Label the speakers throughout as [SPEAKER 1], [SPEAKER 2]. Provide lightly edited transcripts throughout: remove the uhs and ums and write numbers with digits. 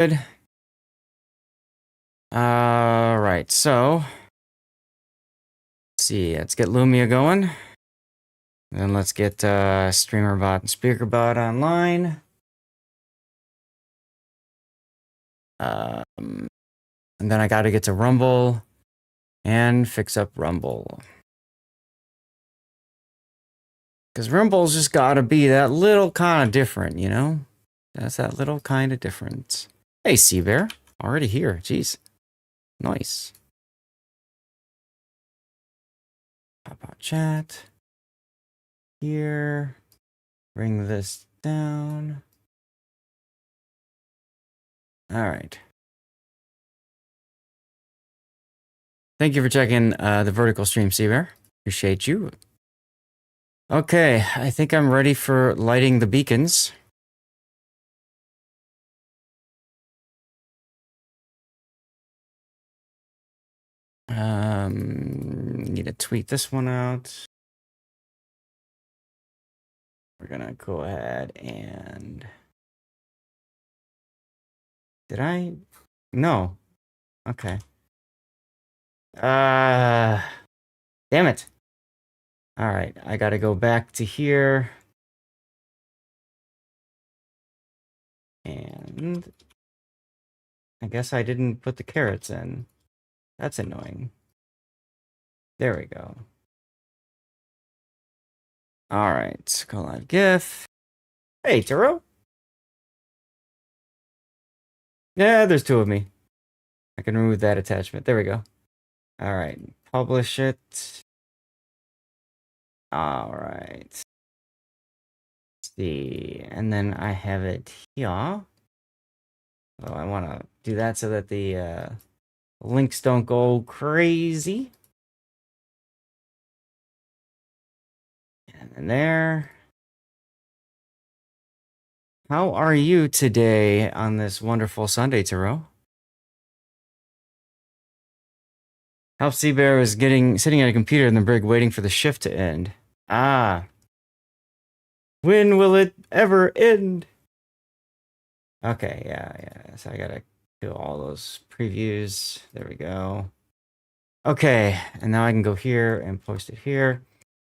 [SPEAKER 1] Good. Right, so let's see, let's get Lumia going. Then let's get StreamerBot and SpeakerBot online. And then I gotta get to Rumble and fix up Rumble. Because Rumble's just gotta be that little kind of different, you know? That's that little kind of difference. Hey, Seabear, already here. Jeez. Nice. Pop out chat. Here. Bring this down. All right. Thank you for checking the vertical stream, Seabear. Appreciate you. Okay, I think I'm ready for lighting the beacons. Need to tweet this one out. We're gonna go ahead and... Did I? No. Okay. Damn it. All right, I gotta go back to here. And I guess I didn't put the carrots in. That's annoying. There we go. All right, go live GIF. Hey, Turo. Yeah, there's two of me. I can remove that attachment. There we go. All right, publish it. All right. Let's see, and then I have it here. Oh, I want to do that so that the links don't go crazy. And then there. How are you today on this wonderful Sunday, Taro? Help Seabear is sitting at a computer in the brig waiting for the shift to end. Ah. When will it ever end? Okay, yeah. So I gotta do all those previews. There we go. Okay, and now I can go here and post it here.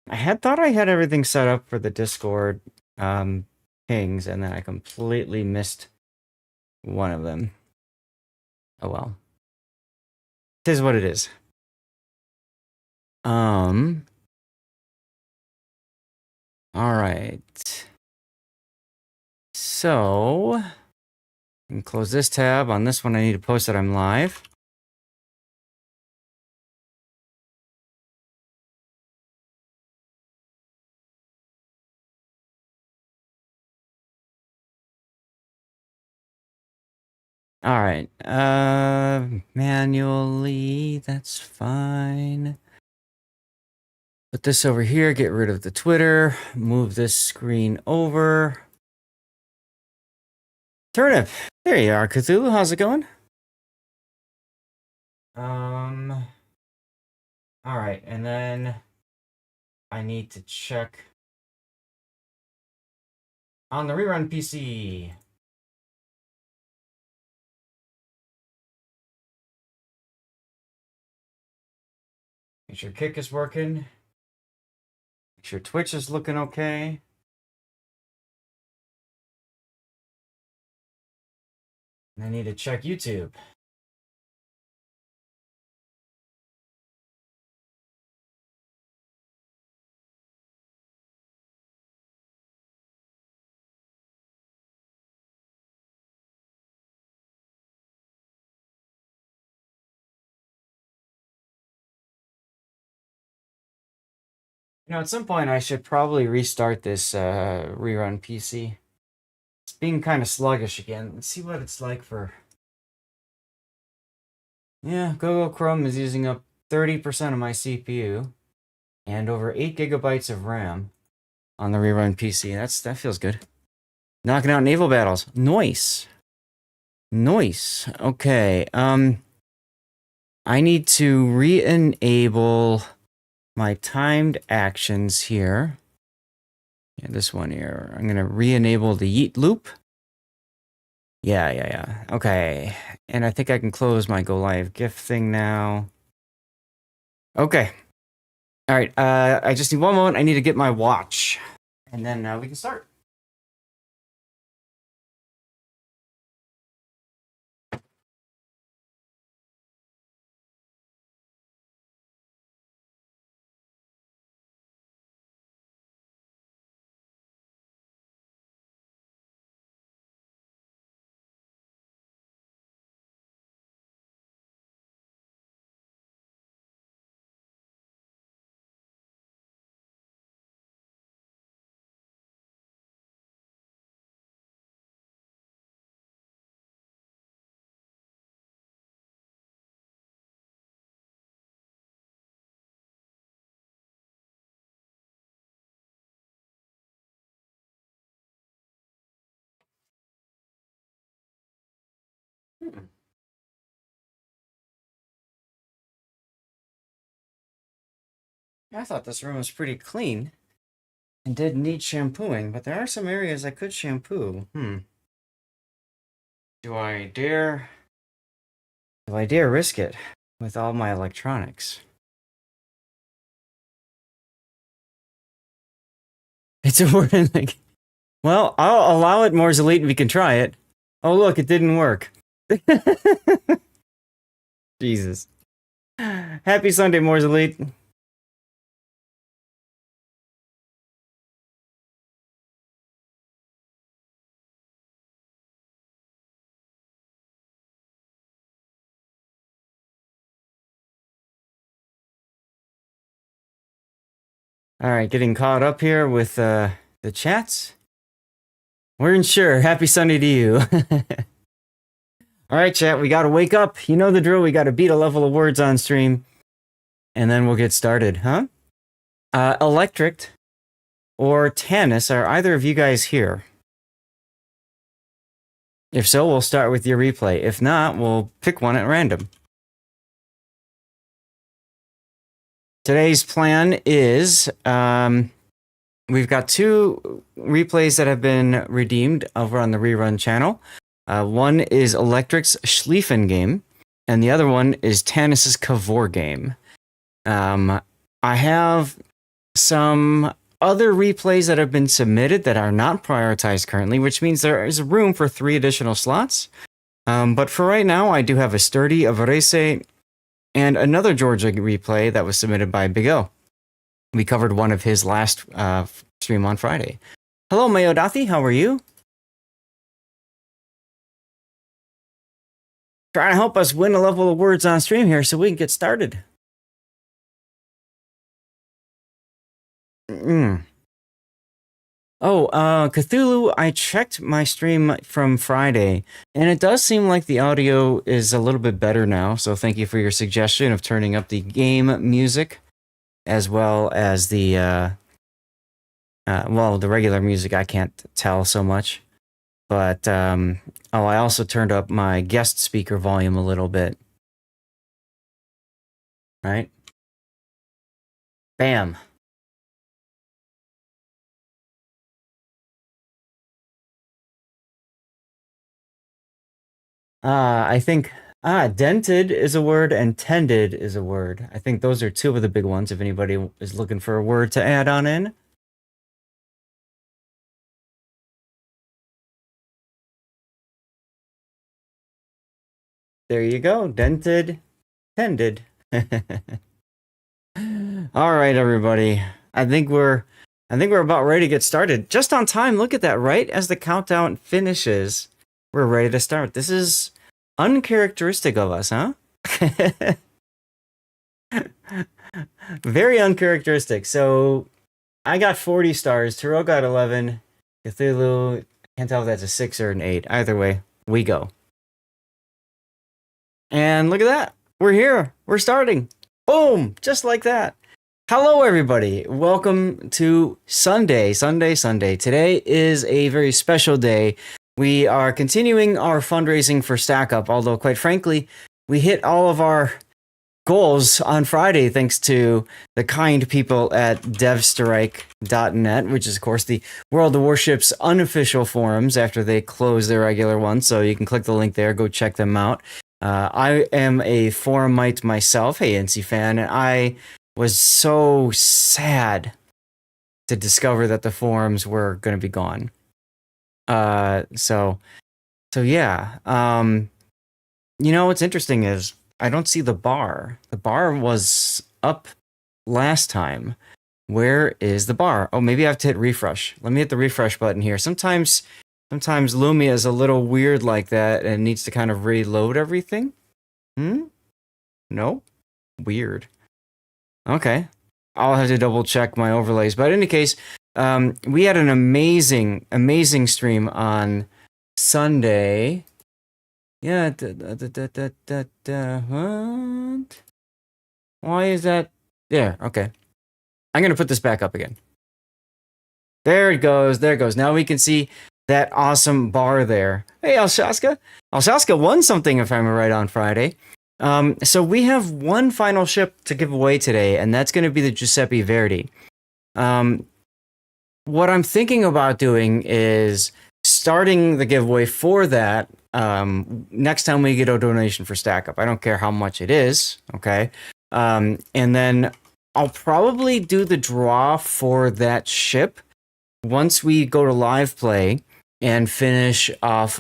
[SPEAKER 1] I had thought I had everything set up for the Discord pings, and then I completely missed one of them. Oh well. It is what it is. All right. So, I can close this tab. On this one, I need to post that I'm live. All right. Manually, that's fine. Put this over here, get rid of the Twitter, move this screen over. Turnip, there you are, Cthulhu, how's it going? All right, and then I need to check on the rerun PC. Make sure Kick is working. Make sure Twitch is looking okay. And I need to check YouTube. You know, at some point I should probably restart this rerun PC. It's being kind of sluggish again. Let's see what it's like for... Yeah, Google Chrome is using up 30% of my CPU and over 8 gigabytes of RAM on the rerun PC. That feels good. Knocking out naval battles. Nice. Nice. Okay. I need to re-enable my timed actions here. Yeah, this one here. I'm going to re-enable the yeet loop. Yeah. Okay. And I think I can close my go live GIF thing now. Okay. All right. I just need one moment. I need to get my watch. And then we can start. I thought this room was pretty clean and didn't need shampooing, but there are some areas I could shampoo. Do I dare? Do I dare risk it with all my electronics? It's a word like, well, I'll allow it, Moore's Elite, and we can try it. Oh, look, it didn't work. Jesus. Happy Sunday, Moore's Elite. All right, getting caught up here with the chats. We're sure. Happy Sunday to you. All right, chat, we got to wake up. You know the drill. We got to beat a level of words on stream. And then we'll get started, huh? Electric or Tannis, are either of you guys here? If so, we'll start with your replay. If not, we'll pick one at random. Today's plan is we've got two replays that have been redeemed over on the rerun channel. One is Electric's Schlieffen game, and the other one is Tannis's Cavor game. I have some other replays that have been submitted that are not prioritized currently, which means there is room for 3 additional slots. But for right now, I do have a Sturdy, a Varese, and another Georgia replay that was submitted by Big O. We covered one of his last stream on Friday. Hello, Mayodathi, how are you? Trying to help us win a level of words on stream here so we can get started. Oh, Cthulhu, I checked my stream from Friday, and it does seem like the audio is a little bit better now, so thank you for your suggestion of turning up the game music, as well as the, well, the regular music I can't tell so much, but, I also turned up my guest speaker volume a little bit. Right? Bam. I think dented is a word and tended is a word. I think those are two of the big ones if anybody is looking for a word to add on in. There you go. Dented, tended. All right, everybody. I think we're about ready to get started. Just on time. Look at that, right? As the countdown finishes, we're ready to start. This is uncharacteristic of us, huh? Very uncharacteristic. So I got 40 stars. Turo got 11. Cthulhu, can't tell if that's a 6 or an 8. Either way, we go. And look at that. We're here. We're starting. Boom. Just like that. Hello, everybody. Welcome to Sunday. Today is a very special day. We are continuing our fundraising for StackUp, although quite frankly, we hit all of our goals on Friday, thanks to the kind people at devstrike.net, which is, of course, the World of Warships unofficial forums after they close their regular ones. So you can click the link there, go check them out. I am a forumite myself, hey, NC fan, and I was so sad to discover that the forums were going to be gone. So yeah. What's interesting is I don't see the bar. The bar was up last time. Where is the bar? Oh, maybe I have to hit refresh. Let me hit the refresh button here. Sometimes Lumia is a little weird like that and needs to kind of reload everything. No? Weird. Okay. I'll have to double check my overlays. But in any case, we had an amazing stream on Sunday. Yeah. What? Why is that? There. Okay. I'm going to put this back up again. There it goes. There it goes. Now we can see that awesome bar there. Hey, Alshaska. Alshaska won something, if I'm right, on Friday. So we have one final ship to give away today, and that's going to be the Giuseppe Verdi. What I'm thinking about doing is starting the giveaway for that next time we get a donation for StackUp. I don't care how much it is, okay? And then I'll probably do the draw for that ship once we go to live play and finish off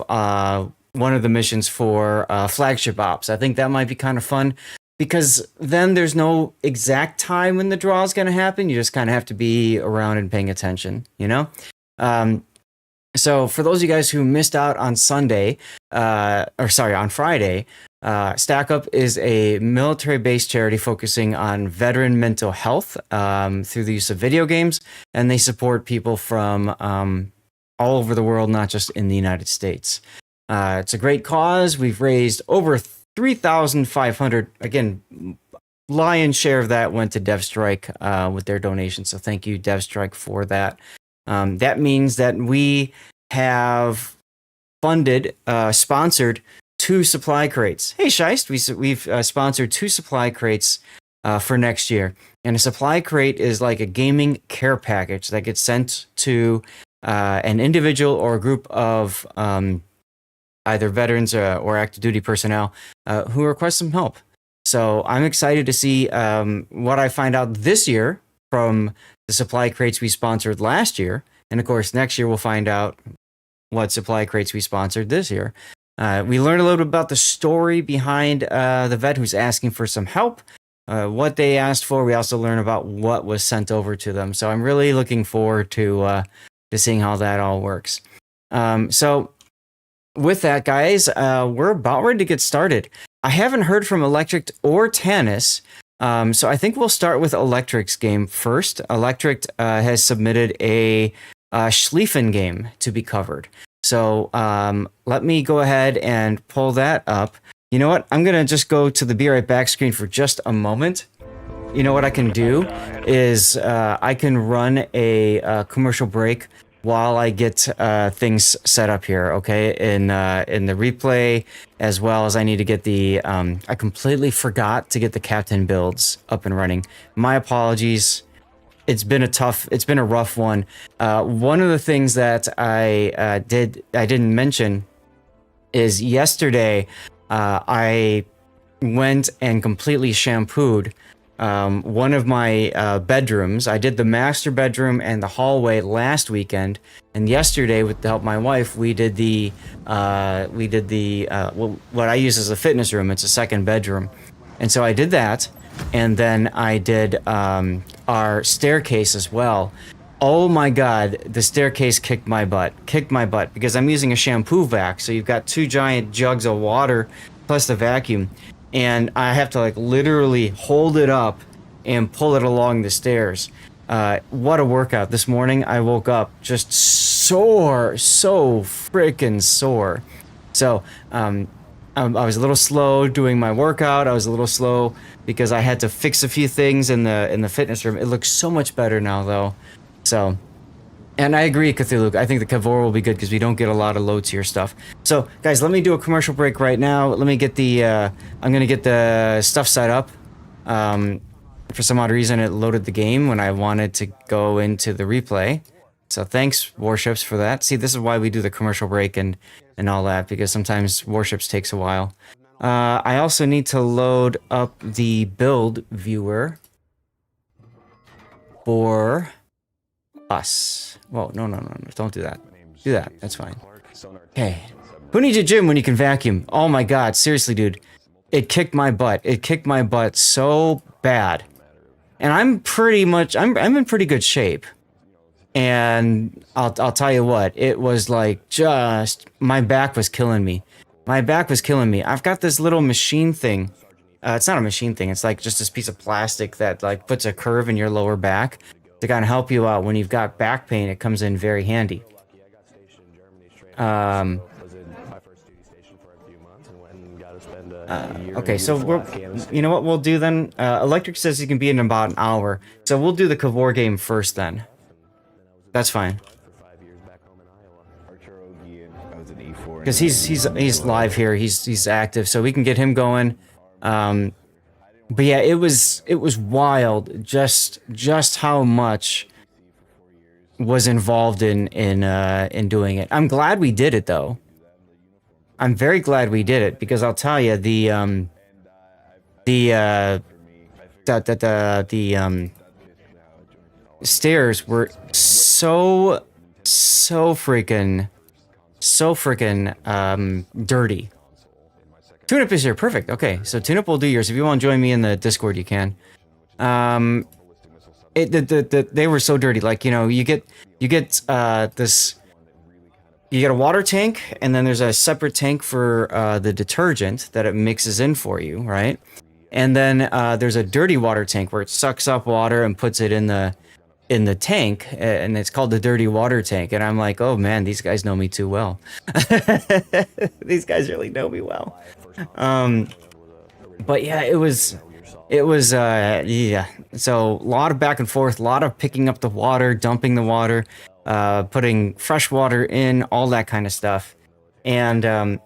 [SPEAKER 1] one of the missions for flagship ops. I think that might be kind of fun because then there's no exact time when the draw is going to happen. You just kind of have to be around and paying attention, So for those of you guys who missed out on Sunday, on Friday, StackUp is a military-based charity focusing on veteran mental health through the use of video games, and they support people from all over the world, not just in the United States. It's a great cause. We've raised over 3,500. Again, lion's share of that went to DevStrike with their donation. So thank you, DevStrike, for that. That means that we have sponsored 2 supply crates. Hey, Scheist, we've sponsored 2 supply crates for next year. And a supply crate is like a gaming care package that gets sent to an individual or a group of either veterans or active duty personnel who request some help. So I'm excited to see what I find out this year from the supply crates we sponsored last year. And of course, next year we'll find out what supply crates we sponsored this year. We learned a little bit about the story behind the vet who's asking for some help, what they asked for. We also learn about what was sent over to them. So I'm really looking forward to seeing how that all works. So with that, guys, we're about ready to get started. I haven't heard from Electric or Tanis, so I think we'll start with Electric's game first. Electric has submitted a Schlieffen game to be covered. So let me go ahead and pull that up. You know what? I'm going to just go to the Be Right Back screen for just a moment. You know what I can do is I can run a commercial break while I get things set up here, okay? In the replay, as well as I need to get the... I completely forgot to get the captain builds up and running. My apologies. It's been a rough one. One of the things that I didn't mention is yesterday I went and completely shampooed one of my bedrooms. I did the master bedroom and the hallway last weekend, and yesterday, with the help of my wife, we did what I use as a fitness room. It's a second bedroom, and so I did that. And then I did our staircase as well. Oh my God, the staircase kicked my butt because I'm using a shampoo vac. So you've got 2 giant jugs of water plus the vacuum. And I have to like literally hold it up and pull it along the stairs. What a workout. This morning I woke up just sore, so freaking sore. So I was a little slow doing my workout. I was a little slow because I had to fix a few things in the fitness room. It looks so much better now, though. So, and I agree, Cthulhu. I think the Kavor will be good because we don't get a lot of low tier stuff. So, guys, let me do a commercial break right now. Let me get I'm gonna get the stuff set up, For some odd reason, it loaded the game when I wanted to go into the replay. So thanks, Warships, for that. See, this is why we do the commercial break and all that, because sometimes Warships takes a while. I also need to load up the build viewer for us. Whoa, no, don't do that. Do that, that's fine. Okay. Who needs a gym when you can vacuum? Oh my god, seriously, dude. It kicked my butt. It kicked my butt so bad. And I'm in pretty good shape. And I'll tell you what, it was like just, my back was killing me. My back was killing me. I've got this little machine thing. It's not a machine thing. It's like just this piece of plastic that like puts a curve in your lower back to kind of help you out when you've got back pain. It comes in very handy. Okay, so you know what we'll do then? Electric says he can be in about an hour, so we'll do the Cavor game first then. That's fine. Because he's live here, he's active, so we can get him going. But yeah, it was wild just how much was involved in doing it. I'm glad we did it though. I'm very glad we did it, because I'll tell you the stairs were so freaking dirty. Tune-Up is here, perfect. Okay, so Tune-Up will do yours. If you want to join me in the Discord, you can. They were so dirty. Like, you know, you get this. You get a water tank, and then there's a separate tank for the detergent that it mixes in for you, right? And then there's a dirty water tank where it sucks up water and puts it in the tank, and it's called the dirty water tank. And I'm like, oh man, these guys know me too well. These guys really know me well. But yeah, it was yeah. So a lot of back and forth, a lot of picking up the water, dumping the water, putting fresh water in, all that kind of stuff. And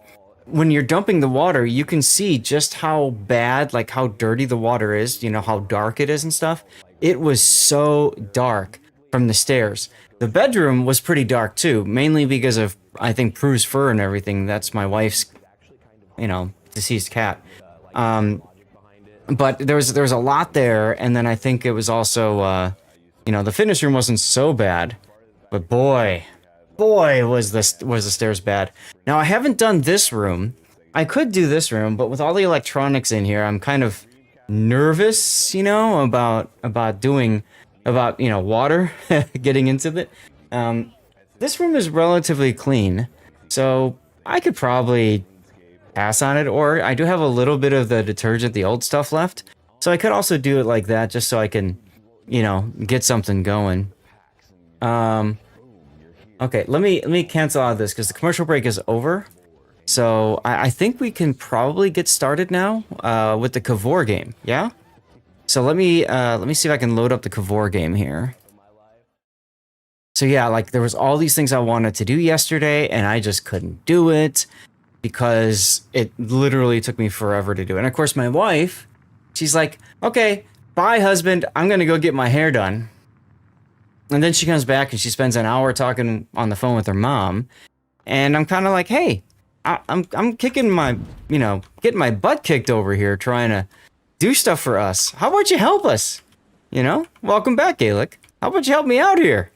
[SPEAKER 1] when you're dumping the water, you can see just how bad, like how dirty the water is, you know, how dark it is and stuff. It was so dark from the stairs. The bedroom was pretty dark too, mainly because of, I think, Prue's fur and everything. That's my wife's, you know, deceased cat. But there was a lot there, and then I think it was also, you know, the fitness room wasn't so bad, but boy, was the stairs bad. Now I haven't done this room. I could do this room, but with all the electronics in here, I'm kind of nervous, you know, about you know, water getting into it. This room is relatively clean, so I could probably pass on it, or I do have a little bit of the detergent, the old stuff left, so I could also do it like that just so I can, you know, get something going. Okay, let me cancel out of this because the commercial break is over. So I think we can probably get started now with the Cavor game. Yeah. So let me see if I can load up the Cavor game here. So yeah, like there was all these things I wanted to do yesterday, and I just couldn't do it because it literally took me forever to do it. And of course, my wife, she's like, "Okay, bye, husband. I'm gonna go get my hair done." And then she comes back and she spends an hour talking on the phone with her mom, and I'm kind of like, "Hey, I'm kicking my, you know, getting my butt kicked over here trying to do stuff for us. How about you help us? You know, welcome back, Gaelic. How about you help me out here?"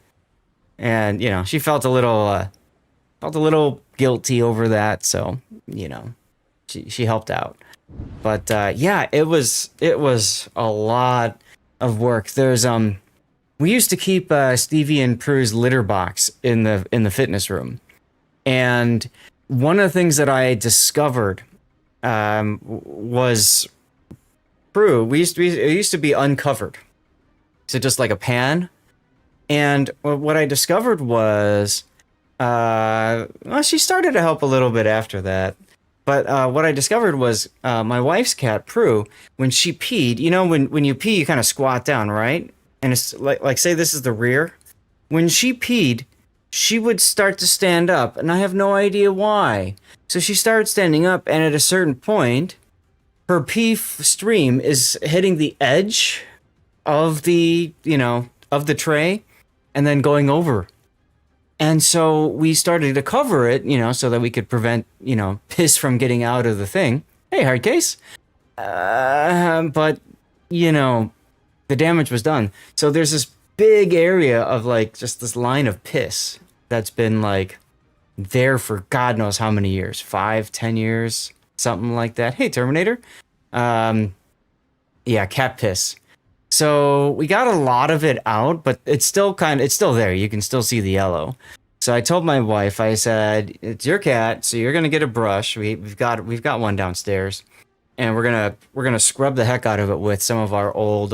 [SPEAKER 1] And you know, she felt a little guilty over that, so you know, she helped out. But yeah, it was a lot of work. There's we used to keep Stevie and Prue's litter box in the fitness room, and one of the things that I discovered was Prue. It used to be uncovered, so just like a pan. And what I discovered was, well, she started to help a little bit after that. But what I discovered was my wife's cat, Prue, when she peed, you know, when you pee, you kind of squat down, right? And it's like say this is the rear. When she peed, she would start to stand up, and I have no idea why. So she started standing up, and at a certain point, her stream is hitting the edge of the, of the tray and then going over. And so we started to cover it, so that we could prevent, piss from getting out of the thing. Hey, hard case. But, the damage was done. So there's this big area of like just this line of piss that's been like there for God knows how many years, 5-10 years, something like that. Hey, Terminator. Yeah, cat piss. So we got a lot of it out, but it's still there. You can still see the yellow. So I told my wife, I said, it's your cat, so you're gonna get a brush. We've got one downstairs, and we're gonna scrub the heck out of it with some of our old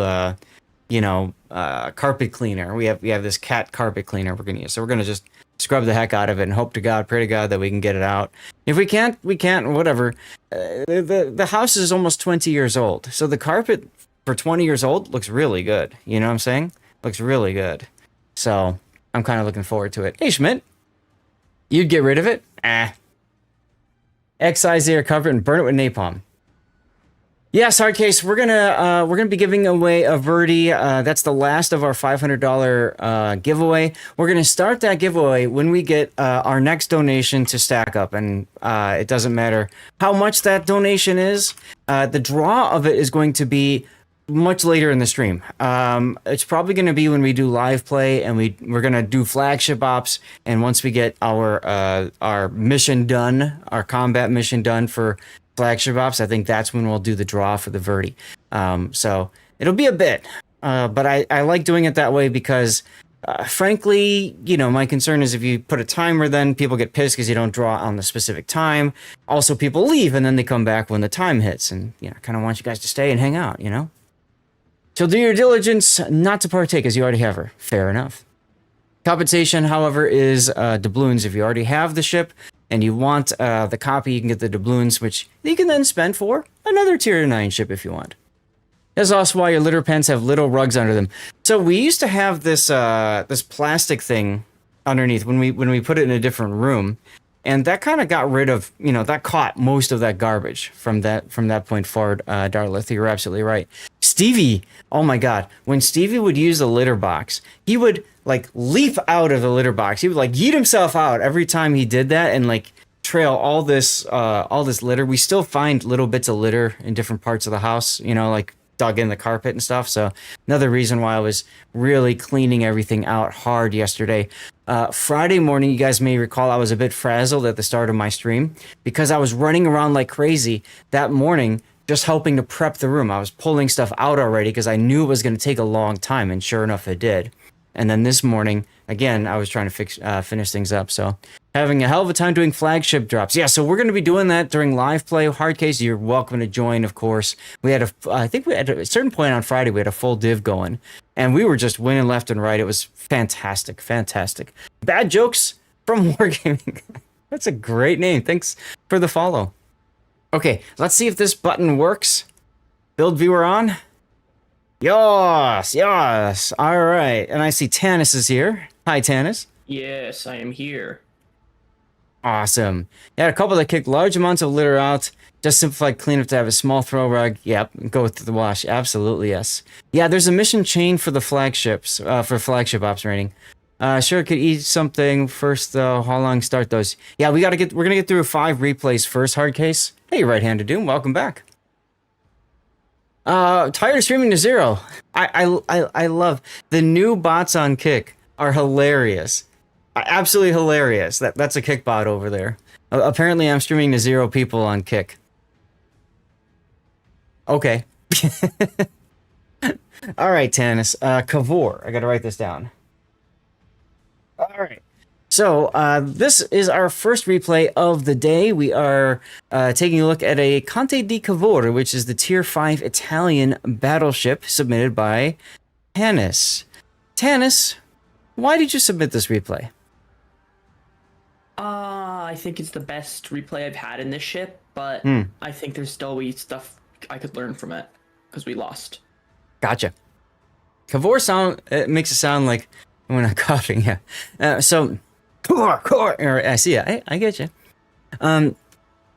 [SPEAKER 1] carpet cleaner. We have this cat carpet cleaner we're gonna use. So we're gonna just scrub the heck out of it and hope to God, pray to God that we can get it out. If we can't, whatever. The house is almost 20 years old, so the carpet for 20 years old looks really good. You know what I'm saying? Looks really good. So I'm kind of looking forward to it. Hey, Schmidt, you'd get rid of it? Excise the air carpet and burn it with napalm. Yes, Hardcase, we're gonna be giving away a Verdi. That's the last of our $500 giveaway. We're gonna start that giveaway when we get our next donation to StackUp, and it doesn't matter how much that donation is. The draw of it is going to be much later in the stream. It's probably going to be when we do live play, and we're going to do flagship ops. And once we get our mission done, our combat mission done for flagship ops, I think that's when we'll do the draw for the Verdi. So it'll be a bit, but I like doing it that way because, frankly, my concern is if you put a timer, then people get pissed because you don't draw on the specific time. Also, people leave and then they come back when the time hits, and I kind of want you guys to stay and hang out. So do your diligence not to partake as you already have her. Fair enough. Compensation, however, is doubloons. If you already have the ship and you want the copy, you can get the doubloons, which you can then spend for another tier 9 ship if you want. That's also why your litter pens have little rugs under them. So we used to have this this plastic thing underneath when we put it in a different room, and that kind of got rid of, that caught most of that garbage from that point forward. Darlith, you're absolutely right. Stevie, oh my God, when Stevie would use the litter box, he would like leap out of the litter box. He would like yeet himself out every time he did that, and like trail all this litter. We still find little bits of litter in different parts of the house, like dug in the carpet and stuff. So another reason why I was really cleaning everything out hard yesterday. Friday morning, you guys may recall I was a bit frazzled at the start of my stream because I was running around like crazy that morning just helping to prep the room. I was pulling stuff out already because I knew it was going to take a long time, and sure enough, it did. And then this morning, again, I was trying to finish things up. So having a hell of a time doing flagship drops. Yeah, so we're going to be doing that during live play. Hardcase, you're welcome to join, of course. I think we had a certain point on Friday, we had a full div going, and we were just winning left and right. It was fantastic, fantastic. Bad jokes from Wargaming. That's a great name. Thanks for the follow. Okay, let's see if this button works. Build viewer on. Yes. All right, and I see Tanis is here. Hi, Tanis.
[SPEAKER 2] Yes, I am here.
[SPEAKER 1] Awesome. Yeah, a couple that kicked large amounts of litter out. Just simplified cleanup to have a small throw rug. Yep, go with the wash. Absolutely, yes. Yeah, there's a mission chain for the flagships, for flagship ops rating. Sure, could eat something first though. How long start those? Yeah, we're gonna get through 5 replays first. Hardcase. Hey, right-handed Doom, welcome back. Tired of streaming to zero. I love the new bots on Kick are hilarious. Absolutely hilarious. That's a Kick bot over there. Apparently, I'm streaming to 0 people on Kick. Okay. All right, Tanis. Kavor. I gotta write this down. All right. So this is our first replay of the day. We are taking a look at a Conte di Cavour, which is the Tier 5 Italian battleship submitted by Tanis. Tanis, why did you submit this replay?
[SPEAKER 2] I think it's the best replay I've had in this ship, but I think there's still stuff I could learn from it because we lost. Gotcha.
[SPEAKER 1] Cavour it makes it sound like when I'm coughing, yeah. So, I see it. I get you.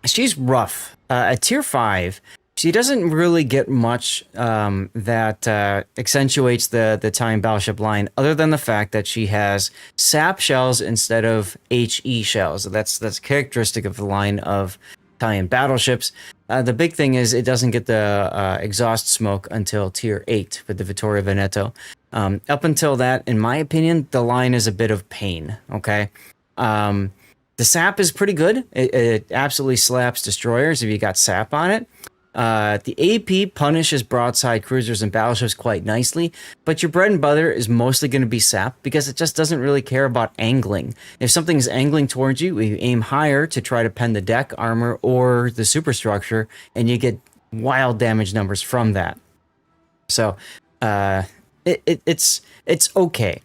[SPEAKER 1] She's rough. At Tier 5, She doesn't really get much that accentuates the Italian battleship line, other than the fact that she has SAP shells instead of HE shells. That's characteristic of the line of Italian battleships. The big thing is it doesn't get the exhaust smoke until tier 8 with the Vittorio Veneto. Up until that, in my opinion, the line is a bit of pain. Okay. The SAP is pretty good. It absolutely slaps destroyers if you got SAP on it. The AP punishes broadside cruisers and battleships quite nicely, but your bread and butter is mostly going to be SAP because it just doesn't really care about angling. If something is angling towards you, you aim higher to try to pen the deck, armor, or the superstructure, and you get wild damage numbers from that. So, it's okay.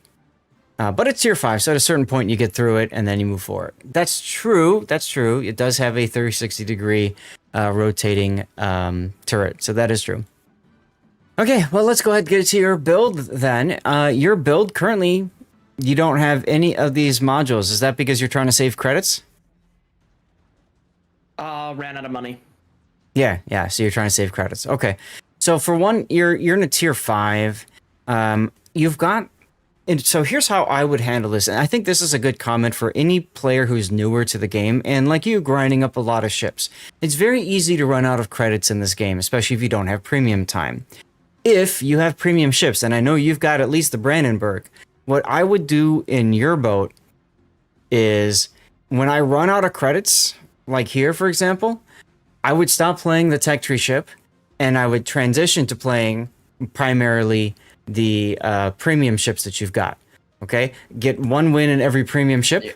[SPEAKER 1] But it's tier 5, so at a certain point you get through it and then you move forward. That's true. It does have a 360-degree rotating turret, so that is true. Okay, well, let's go ahead and get to your build then. Your build, currently, you don't have any of these modules. Is that because you're trying to save credits?
[SPEAKER 2] Ran out of money.
[SPEAKER 1] Yeah, so you're trying to save credits. Okay, so for one, you're in a tier 5. You've got... And so here's how I would handle this. And I think this is a good comment for any player who's newer to the game and like you, grinding up a lot of ships. It's very easy to run out of credits in this game, especially if you don't have premium time. If you have premium ships, and I know you've got at least the Brandenburg, what I would do in your boat is when I run out of credits, like here, for example, I would stop playing the tech tree ship and I would transition to playing primarily the premium ships that you've got. Okay, get one win in every premium ship.
[SPEAKER 2] Yeah.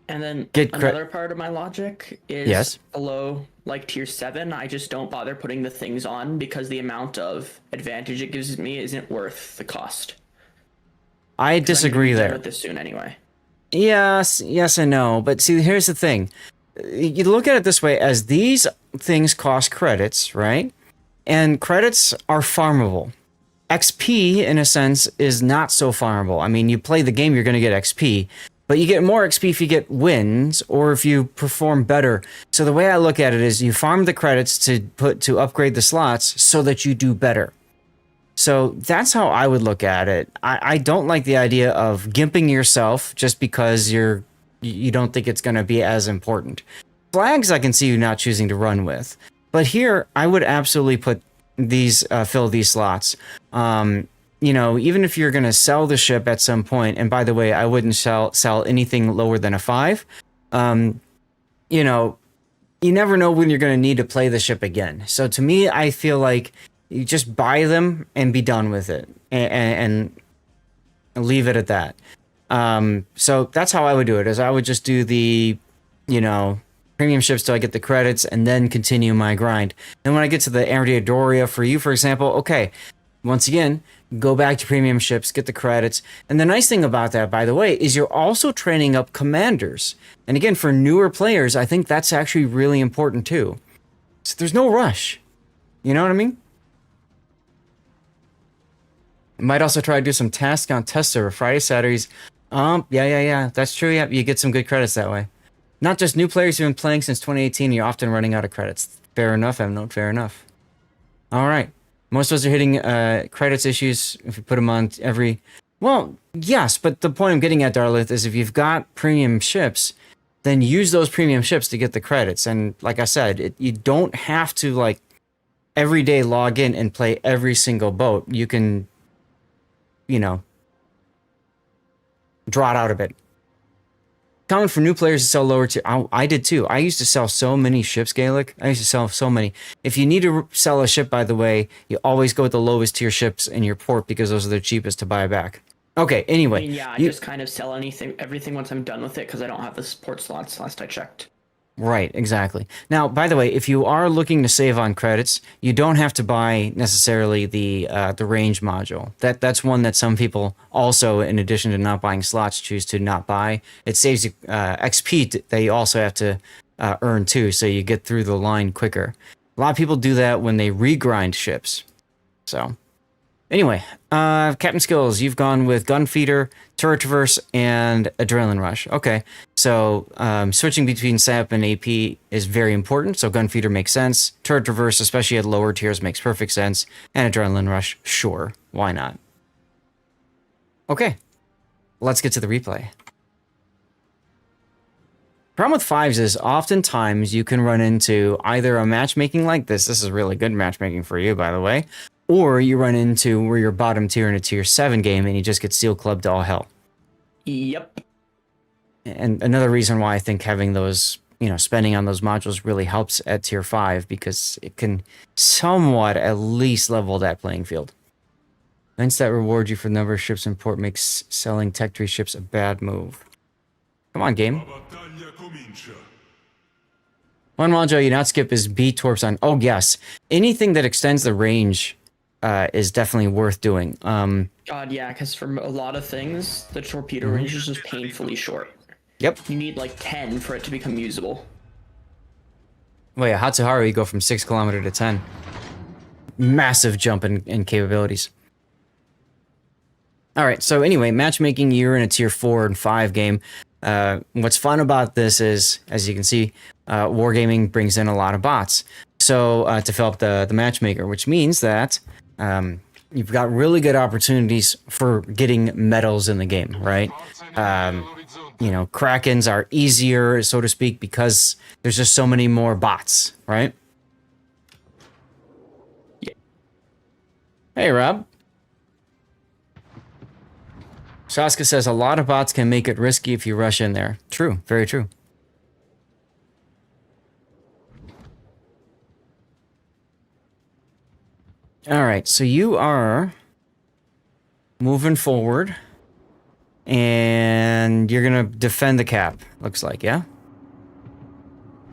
[SPEAKER 2] And then another part of my logic is below like tier 7, I just don't bother putting the things on because the amount of advantage it gives me isn't worth the cost.
[SPEAKER 1] I disagree there.
[SPEAKER 2] With this soon anyway.
[SPEAKER 1] Yes and no. But see, here's the thing. You look at it this way, as these things cost credits, right? And credits are farmable. XP, in a sense, is not so farmable. I mean, you play the game, you're going to get XP, but you get more XP if you get wins or if you perform better. So the way I look at it is you farm the credits to upgrade the slots so that you do better. So that's how I would look at it. I don't like the idea of gimping yourself just because you don't think it's going to be as important. Flags I can see you not choosing to run with, but here I would absolutely put these fill these slots. Even if you're going to sell the ship at some point, and by the way, I wouldn't sell anything lower than a 5. You never know when you're going to need to play the ship again. So to me, I feel like you just buy them and be done with it and leave it at that. So that's how I would do it, is I would just do the, premium ships till I get the credits and then continue my grind. Then when I get to the Area Doria for you, for example, okay, once again, go back to premium ships, get the credits. And the nice thing about that, by the way, is you're also training up commanders. And again, for newer players, I think that's actually really important too. So there's no rush. You know what I mean? Might also try to do some tasks on test server Friday, Saturdays. Yeah. That's true. Yeah, you get some good credits that way. Not just new players who've been playing since 2018, you're often running out of credits. Fair enough, Emnote, fair enough. All right. Most of us are hitting credits issues if you put them on every... Well, yes, but the point I'm getting at, Darlith, is if you've got premium ships, then use those premium ships to get the credits. And like I said, you don't have to, every day log in and play every single boat. You can, draw it out a bit. Common for new players to sell lower tier. I did too. I used to sell so many ships, Gaelic. I used to sell so many. If you need to sell a ship, by the way, you always go with the lowest tier ships in your port because those are the cheapest to buy back. Okay, anyway.
[SPEAKER 2] I just kind of sell everything once I'm done with it because I don't have the port slots last I checked.
[SPEAKER 1] Right, exactly. Now, by the way, if you are looking to save on credits, you don't have to buy necessarily the range module. That's one that some people also, in addition to not buying slots, choose to not buy. It saves you XP that you also have to earn too, so you get through the line quicker. A lot of people do that when they regrind ships. So, Anyway, captain skills. You've gone with gun feeder, turret traverse, and adrenaline rush. Okay, so switching between SAP and AP is very important. So gun feeder makes sense. Turret traverse, especially at lower tiers, makes perfect sense. And adrenaline rush, sure, why not? Okay, let's get to the replay. Problem with fives is oftentimes you can run into either a matchmaking like this. This is really good matchmaking for you, by the way. Or you run into where you're bottom tier in a tier 7 game and you just get steel clubbed to all hell.
[SPEAKER 2] Yep.
[SPEAKER 1] And another reason why I think having those, spending on those modules really helps at tier 5 because it can somewhat at least level that playing field. Events that reward you for the number of ships in port makes selling tech tree ships a bad move. Come on, game. One module you not skip is B torps on. Oh, yes. Anything that extends the range is definitely worth doing.
[SPEAKER 2] God, yeah, because for a lot of things, the torpedo range is just painfully short.
[SPEAKER 1] Yep.
[SPEAKER 2] You need like 10 for it to become usable.
[SPEAKER 1] Well, yeah, Hatsuharu, you go from 6 kilometer to 10. Massive jump in capabilities. All right, so anyway, matchmaking, you're in a tier 4 and 5 game. What's fun about this is, as you can see, Wargaming brings in a lot of bots. So to fill up the matchmaker, which means that you've got really good opportunities for getting medals in the game, right? Krakens are easier, so to speak, because there's just so many more bots, right?
[SPEAKER 2] Yeah.
[SPEAKER 1] Hey, Rob. Shaska says a lot of bots can make it risky if you rush in there. True, very true. All right, so you are moving forward, and you're gonna defend the cap. Looks like, yeah.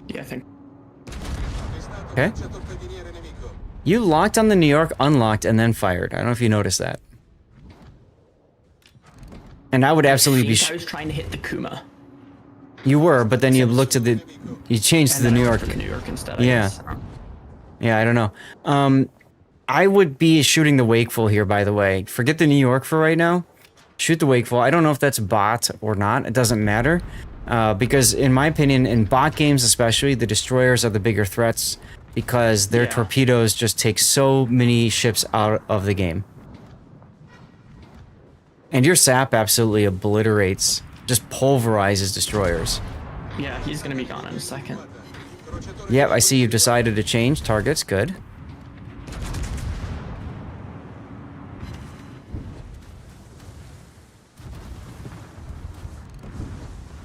[SPEAKER 2] Yeah, I think.
[SPEAKER 1] Okay. You locked on the New York, unlocked, and then fired. I don't know if you noticed that. And I would absolutely be.
[SPEAKER 2] I was trying to hit the Kuma.
[SPEAKER 1] You were, but then you looked at the. You changed to the New York.
[SPEAKER 2] The New York instead.
[SPEAKER 1] Yeah. Yeah, I don't know. I would be shooting the Wakeful here, by the way. Forget the New York for right now. Shoot the Wakeful. I don't know if that's bot or not. It doesn't matter. Because in my opinion, in bot games especially, the destroyers are the bigger threats because their torpedoes just take so many ships out of the game. And your sap absolutely obliterates, just pulverizes destroyers.
[SPEAKER 2] Yeah, he's gonna be gone in a second.
[SPEAKER 1] Yep, I see you've decided to change targets. Good.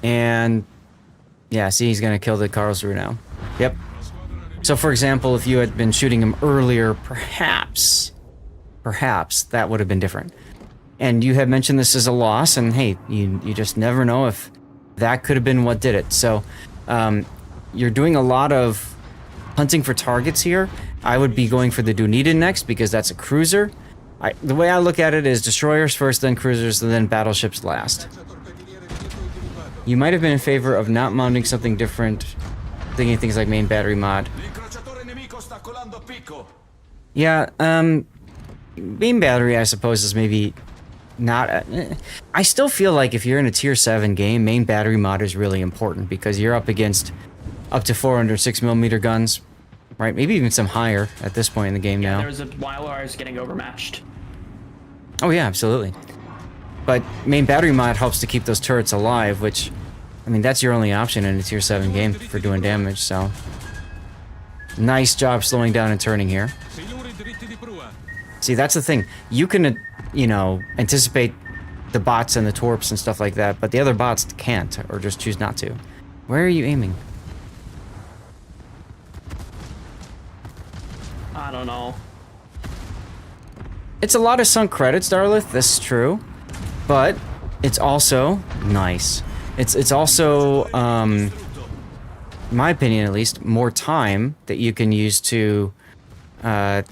[SPEAKER 1] And yeah, see, he's gonna kill the Karlsruhe now. Yep. So for example, if you had been shooting him earlier, perhaps that would have been different. And you had mentioned this as a loss, and hey, you just never know if that could have been what did it. So you're doing a lot of hunting for targets here. I would be going for the Dunedin next because that's a cruiser. The way I look at it is destroyers first, then cruisers, and then battleships last. You might have been in favor of not mounting something different, thinking things like main battery mod. Yeah, main battery, I suppose, is maybe not. I still feel like if you're in a tier 7 game, main battery mod is really important because you're up against up to 406mm guns, right? Maybe even some higher at this point in the game now.
[SPEAKER 2] There was a while where I was getting overmatched.
[SPEAKER 1] Oh yeah, absolutely. But main battery mod helps to keep those turrets alive, which, I mean, that's your only option in a tier 7 game for doing damage, so. Nice job slowing down and turning here. See, that's the thing. You can, anticipate the bots and the torps and stuff like that, but the other bots can't, or just choose not to. Where are you aiming?
[SPEAKER 2] I don't know.
[SPEAKER 1] It's a lot of sunk credits, Darlith, this is true. But it's also nice. It's also, in my opinion at least, more time that you can use to, play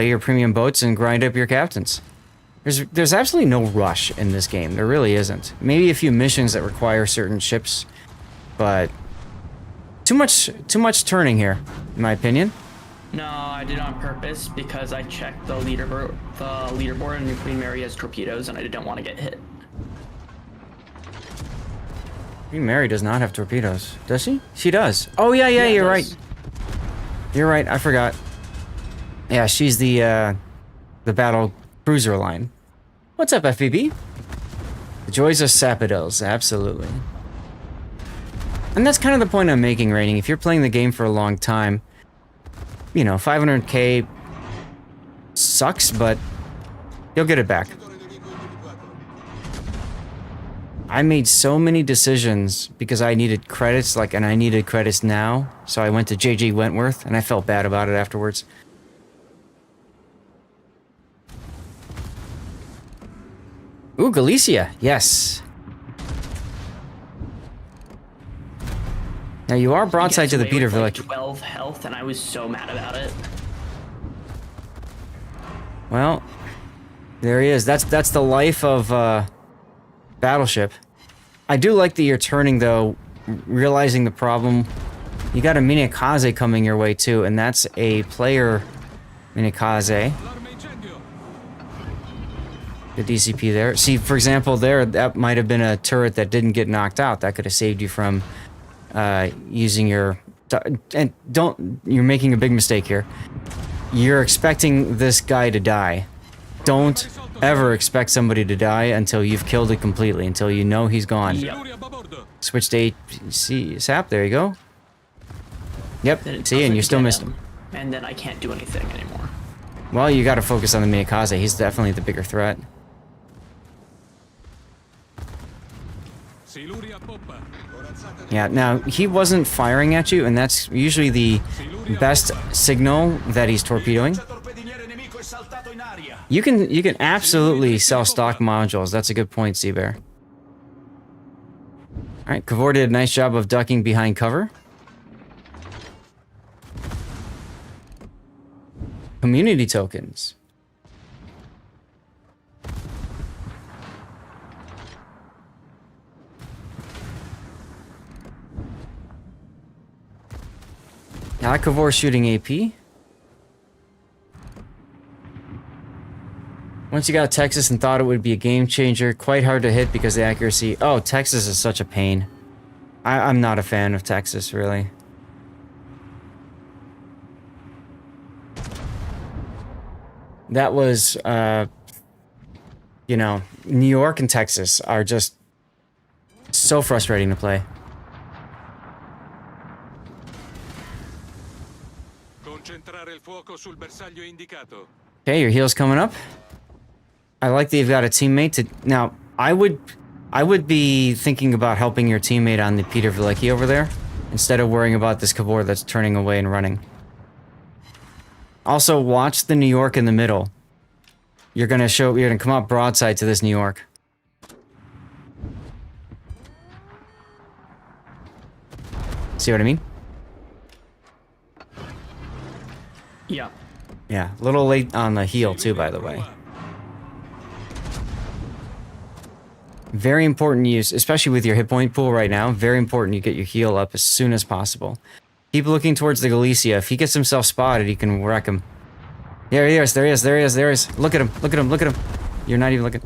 [SPEAKER 1] your premium boats and grind up your captains. There's absolutely no rush in this game. There really isn't. Maybe a few missions that require certain ships, but too much turning here, in my opinion.
[SPEAKER 2] No, I did it on purpose because I checked the leaderboard and Queen Mary has torpedoes and I didn't want to get hit.
[SPEAKER 1] Queen Mary does not have torpedoes, does she? She does. Oh yeah, you're right. You're right. I forgot. Yeah, she's the battle cruiser line. What's up, FVB? The joys of Sapidels, absolutely. And that's kind of the point I'm making, Raining. If you're playing the game for a long time, you know, 500k sucks, but you'll get it back. I made so many decisions because I needed credits, and I needed credits now, so I went to JJ Wentworth, and I felt bad about it afterwards. Ooh, Galicia, yes. Now you are broadside to the Peter Village.
[SPEAKER 2] 12 health, and I was so mad about it.
[SPEAKER 1] Well, there he is. That's the life of Battleship. I do like that you're turning though, realizing the problem. You got a Minikaze coming your way too, and that's a player Minikaze. The DCP there. See, for example, that might have been a turret that didn't get knocked out. That could have saved you from using your... And you're making a big mistake here. You're expecting this guy to die. Don't ever expect somebody to die until you've killed it completely, until you know he's gone.
[SPEAKER 2] Yep.
[SPEAKER 1] Switch to AC SAP, there you go. Yep, see, and you still missed him.
[SPEAKER 2] And then I can't do anything anymore.
[SPEAKER 1] Well, you gotta focus on the Minikaze. He's definitely the bigger threat. Yeah, now, he wasn't firing at you, and that's usually the best signal that he's torpedoing. You can absolutely sell stock modules. That's a good point, Seabear. Alright, Kavor did a nice job of ducking behind cover. Community tokens. Now Kavor shooting AP. Once you got Texas and thought it would be a game changer, quite hard to hit because of the accuracy. Oh, Texas is such a pain. I'm not a fan of Texas, really. That was, you know, New York and Texas are just so frustrating to play. Okay, your heal's coming up. I like that you've got a teammate to... Now, I would be thinking about helping your teammate on the Peter Velicky over there, instead of worrying about this Kavor that's turning away and running. Also, watch the New York in the middle. You're gonna come out broadside to this New York. See what I mean?
[SPEAKER 2] Yeah.
[SPEAKER 1] Yeah, a little late on the heal too, by the way. Very important use, especially with your hit point pool right now. Very important you get your heal up as soon as possible. Keep looking towards the Galicia. If he gets himself spotted, he can wreck him. There he is, there he is, there he is, there he is. Look at him, look at him, look at him. You're not even looking.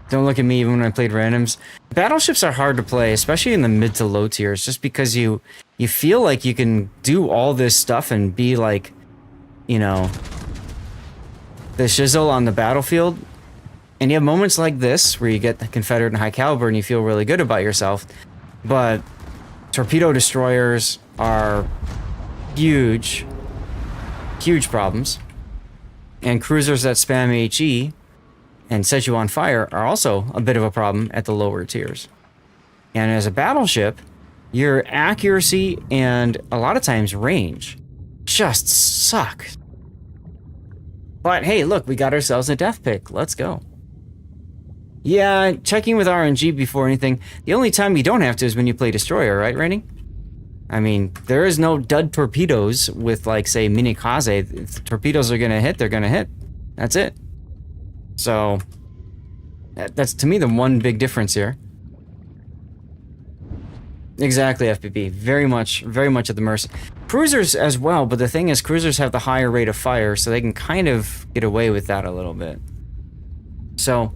[SPEAKER 1] Don't look at me even when I played randoms. Battleships are hard to play, especially in the mid to low tiers, just because you feel like you can do all this stuff and be like, you know, the shizzle on the battlefield. And you have moments like this where you get the Confederate and high caliber and you feel really good about yourself. But torpedo destroyers are huge, huge problems. And cruisers that spam HE and set you on fire are also a bit of a problem at the lower tiers. And as a battleship, your accuracy and a lot of times range just suck. But hey, look, we got ourselves a death pick. Let's go. Yeah, checking with RNG before anything. The only time you don't have to is when you play Destroyer, right, Rainy? I mean, there is no dud torpedoes with, like, say, Minikaze. If torpedoes are gonna hit, they're gonna hit. That's it. So, that's to me the one big difference here. Exactly, FPB. Very much at the mercy. Cruisers as well, but the thing is, cruisers have the higher rate of fire, so they can kind of get away with that a little bit. So,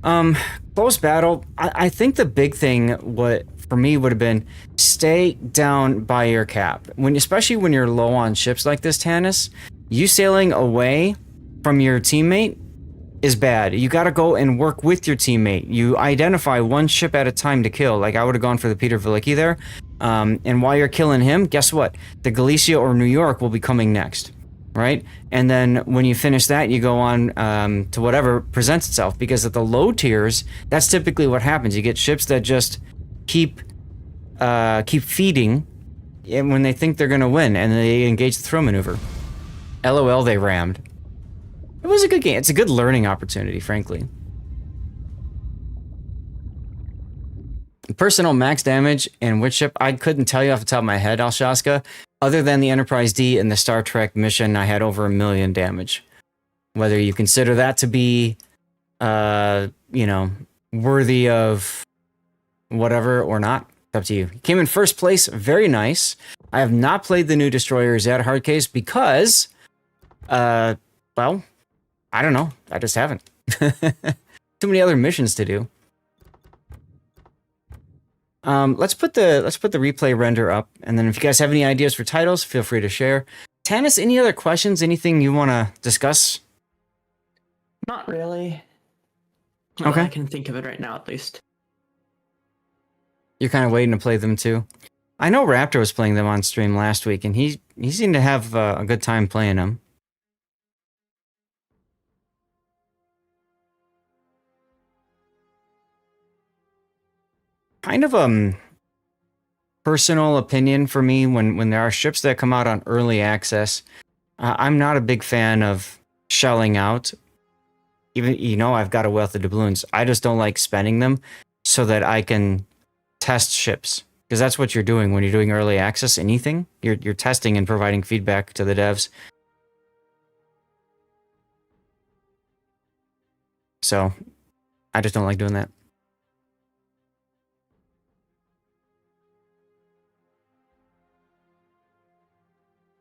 [SPEAKER 1] close battle. I think the big thing, for me would have been stay down by your cap. Especially when you're low on ships like this, Tannis, you sailing away from your teammate is bad. You got to go and work with your teammate. You identify one ship at a time to kill. Like I would have gone for the Peter Velicki there. And while you're killing him, guess what? The Galicia or New York will be coming next, right? And then when you finish that, you go on to whatever presents itself. Because at the low tiers, that's typically what happens. You get ships that just keep feeding when they think they're going to win, and they engage the throw maneuver. LOL, they rammed. It was a good game. It's a good learning opportunity, frankly. Personal max damage and which ship, I couldn't tell you off the top of my head, Alshaska. Other than the Enterprise D and the Star Trek mission, I had over 1 million damage. Whether you consider that to be, worthy of whatever or not, it's up to you. Came in first place, very nice. I have not played the new destroyers yet, Hardcase, because, well, I don't know. I just haven't. Too many other missions to do. Let's put the replay render up, and then if you guys have any ideas for titles, feel free to share. Tannis, any other questions? Anything you want to discuss?
[SPEAKER 2] Not really.
[SPEAKER 1] Okay.
[SPEAKER 2] I can think of it right now, at least.
[SPEAKER 1] You're kind of waiting to play them too. I know Raptor was playing them on stream last week, and he seemed to have a good time playing them. Kind of personal opinion for me when there are ships that come out on early access. I'm not a big fan of shelling out. Even I've got a wealth of doubloons. I just don't like spending them so that I can test ships, because that's what you're doing when you're doing early access. Anything you're testing and providing feedback to the devs. So I just don't like doing that.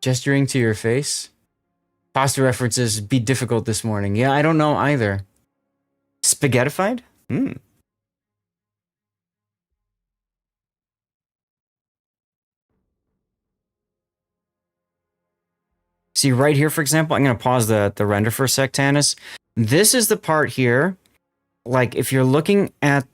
[SPEAKER 1] Gesturing to your face? Pasta references be difficult this morning. Yeah, I don't know either. Spaghettified? See, right here, for example, I'm going to pause the render for a sec, Tannis. This is the part here, like, if you're looking at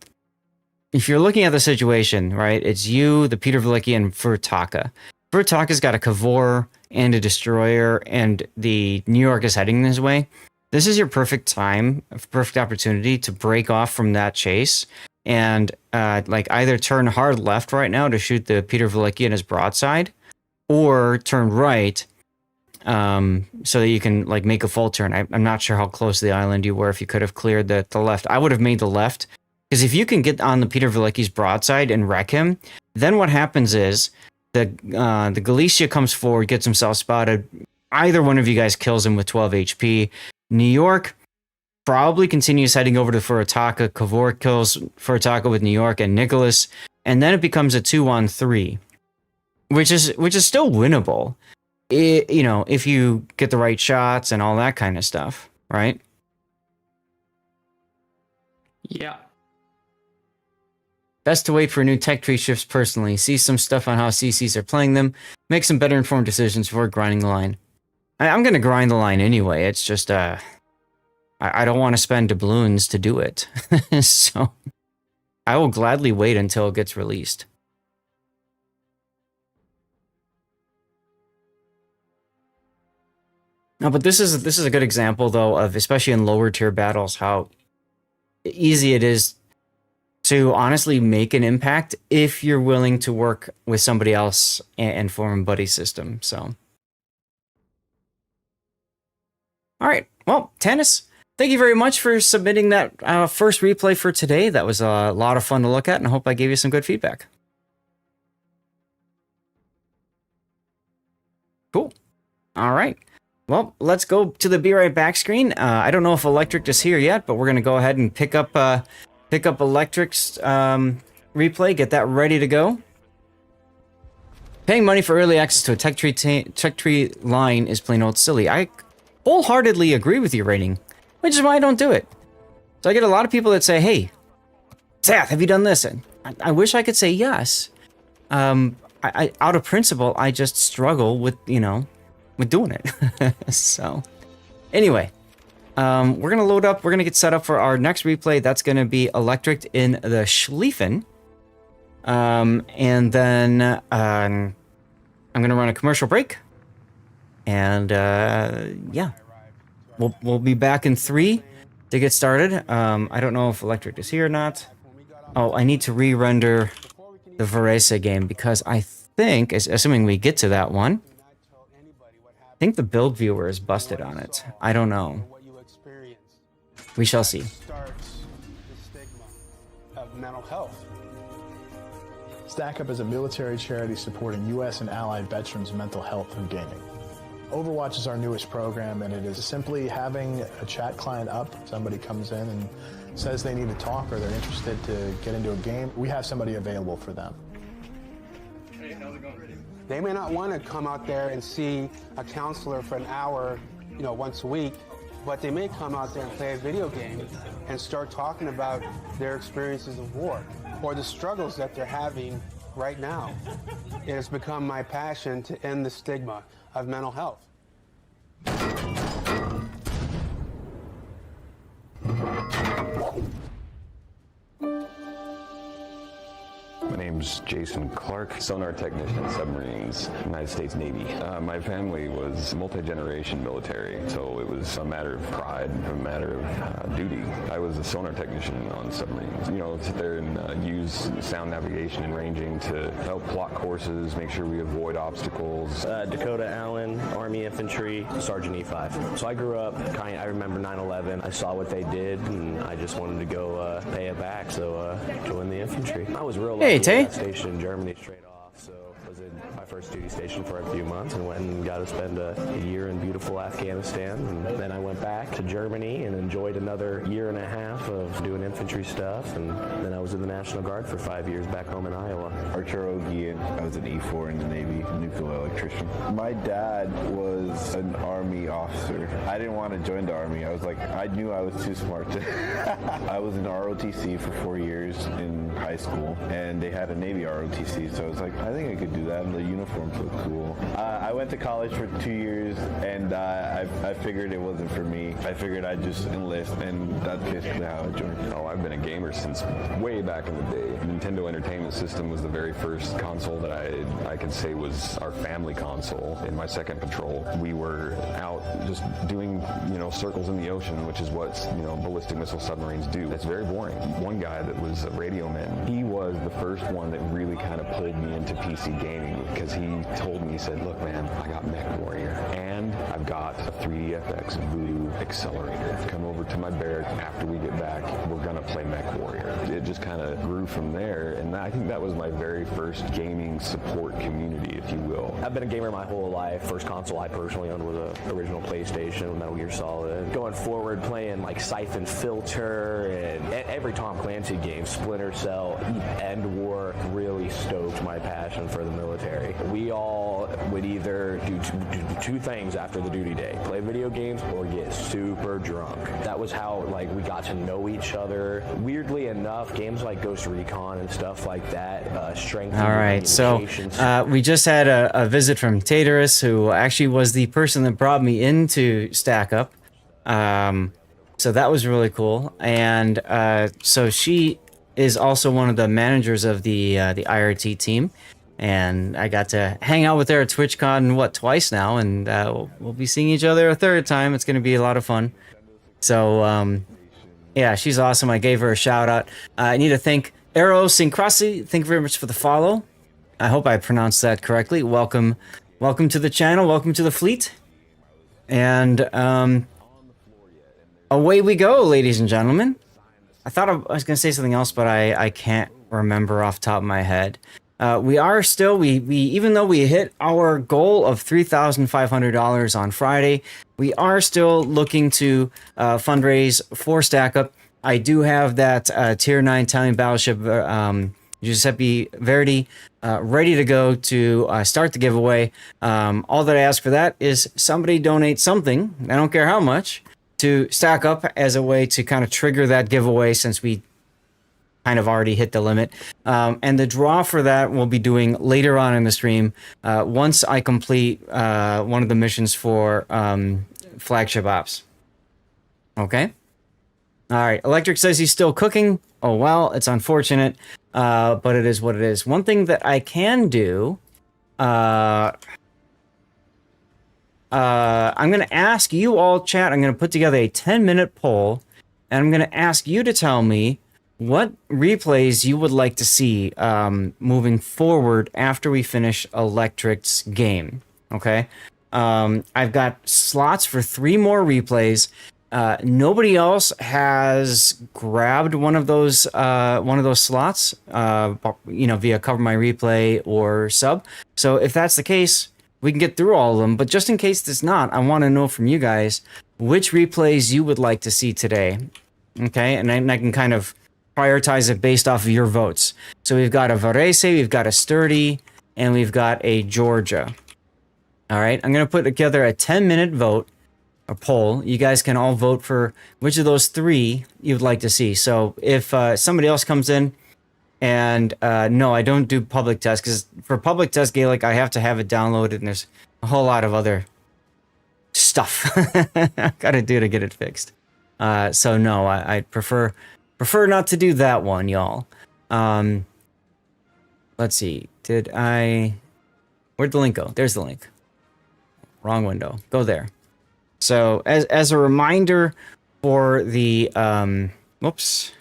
[SPEAKER 1] the situation, right, it's you, the Peter Velicki, and Furutaka. Furutaka's got a Kavor and a destroyer, and the New York is heading this way. This is your perfect time, perfect opportunity to break off from that chase and like either turn hard left right now to shoot the Peter Velicki and his broadside, or turn right so that you can like make a full turn. I'm not sure how close to the island you were, if you could have cleared the left. I would have made the left, because if you can get on the Peter Velicki's broadside and wreck him, then what happens is the Galicia comes forward, gets himself spotted. Either one of you guys kills him with 12 HP. New York probably continues heading over to Furutaka. Kavor kills Furutaka with New York and Nicholas, and then it becomes a 2-on-3, which is still winnable. If you get the right shots and all that kind of stuff, right?
[SPEAKER 2] Yeah.
[SPEAKER 1] Best to wait for new tech tree shifts personally. See some stuff on how CCs are playing them. Make some better informed decisions before grinding the line. I'm going to grind the line anyway. It's just, I don't want to spend doubloons to do it. So I will gladly wait until it gets released. No, but this is a good example, though, of, especially in lower tier battles, how easy it is to honestly make an impact if you're willing to work with somebody else and form a buddy system. So, all right. Well, Tannis, thank you very much for submitting that first replay for today. That was a lot of fun to look at, and I hope I gave you some good feedback. Cool. All right. Well, let's go to the Be Right Back screen. I don't know if Electric is here yet, but we're going to go ahead and pick up Electric's replay, get that ready to go. Paying money for early access to a tech tree line is plain old silly. I wholeheartedly agree with you, Rating, which is why I don't do it. So I get a lot of people that say, hey, Seth, have you done this? And I wish I could say yes. I out of principle, I just struggle with, with doing it. So anyway, we're going to load up. We're going to get set up for our next replay. That's going to be Electric in the Schlieffen. And then I'm going to run a commercial break. And yeah, we'll be back in 3 to get started. I don't know if Electric is here or not. Oh, I need to re-render the Varese game because I think, assuming we get to that one, I think the build viewer is busted on it. I don't know. We shall see.
[SPEAKER 3] StackUp is a military charity supporting U.S. and allied veterans' mental health through gaming. Overwatch is our newest program, and it is simply having a chat client up. Somebody comes in and says they need to talk or they're interested to get into a game. We have somebody available for them.
[SPEAKER 4] Hey, how's it going, Ready? They may not want to come out there and see a counselor for an hour, once a week, but they may come out there and play a video game and start talking about their experiences of war or the struggles that they're having right now. It has become my passion to end the stigma of mental health.
[SPEAKER 5] My name's Jason Clark, sonar technician, submarines, United States Navy. My family was multi-generation military, so it was a matter of pride, a matter of duty. I was a sonar technician on submarines. Sit there and use sound navigation and ranging to help plot courses, make sure we avoid obstacles.
[SPEAKER 6] Dakota Allen, Army Infantry, Sergeant E5. So I grew up, I remember 9/11. I saw what they did, and I just wanted to go pay it back, so joined the infantry. I was real lucky.
[SPEAKER 1] Tay.
[SPEAKER 6] Station in Germany straight off, so was in my first duty station for a few months and went and got to spend a year in beautiful Afghanistan, and then I went back to Germany and enjoyed another year and a half of doing infantry stuff, and then I was in the National Guard for 5 years back home in Iowa.
[SPEAKER 7] Archer Ogian, I was an E4 in the Navy, nuclear electrician. My dad was an Army officer. I didn't want to join the Army. I knew I was too smart to. I was in ROTC for 4 years in high school, and they had a Navy ROTC, so I was like, I think I could do that, and the uniforms look cool. I went to college for 2 years, and I figured it wasn't for me. I figured I'd just enlist, and that's basically how I joined.
[SPEAKER 5] Oh, I've been a gamer since way back in the day. Nintendo Entertainment System was the very first console that I could say was our family console. In my second patrol, we were out just doing, circles in the ocean, which is what, ballistic missile submarines do. It's very boring. One guy that was a radio man, he was the first one that really kind of pulled me into PC gaming because he told me, he said, look, man, I got Mech Warrior and I've got a 3DFX Voodoo accelerator. Come over to my barrack after we get back. We're going to play Mech Warrior. It just kind of grew from there, and I think that was my very first gaming support community, if you will.
[SPEAKER 6] I've been a gamer my whole life. First console I personally owned was the original PlayStation, Metal Gear Solid. Going forward, playing like Siphon Filter and every Tom Clancy game, Splinter Cell, End War, really stoked my passion for the military. We all would either do two things after the duty day: play video games or get super drunk. That was how we got to know each other. Weirdly enough, games like Ghost Recon and stuff like that strengthened.
[SPEAKER 1] All right, so we just had a visit from Taterus, who actually was the person that brought me into StackUp. So that was really cool, and so she is also one of the managers of the IRT team, and I got to hang out with her at TwitchCon twice now, and we'll be seeing each other a third time. It's going to be a lot of fun. So yeah, she's awesome. I gave her a shout out. I need to thank Aerosyncrasy. Thank you very much for the follow. I hope I pronounced that correctly. Welcome to the channel. Welcome to the fleet. And away we go, ladies and gentlemen. I thought I was going to say something else, but I can't remember off the top of my head. We are still, even though we hit our goal of $3,500 on Friday, we are still looking to fundraise for StackUp. I do have that Tier 9 Italian battleship Giuseppe Verdi, ready to go to start the giveaway. All that I ask for that is somebody donate something, I don't care how much, to StackUp as a way to kind of trigger that giveaway, since we kind of already hit the limit. And the draw for that we'll be doing later on in the stream, once I complete one of the missions for flagship ops. Okay? All right. Electric says he's still cooking. Oh, well, it's unfortunate, but it is what it is. One thing that I can do, I'm going to ask you all, chat, I'm going to put together a 10-minute poll, and I'm going to ask you to tell me what replays you would like to see moving forward after we finish Electric's game. Okay? I've got slots for 3 more replays. Nobody else has grabbed one of those slots, via Cover My Replay or sub. So if that's the case, we can get through all of them. But just in case it's not, I want to know from you guys which replays you would like to see today. Okay, and I can kind of prioritize it based off of your votes. So we've got a Varese, we've got a Sturdy, and we've got a Georgia. All right, I'm going to put together a 10-minute vote, a poll. You guys can all vote for which of those 3 you'd like to see. So if somebody else comes in, and no, I don't do public test, because for public test Gaelic, I have to have it downloaded, and there's a whole lot of other stuff I gotta do to get it fixed. So no, I prefer not to do that one, y'all. Let's see. Where'd the link go? There's the link. Wrong window. Go there. So as a reminder for the whoops,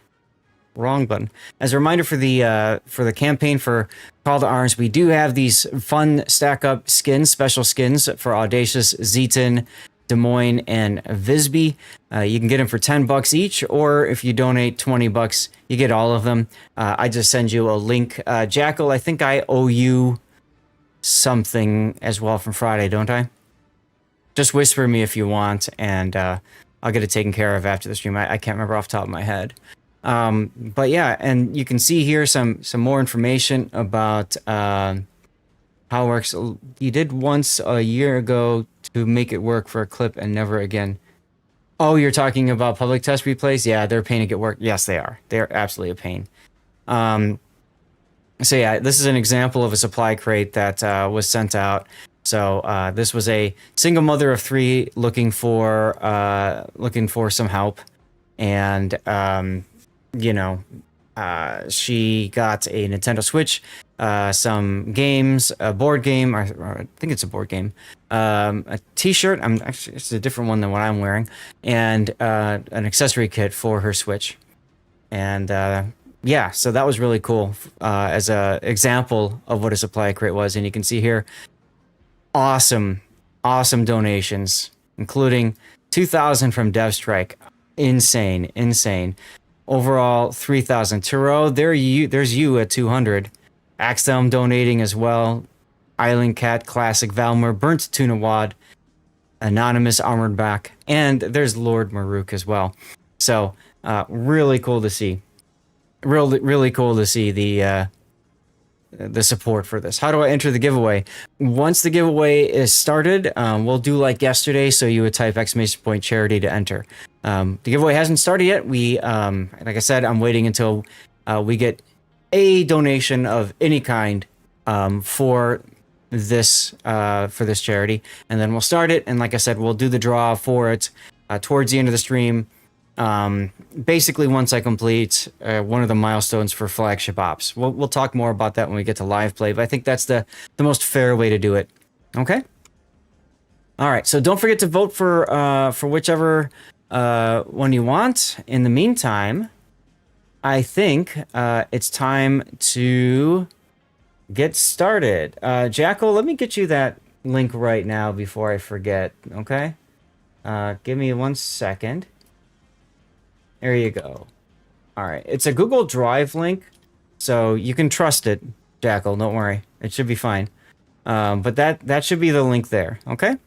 [SPEAKER 1] wrong button. As a reminder for the campaign for Call to Arms, we do have these fun StackUp skins, special skins for Audacious, Zeton, Des Moines, and Visby. You can get them for $10 each, or if you donate $20, you get all of them. I just send you a link. Jackal, I think I owe you something as well from Friday, don't I? Just whisper me if you want, and I'll get it taken care of after the stream. I can't remember off the top of my head. But yeah, and you can see here some more information about how it works. You did once a year ago to make it work for a clip and never again. Oh, you're talking about public test replays? Yeah, they're a pain to get work. Yes, they are. They're absolutely a pain. So yeah, this is an example of a supply crate that was sent out. So this was a single mother of 3 looking for some help, and she got a Nintendo Switch, some games, a board game, or I think it's a board game, a T-shirt. It's a different one than what I'm wearing, and an accessory kit for her Switch, and yeah, so that was really cool as a example of what a supply crate was, and you can see here. Awesome donations, including 2,000 from DevStrike. Insane. Overall, 3,000. Turo, there's you at 200. Axelm donating as well. Island Cat, Classic Valmer, Burnt Tuna Wad, Anonymous Armored Back, and there's Lord Maruk as well. So, really cool to see. Really cool to see the support for this. How do I enter the giveaway? Once the giveaway is started, we'll do like yesterday, so you would type ! charity to enter. The giveaway hasn't started yet. We like I said, I'm waiting until we get a donation of any kind for this charity, and then we'll start it, and like I said, we'll do the draw for it towards the end of the stream. Basically, once I complete one of the milestones for flagship ops. We'll talk more about that when we get to live play, but I think that's the most fair way to do it. Okay? All right, so don't forget to vote for whichever one you want. In the meantime, I think it's time to get started. Jackal, let me get you that link right now before I forget, okay? Give me 1 second. There you go. All right. It's a Google Drive link, so you can trust it, Jackal. Don't worry. It should be fine. But that should be the link there. Okay?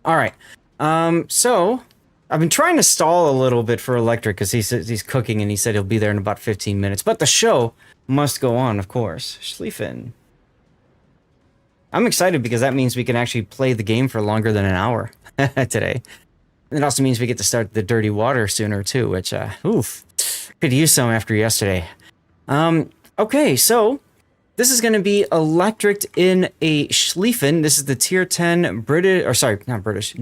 [SPEAKER 1] All right. So I've been trying to stall a little bit for Electric because he's cooking and he said he'll be there in about 15 minutes. But the show must go on, of course. Schlieffen. I'm excited because that means we can actually play the game for longer than an hour today. It also means we get to start the dirty water sooner too, which, could use some after yesterday. Okay, so this is going to be Electric in a Schlieffen. This is the tier 10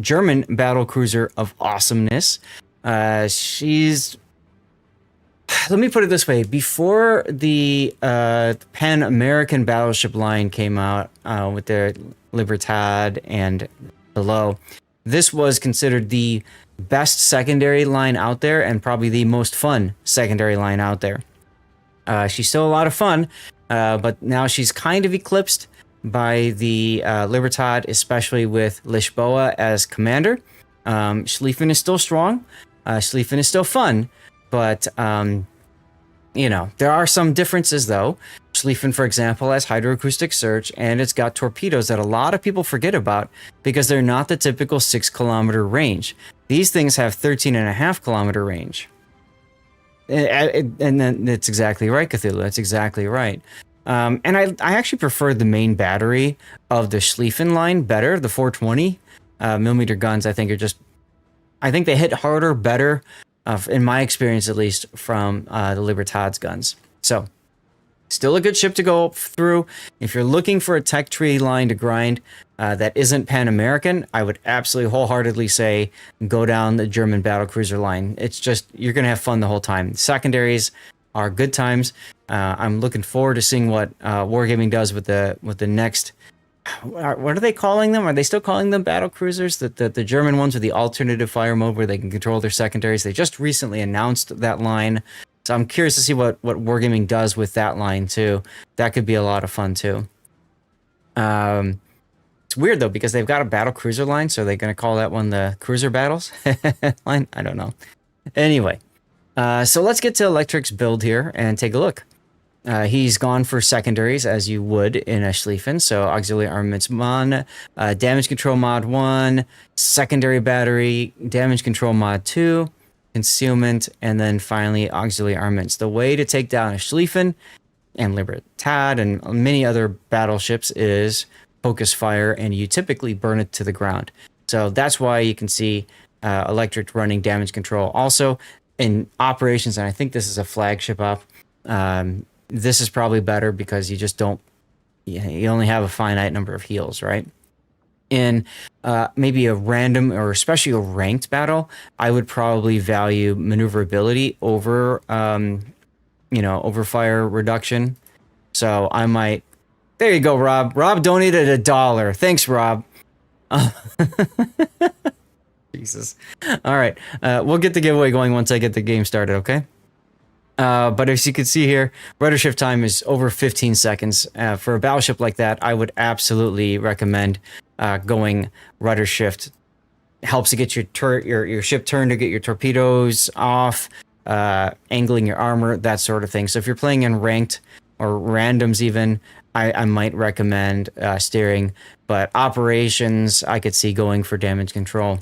[SPEAKER 1] German battle cruiser of awesomeness. She's... Let me put it this way. Before the Pan-American battleship line came out with their Libertad and below, this was considered the best secondary line out there and probably the most fun secondary line out there. She's still a lot of fun, but now she's kind of eclipsed by the Libertad, especially with Lisboa as commander. Schlieffen is still strong. Schlieffen is still fun, but there are some differences though. Schlieffen, for example, has hydroacoustic search, and it's got torpedoes that a lot of people forget about because they're not the typical 6-kilometer range. These things have 13.5-kilometer range. And then that's exactly right, Cthulhu. That's exactly right. And I actually prefer the main battery of the Schlieffen line better. The 420 millimeter guns, I think they hit harder, better, in my experience at least, from the Libertad's guns. So, still a good ship to go through. If you're looking for a tech tree line to grind that isn't Pan-American, I would absolutely wholeheartedly say go down the German battlecruiser line. It's just, you're going to have fun the whole time. Secondaries are good times. I'm looking forward to seeing what Wargaming does with the next... What are they calling them? Are they still calling them battlecruisers? The German ones with the alternative fire mode where they can control their secondaries. They just recently announced that line. So I'm curious to see what Wargaming does with that line too. That could be a lot of fun too. It's weird though because they've got a battle cruiser line, so they're going to call that one the cruiser battles line. I don't know. Anyway, so let's get to Electric's build here and take a look. He's gone for secondaries as you would in a Schlieffen. So auxiliary armaments mod, damage control mod 1, secondary battery, damage control mod 2. Concealment, and then finally auxiliary armaments. The way to take down a Schlieffen and Libertad and many other battleships is focus fire, and you typically burn it to the ground. So that's why you can see Electric running damage control. Also in operations, and I think this is a flagship op, this is probably better because you just don't, you only have a finite number of heals, right? In maybe a random or especially a ranked battle, I would probably value maneuverability over, over fire reduction. So I might. There you go, Rob. Rob donated $1. Thanks, Rob. Jesus. All right, we'll get the giveaway going once I get the game started. Okay. But as you can see here, rudder shift time is over 15 seconds. For a battleship like that, I would absolutely recommend going rudder shift. Helps to get your ship turned to get your torpedoes off, angling your armor, that sort of thing. So if you're playing in ranked or randoms even, I might recommend steering. But operations, I could see going for damage control.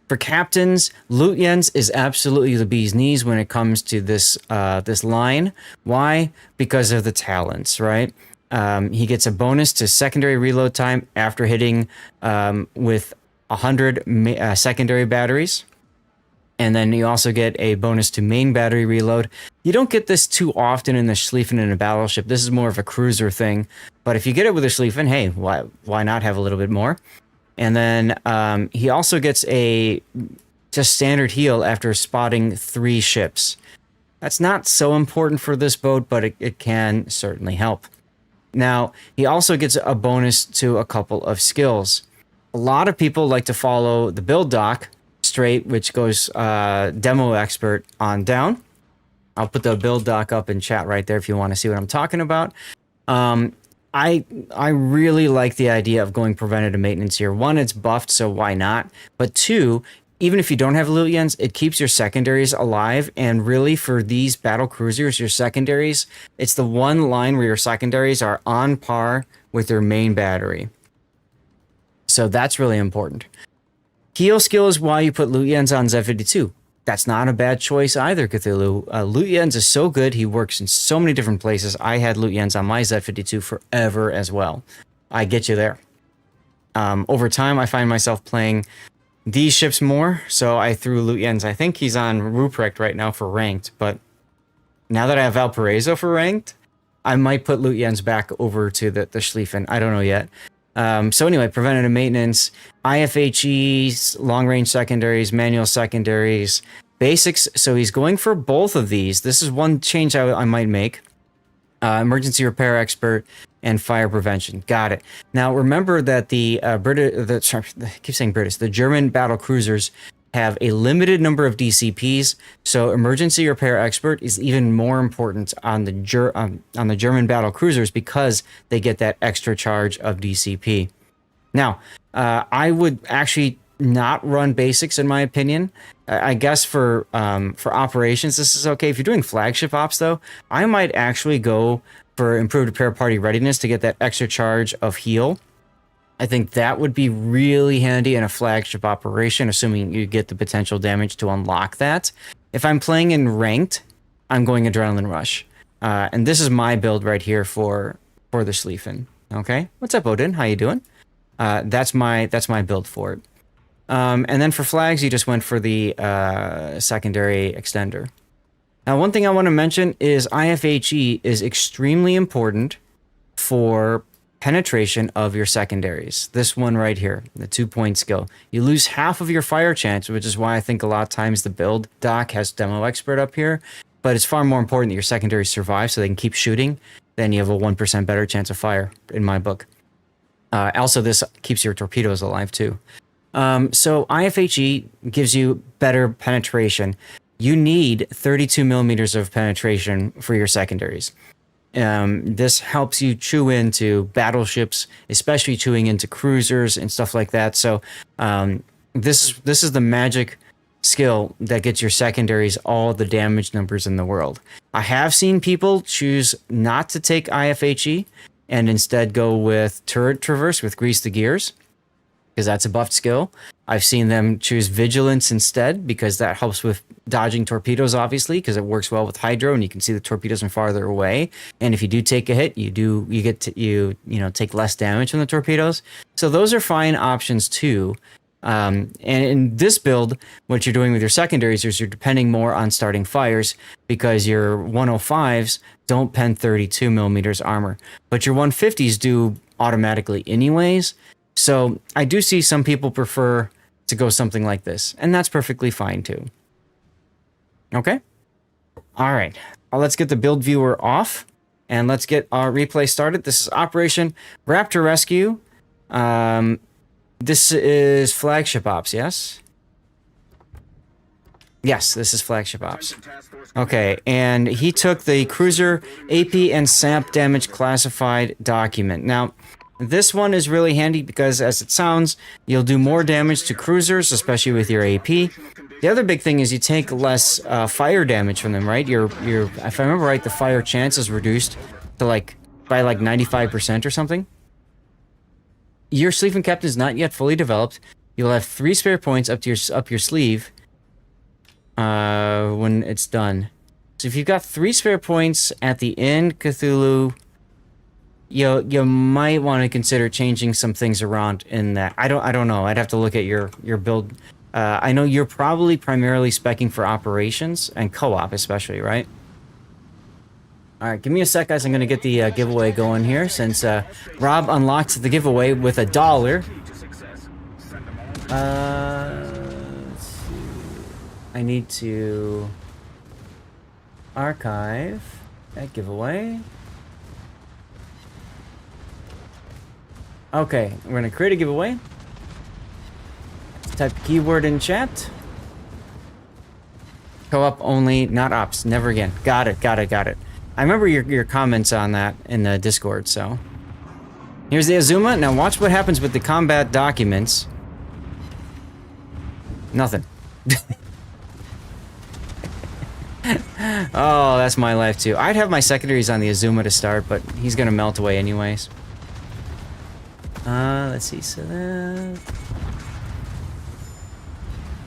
[SPEAKER 1] For captains, Lutyens is absolutely the bee's knees when it comes to this line. Why? Because of the talents, right? He gets a bonus to secondary reload time after hitting with 100 secondary batteries. And then you also get a bonus to main battery reload. You don't get this too often in the Schlieffen in a battleship. This is more of a cruiser thing. But if you get it with a Schlieffen, hey, why not have a little bit more? And then he also gets a just standard heal after spotting 3 ships. That's not so important for this boat, but it can certainly help. Now, he also gets a bonus to a couple of skills. A lot of people like to follow the build doc straight, which goes demo expert on down. I'll put the build doc up in chat right there if you want to see what I'm talking about. I really like the idea of going preventative maintenance here. 1, it's buffed, so why not? But 2, even if you don't have Lutyens, it keeps your secondaries alive. And really, for these battle cruisers, your secondaries, it's the one line where your secondaries are on par with your main battery. So that's really important. Heal skill is why you put Luyens on Z52. That's not a bad choice either, Cthulhu. Luyens is so good. He works in so many different places. I had Luyens on my Z52 forever as well. I get you there. Over time, I find myself playing these ships more, so I threw Luyens. I think he's on Ruprecht right now for ranked, but now that I have Valparaiso for ranked, I might put Luyens back over to the Schlieffen. I don't know yet. So anyway, preventative maintenance, IFHEs, long-range secondaries, manual secondaries, basics. So he's going for both of these. This is one change I might make. Emergency repair expert and fire prevention. Got it. Now remember that the German battle cruisers have a limited number of DCPs, so emergency repair expert is even more important on the German battle cruisers because they get that extra charge of DCP. Now, I would actually not run basics in my opinion. I guess for operations this is okay. If you're doing flagship ops though, I might actually go for improved repair party readiness to get that extra charge of heal. I think that would be really handy in a flagship operation, assuming you get the potential damage to unlock that. If I'm playing in ranked, I'm going Adrenaline Rush. And this is my build right here for the Schlieffen. Okay, what's up, Odin? How you doing? That's my build for it. And then for flags, you just went for the secondary extender. Now, one thing I want to mention is IFHE is extremely important for penetration of your secondaries. This one right here, the 2-point skill. You lose half of your fire chance, which is why I think a lot of times the build doc has demo expert up here, but it's far more important that your secondaries survive so they can keep shooting, then you have a 1% better chance of fire in my book. Also, this keeps your torpedoes alive too. So IFHE gives you better penetration. You need 32 millimeters of penetration for your secondaries. This helps you chew into battleships, especially chewing into cruisers and stuff like that. So this is the magic skill that gets your secondaries all the damage numbers in the world. I have seen people choose not to take IFHE and instead go with turret traverse with grease the gears, because that's a buffed skill. I've seen them choose vigilance instead because that helps with dodging torpedoes, obviously, because it works well with hydro and you can see the torpedoes from farther away. And if you do take a hit, you get to take less damage from the torpedoes. So those are fine options too. And in this build, what you're doing with your secondaries is you're depending more on starting fires because your 105s don't pen 32 millimeters armor, but your 150s do automatically anyways. So I do see some people prefer to go something like this, and that's perfectly fine too. Okay? All right. Let's get the build viewer off, and let's get our replay started. This is Operation Raptor Rescue. This is Flagship Ops, yes? Yes, this is Flagship Ops. Okay, and he took the Cruiser AP and SAP damage classified document. Now, this one is really handy because, as it sounds, you'll do more damage to cruisers, especially with your AP. The other big thing is you take less fire damage from them, right? If I remember right, the fire chance is reduced to by 95% or something. Your Schlieffen Captain is not yet fully developed. You'll have 3 spare points up your sleeve when it's done. So if you've got 3 spare points at the end, Cthulhu, you might want to consider changing some things around in that. I don't know. I'd have to look at your build. I know you're probably primarily speccing for operations and co-op especially, right? All right, give me a sec, guys. I'm going to get the giveaway going here since Rob unlocked the giveaway with $1. Let's see. I need to archive that giveaway. Okay, we're going to create a giveaway. Type the keyword in chat. Co-op only, not ops. Never again. Got it. I remember your comments on that in the Discord, so. Here's the Azuma. Now watch what happens with the combat documents. Nothing. Oh, that's my life too. I'd have my secondaries on the Azuma to start, but he's going to melt away anyways. Let's see, so that...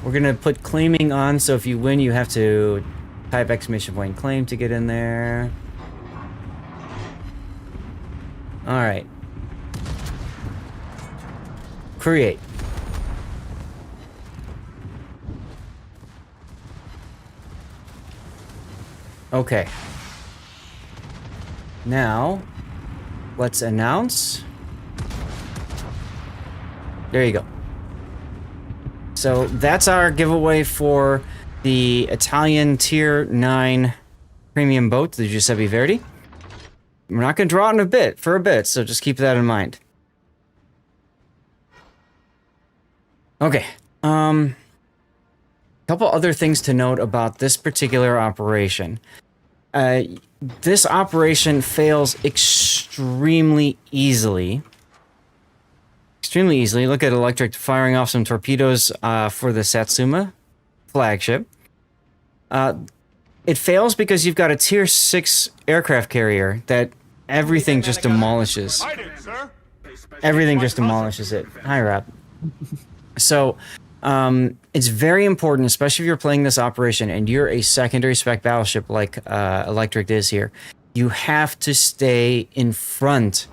[SPEAKER 1] We're gonna put claiming on, so if you win, you have to type ! claim to get in there. Alright. Create. Okay. Now, let's announce. There you go. So that's our giveaway for the Italian Tier 9 premium boat, the Giuseppe Verdi. We're not going to draw it in for a bit, so just keep that in mind. Okay. Couple other things to note about this particular operation. This operation fails extremely easily. Extremely easily. Look at Electric firing off some torpedoes for the Satsuma flagship. It fails because you've got a Tier 6 aircraft carrier that everything just demolishes. Everything just demolishes it. Hi, Rob. So, it's very important, especially if you're playing this operation and you're a secondary spec battleship like Electric is here. You have to stay in front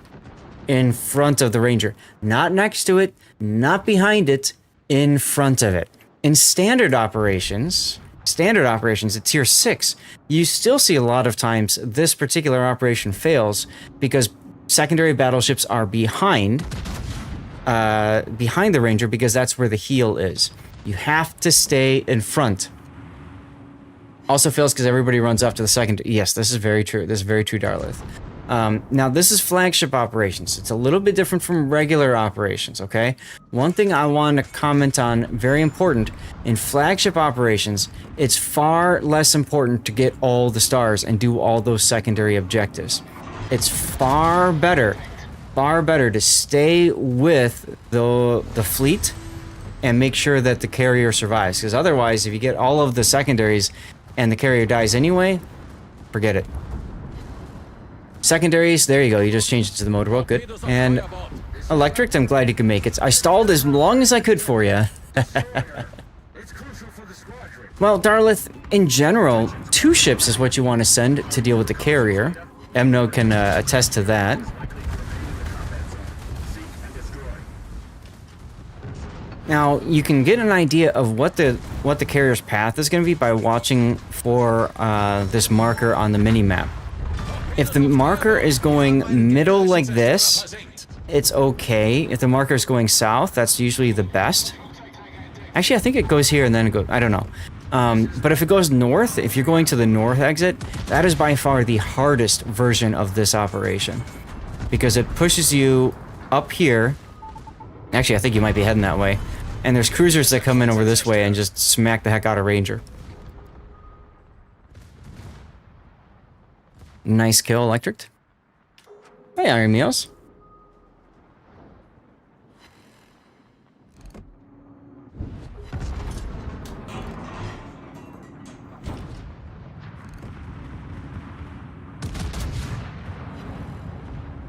[SPEAKER 1] of the Ranger. Not next to it, not behind it, in front of it. In standard operations at Tier 6, you still see a lot of times this particular operation fails because secondary battleships are behind the Ranger because that's where the heel is. You have to stay in front. Also fails because everybody runs off to the second. Yes, this is very true. This is very true, Darlith. Now, this is flagship operations. It's a little bit different from regular operations, okay? One thing I want to comment on, very important, in flagship operations, it's far less important to get all the stars and do all those secondary objectives. It's far better to stay with the fleet and make sure that the carrier survives. Because otherwise, if you get all of the secondaries and the carrier dies anyway, forget it. Secondaries, there you go. You just changed it to the motorboat. Good. And Electric, I'm glad you could make it. I stalled as long as I could for you. Well, Darlith, in general, 2 ships is what you want to send to deal with the carrier. Emno can attest to that. Now, you can get an idea of what the carrier's path is going to be by watching for this marker on the mini-map. If the marker is going middle like this, it's okay. If the marker is going south, that's usually the best. Actually, I think it goes here and then it goes... I don't know. But if it goes north, if you're going to the north exit, that is by far the hardest version of this operation. Because it pushes you up here. Actually, I think you might be heading that way. And there's cruisers that come in over this way and just smack the heck out of Ranger. Nice kill, Electric. Hey, Iron Meals.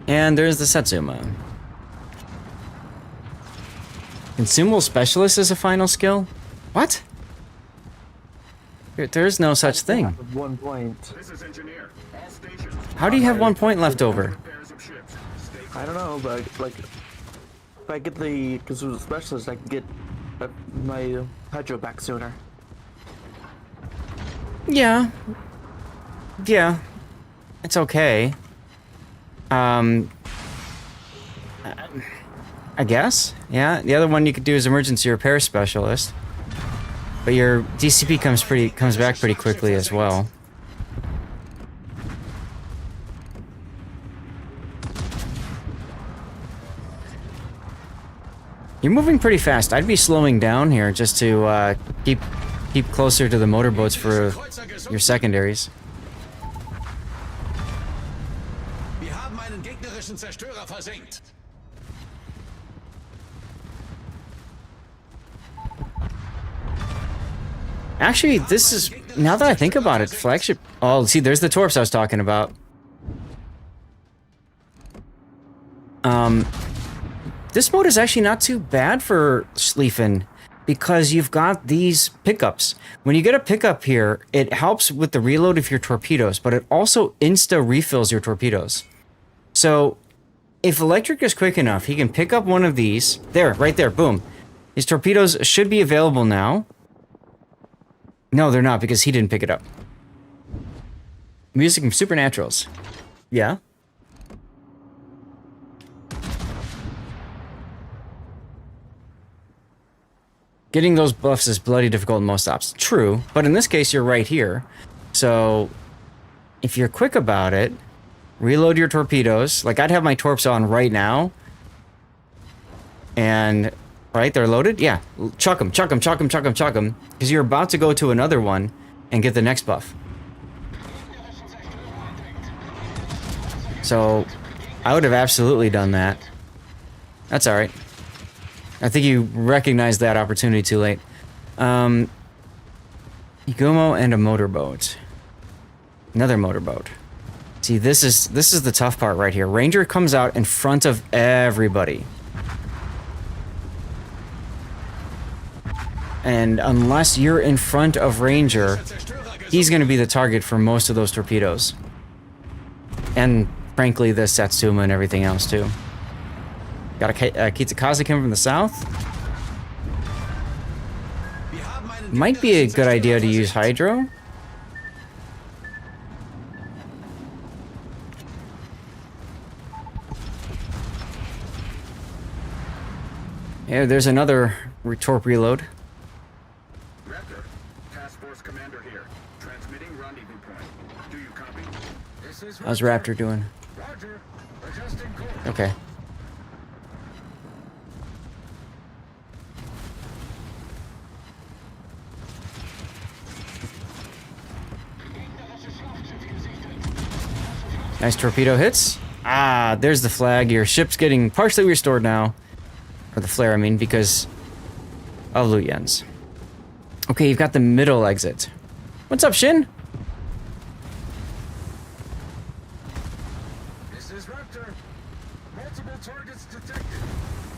[SPEAKER 1] And there's the Satsuma. Consumable Specialist is a final skill? What? There's no such thing.
[SPEAKER 6] 1 point.
[SPEAKER 1] How do you have 1 point left over?
[SPEAKER 6] I don't know, but like, if I get the Consumable Specialist, I can get my hydro back sooner.
[SPEAKER 1] Yeah. Yeah. It's okay. I guess. Yeah. The other one you could do is Emergency Repair Specialist. But your DCP comes back pretty quickly as well. You're moving pretty fast. I'd be slowing down here just to keep closer to the motorboats for your secondaries. Actually, this is, now that I think about it, flagship... Oh, see, there's the torps I was talking about. This mode is actually not too bad for Schlieffen. because you've got these pickups. When you get a pickup here, it helps with the reload of your torpedoes, but it also insta-refills your torpedoes. So if Electric is quick enough, he can pick up one of these. There, right there, boom. His torpedoes should be available now. No, they're not, because he didn't pick it up. Music from Supernaturals. Yeah? Getting those buffs is bloody difficult in most ops. True, but in this case, you're right here. So, if you're quick about it, reload your torpedoes. Like, I'd have my torps on right now. And, right, they're loaded? Yeah. Chuck them, chuck them, chuck them, chuck them, chuck them. Because you're about to go to another one and get the next buff. So, I would have absolutely done that. That's alright. I think you recognized that opportunity too late. Igumo and a motorboat. Another motorboat. See, this is the tough part right here. Ranger comes out in front of everybody. And unless you're in front of Ranger, he's going to be the target for most of those torpedoes. And frankly, the Satsuma and everything else too. Got a Kitsakaze coming from the south. Might be a good idea to use Hydro. Yeah, there's another torp reload.
[SPEAKER 8] Raptor, Task Force Commander here. Transmitting rendezvous point. Do you copy? This is
[SPEAKER 1] How's Raptor doing?
[SPEAKER 8] Roger. Adjusting course.
[SPEAKER 1] Okay. Nice torpedo hits. Ah, there's the flag. Your ship's getting partially restored now. Or the flare, I mean, because of Luyens. Okay, you've got the middle exit. What's up, Shin?
[SPEAKER 8] This is Raptor. Multiple targets detected.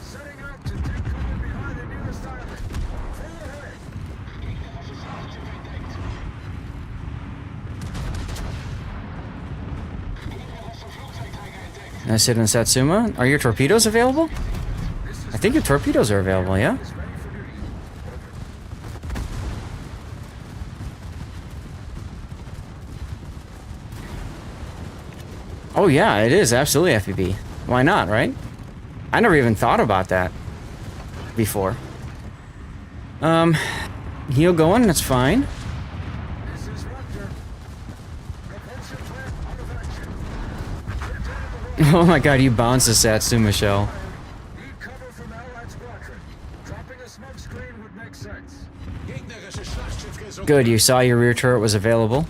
[SPEAKER 8] Setting out to take cover behind the nearest island. Full ahead.
[SPEAKER 1] Nice hit in Satsuma. Are your torpedoes available? I think your torpedoes are available, yeah? Oh yeah, it is absolutely FPV. Why not, right? I never even thought about that before. Heal going, that's fine.
[SPEAKER 8] This is Raptor. Propulsion plant out of action.
[SPEAKER 1] Oh my god, you bounced the Satsuma shell.
[SPEAKER 8] Need cover from Allied squadron. Dropping a smoke screen would make sense.
[SPEAKER 1] Good, you saw your rear turret was available.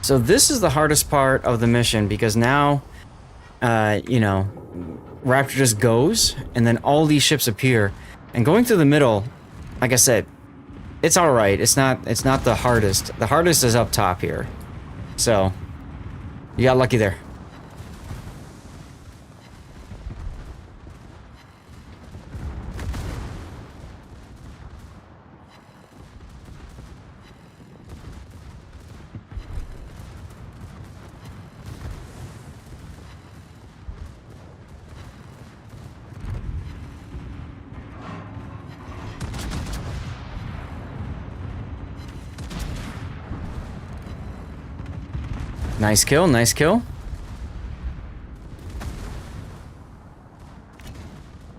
[SPEAKER 1] So this is the hardest part of the mission because now, you know, Raptor just goes and then all these ships appear. And going through the middle, like I said, it's all right. It's not the hardest. The hardest is up top here. So you got lucky there. Nice kill, nice kill.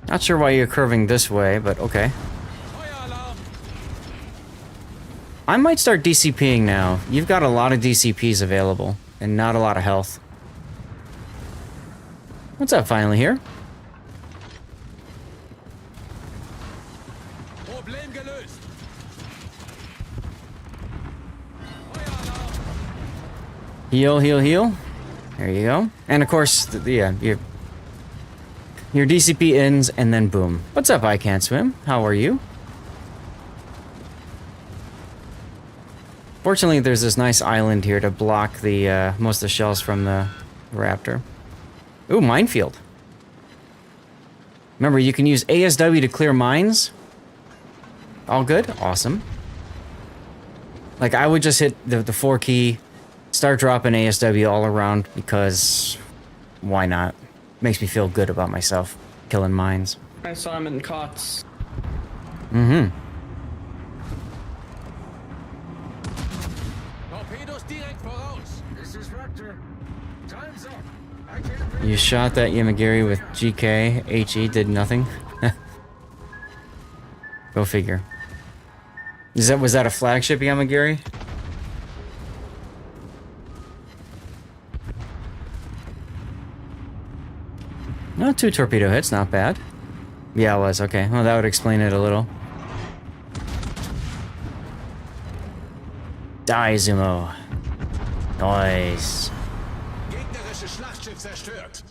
[SPEAKER 1] Not sure why you're curving this way, but okay. I might start DCPing now. You've got a lot of DCPs available, and not a lot of health. What's up, finally, here? Heal, heal, heal. There you go. And of course, yeah, your DCP ends, and then boom. What's up, I Can't Swim? How are you? Fortunately, there's this nice island here to block the most of the shells from the Raptor. Ooh, minefield. Remember, you can use ASW to clear mines. All good? Awesome. Like, I would just hit the 4 key, start dropping ASW all around, because why not? Makes me feel good about myself, killing mines.
[SPEAKER 2] I saw him in COTS.
[SPEAKER 1] Mm-hmm.
[SPEAKER 8] This is Raptor. Time's up. I can't
[SPEAKER 1] You shot that Yamagiri with GK, HE, did nothing? Go figure. Was that a flagship Yamagiri? No, 2 torpedo hits, not bad. Yeah, it was, okay. Well, that would explain it a little. Die, Zumo. Nice.
[SPEAKER 8] Gegnerische Schlachtschiff zerstört.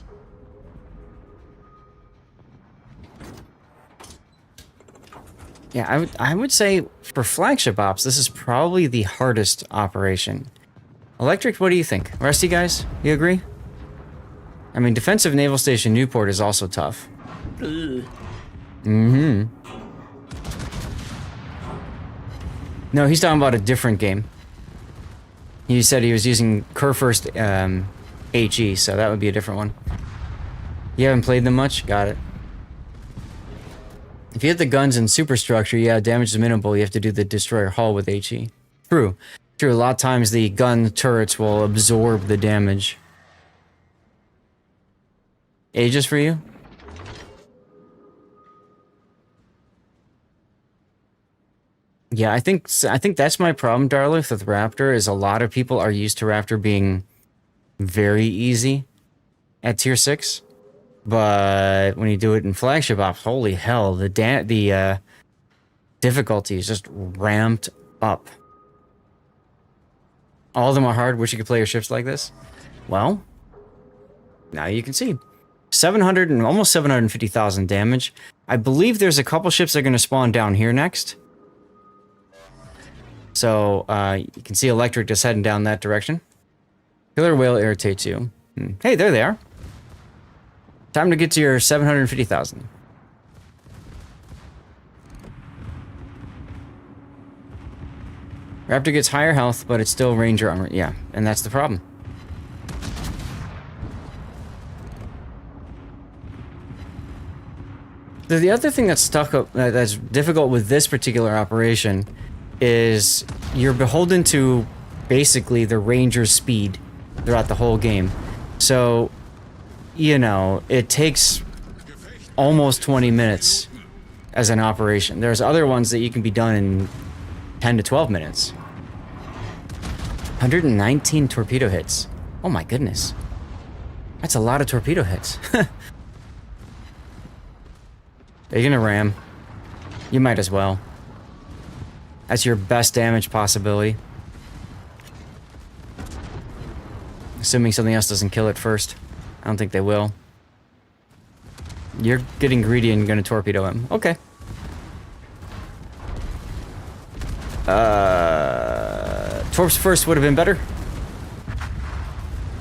[SPEAKER 1] Yeah, I would say for flagship ops, this is probably the hardest operation. Electric, what do you think? Rusty guys, you agree? I mean, defensive naval station Newport is also tough. Mm-hmm. No, he's talking about a different game. He said he was using Kurfürst HE, so that would be a different one. You haven't played them much? Got it. If you hit the guns in superstructure, yeah, damage is minimal. You have to do the destroyer hull with HE. True. True, a lot of times the gun turrets will absorb the damage. Aegis for you? Yeah, I think that's my problem, Darlith, with Raptor, is a lot of people are used to Raptor being very easy at tier 6. But when you do it in flagship ops, holy hell, the difficulty is just ramped up. All of them are hard. Wish you could play your ships like this. Well, now you can see. 700 and almost 750,000 damage. I believe there's a couple ships that are going to spawn down here next. So, you can see Electric just heading down that direction. Killer Whale irritates you. Hey, there they are. Time to get to your 750,000. Raptor gets higher health, but it's still Ranger armor. Yeah, and that's the problem. The other thing that's that's difficult with this particular operation is you're beholden to basically the Ranger's speed throughout the whole game. So, you know, it takes almost 20 minutes as an operation. There's other ones that you can be done in 10 to 12 minutes. 119 torpedo hits. Oh my goodness. That's a lot of torpedo hits. Are you gonna ram? You might as well. That's your best damage possibility. Assuming something else doesn't kill it first. I don't think they will. You're getting greedy and gonna torpedo him. Okay. Torps first would have been better.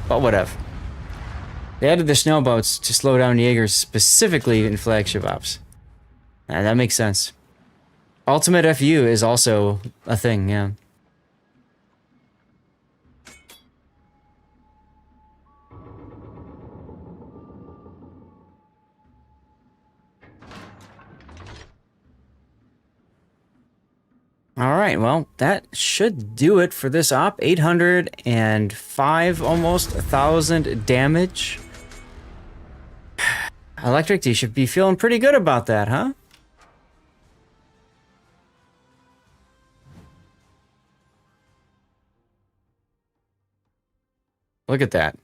[SPEAKER 1] But whatever. They added the snowboats to slow down Jaegers specifically in flagship ops. That makes sense. Ultimate FU is also a thing, yeah. Alright, well, that should do it for this op. 805, almost 1,000 damage. Electric, you should be feeling pretty good about that, huh? Look at that.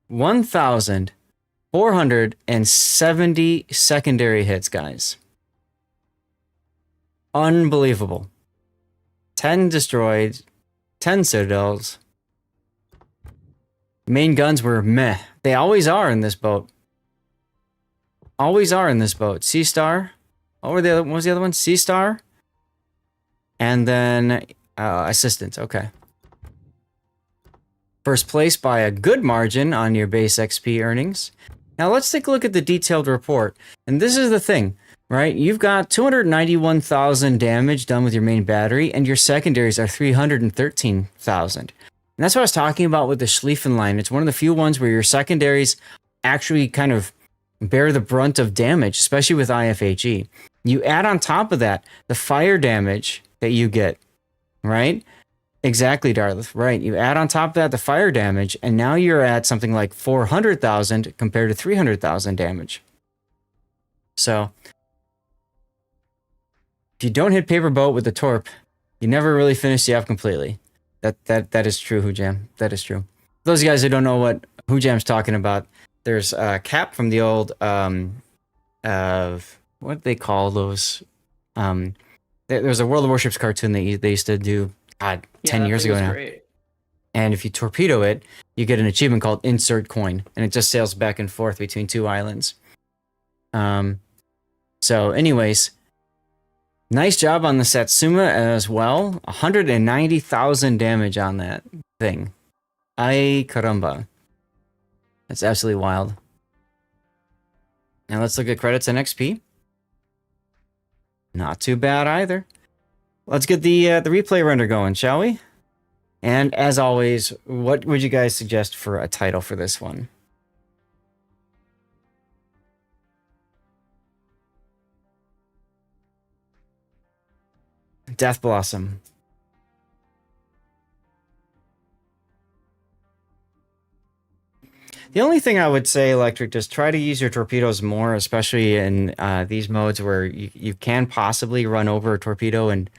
[SPEAKER 1] 1,470 secondary hits, guys. Unbelievable. 10 destroyed, 10 citadels. Main guns were meh. They always are in this boat. Always are in this boat. Sea Star. What was the other one? Sea Star. And then assistance. Okay. First place by a good margin on your base XP earnings. Now let's take a look at the detailed report. And this is the thing, right? You've got 291,000 damage done with your main battery, and your secondaries are 313,000. And that's what I was talking about with the Schlieffen line. It's one of the few ones where your secondaries actually kind of bear the brunt of damage, especially with IFHE. You add on top of that the fire damage that you get, right? Exactly, Darth. Right. You add on top of that the fire damage, and now you're at something like 400,000 compared to 300,000 damage. So, if you don't hit Paper Boat with the Torp, you never really finish the F completely. That is true, Hoojam. That is true. For those of you guys who don't know what Hoojam's talking about, there's Cap from the old what do they call those? There was a World of Warships cartoon that they used to do. God, 10 years ago now. Great. And if you torpedo it, you get an achievement called Insert Coin, and it just sails back and forth between two islands. So anyways, nice job on the Satsuma as well. 190,000 damage on that thing. Ay caramba. That's absolutely wild. Now let's look at credits and XP. Not too bad either. Let's get the replay render going, shall we? And as always, what would you guys suggest for a title for this one? Death Blossom. The only thing I would say, Electric, just try to use your torpedoes more, especially in these modes where you can possibly run over a torpedo and,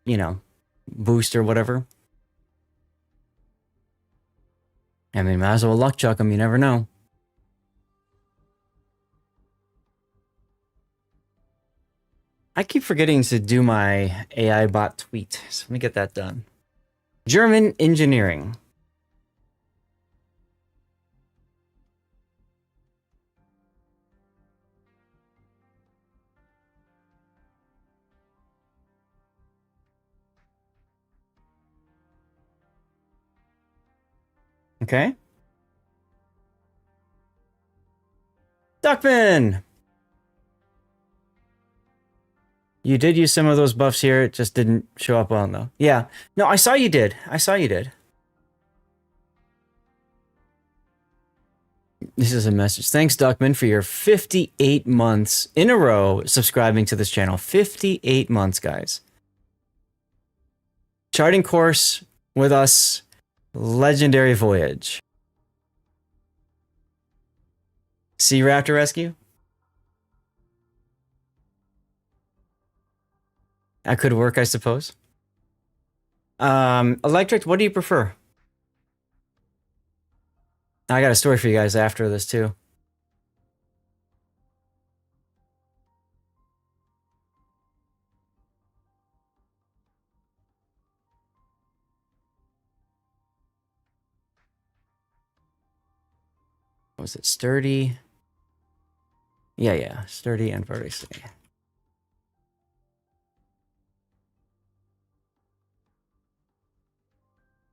[SPEAKER 1] you know, boost or whatever. I mean, might as well luck chuck them, you never know. I keep forgetting to do my AI bot tweet, so let me get that done. German engineering. Okay. Duckman! You did use some of those buffs here, it just didn't show up on though. Yeah. No, I saw you did. I saw you did. This is a message. Thanks, Duckman, for your 58 months in a row subscribing to this channel. 58 months, guys. Charting course with us. Legendary voyage. Sea Raptor Rescue? That could work, I suppose. Electric, what do you prefer? I got a story for you guys after this, too. Was it sturdy? Yeah. Sturdy and vertically.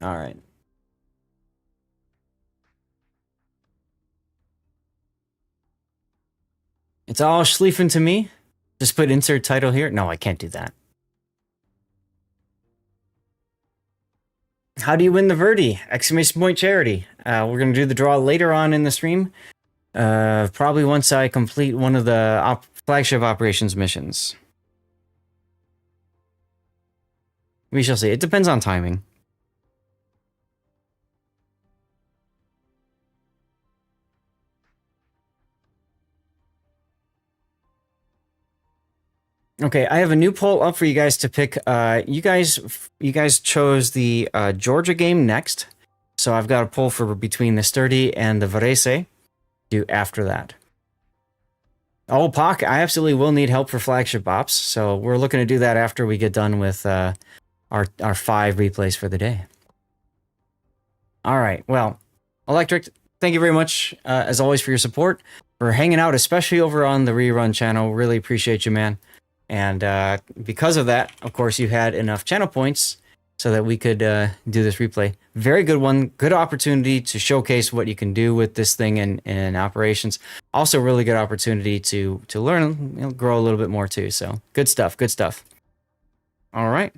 [SPEAKER 1] All right. It's all Schlieffen to me. Just put insert title here. No, I can't do that. How do you win the Verdi? Exclamation point charity. We're going to do the draw later on in the stream. Probably once I complete one of the flagship operations missions. We shall see. It depends on timing. Okay, I have a new poll up for you guys to pick. You guys chose the Georgia game next, so I've got a poll for between the Sturdy and the Varese. Do after that. Oh, Pock, I absolutely will need help for flagship ops, so we're looking to do that after we get done with our 5 replays for the day. All right, well, Electric, thank you very much, as always, for your support, for hanging out, especially over on the Rerun channel. Really appreciate you, man. And because of that, of course, you had enough channel points so that we could do this replay. Very good one. Good opportunity to showcase what you can do with this thing in operations. Also, really good opportunity to learn, grow a little bit more too. So good stuff. Good stuff. All right.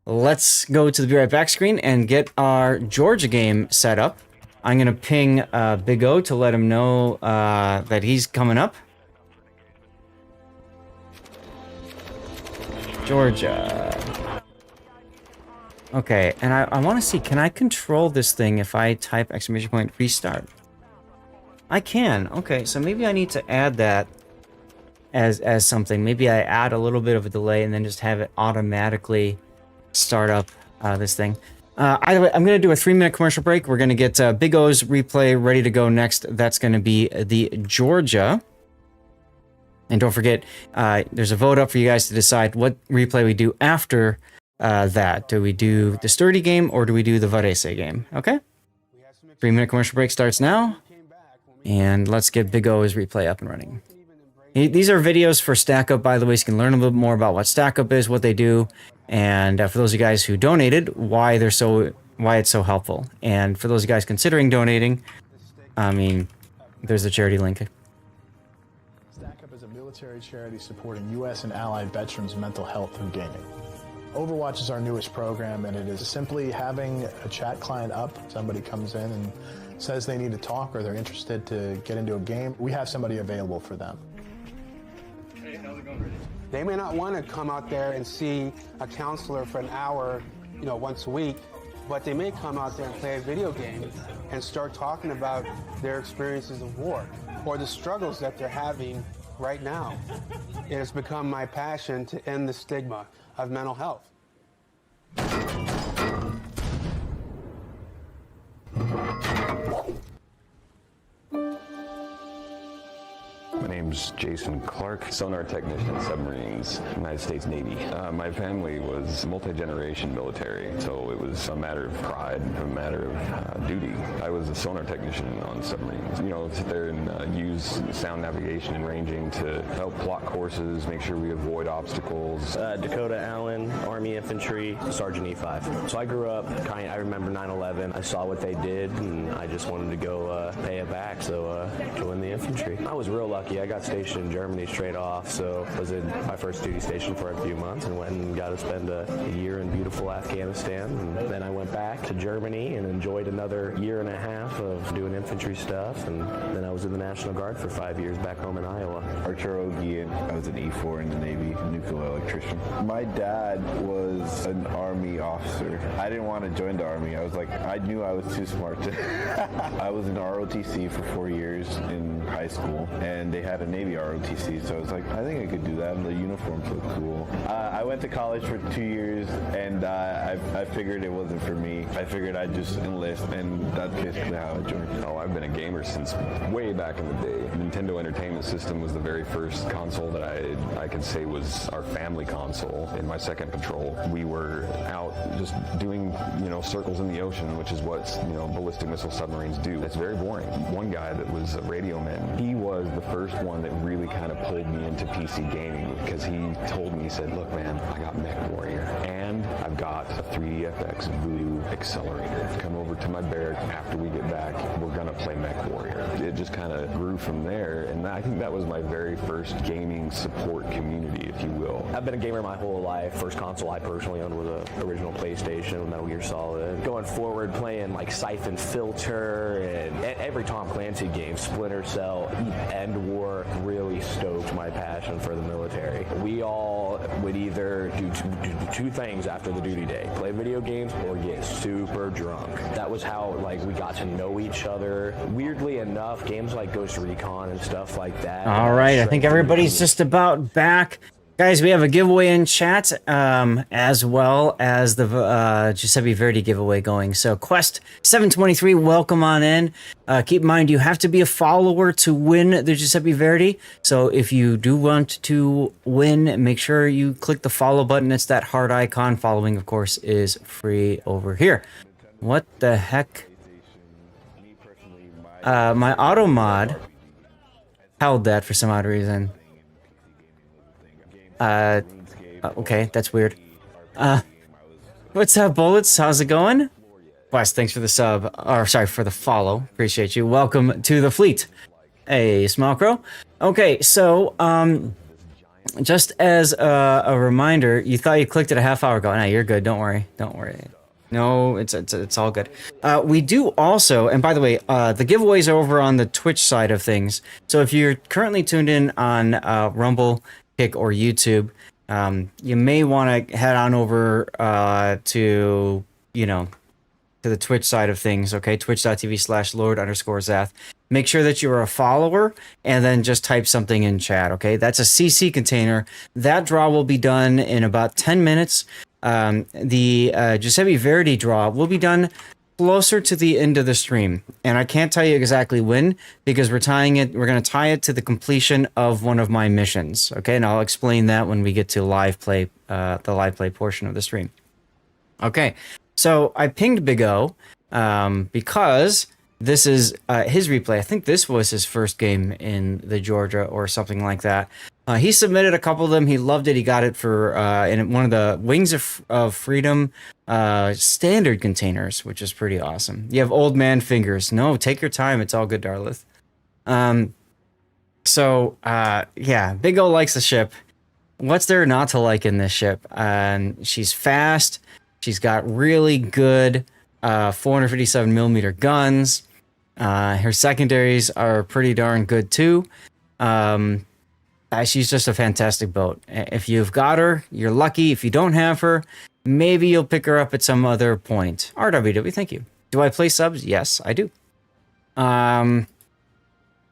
[SPEAKER 1] Let's go to the Be Right Back screen and get our Georgia game set up. I'm going to ping Big O to let him know that he's coming up. Georgia. Okay, and I want to see, can I control this thing if I type exclamation point restart? I can. Okay, so maybe I need to add that as something. Maybe I add a little bit of a delay and then just have it automatically start up this thing. Either way, I'm going to do a 3-minute commercial break. We're going to get Big O's replay ready to go next. That's going to be the Georgia. And don't forget, there's a vote up for you guys to decide what replay we do after that. Do we do the Sturdy game or do we do the Varese game? Okay? 3-minute commercial break starts now. And let's get Big O's replay up and running. These are videos for StackUp, by the way, so you can learn a little bit more about what StackUp is, what they do, and for those of you guys who donated, why it's so helpful. And for those of you guys considering donating, I mean, there's the charity link.
[SPEAKER 3] StackUp is a military charity supporting U.S. and allied veterans' mental health through gaming. Overwatch is our newest program, and it is simply having a chat client up. Somebody comes in and says they need to talk or they're interested to get into a game. We have somebody available for them.
[SPEAKER 4] They may not want to come out there and see a counselor for an hour, once a week, but they may come out there and play a video game and start talking about their experiences of war or the struggles that they're having right now. It has become my passion to end the stigma of mental health.
[SPEAKER 5] My name's Jason Clark, sonar technician at submarines, United States Navy. My family was multi-generation military, so it was a matter of pride, a matter of duty. I was a sonar technician on submarines. Sit there and use sound navigation and ranging to help plot courses, make sure we avoid obstacles.
[SPEAKER 6] Dakota Allen, Army Infantry, Sergeant E5. So I grew up, I remember 9/11. I saw what they did, and I just wanted to go pay it back, so joined the infantry. I was real lucky. I got stationed in Germany straight off, so was in my first duty station for a few months and went and got to spend a year in beautiful Afghanistan. And then I went back to Germany and enjoyed another year and a half of doing infantry stuff. And then I was in the National Guard for 5 years back home in Iowa.
[SPEAKER 7] Archer Ogie, and I was an E4 in the Navy, nuclear electrician. My dad was an Army officer. I didn't want to join the Army. I was like, I knew I was too smart to. I was in ROTC for 4 years in high school, and they had a Navy ROTC, so I was like, I think I could do that, and the uniforms look cool. I went to college for 2 years, and I figured it wasn't for me. I figured I'd just enlist, and that's basically how I joined.
[SPEAKER 5] Oh, I've been a gamer since way back in the day. Nintendo Entertainment System was the very first console that I could say was our family console. In my second patrol, we were out just doing, circles in the ocean, which is what, ballistic missile submarines do. It's very boring. One guy that was a radio man, he was the first one that really kind of pulled me into PC gaming because he told me, he said, look man, I got Mech Warrior and I've got a 3DFX blue accelerator. Come over to my barrack after we get back, we're gonna play Mech Warrior. It just kind of grew from there, and I think that was my very first gaming support community, if you will.
[SPEAKER 6] I've been a gamer my whole life. First console I personally owned was the original PlayStation with Metal Gear Solid. Going forward, playing like Siphon Filter and every Tom Clancy game, Splinter Cell, End War, really stoked my passion for the military. We all would either do two things after the duty day: play video games or get super drunk. That was how we got to know each other. Weirdly enough, games like Ghost Recon and stuff like that.
[SPEAKER 1] All right, I think everybody's just about back. Guys, we have a giveaway in chat, as well as the Giuseppe Verdi giveaway going. So Quest 723, welcome on in. Keep in mind, you have to be a follower to win the Giuseppe Verdi. So if you do want to win, make sure you click the follow button. It's that heart icon. Following, of course, is free over here. What the heck? My auto mod held that for some odd reason. Okay, that's weird. What's up, Bullets? How's it going? Wes, thanks for the sub. Or, sorry, for the follow. Appreciate you. Welcome to the fleet. Hey, Small Crow. Okay, so, just as a reminder, you thought you clicked it a half hour ago. No, you're good. Don't worry. Don't worry. No, it's all good. We do also, and by the way, the giveaways are over on the Twitch side of things. So if you're currently tuned in on Rumble, Kick, or YouTube, you may want to head on over to, you know, to the Twitch side of things, okay? Twitch.tv/Lord_Zath. Make sure that you are a follower and then just type something in chat, okay? That's a CC container. That draw will be done in about 10 minutes. The Giuseppe Verdi draw will be done closer to the end of the stream. And I can't tell you exactly when because we're going to tie it to the completion of one of my missions, okay? And I'll explain that when we get to live play, the live play portion of the stream. Okay. So I pinged Big O because this is his replay. I think this was his first game in the Georgia or something like that. He submitted a couple of them. He loved it. He got it for in one of the Wings of Freedom standard containers, which is pretty awesome. You have old man fingers. No, take your time. It's all good, Darlith. Yeah, Big O likes the ship. What's there not to like in this ship? She's fast. She's got really good 457 millimeter guns. Her secondaries are pretty darn good too. She's just a fantastic boat. If you've got her, you're lucky. If you don't have her, maybe you'll pick her up at some other point. RWW, thank you. Do I play subs? Yes, I do.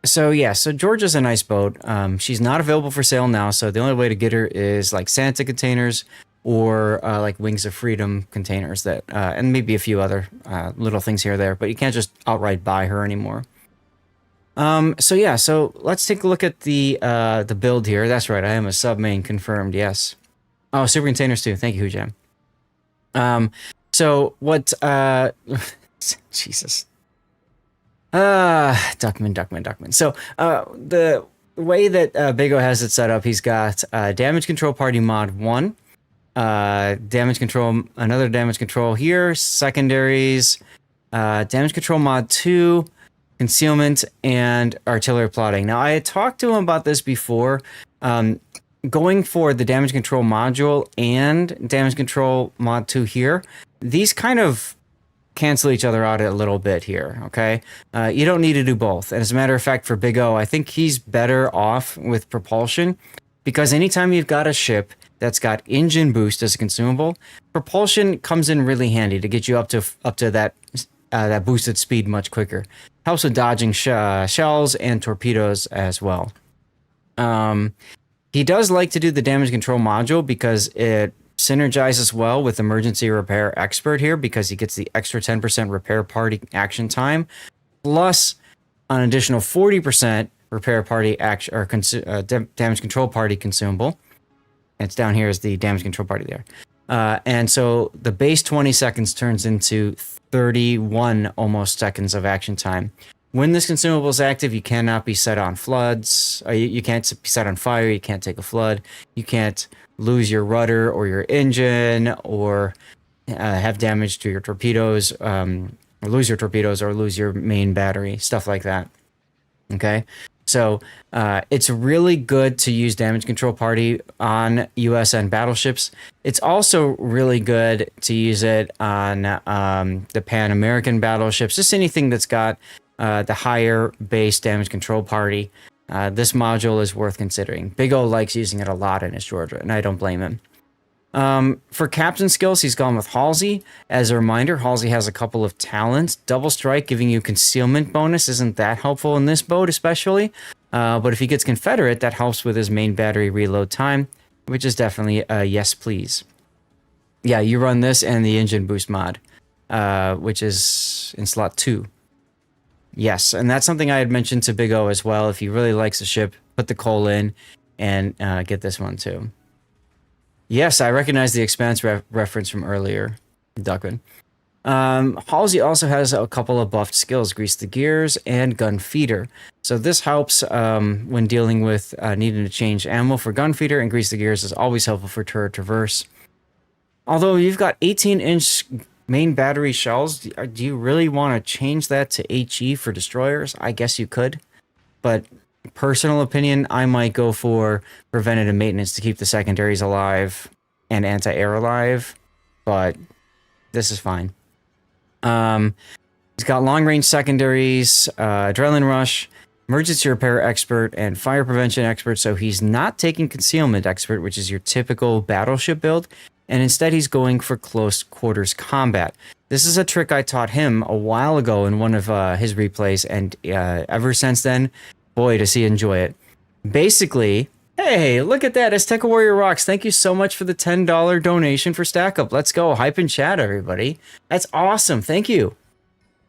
[SPEAKER 1] So Georgia's a nice boat. She's not available for sale now, so the only way to get her is like Santa containers or like Wings of Freedom containers that, and maybe a few other little things here or there, but you can't just outright buy her anymore. So let's take a look at the build here. That's right, I am a sub-main confirmed, yes. Oh, super containers too. Thank you, Hujam. So what, Jesus. Duckman. So, the way that Big O has it set up, he's got Damage Control Party Mod 1, Damage Control, another Damage Control here, Secondaries, Damage Control Mod 2, Concealment, and Artillery Plotting. Now, I had talked to him about this before, going for the Damage Control module and Damage Control Mod 2 here, these kind of cancel each other out a little bit here, okay? You don't need to do both. And as a matter of fact, for Big O, I think he's better off with propulsion because anytime you've got a ship that's got engine boost as a consumable, propulsion comes in really handy to get you up to that boosted speed much quicker. Helps with dodging shells and torpedoes as well. He does like to do the damage control module because it synergizes well with Emergency Repair Expert here because he gets the extra 10% repair party action time, plus an additional 40% repair party action or damage control party consumable. It's down here as the damage control party there. And so the base 20 seconds turns into 31 almost seconds of action time. When this consumable is active, you cannot be set on floods. You can't be set on fire. You can't take a flood. You can't lose your rudder or your engine or have damage to your torpedoes, or lose your torpedoes or lose your main battery, stuff like that. Okay? So it's really good to use damage control party on USN battleships. It's also really good to use it on the Pan American battleships, just anything that's got the higher base damage control party. This module is worth considering. Big O likes using it a lot in his Georgia, and I don't blame him. For captain skills, he's gone with Halsey. As a reminder, Halsey has a couple of talents. Double Strike, giving you concealment bonus, isn't that helpful in this boat especially. But if he gets Confederate, that helps with his main battery reload time, which is definitely a yes, please. Yeah, you run this and the engine boost mod, which is in slot 2. Yes, and that's something I had mentioned to Big O as well. If he really likes the ship, put the coal in and get this one too. Yes, I recognize the Expanse reference from earlier, Duckman. Halsey also has a couple of buffed skills, Grease the Gears and Gun Feeder. So this helps when dealing with needing to change ammo for Gun Feeder, and Grease the Gears is always helpful for turret traverse. Although you've got 18-inch main battery shells, do you really want to change that to HE for destroyers? I guess you could, but personal opinion, I might go for preventative maintenance to keep the secondaries alive and anti-air alive, but this is fine. He's got long-range secondaries, adrenaline rush, emergency repair expert, and fire prevention expert, so he's not taking concealment expert, which is your typical battleship build, and instead he's going for close quarters combat. This is a trick I taught him a while ago in one of his replays, and ever since then, boy, does he enjoy it. Basically, hey, look at that, Azteca Warrior rocks. Thank you so much for the $10 donation for StackUp. Let's go, hype and chat, everybody. That's awesome, thank you.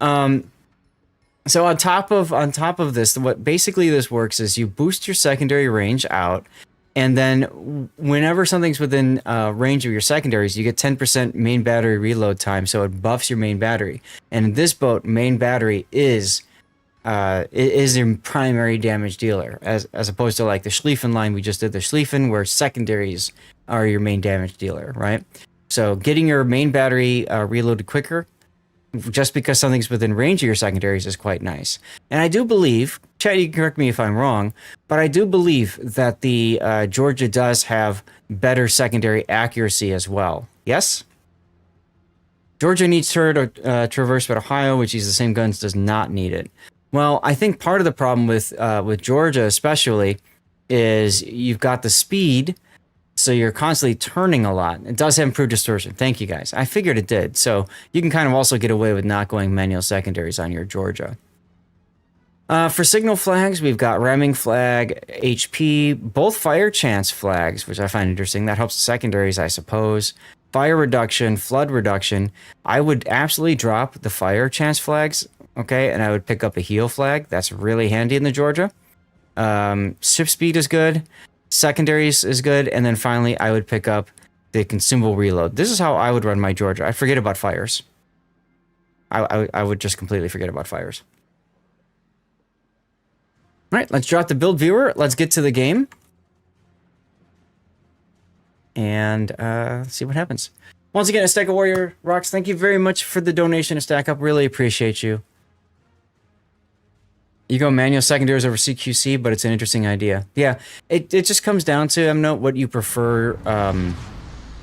[SPEAKER 1] So on top of this, what basically this works is you boost your secondary range out, and then whenever something's within range of your secondaries, you get 10% main battery reload time, so it buffs your main battery. And in this boat, main battery is your primary damage dealer, as opposed to like the Schlieffen line we just did, the Schlieffen, where secondaries are your main damage dealer, right? So getting your main battery reloaded quicker, just because something's within range of your secondaries, is quite nice. And I do believe, Chad, you can correct me if I'm wrong, but I do believe that the Georgia does have better secondary accuracy as well. Yes? Georgia needs her to traverse, but Ohio, which uses the same guns, does not need it. Well, I think part of the problem with Georgia especially is you've got the speed, so you're constantly turning a lot. It does have improved distortion. Thank you, guys. I figured it did. So you can kind of also get away with not going manual secondaries on your Georgia. For signal flags, we've got ramming flag, HP, both fire chance flags, which I find interesting. That helps the secondaries, I suppose. Fire reduction, flood reduction. I would absolutely drop the fire chance flags, okay? And I would pick up a heal flag. That's really handy in the Georgia. Ship speed is good. Secondaries is good, and then finally I would pick up the consumable reload. This is how I would run my Georgia. I forget about fires. I would just completely forget about fires. All right, let's drop the build viewer. Let's get to the game. And see what happens. Once again, Azteca Warrior rocks, thank you very much for the donation to StackUp. Really appreciate you. You go manual secondaries over CQC, but it's an interesting idea. Yeah, it just comes down to what you prefer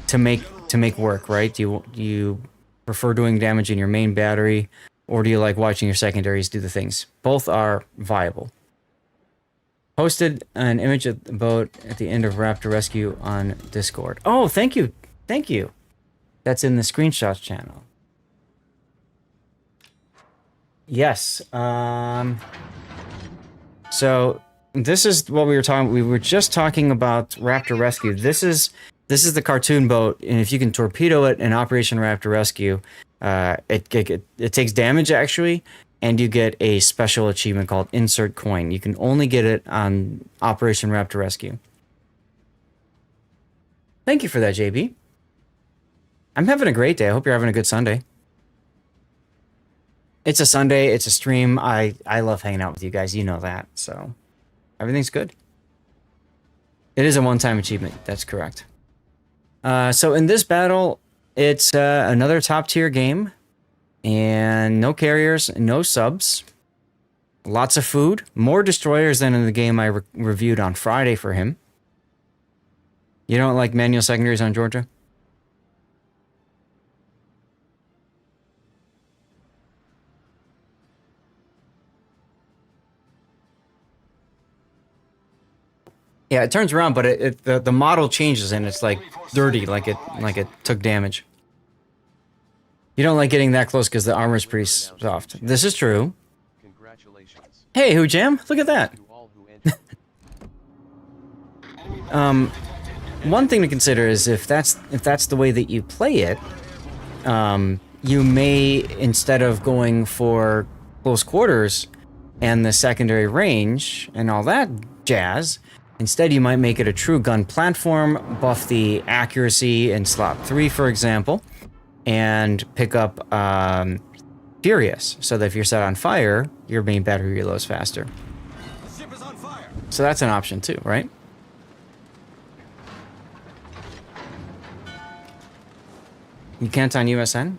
[SPEAKER 1] to make work, right? Do you prefer doing damage in your main battery, or do you like watching your secondaries do the things? Both are viable. Posted an image of the boat at the end of Raptor Rescue on Discord. Oh, thank you. Thank you. That's in the screenshots channel. Yes. So this is what we were talking. We were just talking about Raptor Rescue. This is the cartoon boat, and if you can torpedo it in Operation Raptor Rescue, it takes damage actually, and you get a special achievement called Insert Coin. You can only get it on Operation Raptor Rescue. Thank you for that, JB. I'm having a great day. I hope you're having a good Sunday. It's a Sunday. It's a stream. I love hanging out with you guys. You know that. So everything's good. It is a one-time achievement. That's correct. So in this battle, it's another top-tier game. And no carriers, no subs. Lots of food. More destroyers than in the game I reviewed on Friday for him. You don't like manual secondaries on Georgia? Yeah, it turns around, but the model changes and it's like dirty, like it took damage. You don't like getting that close because the armor's pretty soft. This is true. Congratulations. Hey, Who Jam? Look at that. One thing to consider is if that's the way that you play it, you may, instead of going for close quarters and the secondary range and all that jazz, instead you might make it a true gun platform, buff the accuracy in slot 3, for example, and pick up Furious, so that if you're set on fire, your main battery reloads faster. The ship is on fire. So that's an option too, right? You can't on USN?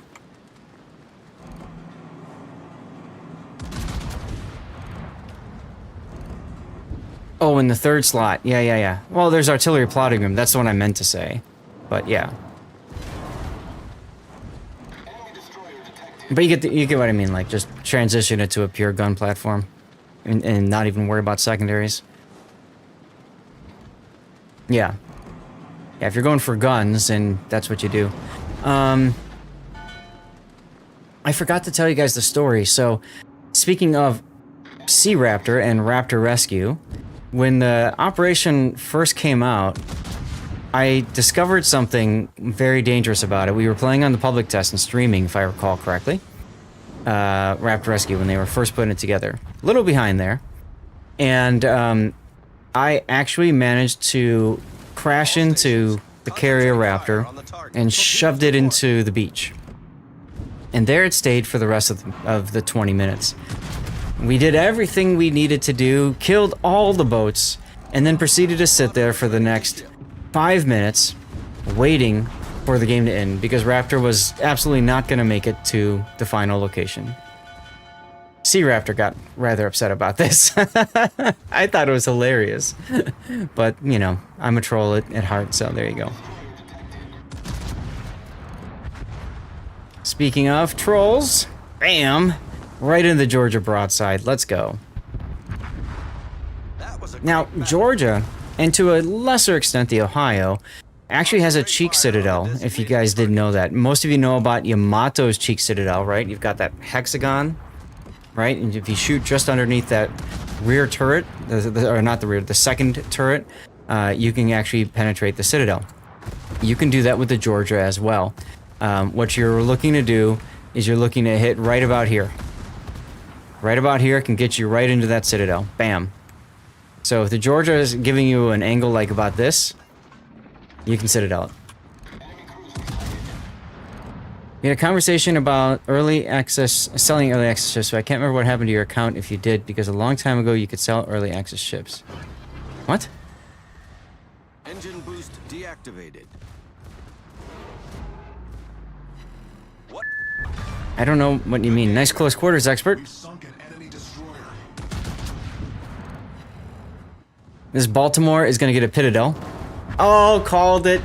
[SPEAKER 1] Oh, in the third slot. Yeah. Well, there's artillery plotting room. That's the one I meant to say. But yeah. But you get what I mean. Like, just transition it to a pure gun platform. And not even worry about secondaries. Yeah. Yeah, if you're going for guns, then that's what you do. I forgot to tell you guys the story. So, speaking of Sea Raptor and Raptor Rescue, when the operation first came out, I discovered something very dangerous about it. We were playing on the public test and streaming, if I recall correctly. Raptor Rescue, when they were first putting it together. A little behind there. And I actually managed to crash into the carrier Raptor and shoved it into the beach. And there it stayed for the rest of the 20 minutes. We did everything we needed to do, killed all the boats, and then proceeded to sit there for the next 5 minutes waiting for the game to end because Raptor was absolutely not going to make it to the final location. Sea Raptor got rather upset about this. I thought it was hilarious. But, you know, I'm a troll at heart, so there you go. Speaking of trolls, bam! Right in the Georgia broadside. Let's go. Now, Georgia, and to a lesser extent the Ohio, actually has a cheek citadel, if you guys didn't know that. Most of you know about Yamato's cheek citadel, right? You've got that hexagon, right? And if you shoot just underneath that rear turret, or not the rear, the second turret, you can actually penetrate the citadel. You can do that with the Georgia as well. What you're looking to do is you're looking to hit right about here. Right about here can get you right into that citadel. Bam. So if the Georgia is giving you an angle like about this, you can citadel it. We had a conversation about early access, selling early access ships, so I can't remember what happened to your account if you did, because a long time ago you could sell early access ships. What?
[SPEAKER 9] Engine boost deactivated. What?
[SPEAKER 1] I don't know what you mean. Nice close quarters, expert. This Baltimore is going to get a Pitadel. Oh, called it.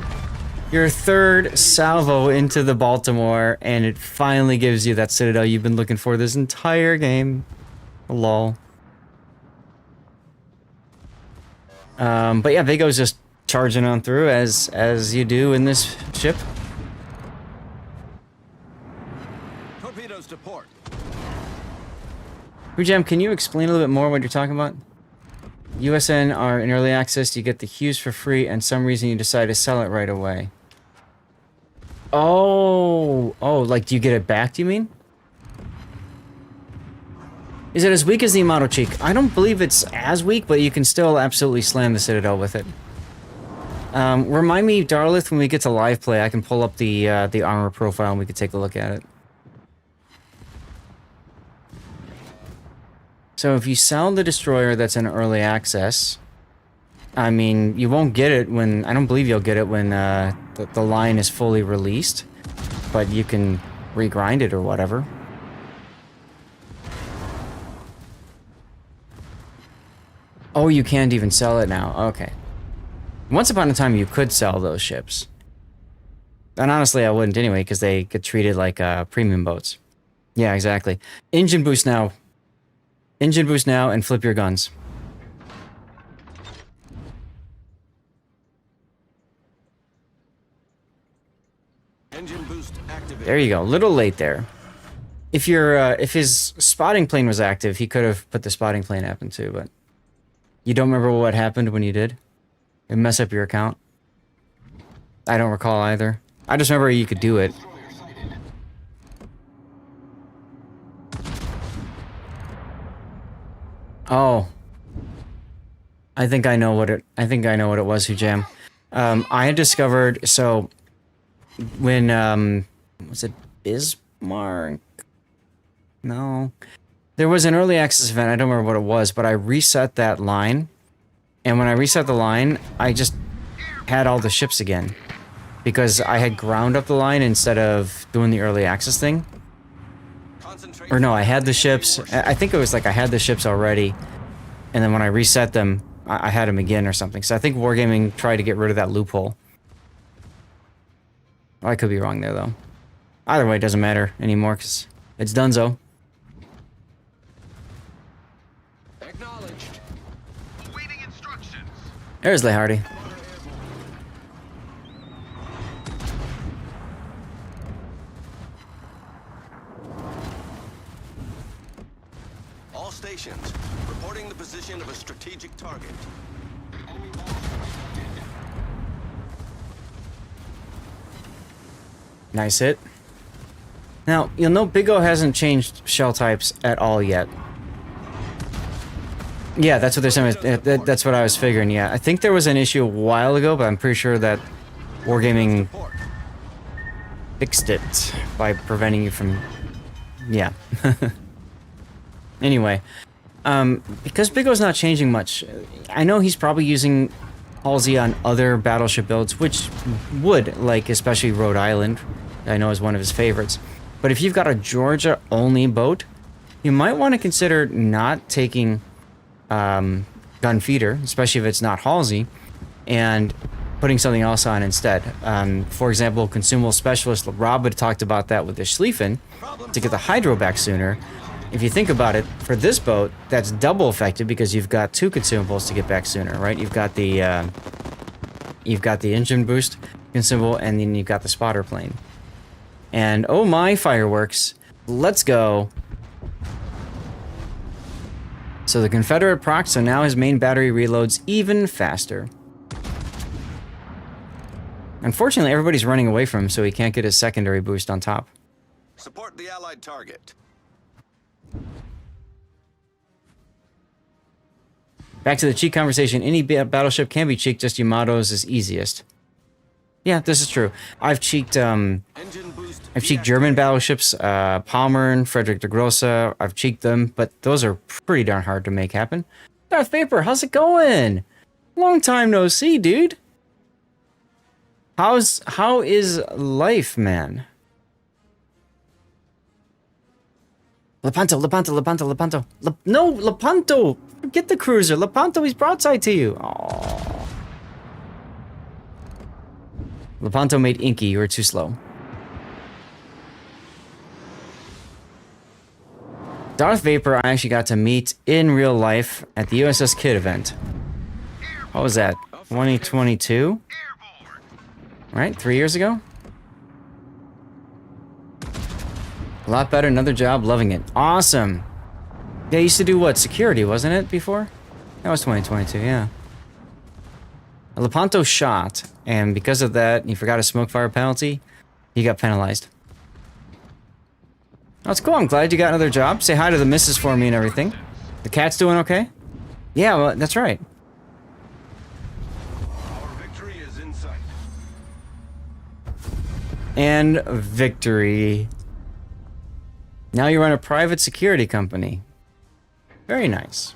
[SPEAKER 1] Your third salvo into the Baltimore, and it finally gives you that Citadel you've been looking for this entire game. Lol. But yeah, Vago's just charging on through as you do in this ship.
[SPEAKER 9] Torpedoes to port.
[SPEAKER 1] Jam, can you explain a little bit more what you're talking about? USN are in early access, you get the Hughes for free, and some reason you decide to sell it right away. Oh, like do you get it back, do you mean? Is it as weak as the Amato Cheek? I don't believe it's as weak, but you can still absolutely slam the Citadel with it. Remind me, Darlith, when we get to live play, I can pull up the armor profile and we can take a look at it. So if you sell the destroyer that's in early access, I mean, you won't get it when, I don't believe you'll get it when the line is fully released, but you can regrind it or whatever. Oh, you can't even sell it now. Okay. Once upon a time, you could sell those ships. And honestly, I wouldn't anyway, because they get treated like premium boats. Yeah, exactly. Engine boost now. Engine boost now and flip your guns.
[SPEAKER 9] Engine boost activated.
[SPEAKER 1] There you go. A little late there. If his spotting plane was active, he could have put the spotting plane app in too, but you don't remember what happened when you did? It messed up your account. I don't recall either. I just remember you could do it. Oh. I think I know what it was, Hujam. I had discovered, so when was it Bismarck? No. There was an early access event, I don't remember what it was, but I reset that line. And when I reset the line, I just had all the ships again. because I had ground up the line instead of doing the early access thing. Or no, I had the ships. I think it was like I had the ships already, and then when I reset them, I had them again or something. So I think Wargaming tried to get rid of that loophole. Oh, I could be wrong there, though. Either way, it doesn't matter anymore, because it's donezo.
[SPEAKER 8] Acknowledged. Awaiting instructions.
[SPEAKER 1] There's Leigh Hardy.
[SPEAKER 9] All stations, reporting the position of a strategic target.
[SPEAKER 1] Nice hit. Now, you'll know Big O hasn't changed shell types at all yet. Yeah, that's what they're saying. That's what I was figuring, yeah. I think there was an issue a while ago, but I'm pretty sure that Wargaming fixed it by preventing you from... Yeah. Anyway, because Big O's not changing much, I know he's probably using Halsey on other battleship builds, which would, like, especially Rhode Island, I know is one of his favorites. But if you've got a Georgia-only boat, you might want to consider not taking gun feeder, especially if it's not Halsey, and putting something else on instead. For example, consumable specialist Rob had talked about that with the Schlieffen to get the hydro back sooner. If you think about it, for this boat, that's double effective because you've got 2 consumables to get back sooner, right? You've got the engine boost consumable, and then you've got the spotter plane. And oh my fireworks, let's go. So the Confederate proc, so now his main battery reloads even faster. Unfortunately, everybody's running away from him, so he can't get his secondary boost on top.
[SPEAKER 9] Support the allied target.
[SPEAKER 1] Back to the cheek conversation. Any battleship can be cheeked, just Yamato's is easiest. Yeah, this is true. I've cheeked German battleships, Pommern, Frederick de Grosse. I've cheeked them, but those are pretty darn hard to make happen. Darth Vapor, how's it going? Long time no see, dude. How is life, man? Lepanto. No, Lepanto! Get the cruiser. Lepanto, he's broadside to you. Aww. Lepanto made Inky. You were too slow. Darth Vapor I actually got to meet in real life at the USS Kid event. What was that? 2022? Right? 3 years ago? A lot better, another job, loving it. Awesome! Yeah, he used to do what? Security, wasn't it, before? That was 2022, yeah. Lepanto shot, and because of that, he forgot a smoke fire penalty. He got penalized. That's cool, I'm glad you got another job. Say hi to the missus for me and everything. The cat's doing okay? Yeah, well, that's right.
[SPEAKER 8] Our victory is in sight.
[SPEAKER 1] And victory. Now you run a private security company. Very nice.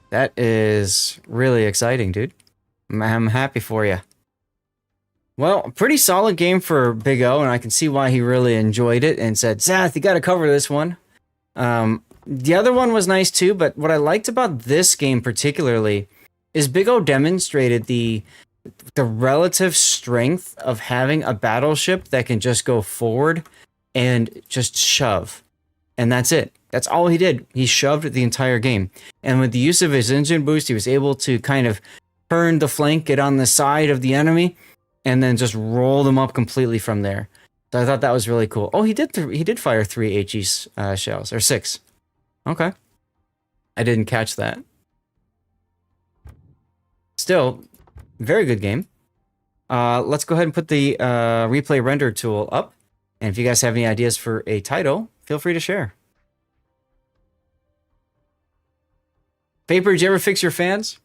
[SPEAKER 1] That is really exciting, dude. I'm happy for you. Well, a pretty solid game for Big O, and I can see why he really enjoyed it and said, Seth, you got to cover this one. The other one was nice too, but what I liked about this game particularly is Big O demonstrated the relative strength of having a battleship that can just go forward and just shove. And that's it. That's all he did. He shoved the entire game. And with the use of his engine boost, he was able to kind of turn the flank, get on the side of the enemy, and then just roll them up completely from there. So I thought that was really cool. Oh, he did fire 3 HE shells, or 6. Okay. I didn't catch that. Still, very good game. Let's go ahead and put the replay render tool up. And if you guys have any ideas for a title, feel free to share. Vapor, did you ever fix your fans?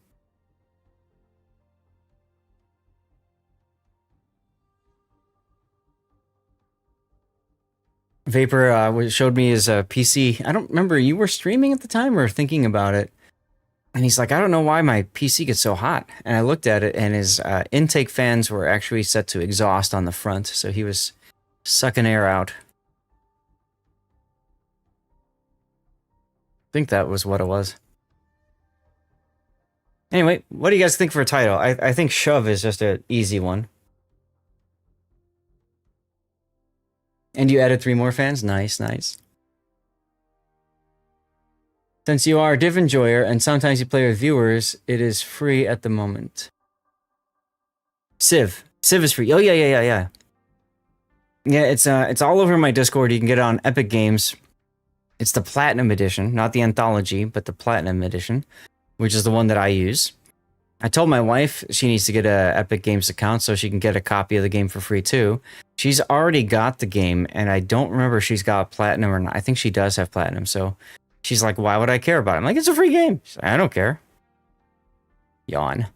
[SPEAKER 1] Vapor showed me his PC. I don't remember, you were streaming at the time or thinking about it? And he's like, I don't know why my PC gets so hot. And I looked at it, and his intake fans were actually set to exhaust on the front, so he was sucking air out. I think that was what it was. Anyway, what do you guys think for a title? I think Shove is just an easy one. And you added 3 more fans? Nice, nice. Since you are a div enjoyer and sometimes you play with viewers, it is free at the moment. Civ is free. Oh yeah. Yeah, it's all over my Discord. You can get it on Epic Games. It's the Platinum Edition, not the Anthology, but the Platinum Edition, which is the one that I use. I told my wife she needs to get a Epic Games account so she can get a copy of the game for free too. She's already got the game, and I don't remember if she's got Platinum or not. I think she does have Platinum, so she's like, why would I care about it? I'm like, it's a free game. She's like, I don't care. Yawn.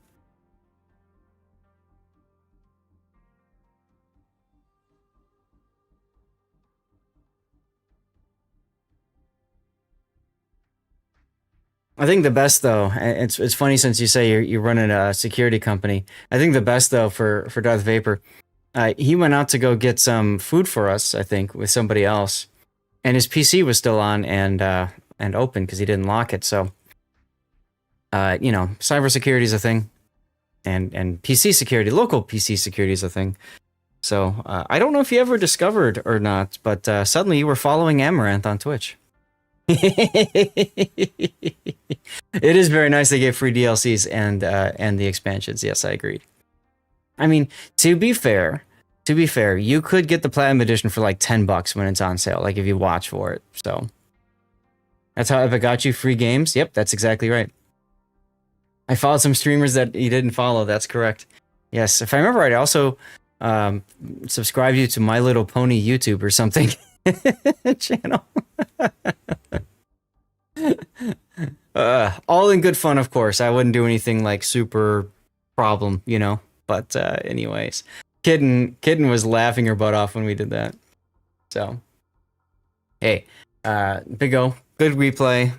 [SPEAKER 1] I think the best, though, it's funny since you say you're running a security company. I think the best, though, for Darth Vapor, he went out to go get some food for us, I think, with somebody else. And his PC was still on and open because he didn't lock it. So, cybersecurity is a thing. And PC security, local PC security is a thing. So, I don't know if you ever discovered or not, but suddenly you were following Amaranth on Twitch. It is very nice they get free DLCs and the expansions. Yes, I agree. I mean, to be fair, you could get the Platinum Edition for like $10 when it's on sale, like if you watch for it. So that's how Epic got you free games. Yep, that's exactly right. I followed some streamers that you didn't follow. That's correct. Yes, if I remember right, I also subscribed you to My Little Pony YouTube or something channel. All in good fun, of course. I wouldn't do anything like super problem, But anyways, Kitten was laughing her butt off when we did that. So, hey, Big O, good replay.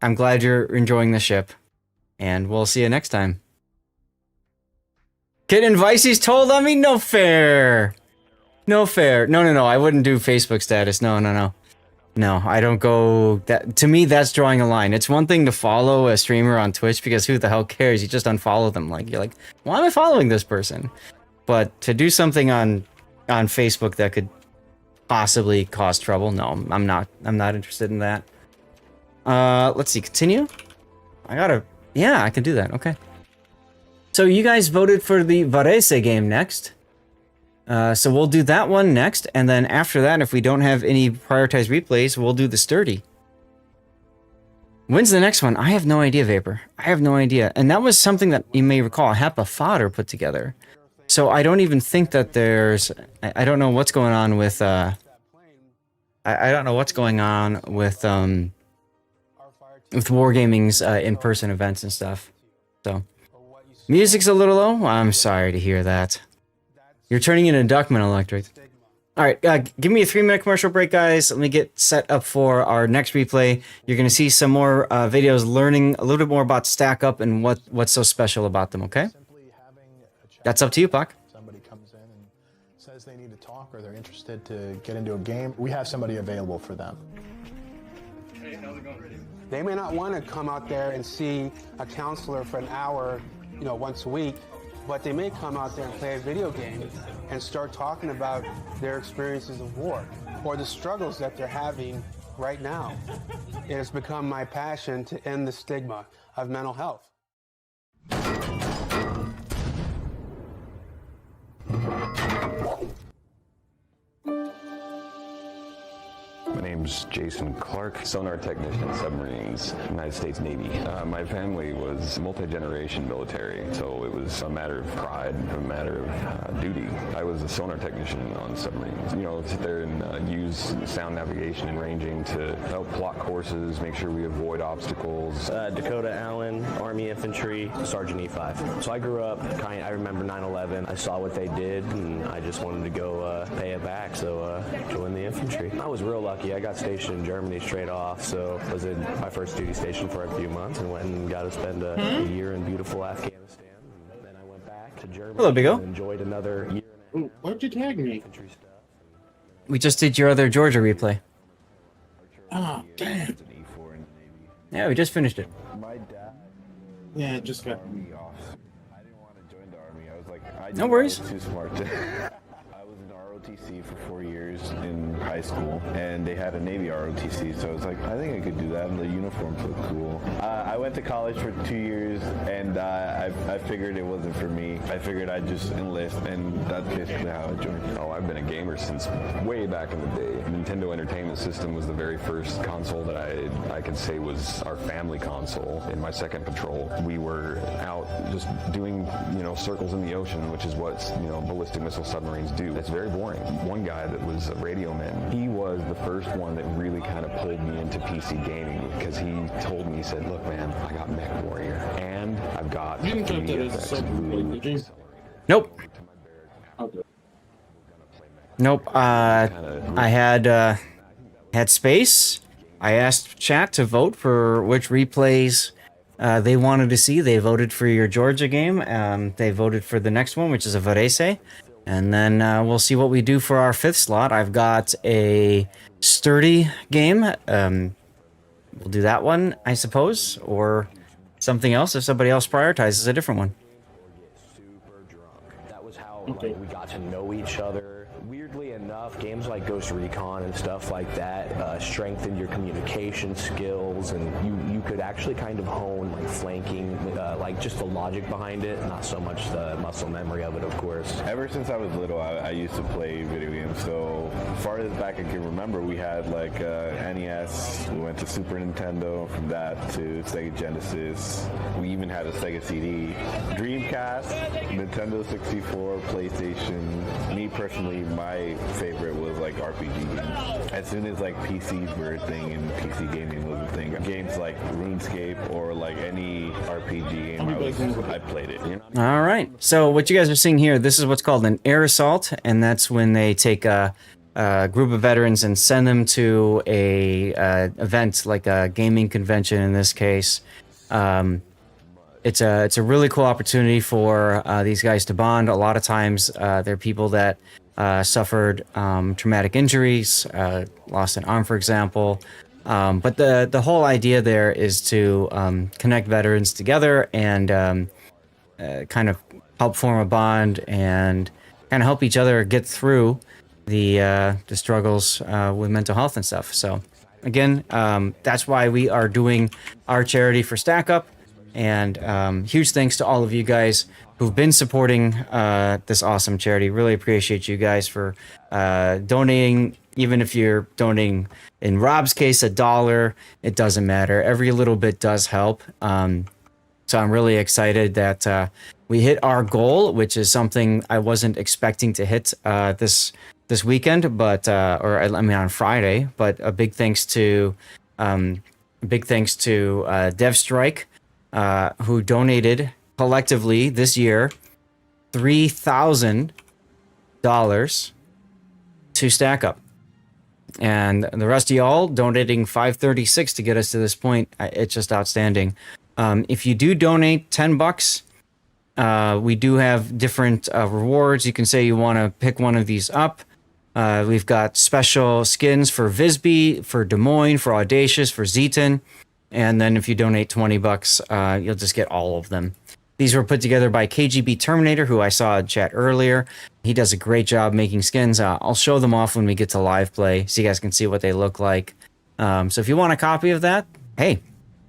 [SPEAKER 1] I'm glad you're enjoying the ship, and we'll see you next time. Kitten Vicey's told on me? No fair. No fair. No. I wouldn't do Facebook status. No. No, I don't go... That, to me, that's drawing a line. It's one thing to follow a streamer on Twitch because who the hell cares? You just unfollow them. You're like, why am I following this person? But to do something on Facebook that could possibly cause trouble, no, I'm not interested in that. Let's see, continue? Yeah, I can do that, okay. So you guys voted for the Varese game next. So we'll do that one next, and then after that, if we don't have any prioritized replays, we'll do the Sturdy. When's the next one? I have no idea, Vapor. I have no idea. And that was something that you may recall Happa Fodder put together. So I don't even think that there's... I don't know what's going on with... I don't know what's going on with Wargaming's in-person events and stuff. So, music's a little low? I'm sorry to hear that. You're turning into Duckman Electric. Alright, give me a 3-minute commercial break, guys. Let me get set up for our next replay. You're going to see some more videos learning a little bit more about StackUp and what's so special about them, okay? That's up to you, Puck.
[SPEAKER 3] Somebody comes in and says they need to talk or they're interested to get into a game. We have somebody available for them.
[SPEAKER 8] Hey, how's it going?
[SPEAKER 4] They may not want to come out there and see a counselor for an hour, once a week, but they may come out there and play a video game and start talking about their experiences of war or the struggles that they're having right now. It has become my passion to end the stigma of mental health.
[SPEAKER 5] My name's Jason Clark, sonar technician, submarines, United States Navy. My family was multi-generation military, so it was a matter of pride, a matter of duty. I was a sonar technician on submarines. Sit there and use sound navigation and ranging to help plot courses, make sure we avoid obstacles.
[SPEAKER 6] Dakota Allen, Army Infantry, Sergeant E5. So I grew up, I remember 9/11. I saw what they did, and I just wanted to go pay it back, so joined the infantry. I was real lucky. I got got stationed in Germany straight off, so was in my first duty station for a few months and went and got to spend a year in beautiful Afghanistan. And then I went back to Germany.
[SPEAKER 1] Hello, Big O.
[SPEAKER 6] And enjoyed another year and a half.
[SPEAKER 10] Why'd you tag me?
[SPEAKER 1] We just did your other Georgia replay.
[SPEAKER 10] Oh, damn.
[SPEAKER 1] Yeah, we just finished it.
[SPEAKER 7] My dad.
[SPEAKER 10] Yeah, it just got.
[SPEAKER 7] Army officer. I didn't want to join the army. I was like,
[SPEAKER 1] No worries.
[SPEAKER 7] I was too smart to. I was in ROTC for 4 years in high school, and they had a Navy ROTC, so I was like, I think I could do that, and the uniforms look cool. I went to college for 2 years, and I figured it wasn't for me. I figured I'd just enlist, and that's basically how I joined.
[SPEAKER 5] Oh, I've been a gamer since way back in the day. Nintendo Entertainment System was the very first console that I could say was our family console. In my second patrol, we were out just doing, circles in the ocean, which is what, ballistic missile submarines do. It's very boring. One guy that was a radio man, he was the first one that really kind of pulled me into PC gaming because he told me, he said, look, man, I got Mech Warrior and I've got...
[SPEAKER 10] You didn't count that as a sub, did you?
[SPEAKER 1] Nope.
[SPEAKER 10] Okay.
[SPEAKER 1] Nope. I had space. I asked chat to vote for which replays they wanted to see. They voted for your Georgia game. They voted for the next one, which is a Varese. And then we'll see what we do for our fifth slot. I've got a sturdy game. We'll do that one, I suppose, or something else if somebody else prioritizes a different one.
[SPEAKER 6] That was how we got to know each other. Weirdly enough, games like Ghost Recon and stuff like that strengthened your communication skills, and you could actually kind of hone flanking, like just the logic behind it, not so much the muscle memory of it, of course.
[SPEAKER 7] Ever since I was little, I used to play video games. So as far as back I can remember, we had NES, we went to Super Nintendo, from that to Sega Genesis. We even had a Sega CD, Dreamcast, Nintendo 64, PlayStation. Me personally, my favorite was RPG games. As soon as PCs were a thing and PC gaming was a thing, games like RuneScape or any RPG game, I played it.
[SPEAKER 1] All right. So what you guys are seeing here, this is what's called an air assault, and that's when they take a group of veterans and send them to a event like a gaming convention in this case. It's a really cool opportunity for these guys to bond. A lot of times they're people that suffered traumatic injuries, lost an arm, for example. But the whole idea there is to connect veterans together and kind of help form a bond and kind of help each other get through the struggles with mental health and stuff. So again, that's why we are doing our charity for StackUp. And huge thanks to all of you guys who've been supporting this awesome charity. Really appreciate you guys for donating. Even if you're donating, in Rob's case, $1, it doesn't matter. Every little bit does help. So I'm really excited that we hit our goal, which is something I wasn't expecting to hit this weekend, but on Friday. But a big thanks to DevStrike, who donated collectively this year $3,000 to StackUp. And the rest of y'all donating $536 to get us to this point. It's just outstanding. If you do donate $10, we do have different rewards. You can say you want to pick one of these up. We've got special skins for Visby, for Des Moines, for Audacious, for Zeton. And then if you donate $20, you'll just get all of them. These were put together by KGB Terminator, who I saw in chat earlier. He does a great job making skins. I'll show them off when we get to live play so you guys can see what they look like. So if you want a copy of that, hey,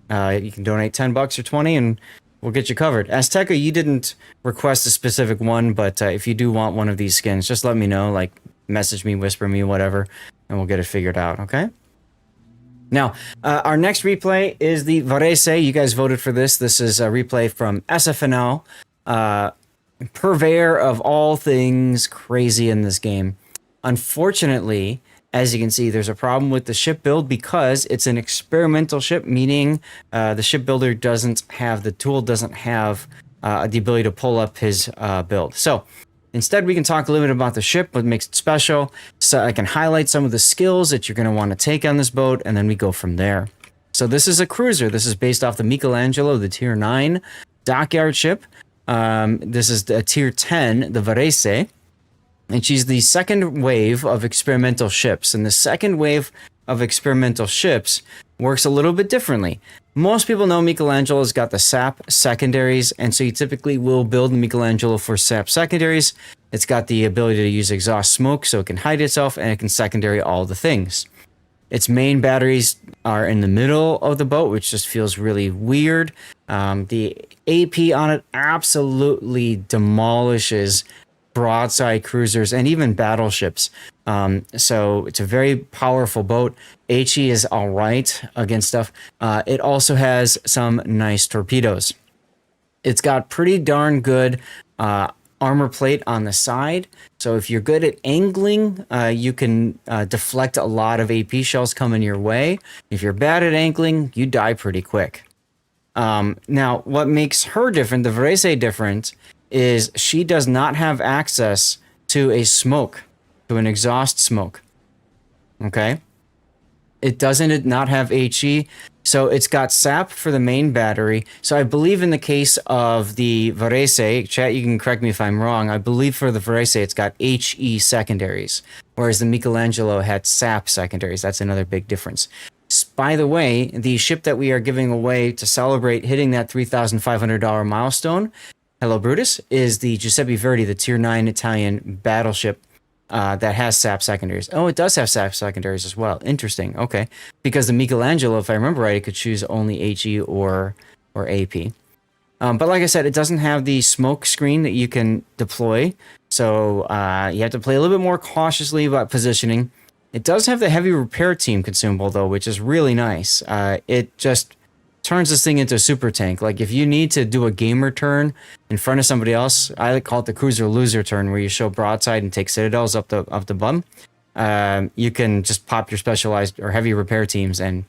[SPEAKER 1] you can donate $10 or 20 and we'll get you covered. Azteca, you didn't request a specific one, but if you do want one of these skins, just let me know, message me, whisper me, whatever, and we'll get it figured out, okay? Now, our next replay is the Varese. You guys voted for this. This is a replay from SFNL, purveyor of all things crazy in this game. Unfortunately, as you can see, there's a problem with the ship build because it's an experimental ship, meaning the shipbuilder doesn't have the ability to pull up his build. So Instead, we can talk a little bit about the ship, what makes it special. So I can highlight some of the skills that you're going to want to take on this boat, and then we go from there. So this is a cruiser. This is based off the Michelangelo, the Tier 9 dockyard ship. This is the Tier 10, the Varese. And she's the second wave of experimental ships. And the second wave of experimental ships works a little bit differently. Most people know Michelangelo's got the SAP secondaries, and so you typically will build the Michelangelo for SAP secondaries. It's got the ability to use exhaust smoke so it can hide itself, and it can secondary all the things. Its main batteries are in the middle of the boat, which just feels really weird. The AP on it absolutely demolishes broadside cruisers and even battleships. So it's a very powerful boat. HE is all right against stuff. It also has some nice torpedoes. It's got pretty darn good armor plate on the side. So if you're good at angling, you can deflect a lot of AP shells coming your way. If you're bad at angling, you die pretty quick. Now, what makes her different, the Varese different, is she does not have access to a smoke, to an exhaust smoke. Okay? It doesn't not have HE, so it's got SAP for the main battery. So I believe in the case of the Varese, chat, you can correct me if I'm wrong, I believe for the Varese it's got HE secondaries, whereas the Michelangelo had SAP secondaries. That's another big difference. By the way, the ship that we are giving away to celebrate hitting that $3,500 milestone, hello Brutus, is the Giuseppe Verdi, the Tier 9 Italian battleship that has SAP secondaries. Oh, it does have SAP secondaries as well. Interesting. Okay. Because the Michelangelo, if I remember right, it could choose only HE or AP. But like I said, it doesn't have the smoke screen that you can deploy. So you have to play a little bit more cautiously about positioning. It does have the heavy repair team consumable, though, which is really nice. It just turns this thing into a super tank. Like, if you need to do a gamer turn in front of somebody else, I call it the cruiser loser turn, where you show broadside and take citadels up the bum. You can just pop your specialized or heavy repair teams, and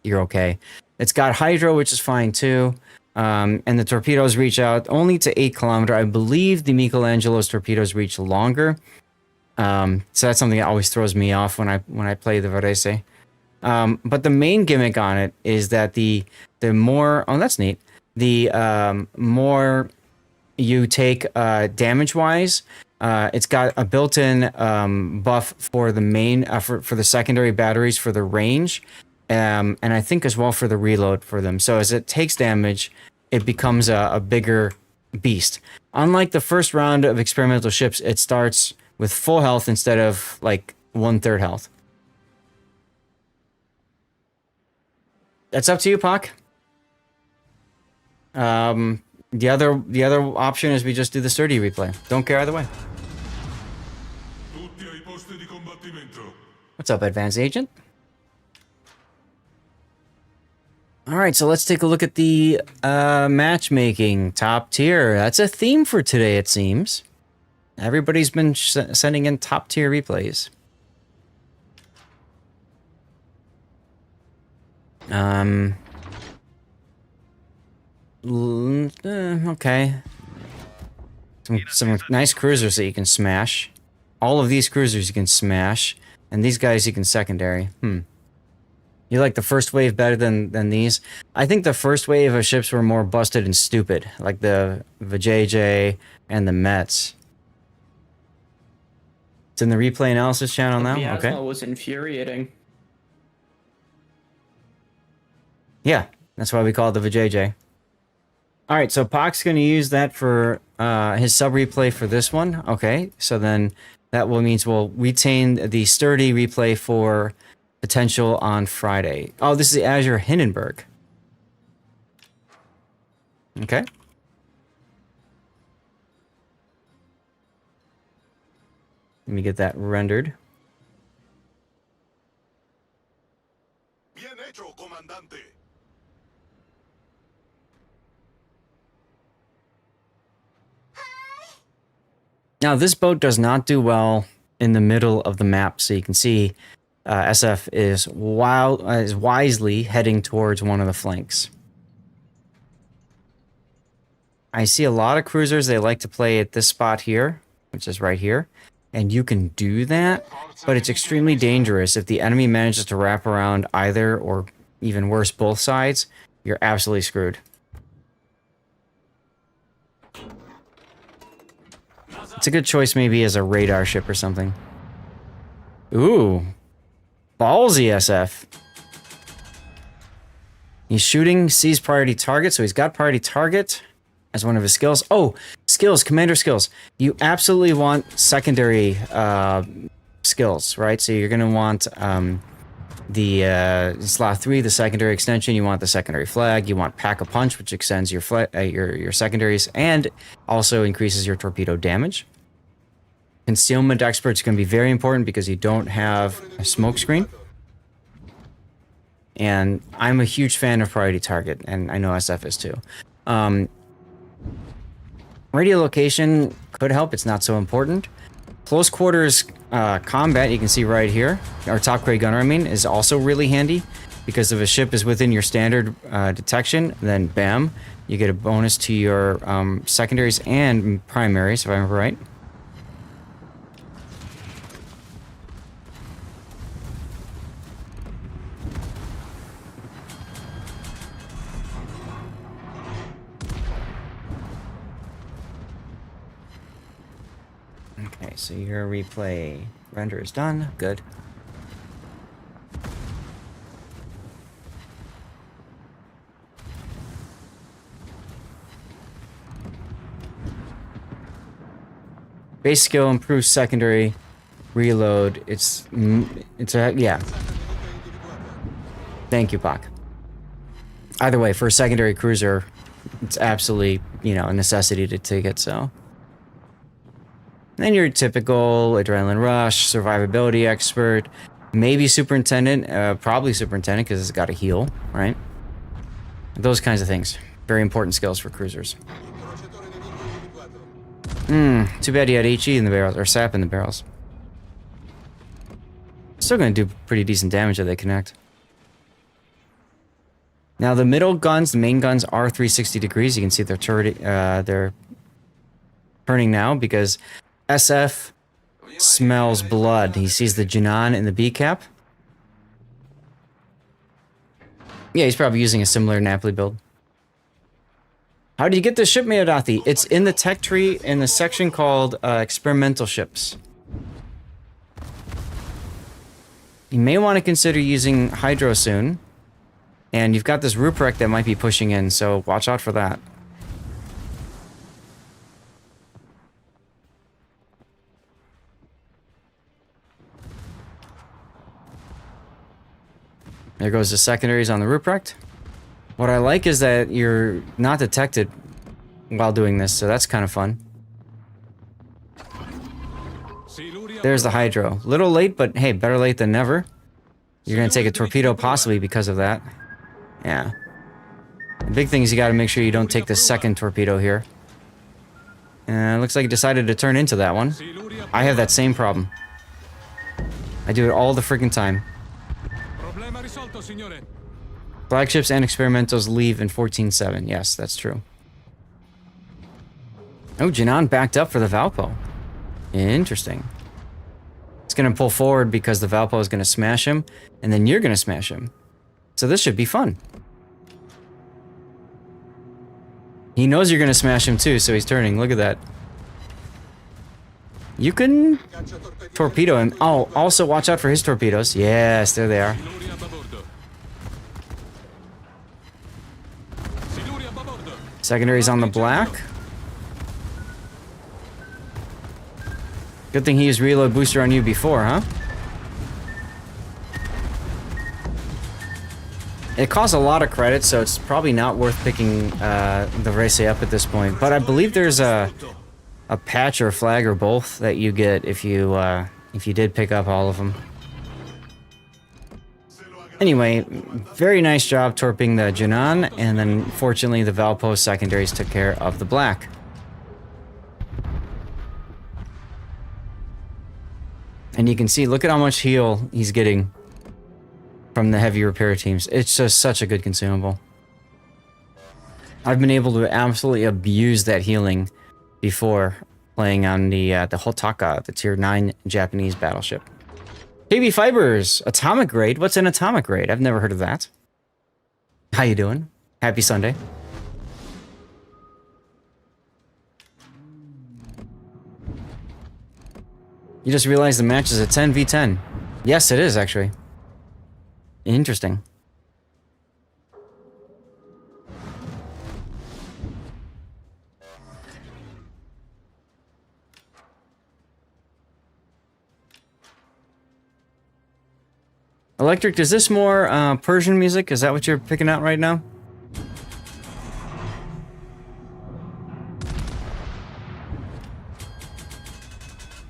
[SPEAKER 1] you're okay. It's got hydro, which is fine too. And the torpedoes reach out only to 8 kilometer. I believe the Michelangelo's torpedoes reach longer. So that's something that always throws me off when I play the Varese. But the main gimmick on it is that the more, oh, that's neat. The more you take damage wise, it's got a built-in buff for the main for the secondary batteries for the range, and I think as well for the reload for them. So as it takes damage, it becomes a bigger beast. Unlike the first round of experimental ships, it starts with full health instead of like 1/3 health. That's up to you, Pac. The other option is we just do the sturdy replay. Don't care either way. What's up, Advanced Agent? All right, so let's take a look at the matchmaking top tier. That's a theme for today, it seems. Everybody's been sending in top tier replays. Okay. Some nice cruisers that you can smash. All of these cruisers you can smash, and these guys you can secondary. You like the first wave better than these? I think the first wave of ships were more busted and stupid, like the VJJ and the Mets. It's in the replay analysis channel now?
[SPEAKER 2] The
[SPEAKER 1] okay.
[SPEAKER 2] was infuriating.
[SPEAKER 1] Yeah, that's why we call it the VJJ. Alright, so Pac's going to use that for his sub-replay for this one. Okay, so then that means we'll retain the sturdy replay for potential on Friday. Oh, this is the Azure Hindenburg. Okay. Let me get that rendered.
[SPEAKER 9] Bien hecho, comandante.
[SPEAKER 1] Now, this boat does not do well in the middle of the map, so you can see SF is wisely heading towards one of the flanks. I see a lot of cruisers, they like to play at this spot here, which is right here. And you can do that, but it's extremely dangerous. If the enemy manages to wrap around either, or even worse, both sides, you're absolutely screwed. It's a good choice maybe as a radar ship or something. Ooh. Ballsy SF. He's shooting, sees priority target, so he's got priority target as one of his skills. Oh, skills, commander skills. You absolutely want secondary skills, right? So you're going to want the slot 3, the secondary extension. You want the secondary flag. You want pack a punch, which extends your your secondaries and also increases your torpedo damage. Concealment expert's going to be very important because you don't have a smoke screen. And I'm a huge fan of priority target, and I know SF is too. Radio location could help. It's not so important. Close quarters combat, you can see right here, our top grade gunner, I mean, is also really handy because if a ship is within your standard detection, then bam, you get a bonus to your secondaries and primaries, if I remember right. Okay, so your replay render is done. Good. Base skill improves secondary reload. It's a yeah. Thank you, Pak. Either way, for a secondary cruiser, it's absolutely, you know, a necessity to take it, so. Then your typical adrenaline rush, survivability expert, maybe superintendent, probably superintendent because it's got a heal, right? Those kinds of things. Very important skills for cruisers. Too bad you had HE in the barrels, or SAP in the barrels. Still gonna do pretty decent damage if they connect. Now the middle guns, the main guns are 360 degrees. You can see they're turning now because SF smells blood. He sees the Jinan in the B cap. Yeah, he's probably using a similar Napoli build. How did you get this ship, Meodathi? It's in the tech tree in the section called experimental ships. You may want to consider using Hydro soon. And you've got this Ruprecht that might be pushing in, so watch out for that. There goes the secondaries on the Ruprecht. What I like is that you're not detected while doing this, so that's kind of fun. There's the Hydro. Little late, but hey, better late than never. You're gonna take a torpedo possibly because of that. Yeah. The big thing is you gotta make sure you don't take the second torpedo here. Looks like he decided to turn into that one. I have that same problem. I do it all the freaking time. Flagships and experimentals leave in 14-7. Yes, that's true. Oh, Jinan backed up for the Valpo. Interesting. It's gonna pull forward because the Valpo is gonna smash him, and then you're gonna smash him. So this should be fun. He knows you're gonna smash him too, so he's turning. Look at that. You can torpedo him. Oh, also watch out for his torpedoes. Yes, there they are. Secondary's on the black. Good thing he used reload booster on you before, huh? It costs a lot of credits, so it's probably not worth picking the race up at this point. But I believe there's a patch or a flag or both that you get if you did pick up all of them. Anyway, very nice job torping the Jinan, and then fortunately the Valpo secondaries took care of the black. And you can see, look at how much heal he's getting from the heavy repair teams. It's just such a good consumable. I've been able to absolutely abuse that healing before. playing on the Hotaka, the Tier 9 Japanese battleship. KB Fibers, atomic grade. What's an atomic grade? I've never heard of that. How you doing? Happy Sunday. You just realized the match is a 10v10. Yes, it is, actually. Interesting. Electric, is this more Persian music? Is that what you're picking out right now?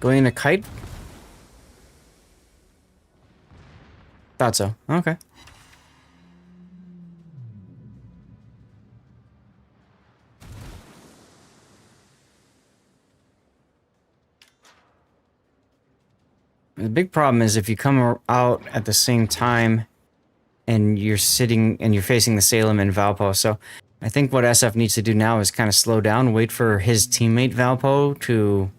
[SPEAKER 1] Going a kite? Thought so. Okay. The big problem is if you come out at the same time and you're sitting and you're facing the Salem and Valpo. So I think what SF needs to do now is kind of slow down, wait for his teammate Valpo to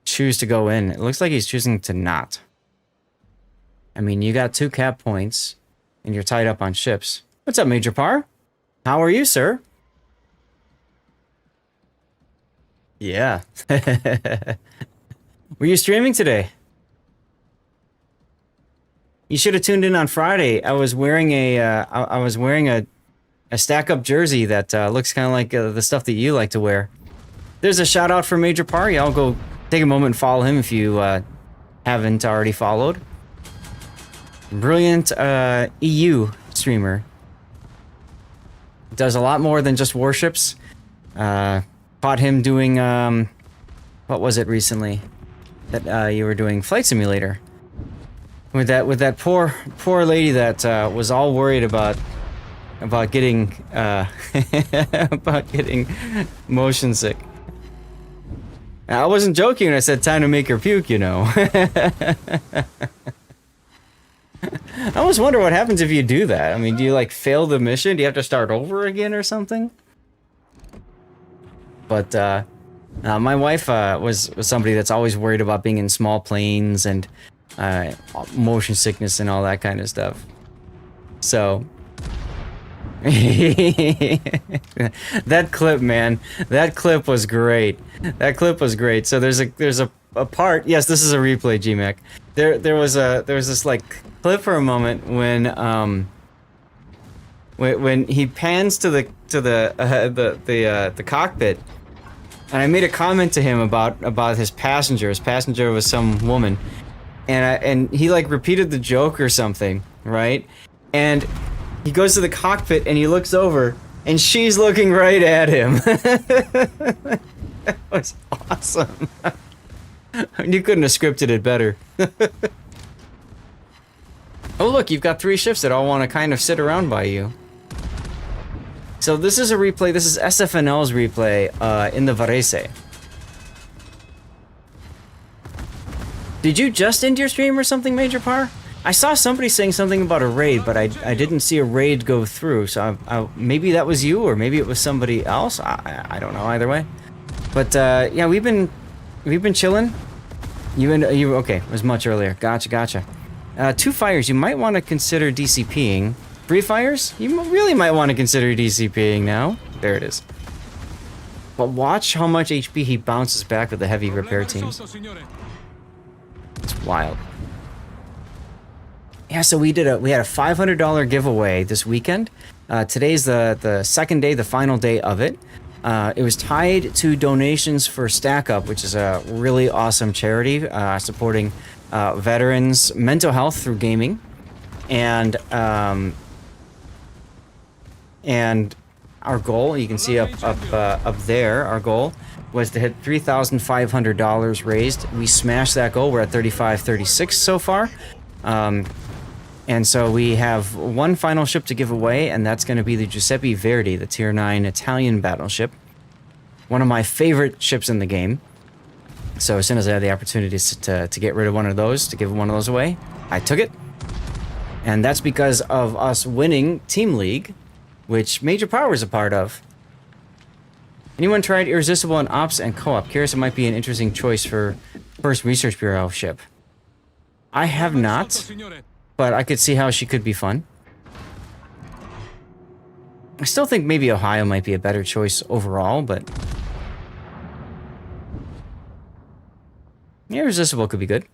[SPEAKER 1] choose to go in. It looks like he's choosing to not. I mean, you got 2 cap points and you're tied up on ships. What's up, Major Par? How are you, sir? Yeah. Were you streaming today? You should have tuned in on Friday. I was wearing a StackUp jersey that looks kind of like the stuff that you like to wear. There's a shout out for Major Par. Y'all go take a moment and follow him if you haven't already followed. Brilliant EU streamer. Does a lot more than just warships. Caught him doing what was it recently that you were doing? Flight Simulator. With that poor lady that was all worried about getting about getting motion sick. I wasn't joking when I said time to make her puke, you know. I always wonder what happens if you do that. I mean, do you like fail the mission? Do you have to start over again or something? But my wife was somebody that's always worried about being in small planes and motion sickness and all that kind of stuff. So that clip, man, that clip was great. That clip was great. So there's a part. Yes, this is a replay, GMAC. There was this like clip for a moment when he pans to the cockpit, and I made a comment to him about his passenger. His passenger was some woman, and he like repeated the joke or something, right? And he goes to the cockpit and he looks over, and she's looking right at him. That was awesome. You couldn't have scripted it better. Oh look, you've got 3 ships that all want to kind of sit around by you. So this is a replay. This is SFNL's replay in the Varese. Did you just end your stream or something, Major Par? I saw somebody saying something about a raid, but I didn't see a raid go through. So maybe that was you, or maybe it was somebody else. I don't know either way. But yeah, we've been chilling. You okay? It was much earlier. Gotcha. 2 fires. You might want to consider DCPing. 3 fires? You really might want to consider DCPing now. There it is. But watch how much HP he bounces back with the heavy repair teams. It's wild. Yeah, so we had a $500 giveaway this weekend. Today's the second day, the final day of it. It was tied to donations for StackUp, which is a really awesome charity supporting veterans' mental health through gaming, and our goal, you can see up there, our goal was to hit $3,500 raised. We smashed that goal. We're at $3,536 so far. And so we have 1 final ship to give away, and that's going to be the Giuseppe Verdi, the Tier 9 Italian battleship. One of my favorite ships in the game. So as soon as I had the opportunity to get rid of one of those, to give one of those away, I took it. And that's because of us winning Team League, which Major Power is a part of. Anyone tried Irresistible in Ops and Co-op? Curious, it might be an interesting choice for first Research Bureau ship. I have not, but I could see how she could be fun. I still think maybe Ohio might be a better choice overall, but... yeah, Irresistible could be good.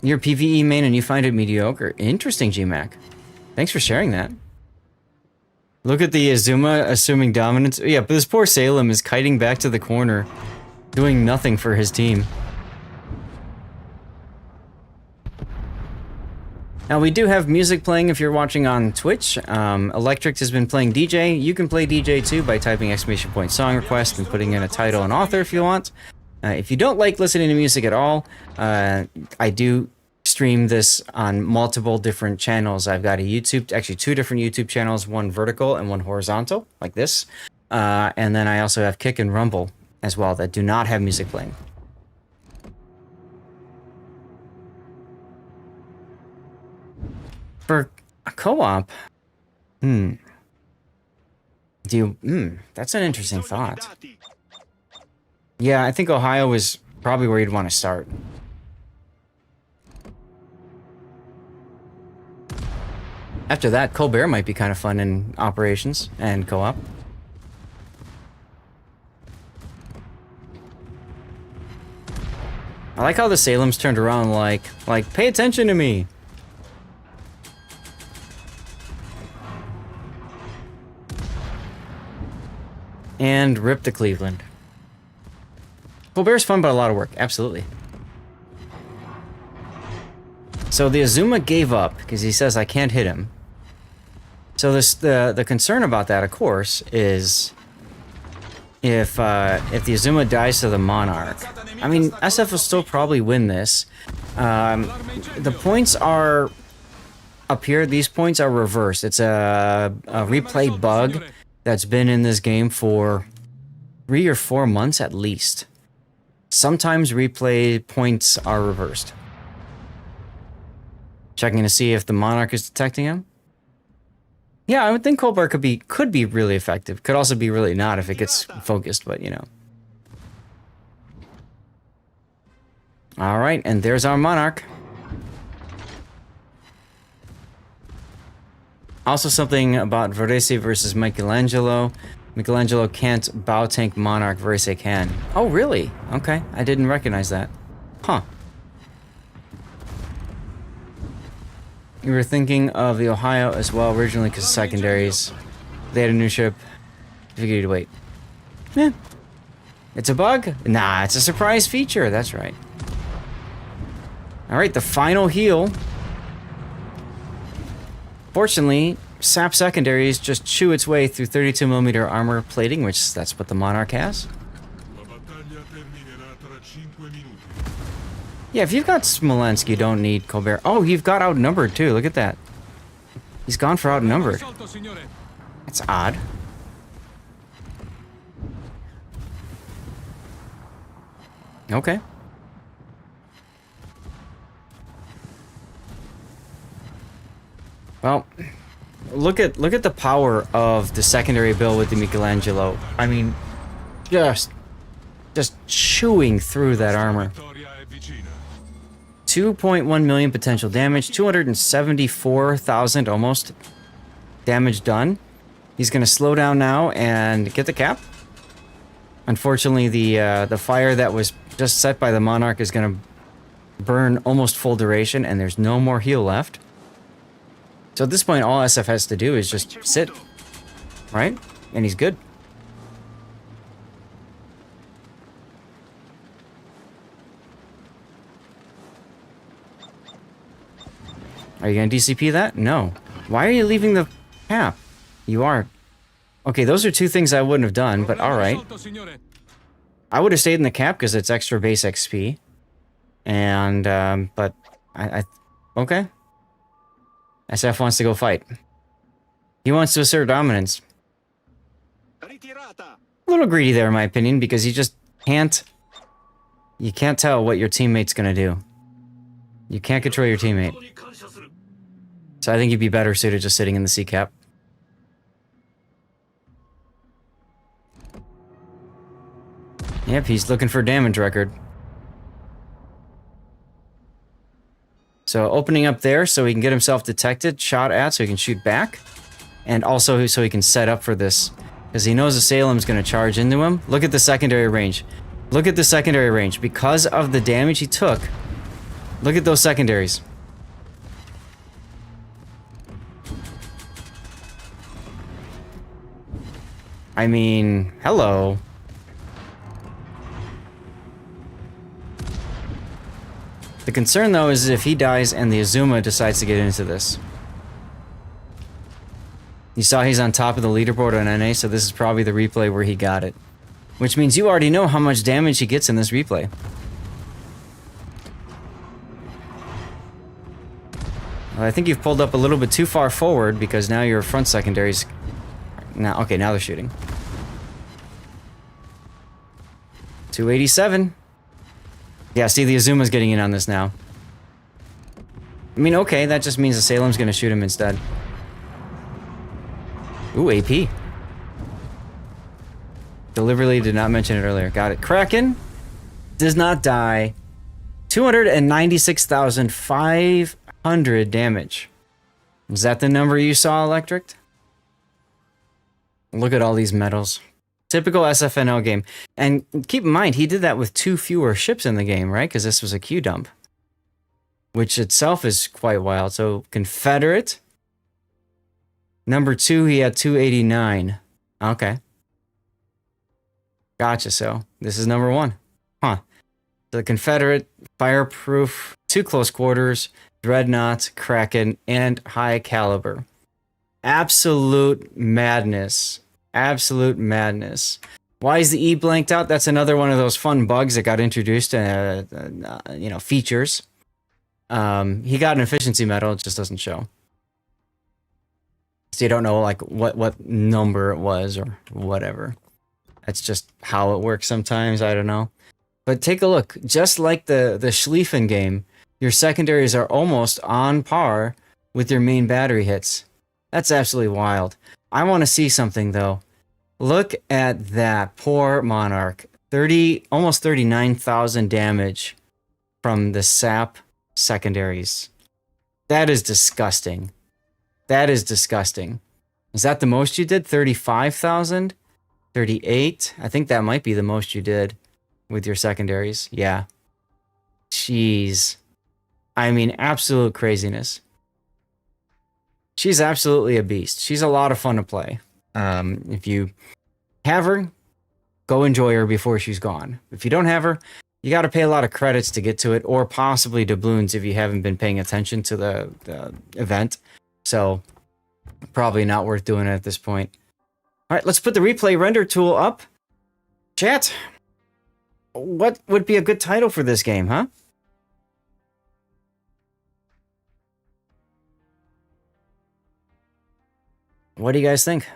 [SPEAKER 1] You're PvE main and you find it mediocre. Interesting, GMAC. Thanks for sharing that. Look at the Azuma assuming dominance. Yeah, but this poor Salem is kiting back to the corner, doing nothing for his team. Now, we do have music playing if you're watching on Twitch. Electric has been playing DJ. You can play DJ too by typing ! song request and putting in a title and author if you want. If you don't like listening to music at all, I do stream this on multiple different channels. I've got a YouTube, actually 2 different YouTube channels, one vertical and one horizontal, like this. And then I also have Kick and Rumble as well that do not have music playing. For a co-op, do you, that's an interesting thought. Yeah, I think Ohio is probably where you'd want to start. After that, Colbert might be kind of fun in operations and co-op. I like how the Salem's turned around like, pay attention to me. And rip the Cleveland. Colbert's fun, but a lot of work. Absolutely. So the Azuma gave up because he says I can't hit him. So this the concern about that, of course, is if the Azuma dies to the Monarch. I mean, SF will still probably win this. The points are up here. These points are reversed. It's a replay bug that's been in this game for 3 or 4 months at least. Sometimes replay points are reversed. Checking to see if the Monarch is detecting him. Yeah, I would think Colbert could be really effective. Could also be really not if it gets focused, but you know. All right, and there's our Monarch. Also something about Verdi versus Michelangelo. Michelangelo can't bow tank Monarch, Verdi can. Oh, really? Okay, I didn't recognize that. Huh. You were thinking of the Ohio as well originally because secondaries. They had a new ship. Figured you'd wait. Yeah. It's a bug? Nah, it's a surprise feature. That's right. Alright, the final heal. Fortunately, SAP secondaries just chew its way through 32mm armor plating, which that's what the Monarch has. Yeah, if you've got Smolensk, you don't need Colbert. Oh, you've got outnumbered too. Look at that. He's gone for outnumbered. That's odd. Okay. Well, look at the power of the secondary build with the Michelangelo. I mean, just chewing through that armor. 2.1 million potential damage, 274,000 almost damage done. He's gonna slow down now and get the cap. Unfortunately, the fire that was just set by the Monarch is gonna burn almost full duration, and there's no more heal left. So at this point, all SF has to do is just sit, right? And he's good. Are you gonna DCP that? No. Why are you leaving the cap? You are. Okay, those are two things I wouldn't have done, but alright. I would have stayed in the cap because it's extra base XP. And, but, okay. SF wants to go fight. He wants to assert dominance. A little greedy there, in my opinion, because you just can't... You can't tell what your teammate's gonna do. You can't control your teammate. So I think you'd be better suited just sitting in the C cap. Yep, he's looking for damage record. So opening up there so he can get himself detected, shot at, so he can shoot back. And also so he can set up for this. Because he knows Asalem's going to charge into him. Look at the secondary range. Look at the secondary range. Because of the damage he took, look at those secondaries. I mean, hello. The concern, though, is if he dies and the Azuma decides to get into this. You saw he's on top of the leaderboard on NA, so this is probably the replay where he got it. Which means you already know how much damage he gets in this replay. Well, I think you've pulled up a little bit too far forward because now your front secondaries... Now, okay, now they're shooting. 287. Yeah, see, the Azuma's getting in on this now. I mean, okay, that just means Asalem's gonna shoot him instead. Ooh, AP. Deliberately did not mention it earlier. Got it. Kraken does not die. 296,500 damage. Is that the number you saw, Electric? Look at all these medals. Typical SFNL game. And keep in mind, he did that with 2 fewer ships in the game, right? Because this was a Q dump. Which itself is quite wild. So, Confederate. Number 2, he had 289. Okay. Gotcha, so this is number 1. Huh. The Confederate, Fireproof, 2 Close Quarters, Dreadnought, Kraken, and High Caliber. Absolute madness. Absolute madness. Why is the E blanked out? That's another one of those fun bugs that got introduced, you know, features. He got an efficiency medal, it just doesn't show. So you don't know, like, what number it was or whatever. That's just how it works sometimes, I don't know. But take a look. Just like the Schlieffen game, your secondaries are almost on par with your main battery hits. That's absolutely wild. I want to see something, though. Look at that poor Monarch. Almost 39,000 damage from the sap secondaries. That is disgusting. That is disgusting. Is that the most you did? 35,000? 38? I think that might be the most you did with your secondaries. Yeah. Jeez. I mean, absolute craziness. She's absolutely a beast. She's a lot of fun to play. If you have her, go enjoy her before she's gone. If you don't have her, you got to pay a lot of credits to get to it, or possibly doubloons if you haven't been paying attention to the event. So, probably not worth doing it at this point. All right, let's put the replay render tool up. Chat, what would be a good title for this game, huh? What do you guys think?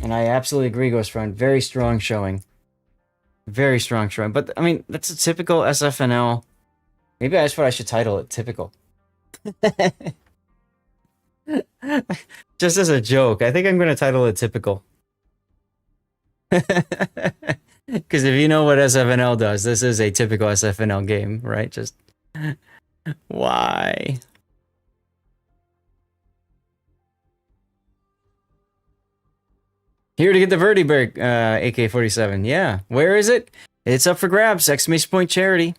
[SPEAKER 1] And I absolutely agree, Ghost Friend. Very strong showing. Very strong showing. But, I mean, that's a typical SFNL. Maybe that's what I should title it. Typical. Just as a joke. I think I'm going to title it Typical. Because if you know what SFNL does, this is a typical SFNL game, right? Just... Why? Here to get the Verdi Berg, AK-47. Yeah. Where is it? It's up for grabs. Exclamation point charity.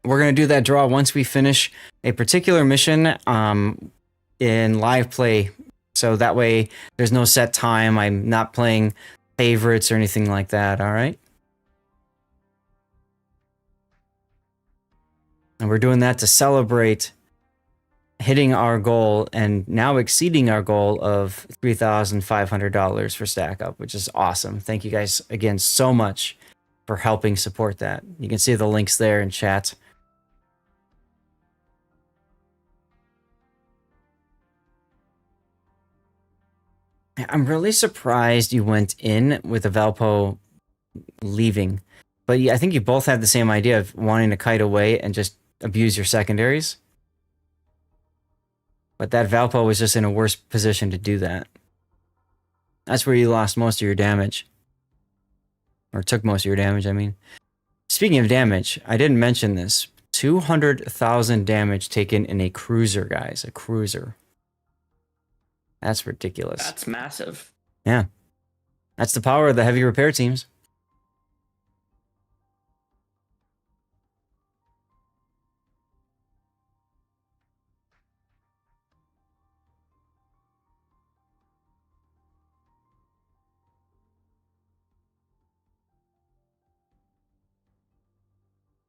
[SPEAKER 1] We're going to do that draw once we finish a particular mission in live play. So that way there's no set time. I'm not playing favorites or anything like that. All right. And we're doing that to celebrate hitting our goal and now exceeding our goal of $3,500 for StackUp, which is awesome. Thank you guys again so much for helping support that. You can see the links there in chat. I'm really surprised you went in with the Valpo leaving. But I think you both had the same idea of wanting to kite away and just abuse your secondaries. But that Valpo was just in a worse position to do that. That's where you lost most of your damage. Or took most of your damage, I mean. Speaking of damage, I didn't mention this. 200,000 damage taken in a cruiser, guys. A cruiser. That's ridiculous.
[SPEAKER 2] That's massive.
[SPEAKER 1] Yeah. That's the power of the heavy repair teams.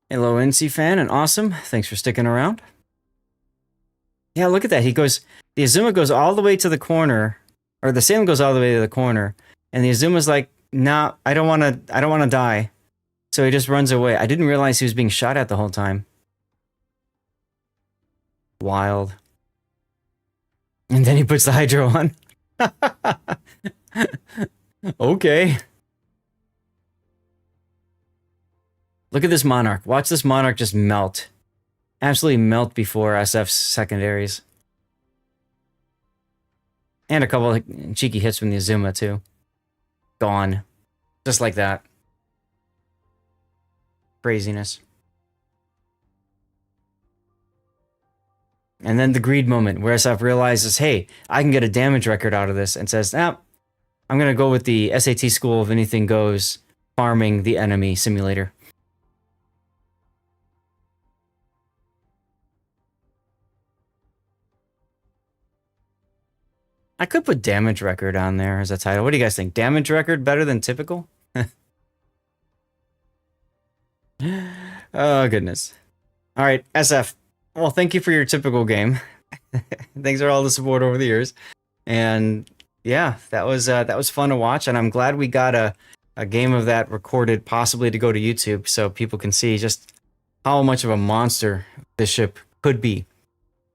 [SPEAKER 1] Hello, NC fan, and awesome. Thanks for sticking around. Yeah, look at that. He goes, the Azuma goes all the way to the corner, or the Salem goes all the way to the corner, and the Azuma's like, nah, I don't want to die. So he just runs away. I didn't realize he was being shot at the whole time. Wild. And then he puts the Hydro on. Okay. Look at this Monarch. Watch this Monarch just melt. Absolutely melt before SF's secondaries. And a couple of cheeky hits from the Azuma, too. Gone. Just like that. Craziness. And then the greed moment, where SF realizes, hey, I can get a damage record out of this, and says, I'm going to go with the SAT school of anything goes, farming the enemy simulator. I could put damage record on there as a title. What do you guys think? Damage record better than typical? Oh, goodness. All right, SF. Well, thank you for your typical game. Thanks for all the support over the years. And yeah, that was fun to watch. And I'm glad we got a game of that recorded, possibly to go to YouTube, so people can see just how much of a monster this ship could be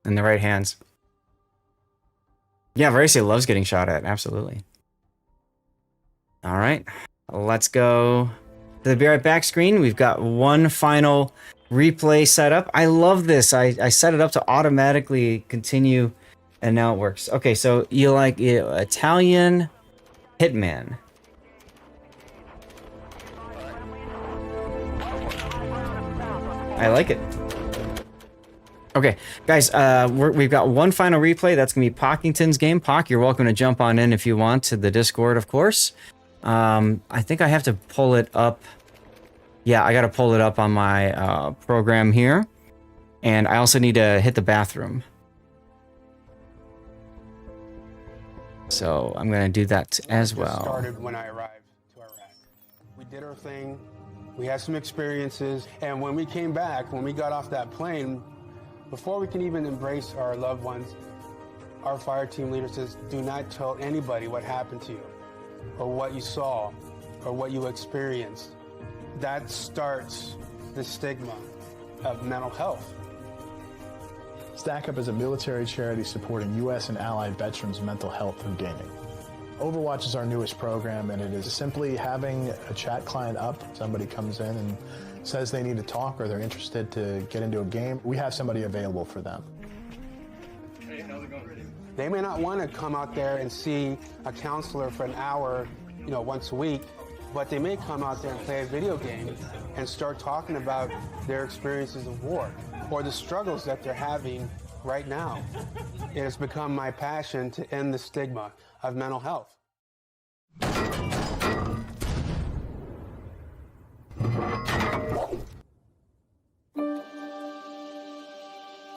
[SPEAKER 1] in the right hands. Yeah, Varese loves getting shot at. Absolutely. All right. Let's go to the Be Right Back screen. We've got one final replay set up. I love this. I set it up to automatically continue, and now it works. Okay, so you like Italian Hitman. I like it. Okay, guys, we've got one final replay. That's going to be Pockington's game. Pock, you're welcome to jump on in if you want to the Discord, of course. I think I have to pull it up. Yeah, I got to pull it up on my program here. And I also need to hit the bathroom. So I'm going to do that as well.
[SPEAKER 4] Started when I arrived to Iraq. We did our thing. We had some experiences. And when we came back, when we got off that plane, before we can even embrace our loved ones, our fire team leader says, do not tell anybody what happened to you, or what you saw, or what you experienced. That starts the stigma of mental health.
[SPEAKER 3] StackUp is a military charity supporting U.S. and allied veterans' mental health through gaming. Overwatch is our newest program, and it is simply having a chat client up. Somebody comes in and says they need to talk or they're interested to get into a game. We have somebody available for them.
[SPEAKER 8] Hey, how's it going?
[SPEAKER 4] They may not want to come out there and see a counselor for an hour, once a week, but they may come out there and play a video game and start talking about their experiences of war or the struggles that they're having right now. It has become my passion to end the stigma of mental health.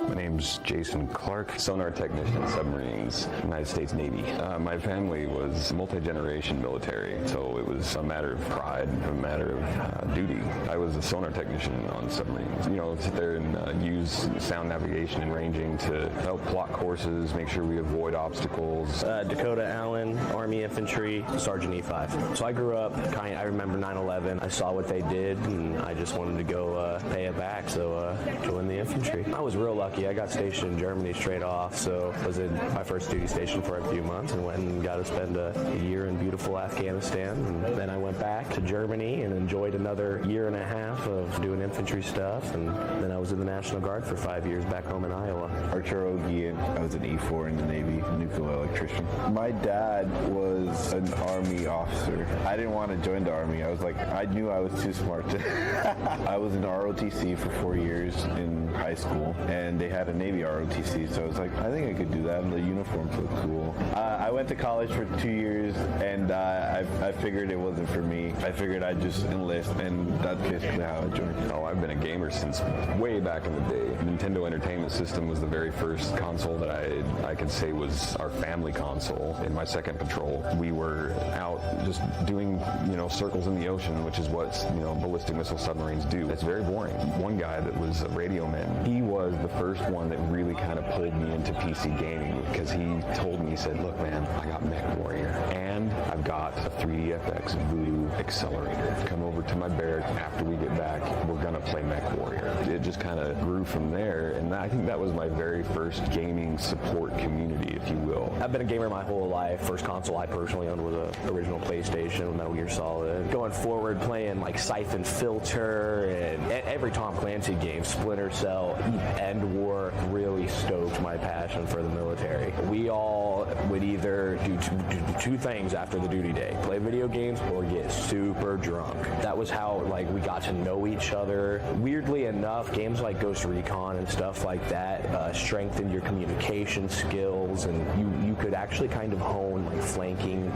[SPEAKER 5] My name's Jason Clark, sonar technician, submarines, United States Navy. My family was multi-generation military, so it was a matter of pride, a matter of duty. I was a sonar technician on submarines. Sit there and use sound navigation and ranging to help plot courses, make sure we avoid obstacles.
[SPEAKER 6] Dakota Allen, Army Infantry, Sergeant E5. So I grew up, I remember 9/11. I saw what they did, and I just wanted to go pay it back, so joined the infantry. I was real lucky. I got stationed in Germany straight off, so was in my first duty station for a few months and went and got to spend a year in beautiful Afghanistan. And then I went back to Germany and enjoyed another year and a half of doing infantry stuff. And then I was in the National Guard for 5 years back home in Iowa.
[SPEAKER 7] Archer OG, and I was an E4 in the Navy, nuclear electrician. My dad was an Army officer. I didn't want to join the Army. I was like, I knew I was too smart to. I was in ROTC for 4 years in high school, and they had a Navy ROTC, so I was like, I think I could do that, and the uniforms look cool. I went to college for 2 years, and I figured it wasn't for me. I figured I'd just enlist, and that's basically how I joined.
[SPEAKER 5] Oh, I've been a gamer since way back in the day. Nintendo Entertainment System was the very first console that I could say was our family console. In my second patrol, we were out just doing, circles in the ocean, which is what, ballistic missile submarines do. It's very boring. One guy that was a radio man, he was the first one that really kind of pulled me into PC gaming, because he told me, he said, look man, I got Mech Warrior, and I've got a 3DFX Voodoo accelerator. Come over to my barrack after we get back, we're gonna play Mech Warrior. It just kind of grew from there, and I think that was my very first gaming support community, if you will.
[SPEAKER 6] I've been a gamer my whole life. First console I personally owned was the original PlayStation, Metal Gear Solid. Going forward, playing like Siphon Filter and every Tom Clancy game, Splinter Cell, End War, really stoked my passion for the military. We all would either do two things after the duty day: play video games or get super drunk. That was how we got to know each other. Weirdly enough, games like Ghost Recon and stuff like that strengthened your communication skills, and you could actually kind of hone flanking,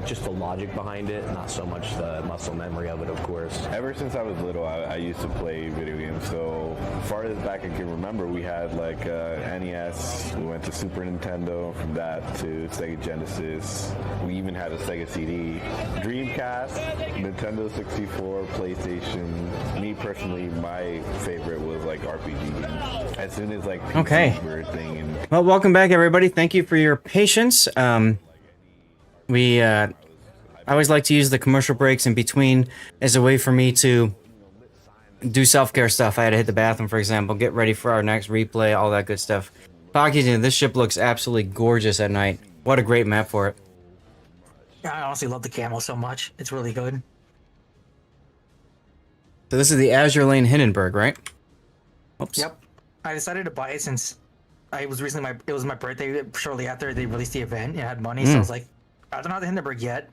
[SPEAKER 6] just the logic behind it, not so much the muscle memory of it, of course.
[SPEAKER 7] Ever since I was little, I used to play video games. So far as back I can remember, we had NES, we went to Super Nintendo, from that to Sega Genesis, we even had a Sega CD, Dreamcast, Nintendo 64, PlayStation. Me personally, my favorite was RPG games. As soon as PC were a thing. And
[SPEAKER 1] well, welcome back everybody. Thank you for your patience. I always like to use the commercial breaks in between as a way for me to do self-care stuff. I had to hit the bathroom, for example, get ready for our next replay, all that good stuff. Pocky, this ship looks absolutely gorgeous at night. What a great map for it.
[SPEAKER 11] Yeah, I honestly love the camo so much. It's really good.
[SPEAKER 1] So this is the Azure Lane Hindenburg, right? Oops.
[SPEAKER 11] Yep. I decided to buy it since it was my birthday shortly after they released the event. It had money, so I was like, I don't have the Hindenburg yet.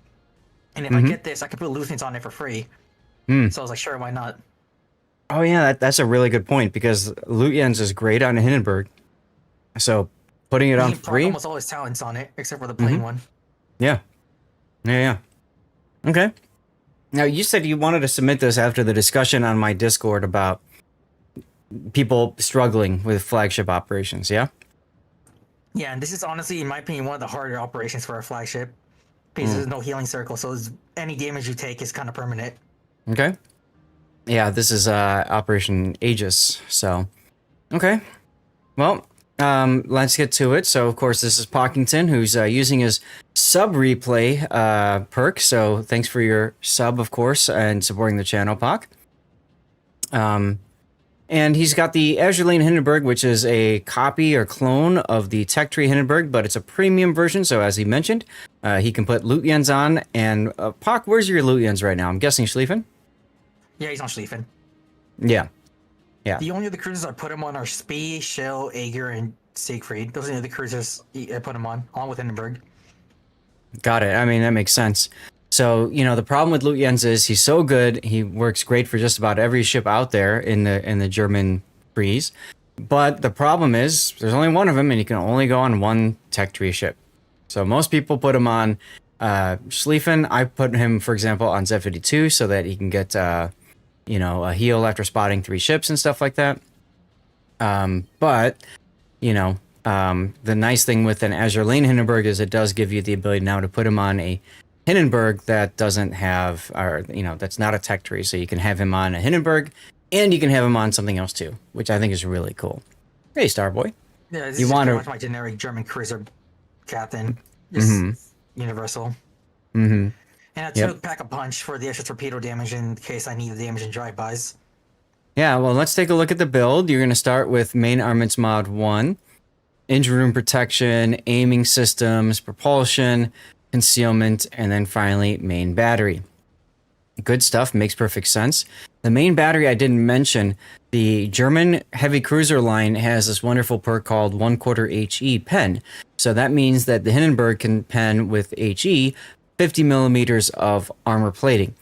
[SPEAKER 11] And if I get this, I can put Luthans on it for free. So I was like, sure, why not?
[SPEAKER 1] Oh yeah, that's a really good point, because Lutyens is great on a Hindenburg. So putting it on free.
[SPEAKER 11] Almost all his talents on it, except for the plain one.
[SPEAKER 1] Yeah. Okay. Now you said you wanted to submit this after the discussion on my Discord about people struggling with flagship operations, yeah?
[SPEAKER 11] Yeah, and this is honestly, in my opinion, one of the harder operations for a flagship. Because there's no healing circle, so any damage you take is kind of permanent.
[SPEAKER 1] Okay. Yeah, this is Operation Aegis, so... Okay. Well, let's get to it. So, of course, this is Pockington, who's using his sub-replay perk, so thanks for your sub, of course, and supporting the channel, Pock. And he's got the Azure Lane Hindenburg, which is a copy or clone of the Tech Tree Hindenburg, but it's a premium version, so as he mentioned, he can put Lutyens on. And, Pock, where's your Lutyens right now? I'm guessing Schlieffen?
[SPEAKER 11] Yeah, he's on Schlieffen.
[SPEAKER 1] Yeah.
[SPEAKER 11] The only other cruisers I put him on are Spee, Shell, Aegir, and Siegfried. Those are the other cruisers I put him on, along with Hindenburg.
[SPEAKER 1] Got it. I mean, that makes sense. So, the problem with Lutyens is he's so good, he works great for just about every ship out there in the German trees. But the problem is, there's only one of him, and he can only go on one Tech Tree ship. So most people put him on Schlieffen. I put him, for example, on Z-52 so that he can get, a heal after spotting 3 ships and stuff like that. But, the nice thing with an Azure Lane Hindenburg is it does give you the ability now to put him on a Hindenburg that doesn't have, that's not a Tech Tree. So you can have him on a Hindenburg, and you can have him on something else too, which I think is really cool. Hey, Starboy.
[SPEAKER 11] Yeah, this is pretty much my generic German cruiser captain, just universal. And I took Pack a Punch for the extra torpedo damage in case I need the damage in drive-bys.
[SPEAKER 1] Yeah, well, let's take a look at the build. You're going to start with main armaments mod 1, engine room protection, aiming systems, propulsion, concealment, and then finally main battery. Good stuff, makes perfect sense. The main battery I didn't mention, the German heavy cruiser line has this wonderful perk called 1/4 HE pen. So that means that the Hindenburg can pen with HE 50 millimeters of armor plating,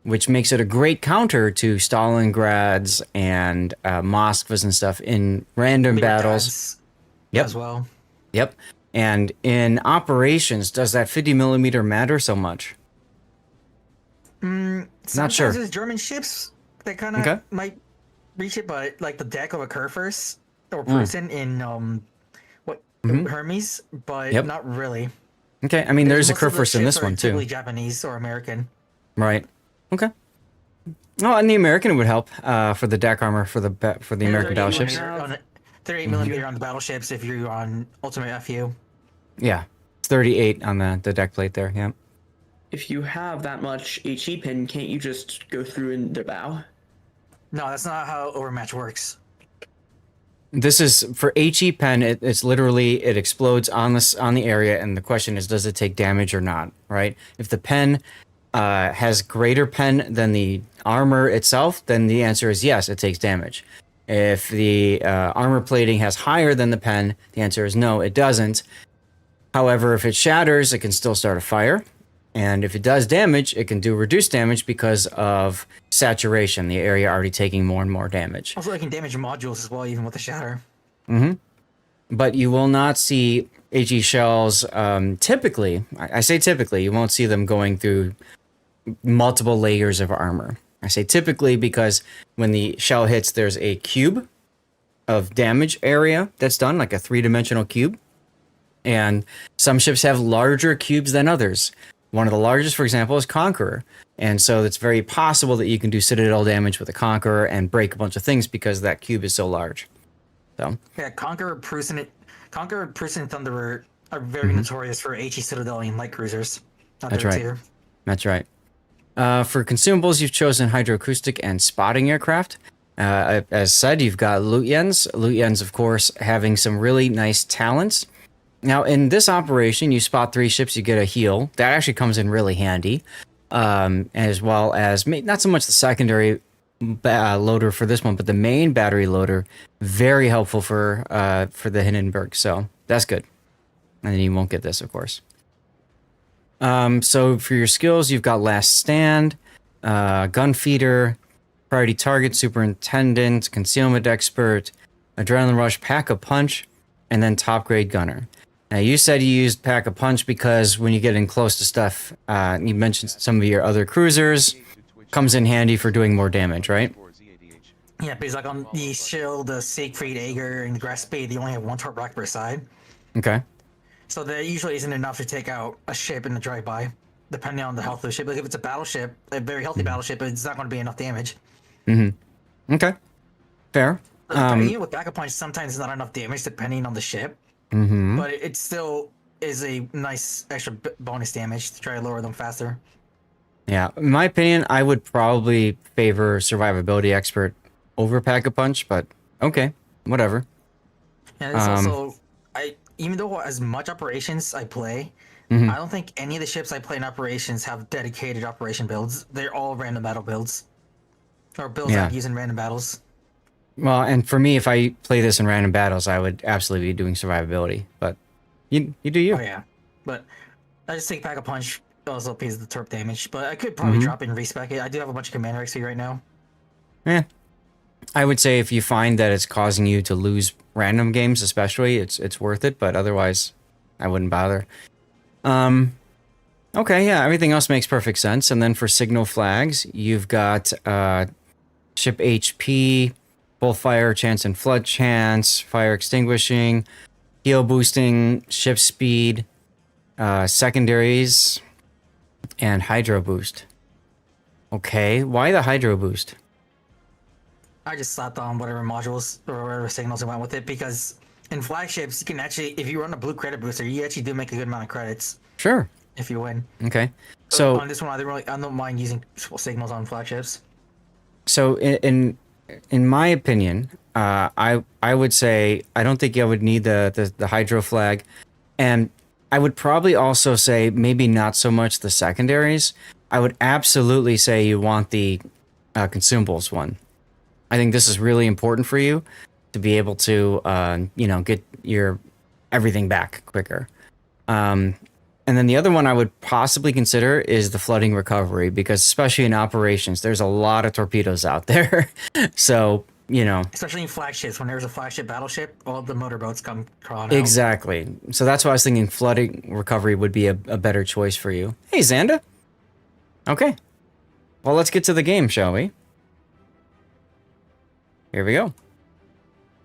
[SPEAKER 1] which makes it a great counter to Stalingrad's and Moskva's and stuff in random battles. Yep.
[SPEAKER 11] As well.
[SPEAKER 1] Yep. And in operations, does that 50 millimeter matter so much? Not sure.
[SPEAKER 11] There's German ships that kind of might reach it, but like the deck of a Kurfürst or Prusen in Hermes, but not really.
[SPEAKER 1] Okay, I mean there's a Kurfürst in this one too.
[SPEAKER 11] Typically Japanese or American.
[SPEAKER 1] Right. Okay. Oh, and the American would help for the deck armor for the American battleships.
[SPEAKER 11] 38 millimeter on the battleships if you're on Ultimate FU.
[SPEAKER 1] Yeah, it's 38 on the deck plate there. Yeah.
[SPEAKER 2] If you have that much HE pin, can't you just go through in the bow?
[SPEAKER 11] No, that's not how overmatch works.
[SPEAKER 1] This is for HE pen. It's literally it explodes on the area, and the question is, does it take damage or not? Right? If the pen has greater pen than the armor itself, then the answer is yes, it takes damage. If the armor plating has higher than the pen, the answer is no, it doesn't. However, if it shatters, it can still start a fire. And if it does damage, it can do reduced damage because of saturation, the area already taking more and more damage.
[SPEAKER 11] Also, it can damage modules as well, even with the shatter.
[SPEAKER 1] But you will not see HE shells, typically, I say typically, you won't see them going through multiple layers of armor. I say typically because when the shell hits, there's a cube of damage area that's done, like a 3-dimensional cube. And some ships have larger cubes than others. One of the largest, for example, is Conqueror. And so it's very possible that you can do Citadel damage with a Conqueror and break a bunch of things because that cube is so large. So
[SPEAKER 11] yeah, Conqueror, Prusen, and Thunderer are very notorious for HE Citadel and light cruisers.
[SPEAKER 1] That's right. That's right. For consumables, you've chosen hydroacoustic and spotting aircraft. As said, you've got Lutyens. Lutyens, of course, having some really nice talents. Now, in this operation, you spot 3 ships, you get a heal. That actually comes in really handy, as well as not so much the secondary loader for this one, but the main battery loader, very helpful for the Hindenburg. So that's good. And then you won't get this, of course. So for your skills, you've got Last Stand, Gun Feeder, Priority Target Superintendent, Concealment Expert, Adrenaline Rush, Pack a Punch, and then Top Grade Gunner. Now, you said you used Pack a Punch because when you get in close to stuff, you mentioned some of your other cruisers, comes in handy for doing more damage, right?
[SPEAKER 11] Yeah, because like on the Shield, the Siegfried, Ager, and the Grass Spade, they only have 1 torp rocket per side.
[SPEAKER 1] Okay.
[SPEAKER 11] So that usually isn't enough to take out a ship in the drive-by, depending on the health of the ship. Like if it's a battleship, a very healthy battleship, it's not going to be enough damage.
[SPEAKER 1] Okay. Fair.
[SPEAKER 11] With Pack a Punch, sometimes it's not enough damage depending on the ship. But it still is a nice extra bonus damage to try to lower them faster.
[SPEAKER 1] Yeah, in my opinion, I would probably favor Survivability Expert over Pack a Punch, but okay, whatever.
[SPEAKER 11] And it's also, even though as much operations I play, I don't think any of the ships I play in operations have dedicated operation builds. They're all random battle builds. Or builds I've used in random battles.
[SPEAKER 1] Well, and for me, if I play this in random battles, I would absolutely be doing survivability. But you do you.
[SPEAKER 11] Oh yeah, but I just take Pack a Punch. Also pays the torp damage, but I could probably drop it and respec it. I do have a bunch of Commander XP right now.
[SPEAKER 1] I would say if you find that it's causing you to lose random games, especially, it's worth it. But otherwise, I wouldn't bother. Okay, yeah, everything else makes perfect sense. And then for signal flags, you've got ship HP, full fire chance and flood chance, fire extinguishing, heal boosting, ship speed, secondaries, and hydro boost. Okay, why the hydro boost?
[SPEAKER 11] I just slapped on whatever modules or whatever signals I went with it because in flagships you can actually, if you run a blue credit booster, you actually do make a good amount of credits.
[SPEAKER 1] Sure.
[SPEAKER 11] If you win.
[SPEAKER 1] Okay. So
[SPEAKER 11] on this one, I don't mind using signals on flagships.
[SPEAKER 1] So in in my opinion, I would say I don't think I would need the hydro flag, and I would probably also say maybe not so much the secondaries. I would absolutely say you want the consumables one. I think this is really important for you to be able to, get your everything back quicker. And then the other one I would possibly consider is the flooding recovery, because especially in operations, there's a lot of torpedoes out there. So,
[SPEAKER 11] especially in flagships, when there's a flagship battleship, all the motorboats come crawling out.
[SPEAKER 1] Exactly. So that's why I was thinking flooding recovery would be a better choice for you. Hey, Xanda. Okay. Well, let's get to the game, shall we? Here we go.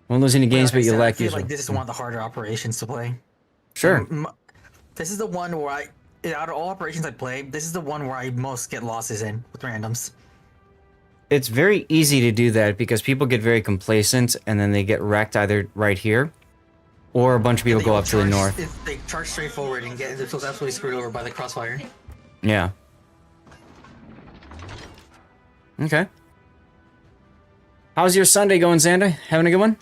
[SPEAKER 1] Won't lose any games, but you
[SPEAKER 11] I
[SPEAKER 1] like
[SPEAKER 11] feel
[SPEAKER 1] usually.
[SPEAKER 11] like this is one of the harder operations to play.
[SPEAKER 1] Sure.
[SPEAKER 11] This is the one where out of all operations I play, this is the one where I most get losses in with randoms.
[SPEAKER 1] It's very easy to do that because people get very complacent and then they get wrecked either right here or a bunch of people go up to the north.
[SPEAKER 11] They charge straight forward and get themselves absolutely screwed over by the crossfire.
[SPEAKER 1] Yeah. Okay. How's your Sunday going, Xanda? Having a good one?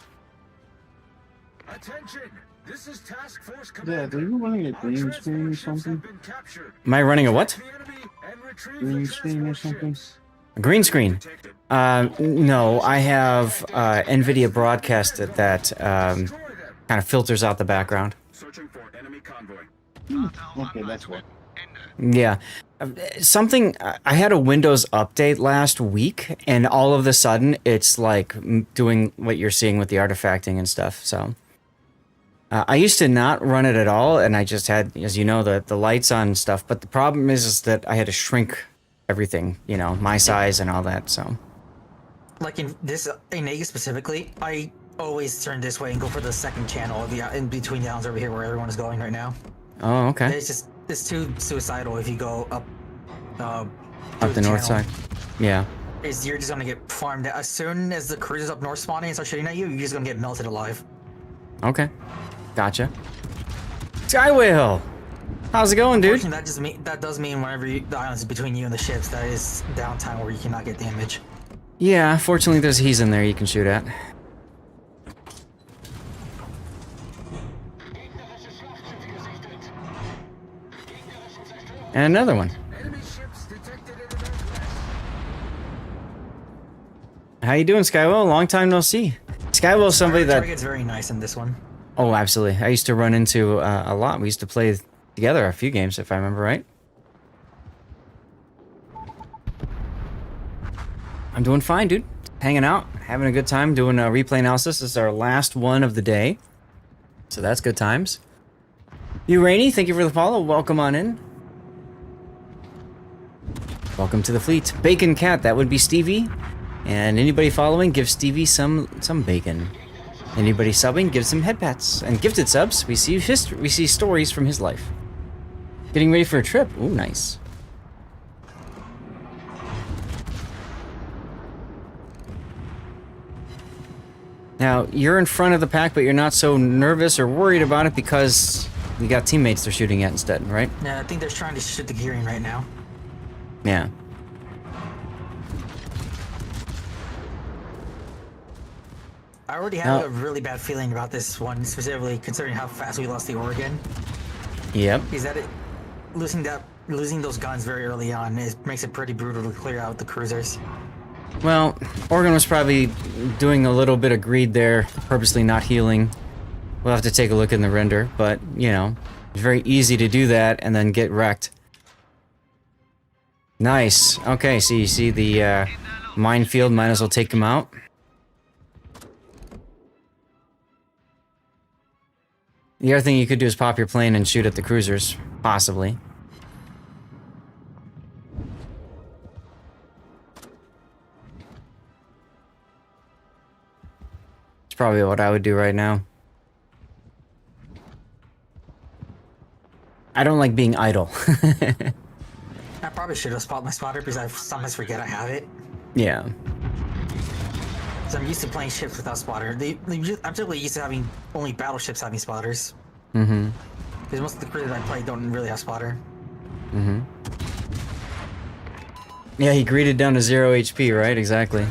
[SPEAKER 8] Attention! This is Task Force
[SPEAKER 10] Yeah, are you running a green screen or something?
[SPEAKER 1] Am I running a what?
[SPEAKER 10] Green screen or something?
[SPEAKER 1] A green screen? No, I have NVIDIA Broadcast that kind of filters out the background.
[SPEAKER 8] Searching for enemy convoy.
[SPEAKER 10] Okay, that's what.
[SPEAKER 1] Yeah. Something, I had a Windows update last week, and all of a sudden, it's like doing what you're seeing with the artifacting and stuff, so. I used to not run it at all, and I just had, as you know, the lights on and stuff, but the problem is that I had to shrink everything, my size and all that, so.
[SPEAKER 11] Like in Aegis specifically, I always turn this way and go for the second channel in between the islands over here where everyone is going right now.
[SPEAKER 1] Oh, okay.
[SPEAKER 11] It's too suicidal if you go up
[SPEAKER 1] the north side. Yeah.
[SPEAKER 11] You're just gonna get farmed. As soon as the cruisers up north spawning and start shooting at you, you're just gonna get melted alive.
[SPEAKER 1] Okay. Gotcha. Skywhale! How's it going, dude?
[SPEAKER 11] That does mean whenever the islands is between you and the ships, that is downtime where you cannot get damage.
[SPEAKER 1] Yeah, fortunately there's he's in there you can shoot at. And another one. How you doing, Skywell? Long time no see. Skywell's somebody that...
[SPEAKER 11] Target's very nice in this one.
[SPEAKER 1] Oh, absolutely. I used to run into a lot. We used to play together a few games, if I remember right. I'm doing fine, dude. Hanging out, having a good time, doing a replay analysis. This is our last one of the day. So that's good times. You, Rainy, thank you for the follow. Welcome on in. Welcome to the fleet. Bacon Cat, that would be Stevie. And anybody following, give Stevie some bacon. Anybody subbing, give some head pats. And gifted subs, we see history, we see stories from his life. Getting ready for a trip. Ooh, nice. Now, you're in front of the pack, but you're not so nervous or worried about it because you got teammates they're shooting at instead, right?
[SPEAKER 11] Yeah, I think they're trying to shoot the gearing right now.
[SPEAKER 1] Yeah.
[SPEAKER 11] I already have a really bad feeling about this one, specifically considering how fast we lost the Oregon.
[SPEAKER 1] Yep.
[SPEAKER 11] Is that losing those guns very early on makes it pretty brutal to clear out the cruisers.
[SPEAKER 1] Well, Oregon was probably doing a little bit of greed there, purposely not healing. We'll have to take a look in the render, but, it's very easy to do that and then get wrecked. Nice. Okay, so you see the minefield, might as well take them out. The other thing you could do is pop your plane and shoot at the cruisers, possibly. It's probably what I would do right now. I don't like being idle.
[SPEAKER 11] I probably should have spotted my spotter because I sometimes forget I have it.
[SPEAKER 1] Yeah.
[SPEAKER 11] So I'm used to playing ships without spotter. I'm typically used to having only battleships having spotters.
[SPEAKER 1] Mm-hmm.
[SPEAKER 11] Because most of the cruisers I play don't really have spotter.
[SPEAKER 1] Mm-hmm. Yeah, he greeted down to 0 HP, right? Exactly.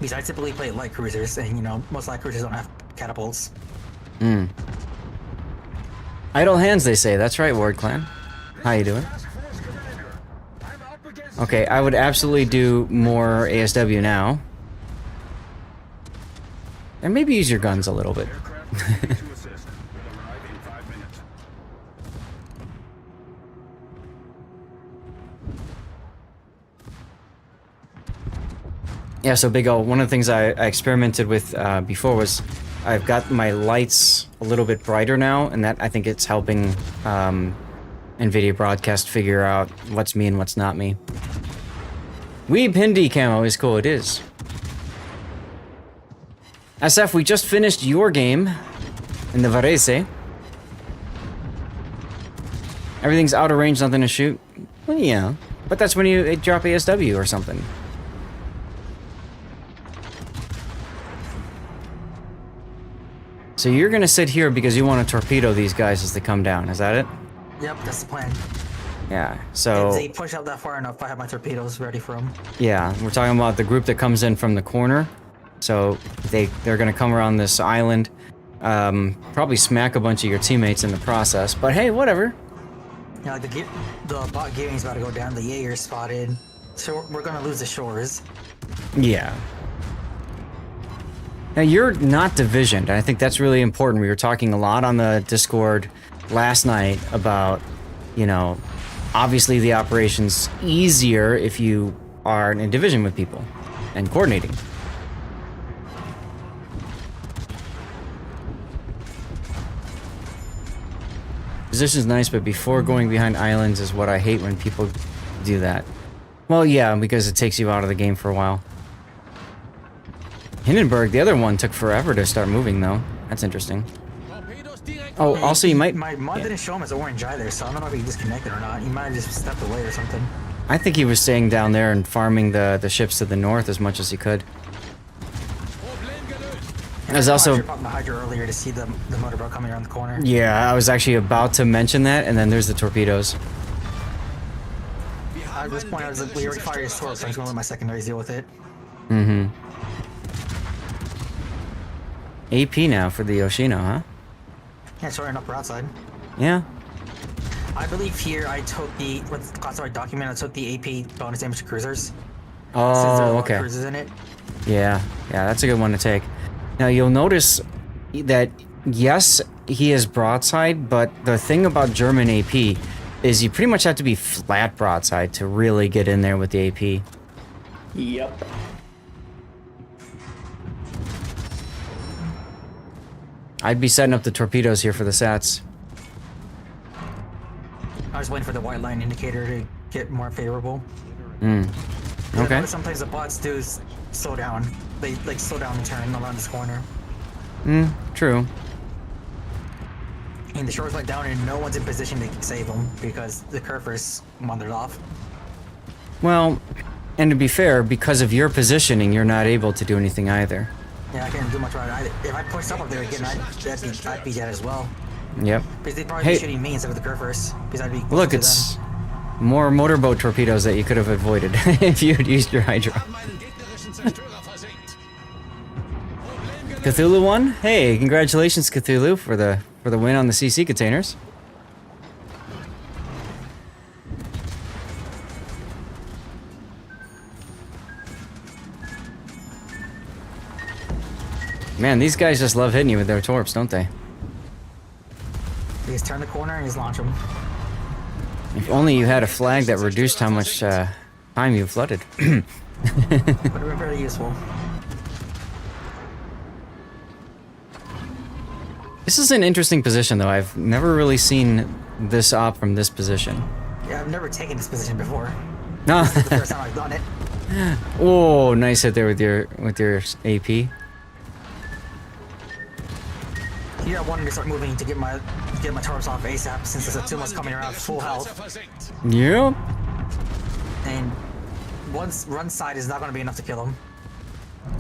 [SPEAKER 11] Because I typically play light cruisers, and you know, most light cruisers don't have catapults.
[SPEAKER 1] Hmm. Idle hands, they say. That's right, Ward Clan. How you doing? Okay, I would absolutely do more ASW now. And maybe use your guns a little bit. Yeah, so Big O, one of the things I experimented with before was I've got my lights a little bit brighter now, and that I think it's helping NVIDIA Broadcast figure out what's me and what's not me. Weeb Hindi camo is cool, it is. SF, we just finished your game in the Varese. Everything's out of range, nothing to shoot. Well, yeah, but that's when you drop ASW or something. So you're gonna sit here because you want to torpedo these guys as they come down, is that it?
[SPEAKER 11] Yep, that's the plan.
[SPEAKER 1] Yeah, so...
[SPEAKER 11] If they push out that far enough, I have my torpedoes ready for them.
[SPEAKER 1] Yeah, we're talking about the group that comes in from the corner. So they're gonna come around this island, probably smack a bunch of your teammates in the process, but hey, whatever.
[SPEAKER 11] Yeah, like the bot Gearing's about to go down, the Jaeger's spotted, so we're gonna lose the shores.
[SPEAKER 1] Yeah. Now, you're not divisioned, and I think that's really important. We were talking a lot on the Discord last night about, you know, obviously the operation's easier if you are in division with people and coordinating. Position's nice, but before going behind islands is what I hate when people do that. Well, yeah, because it takes you out of the game for a while. Hindenburg, the other one, took forever to start moving, though. That's interesting. Oh, also, you might...
[SPEAKER 11] My mod didn't show him as orange either, so I don't know if he disconnected or not. He might have just stepped away or something.
[SPEAKER 1] I think he was staying down there and farming the ships to the north as much as he could. There's also...
[SPEAKER 11] I popped the Hydra earlier to see the motorboat coming around the corner.
[SPEAKER 1] Yeah, I was actually about to mention that, and then there's the torpedoes.
[SPEAKER 11] At this point, I was like, we already fired his torp, so I'm just going to let my secondaries deal with it.
[SPEAKER 1] Mm-hmm. AP now for the Yoshino, huh?
[SPEAKER 11] Yeah, it's right up outside.
[SPEAKER 1] Yeah.
[SPEAKER 11] I believe here I took the, with the classified document, I took the AP bonus damage to cruisers.
[SPEAKER 1] Oh,
[SPEAKER 11] since there are a lot of
[SPEAKER 1] okay.
[SPEAKER 11] cruisers in it.
[SPEAKER 1] Yeah, that's a good one to take. Now, you'll notice that, yes, he is broadside, but the thing about German AP is you pretty much have to be flat broadside to really get in there with the AP.
[SPEAKER 2] Yep.
[SPEAKER 1] I'd be setting up the torpedoes here for the sats.
[SPEAKER 11] I was waiting for the white line indicator to get more favorable.
[SPEAKER 1] Okay.
[SPEAKER 11] Sometimes the bots do slow down. They like slow down and turn around this corner.
[SPEAKER 1] True.
[SPEAKER 11] And the shores went down and no one's in position to save them because the Kerfers wandered off.
[SPEAKER 1] Well, and to be fair, because of your positioning, you're not able to do anything either.
[SPEAKER 11] Yeah, I couldn't do much about it. If I pushed up there again, I'd be dead as well.
[SPEAKER 1] Yep.
[SPEAKER 11] Because they'd probably be shooting me instead of the Kerfers. Because I'd be
[SPEAKER 1] Look, it's more motorboat torpedoes that you could have avoided if you had used your Hydra. Cthulhu won? Hey, congratulations, Cthulhu, for the win on the CC containers. Man, these guys just love hitting you with their torps, don't they?
[SPEAKER 11] You just turn the corner and just launch them.
[SPEAKER 1] If only you had a flag that reduced how much time you flooded.
[SPEAKER 11] Would have been very useful.
[SPEAKER 1] This is an interesting position, though. I've never really seen this op from this position.
[SPEAKER 11] Yeah, I've never taken this position before.
[SPEAKER 1] No.
[SPEAKER 11] This is the first time I've done it.
[SPEAKER 1] Oh, nice hit there with your AP.
[SPEAKER 11] Yeah, I wanted to start moving to get my torps off ASAP since there's a 2 months coming around full health.
[SPEAKER 1] Yep.
[SPEAKER 11] And one side is not going to be enough to kill him.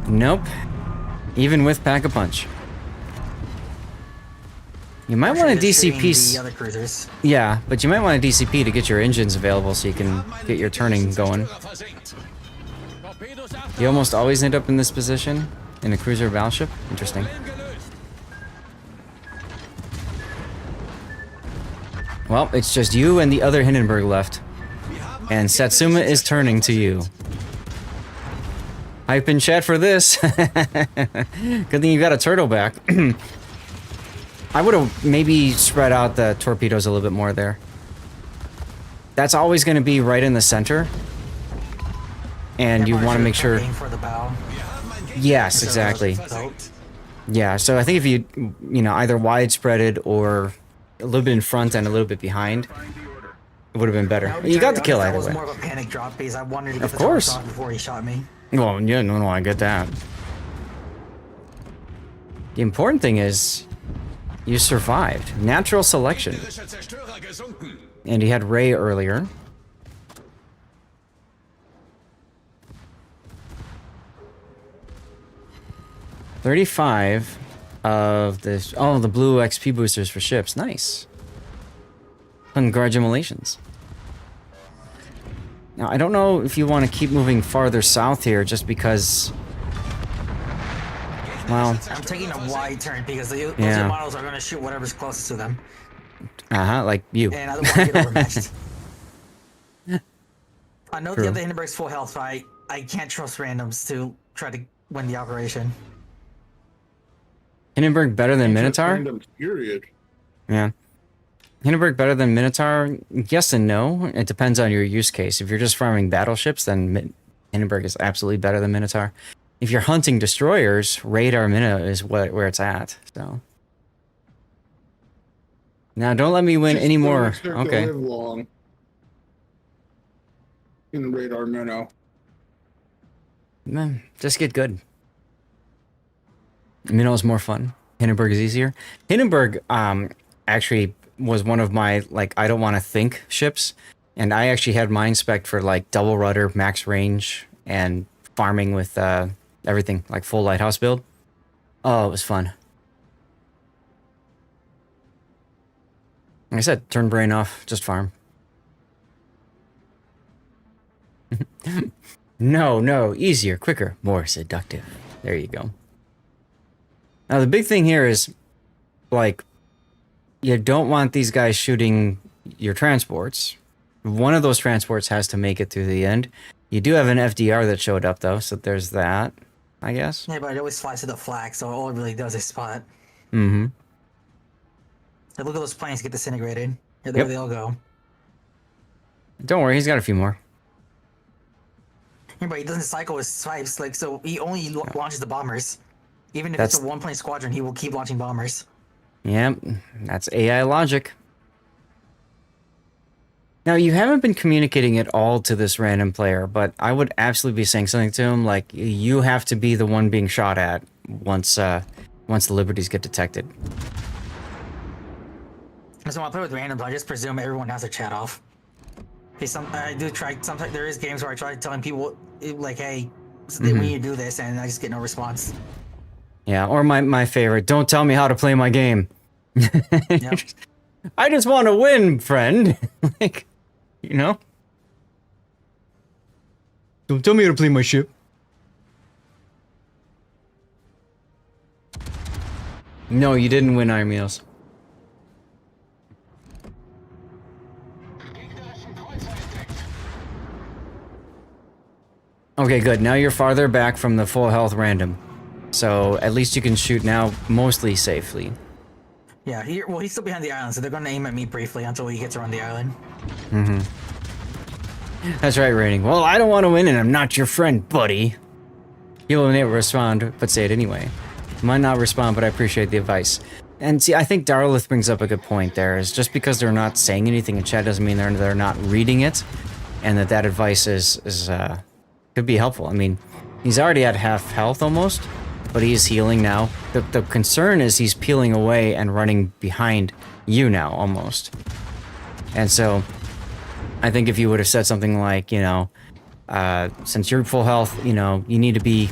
[SPEAKER 1] Nope. Even with Pack-a-Punch. You might want a DCP.
[SPEAKER 11] The other cruisers.
[SPEAKER 1] Yeah, but you might want a DCP to get your engines available so you can get your turning going. You almost always end up in this position in a cruiser or battleship. Interesting. Well, it's just you and the other Hindenburg left. And Satsuma is turning to you. Hype in chat for this. Good thing you got a turtle back. I would have maybe spread out the torpedoes a little bit more there. That's always going to be right in the center. And you want to make sure...
[SPEAKER 11] For the bow.
[SPEAKER 1] Yes, exactly. Yeah, so I think if you, either widespread it or a little bit in front and a little bit behind, it would have been better. You got the kill either way.
[SPEAKER 11] That was more of a panic drop because I wanted to get
[SPEAKER 1] the turrets
[SPEAKER 11] off before he shot me.
[SPEAKER 1] Well, yeah, no, I get that. The important thing is, you survived. Natural selection. And he had Ray earlier. $35 of this. Oh, the blue XP boosters for ships. Nice. Congratulations. Now, I don't know if you want to keep moving farther south here just because... Well...
[SPEAKER 11] I'm taking a wide turn because those models are going to shoot whatever's closest to them.
[SPEAKER 1] Uh-huh, like you.
[SPEAKER 11] And I don't want to get overmatched. I know the other Hindenburg's full health, so I can't trust randoms to try to win the operation.
[SPEAKER 1] Hindenburg better than Minotaur?
[SPEAKER 10] Randoms, period.
[SPEAKER 1] Yeah. Hindenburg better than Minotaur? Yes and no. It depends on your use case. If you're just farming battleships, then Hindenburg is absolutely better than Minotaur. If you're hunting destroyers, Radar Minnow is where it's at. So now don't let me win any more. Okay.
[SPEAKER 10] Live long in Radar Minnow.
[SPEAKER 1] Man, just get good. Minnow is more fun. Hindenburg is easier. Hindenburg actually was one of my I don't want to think ships, and I actually had mine spec'd for double rudder, max range, and farming with everything, full lighthouse build. Oh, it was fun. Like I said, turn brain off, just farm. No, easier, quicker, more seductive. There you go. Now the big thing here is, you don't want these guys shooting your transports. One of those transports has to make it to the end. You do have an FDR that showed up though, so there's that, I guess.
[SPEAKER 11] Yeah, but it always flies to the flag, so all it really does is spot.
[SPEAKER 1] Mm-hmm.
[SPEAKER 11] Hey, look at those planes get disintegrated. There they all go.
[SPEAKER 1] Don't worry, he's got a few more.
[SPEAKER 11] Yeah, but he doesn't cycle his swipes, so he only launches the bombers. Even if it's a one-plane squadron, he will keep launching bombers.
[SPEAKER 1] Yep, that's AI logic. Now, you haven't been communicating at all to this random player, but I would absolutely be saying something to him you have to be the one being shot at once the liberties get detected.
[SPEAKER 11] So when I play with randoms, I just presume everyone has their chat off. I do try, sometimes there is games where I try telling people, hey, we need to do this, and I just get no response.
[SPEAKER 1] Yeah, or my favorite, don't tell me how to play my game. Yep. I just want to win, friend. Don't tell me how to play my ship. No, you didn't win Iron Meals. Okay, good. Now you're farther back from the full health random. So at least you can shoot now mostly safely.
[SPEAKER 11] Yeah, he's still behind the island, so they're going to aim at me briefly until he gets around the island.
[SPEAKER 1] Mm-hmm. That's right, Rating. Well, I don't want to win, and I'm not your friend, buddy. He'll never respond, but say it anyway. Might not respond, but I appreciate the advice. And see, I think Darlith brings up a good point there, is just because they're not saying anything in chat doesn't mean they're not reading it, and that advice could be helpful. I mean, he's already at half health almost, but he's healing now. The concern is he's peeling away and running behind you now, almost. And so, I think if you would have said something like, since you're full health, you need to be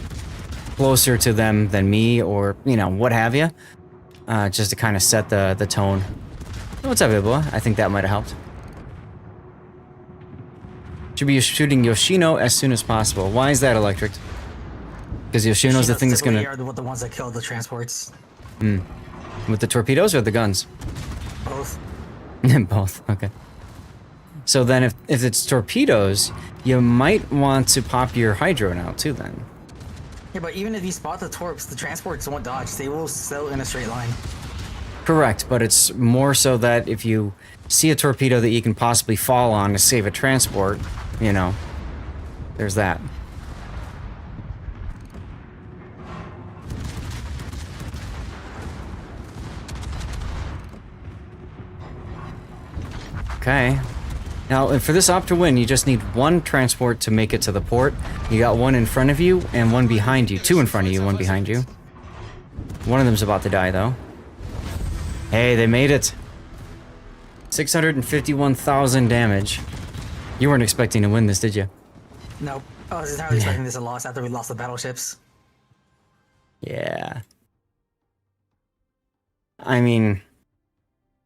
[SPEAKER 1] closer to them than me, or, what have you, just to kind of set the tone. What's up, Ibla? I think that might have helped. Should be shooting Yoshino as soon as possible. Why is that, Electric? Because Yoshino's the thing that's gonna...
[SPEAKER 11] are the ones that kill the transports.
[SPEAKER 1] With the torpedoes or the guns?
[SPEAKER 11] Both.
[SPEAKER 1] Both, okay. So then if it's torpedoes, you might want to pop your hydro now too then.
[SPEAKER 11] Yeah, but even if you spot the torps, the transports won't dodge. They will sail in a straight line.
[SPEAKER 1] Correct, but it's more so that if you see a torpedo that you can possibly fall on to save a transport, you know, there's that. Okay. Now, for this op to win, you just need one transport to make it to the port. You got one in front of you and one behind you. Two in front of you, one behind you. One of them's about to die, though. Hey, they made it. 651,000 damage. You weren't expecting to win this, did you?
[SPEAKER 11] Nope. I was entirely expecting this a loss after we lost the battleships.
[SPEAKER 1] Yeah. I mean,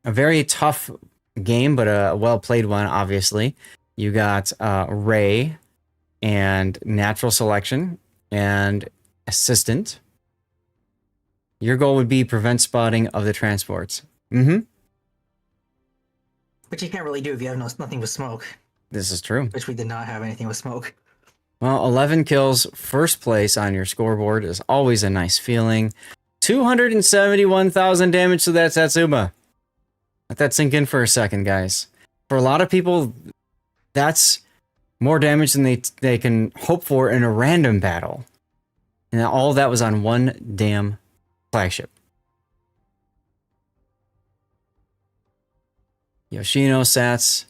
[SPEAKER 1] a very tough game, but a well-played one, obviously. You got Ray and Natural Selection and Assistant. Your goal would be prevent spotting of the transports. Which
[SPEAKER 11] you can't really do if you have nothing with smoke.
[SPEAKER 1] This is true.
[SPEAKER 11] Which we did not have anything with smoke.
[SPEAKER 1] Well, 11 kills, first place on your scoreboard is always a nice feeling. 271,000 damage to that Satsuma. Let that sink in for a second, guys. For a lot of people, that's more damage than they can hope for in a random battle. And all of that was on one damn flagship. Yoshino, Sats.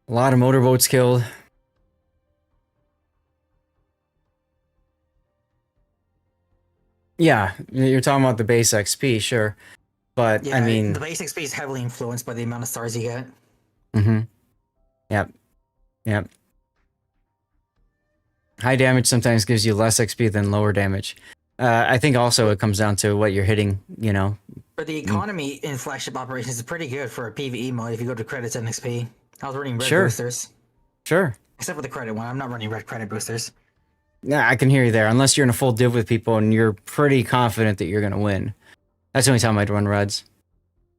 [SPEAKER 1] A lot of motorboats killed. Yeah, you're talking about the base XP, sure. But,
[SPEAKER 11] yeah,
[SPEAKER 1] I mean...
[SPEAKER 11] the base XP is heavily influenced by the amount of stars you get.
[SPEAKER 1] Yep. High damage sometimes gives you less XP than lower damage. I think also it comes down to what you're hitting, you know.
[SPEAKER 11] But the economy in flagship operations is pretty good for a PvE mode if you go to credits and XP. I was running red boosters.
[SPEAKER 1] Sure.
[SPEAKER 11] Except for the credit one. I'm not running red credit boosters.
[SPEAKER 1] Yeah, I can hear you there. Unless you're in a full div with people and you're pretty confident that you're going to win. That's the only time I'd run reds.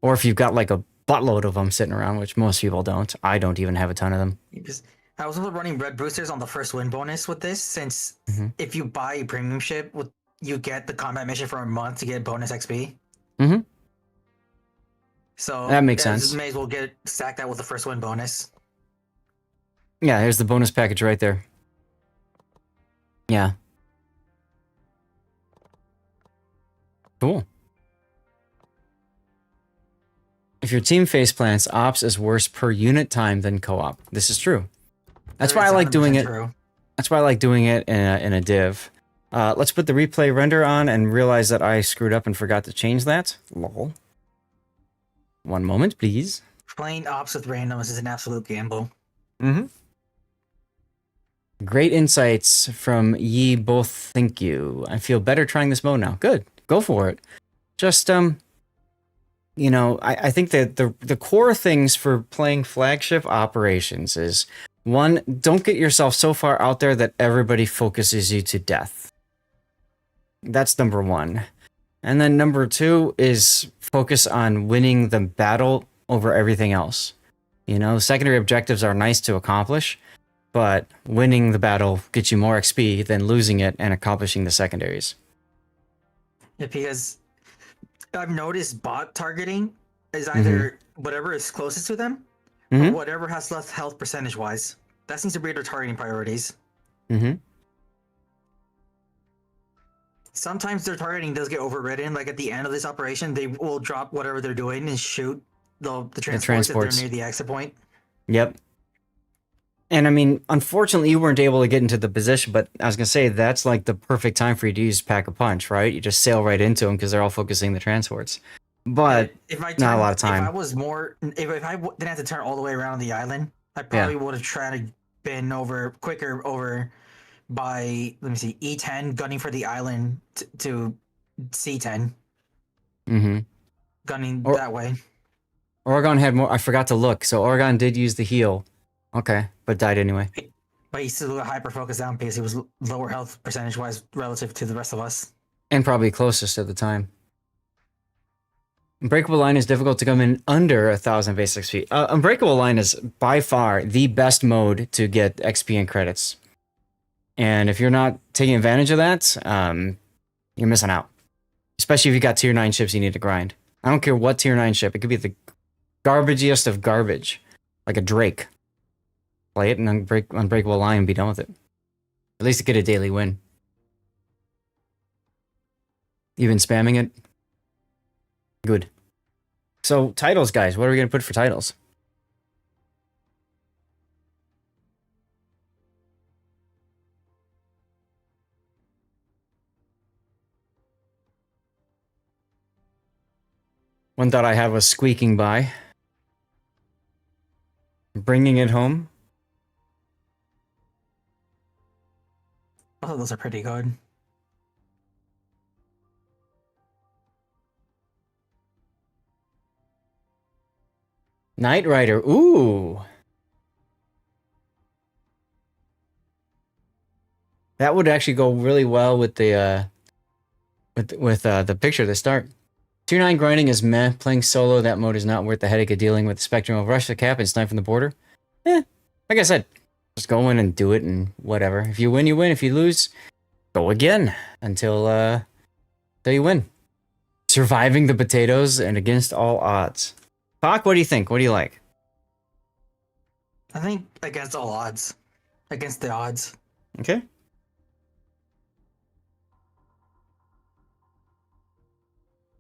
[SPEAKER 1] Or if you've got like a buttload of them sitting around, which most people don't. I don't even have a ton of them.
[SPEAKER 11] I was also running red boosters on the first win bonus with this, since if you buy a premium ship, you get the combat mission for a month to get bonus XP. So
[SPEAKER 1] that makes sense.
[SPEAKER 11] May as well stack that with the first win bonus.
[SPEAKER 1] Yeah, here's the bonus package right there. Yeah. Cool. If your team face plants, ops is worse per unit time than co-op. This is true. That's why I like doing it. That's why I like doing it in a div. Let's put the replay render on and realize that I screwed up and forgot to change that. Lol. One moment, please.
[SPEAKER 11] Playing ops with randoms is an absolute gamble.
[SPEAKER 1] Great insights from ye both. Thank you. I feel better trying this mode now. Good. Go for it. Just, you know, I think that the core things for playing flagship operations is, one, don't get yourself so far out there that everybody focuses you to death. That's number one. And then number two is focus on winning the battle over everything else. You know, secondary objectives are nice to accomplish, but winning the battle gets you more XP than losing it and accomplishing the secondaries.
[SPEAKER 11] Yeah, because I've noticed bot targeting is either whatever is closest to them or whatever has less health percentage-wise. That seems to be their targeting priorities. Sometimes their targeting does get overridden. Like at the end of this operation, they will drop whatever they're doing and shoot the transports if they're near the exit point.
[SPEAKER 1] Yep. And I mean, unfortunately, you weren't able to get into the position, but I was going to say, that's like the perfect time for you to use Pack-a-Punch, right? You just sail right into them because they're all focusing the transports. But not a lot of time.
[SPEAKER 11] If I was more, if I didn't have to turn all the way around the island, I probably would have tried to been quicker over by, let me see, E10, gunning for the island to C10. Gunning that way.
[SPEAKER 1] Oregon had more. I forgot to look. So Oregon did use the heal. Okay, but died anyway.
[SPEAKER 11] But he's still a hyper focused down because he was lower health percentage wise relative to the rest of us.
[SPEAKER 1] And probably closest at the time. Unbreakable Line is difficult to come in under 1,000 base XP. Unbreakable Line is by far the best mode to get XP and credits. And if you're not taking advantage of that, you're missing out. Especially if you got tier 9 ships you need to grind. I don't care what tier 9 ship. It could be the garbagiest of garbage. Like a Drake. Play it and Unbreakable Line and be done with it. At least get a daily win. You been spamming it? Good. So, titles, guys. What are we going to put for titles? One thought I had was squeaking by. Bringing it home.
[SPEAKER 11] Both of those are pretty good.
[SPEAKER 1] Knight Rider. Ooh. That would actually go really well with the the picture to start. Tier 9 grinding is meh. Playing solo, that mode is not worth the headache of dealing with the spectrum of rush the cap and snipe from the border. Like I said, just go in and do it and whatever. If you win, you win. If you lose, go again until you win. Surviving the potatoes and against all odds. Bach, what do you think? What do you like?
[SPEAKER 11] I think against all odds. Against the odds.
[SPEAKER 1] Okay.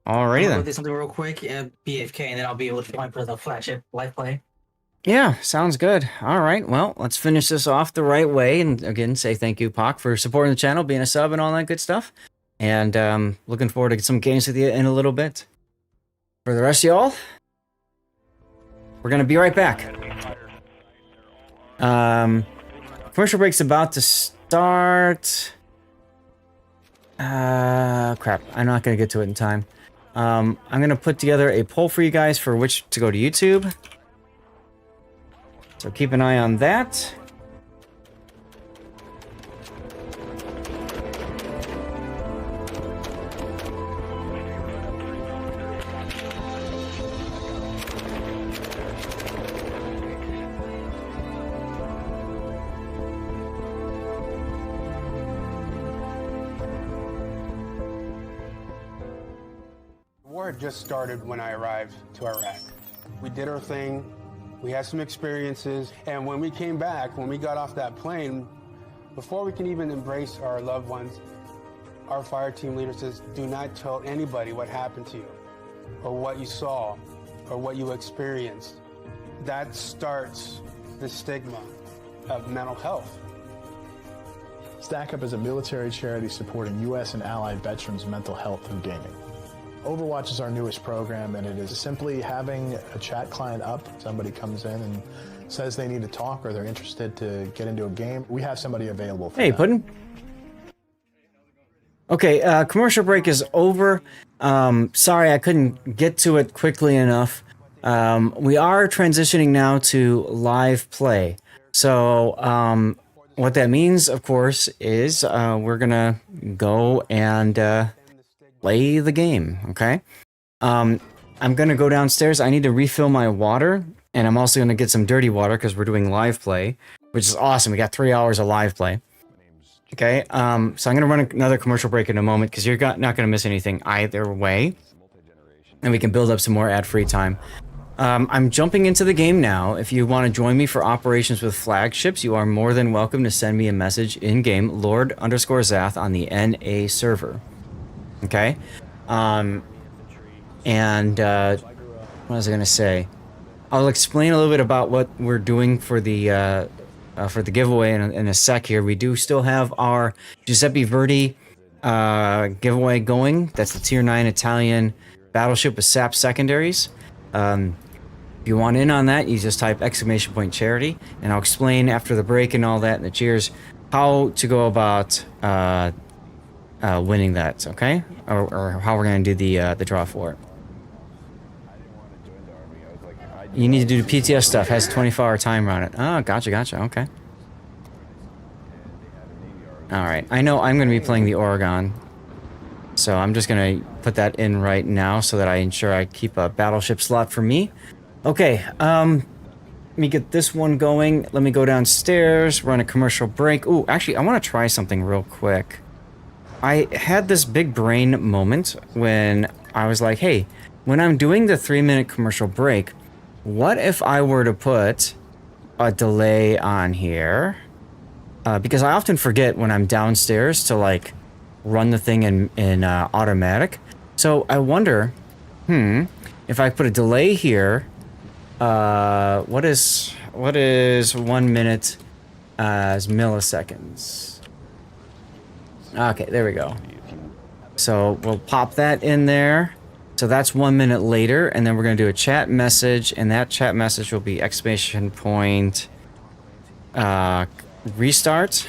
[SPEAKER 1] Alrighty then.
[SPEAKER 11] I'll do something real quick, BFK, and then I'll be able to join for the flagship live play.
[SPEAKER 1] Yeah, sounds good. All right, well, let's finish this off the right way. And again, say thank you, Pac, for supporting the channel, being a sub, and all that good stuff. And looking forward to some games with you in a little bit. For the rest of y'all, we're going to be right back. Commercial break's about to start. Crap. I'm not going to get to it in time. I'm going to put together a poll for you guys for which to go to YouTube. So keep an eye on that.
[SPEAKER 4] The war had just started when I arrived to Iraq. We did our thing, we had some experiences, and when we came back, when we got off that plane, before we can even embrace our loved ones, our fire team leader says, do not tell anybody what happened to you, or what you saw, or what you experienced. That starts the stigma of mental health.
[SPEAKER 3] StackUp is a military charity supporting U.S. and allied veterans' mental health through gaming. Overwatch is our newest program, and it is simply having a chat client up. Somebody comes in and says they need to talk or they're interested to get into a game. We have somebody available for that.
[SPEAKER 1] Hey, Puddin'. Okay, commercial break is over. Sorry, I couldn't get to it quickly enough. We are transitioning now to live play. So, what that means, of course, is we're gonna go and play the game, okay? I'm gonna go downstairs. I need to refill my water, and I'm also gonna get some dirty water because we're doing live play, which is awesome. We got 3 hours of live play. Okay, so I'm gonna run another commercial break in a moment because you're not gonna miss anything either way, and we can build up some more ad-free time. I'm jumping into the game now. If you want to join me for operations with flagships, you are more than welcome to send me a message in-game, Lord_Zath on the NA server. Okay? What was I gonna say? I'll explain a little bit about what we're doing for the giveaway in a sec here. We do still have our Giuseppe Verdi giveaway going. That's the tier 9 Italian battleship with SAP secondaries. If you want in on that, you just type !charity, and I'll explain after the break and all that and the cheers how to go about winning that, okay? Or how we're gonna do the draw for it. You need to do the PTS stuff. Has a 24-hour timer on it. Oh, gotcha, okay. Alright, I know I'm going to be playing the Oregon. So I'm just going to put that in right now so that I ensure I keep a battleship slot for me. Okay, let me get this one going. Let me go downstairs, run a commercial break. Ooh, actually, I want to try something real quick. I had this big brain moment when I was like, hey, when I'm doing the 3-minute commercial break, what if I were to put a delay on here? Because I often forget when I'm downstairs to, like, run the thing in automatic. So I wonder, if I put a delay here, what is 1 minute as milliseconds? Okay, there we go. So we'll pop that in there. So that's 1 minute later, and then we're going to do a chat message, and that chat message will be exclamation point restart.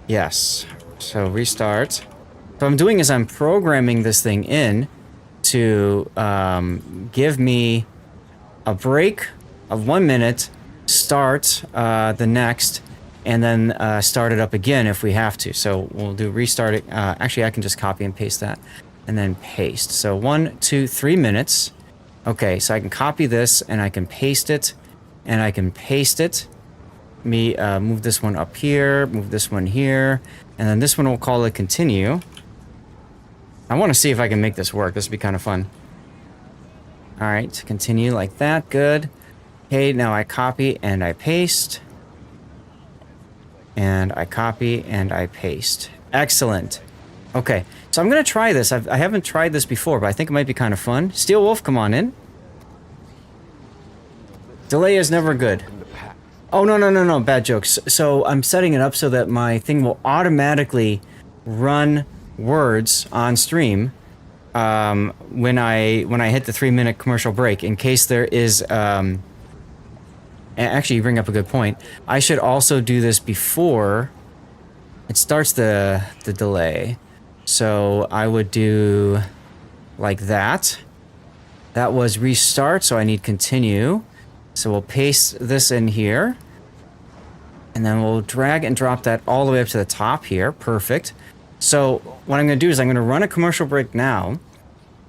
[SPEAKER 1] Yes. So restart. So what I'm doing is I'm programming this thing in to give me a break of 1 minute, start the next, and then start it up again if we have to. So we'll do restart it. Actually, I can just copy and paste that and then paste. So 1, 2, 3 minutes. Okay, so I can copy this and I can paste it and I can paste it. Me move this one up here, move this one here, and then this one we'll call it continue. I want to see if I can make this work. This would be kind of fun. Alright, continue like that. Good. Okay, now I copy and I paste. And I copy and I paste. Excellent. Okay, so I'm going to try this. I haven't tried this before, but I think it might be kind of fun. Steel Wolf, come on in. Delay is never good. Oh, no, bad jokes. So I'm setting it up so that my thing will automatically run words on stream when I hit the 3-minute commercial break, in case there is actually, you bring up a good point. I should also do this before it starts the delay. So I would do like that. That was restart, so I need continue. So we'll paste this in here. And then we'll drag and drop that all the way up to the top here. Perfect. So what I'm going to do is I'm going to run a commercial break now.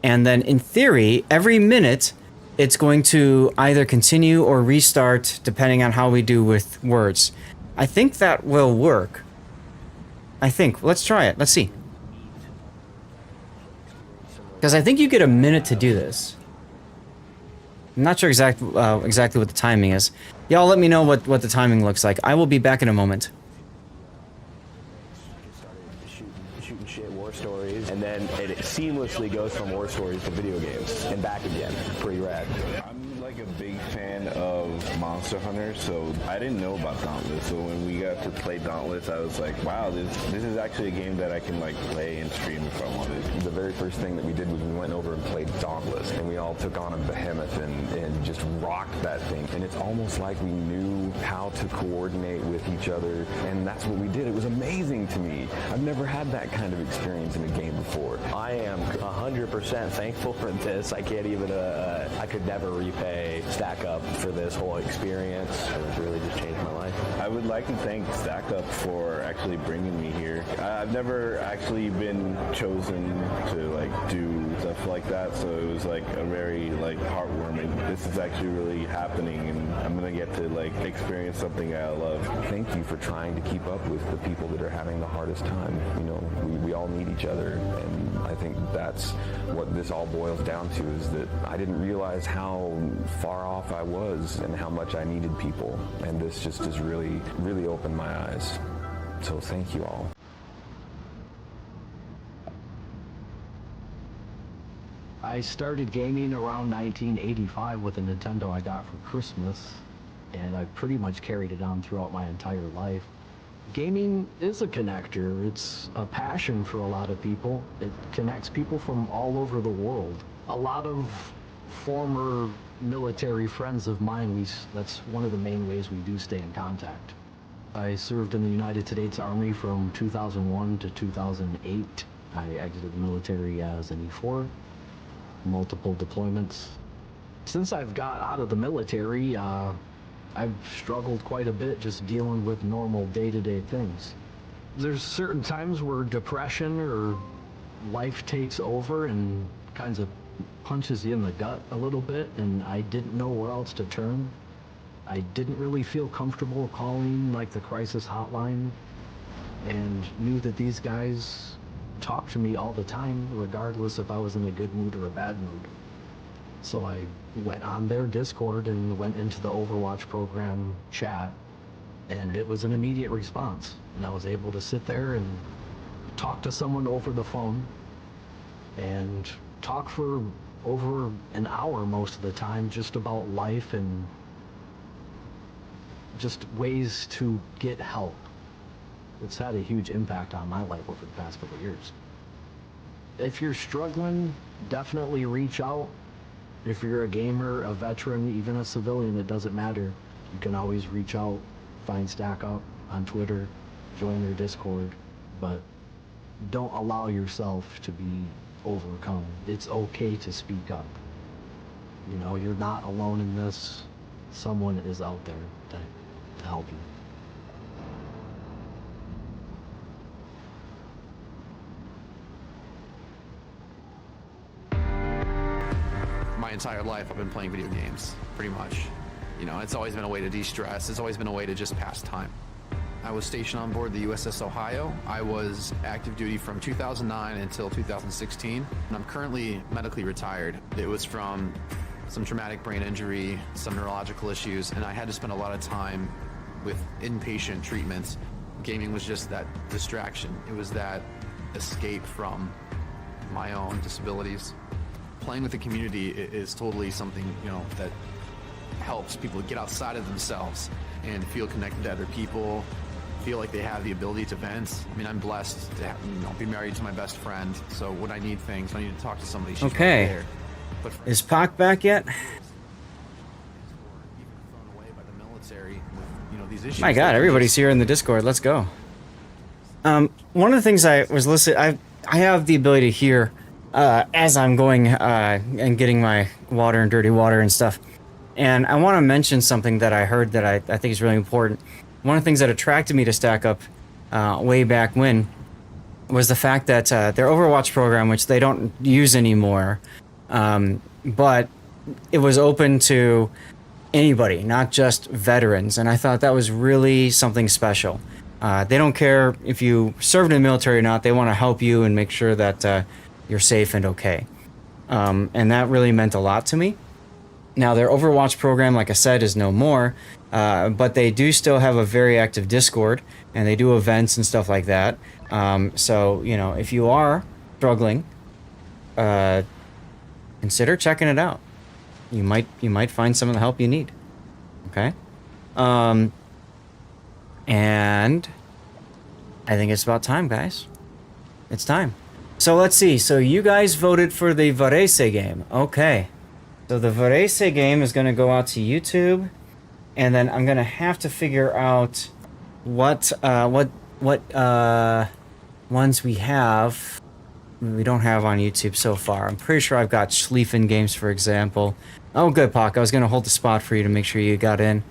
[SPEAKER 1] And then in theory, every minute, it's going to either continue or restart depending on how we do with words. I think that will work. I think. Let's try it. Let's see. Because I think you get a minute to do this. I'm not sure exactly what the timing is. Y'all let me know what the timing looks like. I will be back in a moment.
[SPEAKER 6] Shooting shit war stories, and then it seamlessly goes from war stories to video games and back again. Pretty rad.
[SPEAKER 7] I'm like a big fan of Monster Hunter, so I didn't know about Dauntless. So when we got to play Dauntless, I was like, wow, this is actually a game that I can like play and stream if I wanted.
[SPEAKER 5] The very first thing that we did was we went over and played Dauntless, and we all took on a behemoth and just rocked that thing. And it's almost like we knew how to coordinate with each other, and that's what we did. It was amazing to me. I've never had that kind of experience in a game before.
[SPEAKER 6] I am 100% thankful for this. I can't even, I could never repay StackUp for this whole experience. It really just changed my life.
[SPEAKER 7] I would like to thank StackUp for actually bringing me here. I've never actually been chosen to like do stuff like that, so it was like a very like heartwarming. This is actually really happening, and I'm gonna get to like experience something I love.
[SPEAKER 5] Thank you for trying to keep up with the people that are having the hardest time. You know, we all need each other, and I think that's what this all boils down to, is that I didn't realize how far off I was and how much I needed people, and this just has really opened my eyes. So thank you all.
[SPEAKER 12] I started gaming around 1985 with a Nintendo I got for Christmas, and I've pretty much carried it on throughout my entire life. Gaming is a connector. It's a passion for a lot of people. It connects people from all over the world. A lot of former military friends of mine, that's one of the main ways we do stay in contact. I served in the United States Army from 2001 to 2008. I exited the military as an E4, multiple deployments. Since I've got out of the military, I've struggled quite a bit just dealing with normal day-to-day things. there's certain times where depression or life takes over and kinds of punches you in the gut a little bit, and I didn't know where else to turn. I didn't really feel comfortable calling like the crisis hotline, and knew that these guys talked to me all the time, regardless if I was in a good mood or a bad mood. So I went on their Discord and went into the Overwatch program chat, and it was an immediate response. And I was able to sit there and talk to someone over the phone and talk for over an hour most of the time, just about life and just ways to get help. It's had a huge impact on my life over the past couple of years. If you're struggling, definitely reach out. If you're a gamer, a veteran, even a civilian, it doesn't matter. You can always reach out, find StackUp on Twitter, join their Discord, but don't allow yourself to be overcome. It's okay to speak up. You know, you're not alone in this. Someone is out there to help you.
[SPEAKER 13] My entire life I've been playing video games, pretty much. You know, it's always been a way to de-stress. It's always been a way to just pass time. I was stationed on board the USS Ohio. I was active duty from 2009 until 2016, and I'm currently medically retired. It was from some traumatic brain injury, some neurological issues, and I had to spend a lot of time with inpatient treatments. Gaming was just that distraction. It was that escape from my own disabilities. Playing with the community is totally something, you know, that helps people get outside of themselves and feel connected to other people, feel like they have the ability to vent. I mean, I'm blessed to have, you know, be married to my best friend, so when I need things, when I need to talk to somebody, she's
[SPEAKER 1] okay.
[SPEAKER 13] right there. But
[SPEAKER 1] is Pac back yet? My God, everybody's here in the Discord. Let's go. One of the things I was listening, I have the ability to hear as I'm going and getting my water and dirty water and stuff. And I want to mention something that I heard that I think is really important. One of the things that attracted me to StackUp way back when was the fact that their Overwatch program, which they don't use anymore, but it was open to anybody, not just veterans. And I thought that was really something special. They don't care if you served in the military or not. They want to help you and make sure that you're safe and okay. And that really meant a lot to me. Now, their Overwatch program, like I said, is no more, but they do still have a very active Discord, and they do events and stuff like that. So, you know, if you are struggling, consider checking it out. You might find some of the help you need. Okay? And I think it's about time, guys. It's time. So let's see. So you guys voted for the Varese game. Okay. So the Varese game is going to go out to YouTube, and then I'm going to have to figure out what ones we don't have on YouTube so far. I'm pretty sure I've got Schlieffen games, for example. Oh, good, Pac. I was going to hold the spot for you to make sure you got in.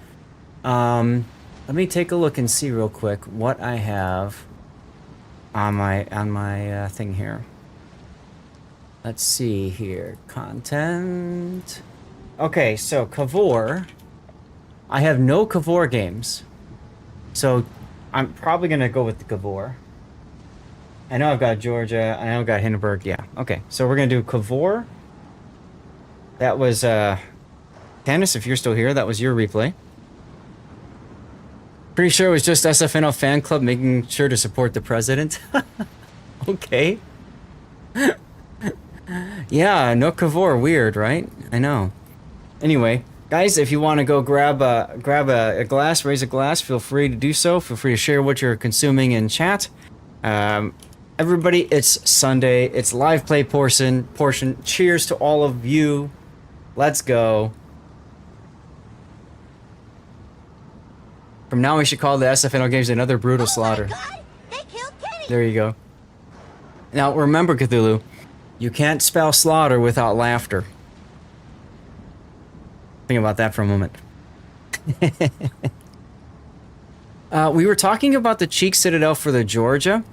[SPEAKER 1] Let me take a look and see real quick what I have on my thing here. Let's see here. Content. Okay, so Cavor. I have no Cavor games. So I'm probably going to go with the Cavor. I know I've got Georgia. I know I've got Hindenburg. Yeah, okay. So we're going to do Cavor. That was, Candace, if you're still here, that was your replay. Pretty sure it was just SFNL fan club making sure to support the president. Okay. Yeah, no Cavor, weird, right? I know. Anyway, guys, if you want to go grab a glass, raise a glass, feel free to do so. Feel free to share what you're consuming in chat. Everybody, it's Sunday. It's live play portion. Cheers to all of you. Let's go. From now, we should call the SFNL games another brutal slaughter. There you go. Now, remember, Cthulhu, you can't spell slaughter without laughter. Think about that for a moment. We were talking about the Cheek Citadel for the Georgia,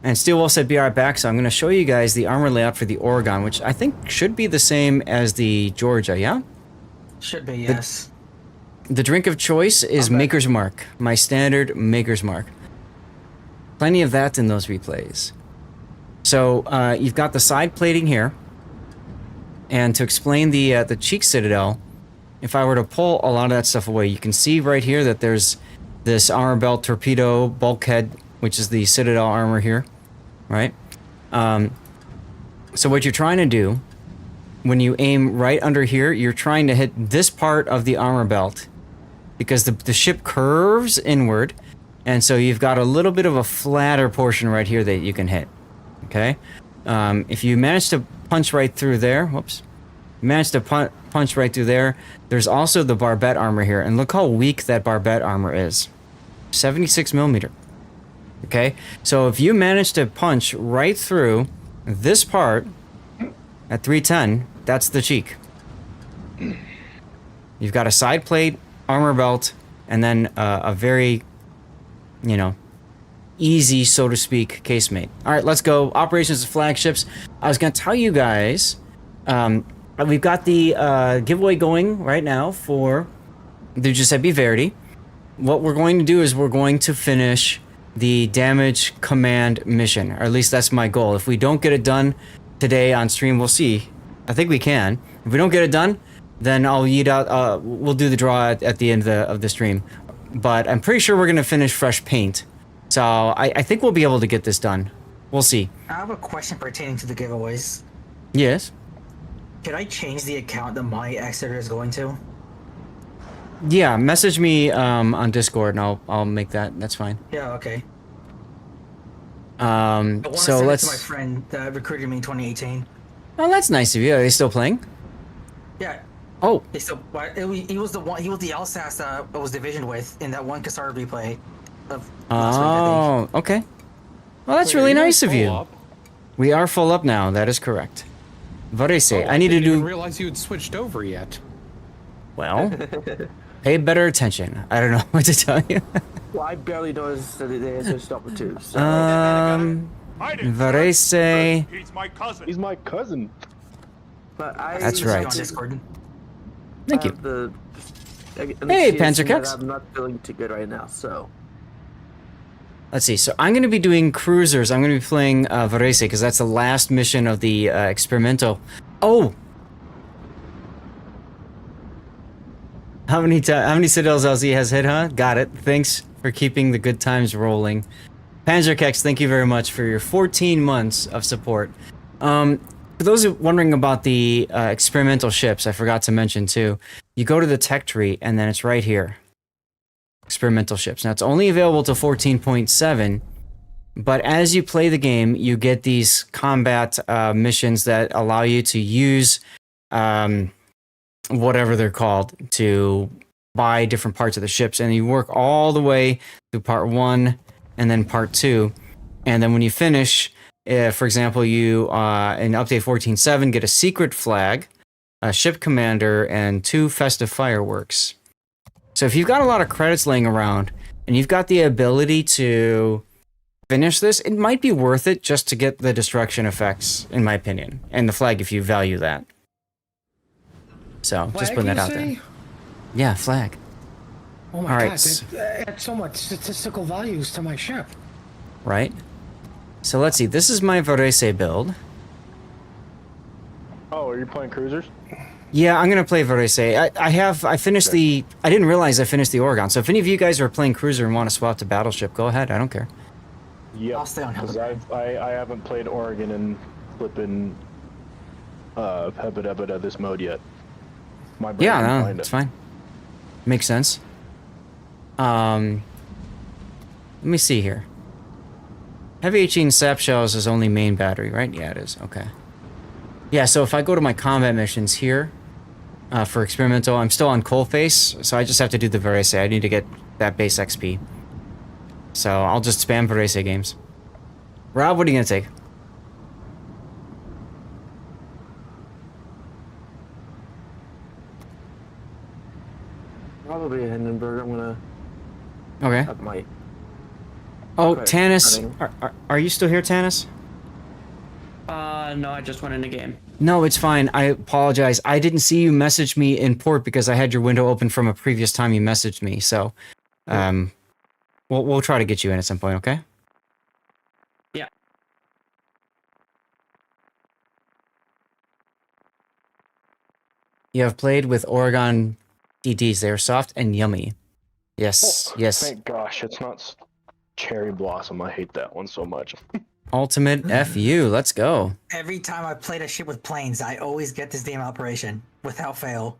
[SPEAKER 1] and Steelwolf said be right back, so I'm going to show you guys the armor layout for the Oregon, which I think should be the same as the Georgia, yeah?
[SPEAKER 11] Should be, yes.
[SPEAKER 1] The drink of choice is Maker's Mark, my standard Maker's Mark. Plenty of that in those replays. So, you've got the side plating here, and to explain the Cheek Citadel, if I were to pull a lot of that stuff away, you can see right here that there's this armor belt torpedo bulkhead, which is the Citadel armor here, right? So what you're trying to do, when you aim right under here, you're trying to hit this part of the armor belt, because the ship curves inward, and so you've got a little bit of a flatter portion right here that you can hit, okay? If you manage to punch right through there, whoops, manage to punch right through there, there's also the barbette armor here, and look how weak that barbette armor is. 76 millimeter. Okay, so if you manage to punch right through this part at 310, that's the cheek. You've got a side plate, armor belt, and then a very, you know, easy, so to speak, casemate. All right, let's go. Operations of flagships. I was going to tell you guys, we've got the giveaway going right now for the Giuseppe Verdi. What we're going to do is we're going to finish the damage command mission, or at least that's my goal. If we don't get it done today on stream, we'll see. I think we can. If we don't get it done, then I'll eat out. We'll do the draw at the end of the stream. But I'm pretty sure we're gonna finish fresh paint, so I think we'll be able to get this done. We'll see.
[SPEAKER 11] I have a question pertaining to the giveaways.
[SPEAKER 1] Yes.
[SPEAKER 11] Could I change the account that my Exeter is going to?
[SPEAKER 1] Yeah, message me on Discord and I'll make that. That's fine.
[SPEAKER 11] Yeah, okay.
[SPEAKER 1] So let's.
[SPEAKER 11] To my friend that recruited me in 2018.
[SPEAKER 1] Oh, that's nice of you. Are they still playing?
[SPEAKER 11] Yeah.
[SPEAKER 1] Oh.
[SPEAKER 11] They still. He was the one. He was the LSAS that I was divisioned with in that one Kasara replay. Of last week, I think.
[SPEAKER 1] Okay. Well, that's really nice of you. We are full up now. That is correct. Varese, I need to do.
[SPEAKER 14] I didn't realize you had switched over yet.
[SPEAKER 1] Well, pay better attention. I don't know what to tell you.
[SPEAKER 15] Well, I barely noticed that they had switched over too. So.
[SPEAKER 1] Varese.
[SPEAKER 16] He's my cousin.
[SPEAKER 7] He's my cousin.
[SPEAKER 15] But I.
[SPEAKER 1] That's right.
[SPEAKER 11] On Discord.
[SPEAKER 1] Thank you.
[SPEAKER 15] Hey,
[SPEAKER 1] Panzerkex.
[SPEAKER 15] I'm not feeling too good right now, so.
[SPEAKER 1] Let's see. So I'm going to be doing cruisers. I'm going to be playing Varese because that's the last mission of the experimental. Oh. How many Citadels LZ has hit, huh? Got it. Thanks for keeping the good times rolling. Panzerkex, thank you very much for your 14 months of support. For those wondering about the experimental ships, I forgot to mention too, you go to the tech tree and then it's right here. Experimental ships. Now it's only available to 14.7, but as you play the game, you get these combat missions that allow you to use whatever they're called to buy different parts of the ships, and you work all the way through part 1 and then part 2, and then when you finish, for example, you in update 14.7 get a secret flag, a ship commander, and 2 festive fireworks. So if you've got a lot of credits laying around and you've got the ability to finish this, it might be worth it just to get the destruction effects, in my opinion, and the flag if you value that. So
[SPEAKER 17] Flag,
[SPEAKER 1] just putting that out there. Yeah, flag.
[SPEAKER 17] Oh my
[SPEAKER 1] All
[SPEAKER 17] god,
[SPEAKER 1] right.
[SPEAKER 17] that adds so much statistical values to my ship.
[SPEAKER 1] Right. So let's see. This is my Varese build.
[SPEAKER 7] Oh, are you playing cruisers?
[SPEAKER 1] Yeah, I'm gonna play Varese. I finished the. I didn't realize I finished the Oregon. So if any of you guys are playing cruiser and want to swap to battleship, go ahead. I don't care.
[SPEAKER 7] Yep.
[SPEAKER 11] I'll stay on
[SPEAKER 7] because I haven't played Oregon and flipping this mode yet. My brain
[SPEAKER 1] Yeah,
[SPEAKER 7] didn't
[SPEAKER 1] no,
[SPEAKER 7] find
[SPEAKER 1] it's
[SPEAKER 7] it.
[SPEAKER 1] fine. Makes sense. Let me see here. Heavy 18 sap shells is only main battery, right? Yeah, it is. Okay. Yeah, so if I go to my combat missions here, for experimental, I'm still on Coalface, so I just have to do the Varese. I need to get that base XP. So I'll just spam Varese games. Rob, what are you gonna take?
[SPEAKER 15] Probably a Hindenburg. I'm gonna
[SPEAKER 1] Okay.
[SPEAKER 15] have my
[SPEAKER 1] Oh,
[SPEAKER 15] Okay,
[SPEAKER 1] Tanis,
[SPEAKER 15] running.
[SPEAKER 1] are you still here, Tanis?
[SPEAKER 2] No, I just went in a game.
[SPEAKER 1] No, it's fine. I apologize. I didn't see you message me in port because I had your window open from a previous time you messaged me. So, we'll try to get you in at some point. Okay.
[SPEAKER 2] Yeah.
[SPEAKER 1] You have played with Oregon DDs. They are soft and yummy. Yes, yes.
[SPEAKER 6] Thank gosh, it's not Cherry Blossom. I hate that one so much.
[SPEAKER 1] Ultimate FU. Let's go.
[SPEAKER 11] Every time I play that shit with planes, I always get this damn operation without fail.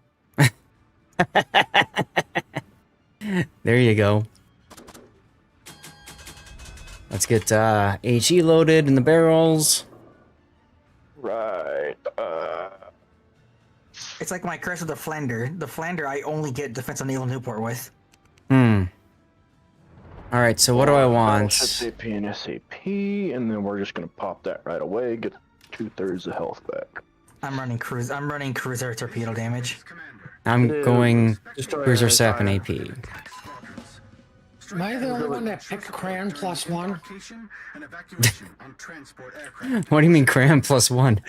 [SPEAKER 1] There you go. Let's get HE loaded in the barrels.
[SPEAKER 6] Right.
[SPEAKER 11] It's like my curse with the Flander. The Flander I only get Defense of Naval Newport with.
[SPEAKER 1] Alright, so what do I want?
[SPEAKER 6] SAP and SAP, and then we're just gonna pop that right away, get 2/3 of health back.
[SPEAKER 11] I'm running cruiser torpedo damage.
[SPEAKER 1] I'm going
[SPEAKER 15] Destroyer
[SPEAKER 1] cruiser
[SPEAKER 15] is
[SPEAKER 1] sap and
[SPEAKER 15] higher.
[SPEAKER 1] AP.
[SPEAKER 17] Am I the only one that picked Crayon +1?
[SPEAKER 1] What do you mean cram +1?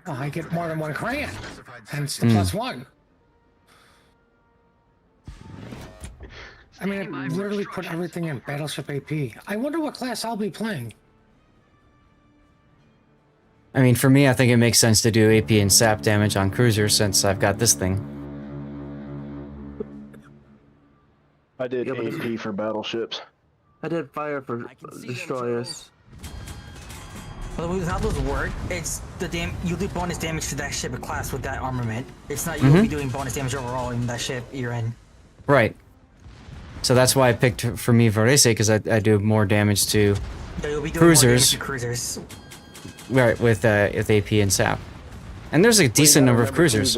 [SPEAKER 17] Oh, I get more than one crayon. Hence the +1. I mean, it literally put everything in Battleship AP. I wonder what class I'll be playing.
[SPEAKER 1] I mean, for me, I think it makes sense to do AP and sap damage on cruisers since I've got this thing.
[SPEAKER 6] I did AP for battleships.
[SPEAKER 15] I did fire for destroyers.
[SPEAKER 11] Well, how those work, it's you do bonus damage to that ship class with that armament. It's not you'll be doing bonus damage overall in that ship you're in.
[SPEAKER 1] Right. So that's why I picked for me Varese, because I do more damage to
[SPEAKER 11] You'll be doing
[SPEAKER 1] cruisers.
[SPEAKER 11] More damage to cruisers.
[SPEAKER 1] Right, with AP and sap. And there's a decent number of cruisers.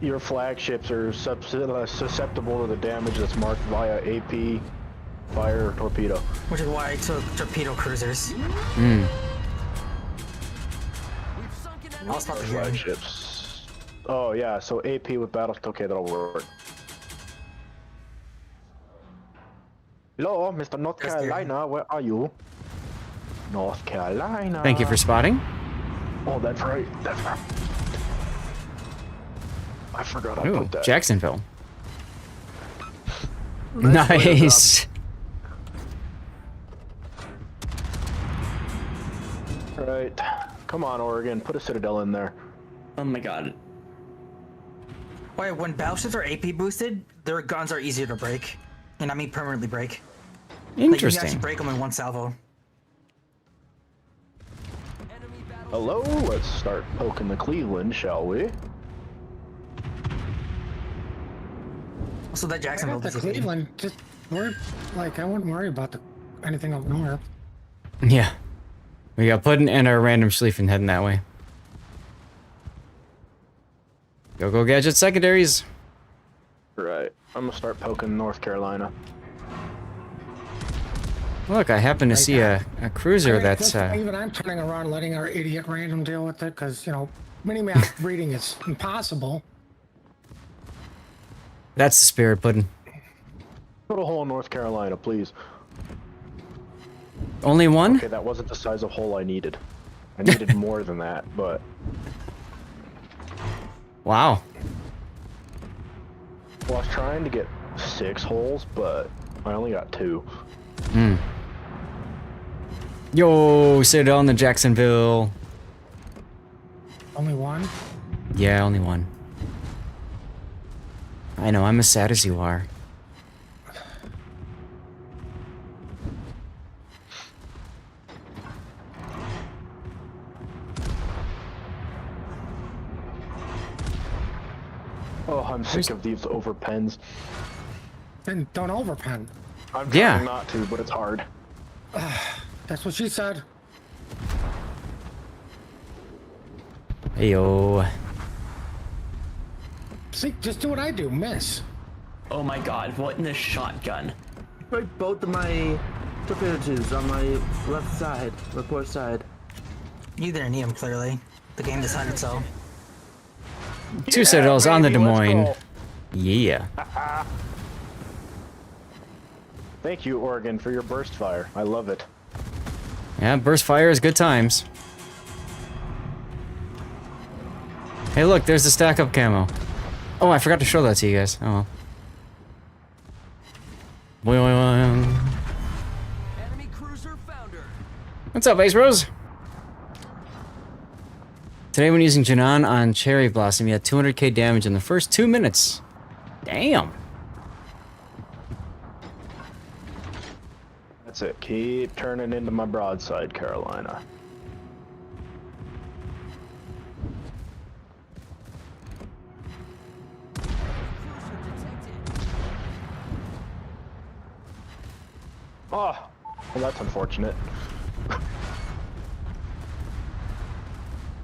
[SPEAKER 6] Your flagships are susceptible to the damage that's marked via AP, fire, or torpedo.
[SPEAKER 11] Which is why I took torpedo cruisers. I'll start the game.
[SPEAKER 6] Flagships. Oh yeah, so AP with battle. Okay, that'll work. Hello, Mr. North Carolina, where are you? North Carolina.
[SPEAKER 1] Thank you for spotting.
[SPEAKER 6] Oh, that's right. That's right. I forgot I
[SPEAKER 1] Ooh,
[SPEAKER 6] put that.
[SPEAKER 1] Jacksonville. Nice.
[SPEAKER 6] Right. Come on, Oregon. Put a Citadel in there.
[SPEAKER 2] Oh my god.
[SPEAKER 11] Wait, when battleships are AP boosted, their guns are easier to break. And I mean permanently break. Like, you can
[SPEAKER 1] Interesting.
[SPEAKER 11] actually break them in one salvo.
[SPEAKER 6] Hello, let's start poking the Cleveland, shall we?
[SPEAKER 11] So that Jacksonville
[SPEAKER 17] The Cleveland, just we're like I wouldn't worry about anything up north.
[SPEAKER 1] Yeah. We got Puddin' and our random Schlieffen heading that way. Go gadget secondaries.
[SPEAKER 6] Right. I'm gonna start poking North Carolina.
[SPEAKER 1] Look, I happen to see a cruiser that's
[SPEAKER 17] even I'm turning around letting our idiot random deal with it because you know minimap reading is impossible.
[SPEAKER 1] that's the spirit, Puddin'.
[SPEAKER 6] Put a hole in North Carolina, please.
[SPEAKER 1] Only one?
[SPEAKER 6] Okay, that wasn't the size of hole I needed. I needed more than that, but...
[SPEAKER 1] Wow.
[SPEAKER 6] Well, I was trying to get 6 holes, but I only got 2.
[SPEAKER 1] Yo, Citadel in the Jacksonville.
[SPEAKER 17] Only one?
[SPEAKER 1] Yeah, only one. I know, I'm as sad as you are.
[SPEAKER 6] Oh, I'm sick of these over pens.
[SPEAKER 17] Then don't overpen.
[SPEAKER 6] I'm trying not to, but it's hard.
[SPEAKER 17] That's what she said.
[SPEAKER 1] Heyo.
[SPEAKER 17] See, just do what I do, miss.
[SPEAKER 2] Oh my god, what in this shotgun?
[SPEAKER 15] Right, both of my torpedo tubes on my left side, my port side.
[SPEAKER 11] You didn't need them, clearly. The game decided so.
[SPEAKER 1] 2 Citadels on the Des Moines. Yeah.
[SPEAKER 16] Thank you, Oregon, for your burst fire. I love it.
[SPEAKER 1] Yeah, burst fire is good times. Hey, look, there's the StackUp camo. Oh, I forgot to show that to you guys. Oh well.
[SPEAKER 18] Enemy cruiser founder.
[SPEAKER 1] What's up, Ace Rose? Today when using Janan on Cherry Blossom, you had 200k damage in the first 2 minutes. Damn.
[SPEAKER 16] That's it. Keep turning into my broadside, Carolina. Oh, well, that's unfortunate.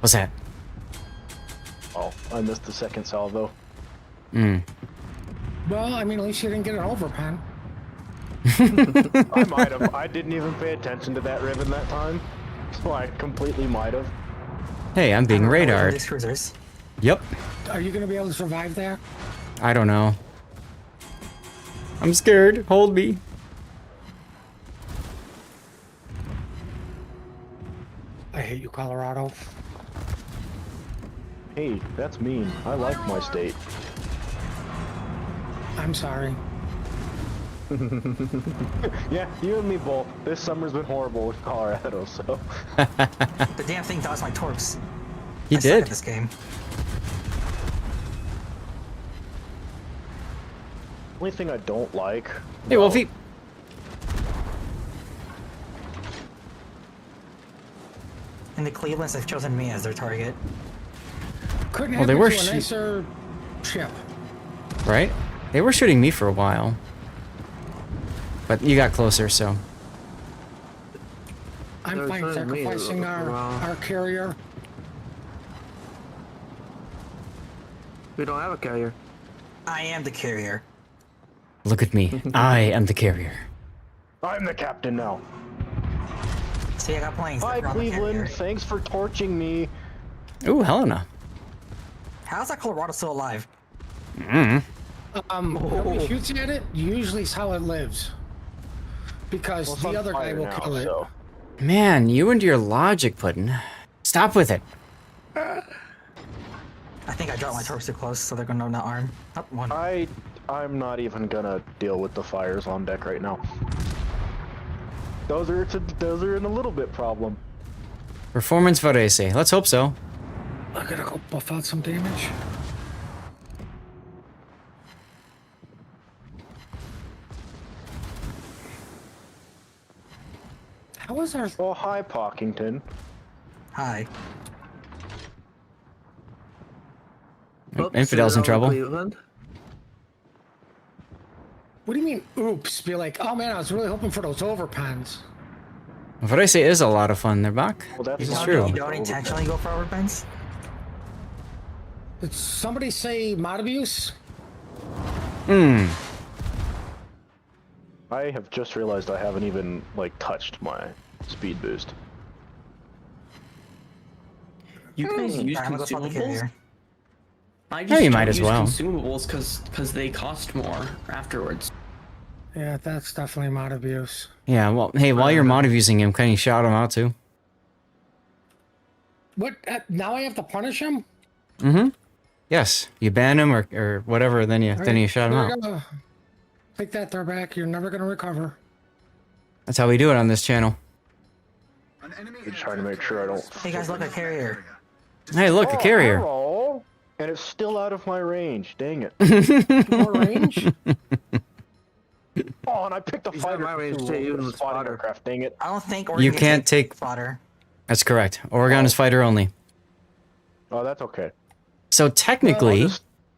[SPEAKER 1] What's that?
[SPEAKER 16] Oh, I missed the second salvo.
[SPEAKER 1] Hmm.
[SPEAKER 17] Well, I mean, at least you didn't get an overpen.
[SPEAKER 16] I might have. I didn't even pay attention to that ribbon that time, so I completely might have.
[SPEAKER 1] Hey, I'm being radared.
[SPEAKER 11] These cruisers.
[SPEAKER 1] Yep.
[SPEAKER 17] Are you going to be able to survive that?
[SPEAKER 1] I don't know. I'm scared. Hold me.
[SPEAKER 17] I hate you, Colorado.
[SPEAKER 16] Hey, that's mean. I like my state.
[SPEAKER 17] I'm sorry.
[SPEAKER 16] Yeah, you and me both. This summer's been horrible with Colorado, so.
[SPEAKER 11] The damn thing dodged my torps.
[SPEAKER 1] He
[SPEAKER 11] I
[SPEAKER 1] did.
[SPEAKER 11] suck at this game.
[SPEAKER 16] Only thing I don't like.
[SPEAKER 1] Hey, Wolfie.
[SPEAKER 11] And the Clevelands have chosen me as their target.
[SPEAKER 17] Couldn't
[SPEAKER 1] Well,
[SPEAKER 17] have
[SPEAKER 1] they
[SPEAKER 17] been
[SPEAKER 1] were
[SPEAKER 17] to a nicer ship.
[SPEAKER 1] Right? They were shooting me for a while. But you got closer, so.
[SPEAKER 17] I'm
[SPEAKER 15] They're
[SPEAKER 17] fine
[SPEAKER 15] trying me
[SPEAKER 17] sacrificing our carrier.
[SPEAKER 15] We don't have a carrier.
[SPEAKER 11] I am the carrier.
[SPEAKER 1] Look at me. I am the carrier.
[SPEAKER 16] I'm the captain now.
[SPEAKER 11] See, I got planes.
[SPEAKER 16] Hi,
[SPEAKER 11] They're on the
[SPEAKER 16] Cleveland.
[SPEAKER 11] carrier.
[SPEAKER 16] Thanks for torching me.
[SPEAKER 1] Ooh, Helena.
[SPEAKER 11] How's that Colorado still alive?
[SPEAKER 1] Mm.
[SPEAKER 17] Nobody shoots at it, usually is how it lives. Because
[SPEAKER 16] Well, it's
[SPEAKER 17] the
[SPEAKER 16] on
[SPEAKER 17] other guy
[SPEAKER 16] fire
[SPEAKER 17] will
[SPEAKER 16] now,
[SPEAKER 17] kill it.
[SPEAKER 16] so.
[SPEAKER 1] Man, you and your logic pudding. Stop with it.
[SPEAKER 11] I think I dropped my torps too close, so they're gonna not arm. Up one.
[SPEAKER 16] I'm not even gonna deal with the fires on deck right now. Those are in a little bit problem.
[SPEAKER 1] Performance Varese. Let's hope so.
[SPEAKER 17] I gotta go buff out some damage. How is our...
[SPEAKER 16] Oh, hi, Pockington.
[SPEAKER 11] Hi.
[SPEAKER 1] Infidel's in trouble.
[SPEAKER 17] What do you mean, oops? Be like, oh man, I was really hoping for those overpens.
[SPEAKER 1] Varese is a lot of fun. They're back.
[SPEAKER 16] Well, that's
[SPEAKER 1] This is
[SPEAKER 16] not
[SPEAKER 1] true.
[SPEAKER 11] You don't intentionally go for overpens?
[SPEAKER 17] Did somebody say mod abuse?
[SPEAKER 1] Hmm.
[SPEAKER 16] I have just realized I haven't even, like, touched my speed boost.
[SPEAKER 2] You guys use
[SPEAKER 11] I'm gonna go for the
[SPEAKER 2] consumables?
[SPEAKER 11] carrier.
[SPEAKER 2] I
[SPEAKER 1] Yeah,
[SPEAKER 2] just
[SPEAKER 1] you
[SPEAKER 2] don't
[SPEAKER 1] might as
[SPEAKER 2] use
[SPEAKER 1] well.
[SPEAKER 2] consumables because they cost more afterwards.
[SPEAKER 17] Yeah, that's definitely mod abuse.
[SPEAKER 1] Yeah, well, hey, while you're mod abusing him, can you shout him out too?
[SPEAKER 17] What? Now I have to punish him?
[SPEAKER 1] Mm-hmm. Yes. You ban him or whatever, then you shout him
[SPEAKER 17] There
[SPEAKER 1] out.
[SPEAKER 17] we go. Take that there back. You're never gonna recover.
[SPEAKER 1] That's how we do it on this channel.
[SPEAKER 16] I'm trying to make sure I don't...
[SPEAKER 11] Hey guys, look, a carrier.
[SPEAKER 1] Hey, look, a carrier.
[SPEAKER 16] Hello. And it's still out of my range. Dang it.
[SPEAKER 17] More range?
[SPEAKER 16] Oh, and I picked a
[SPEAKER 15] He's
[SPEAKER 16] fighter
[SPEAKER 15] not my range
[SPEAKER 16] too,
[SPEAKER 15] to use
[SPEAKER 16] spotting
[SPEAKER 15] spotter.
[SPEAKER 16] aircraft. Dang it.
[SPEAKER 11] I don't think
[SPEAKER 1] You can't take...
[SPEAKER 11] spotter.
[SPEAKER 1] That's correct. Oregon is fighter only.
[SPEAKER 16] Oh, that's okay.
[SPEAKER 1] So technically,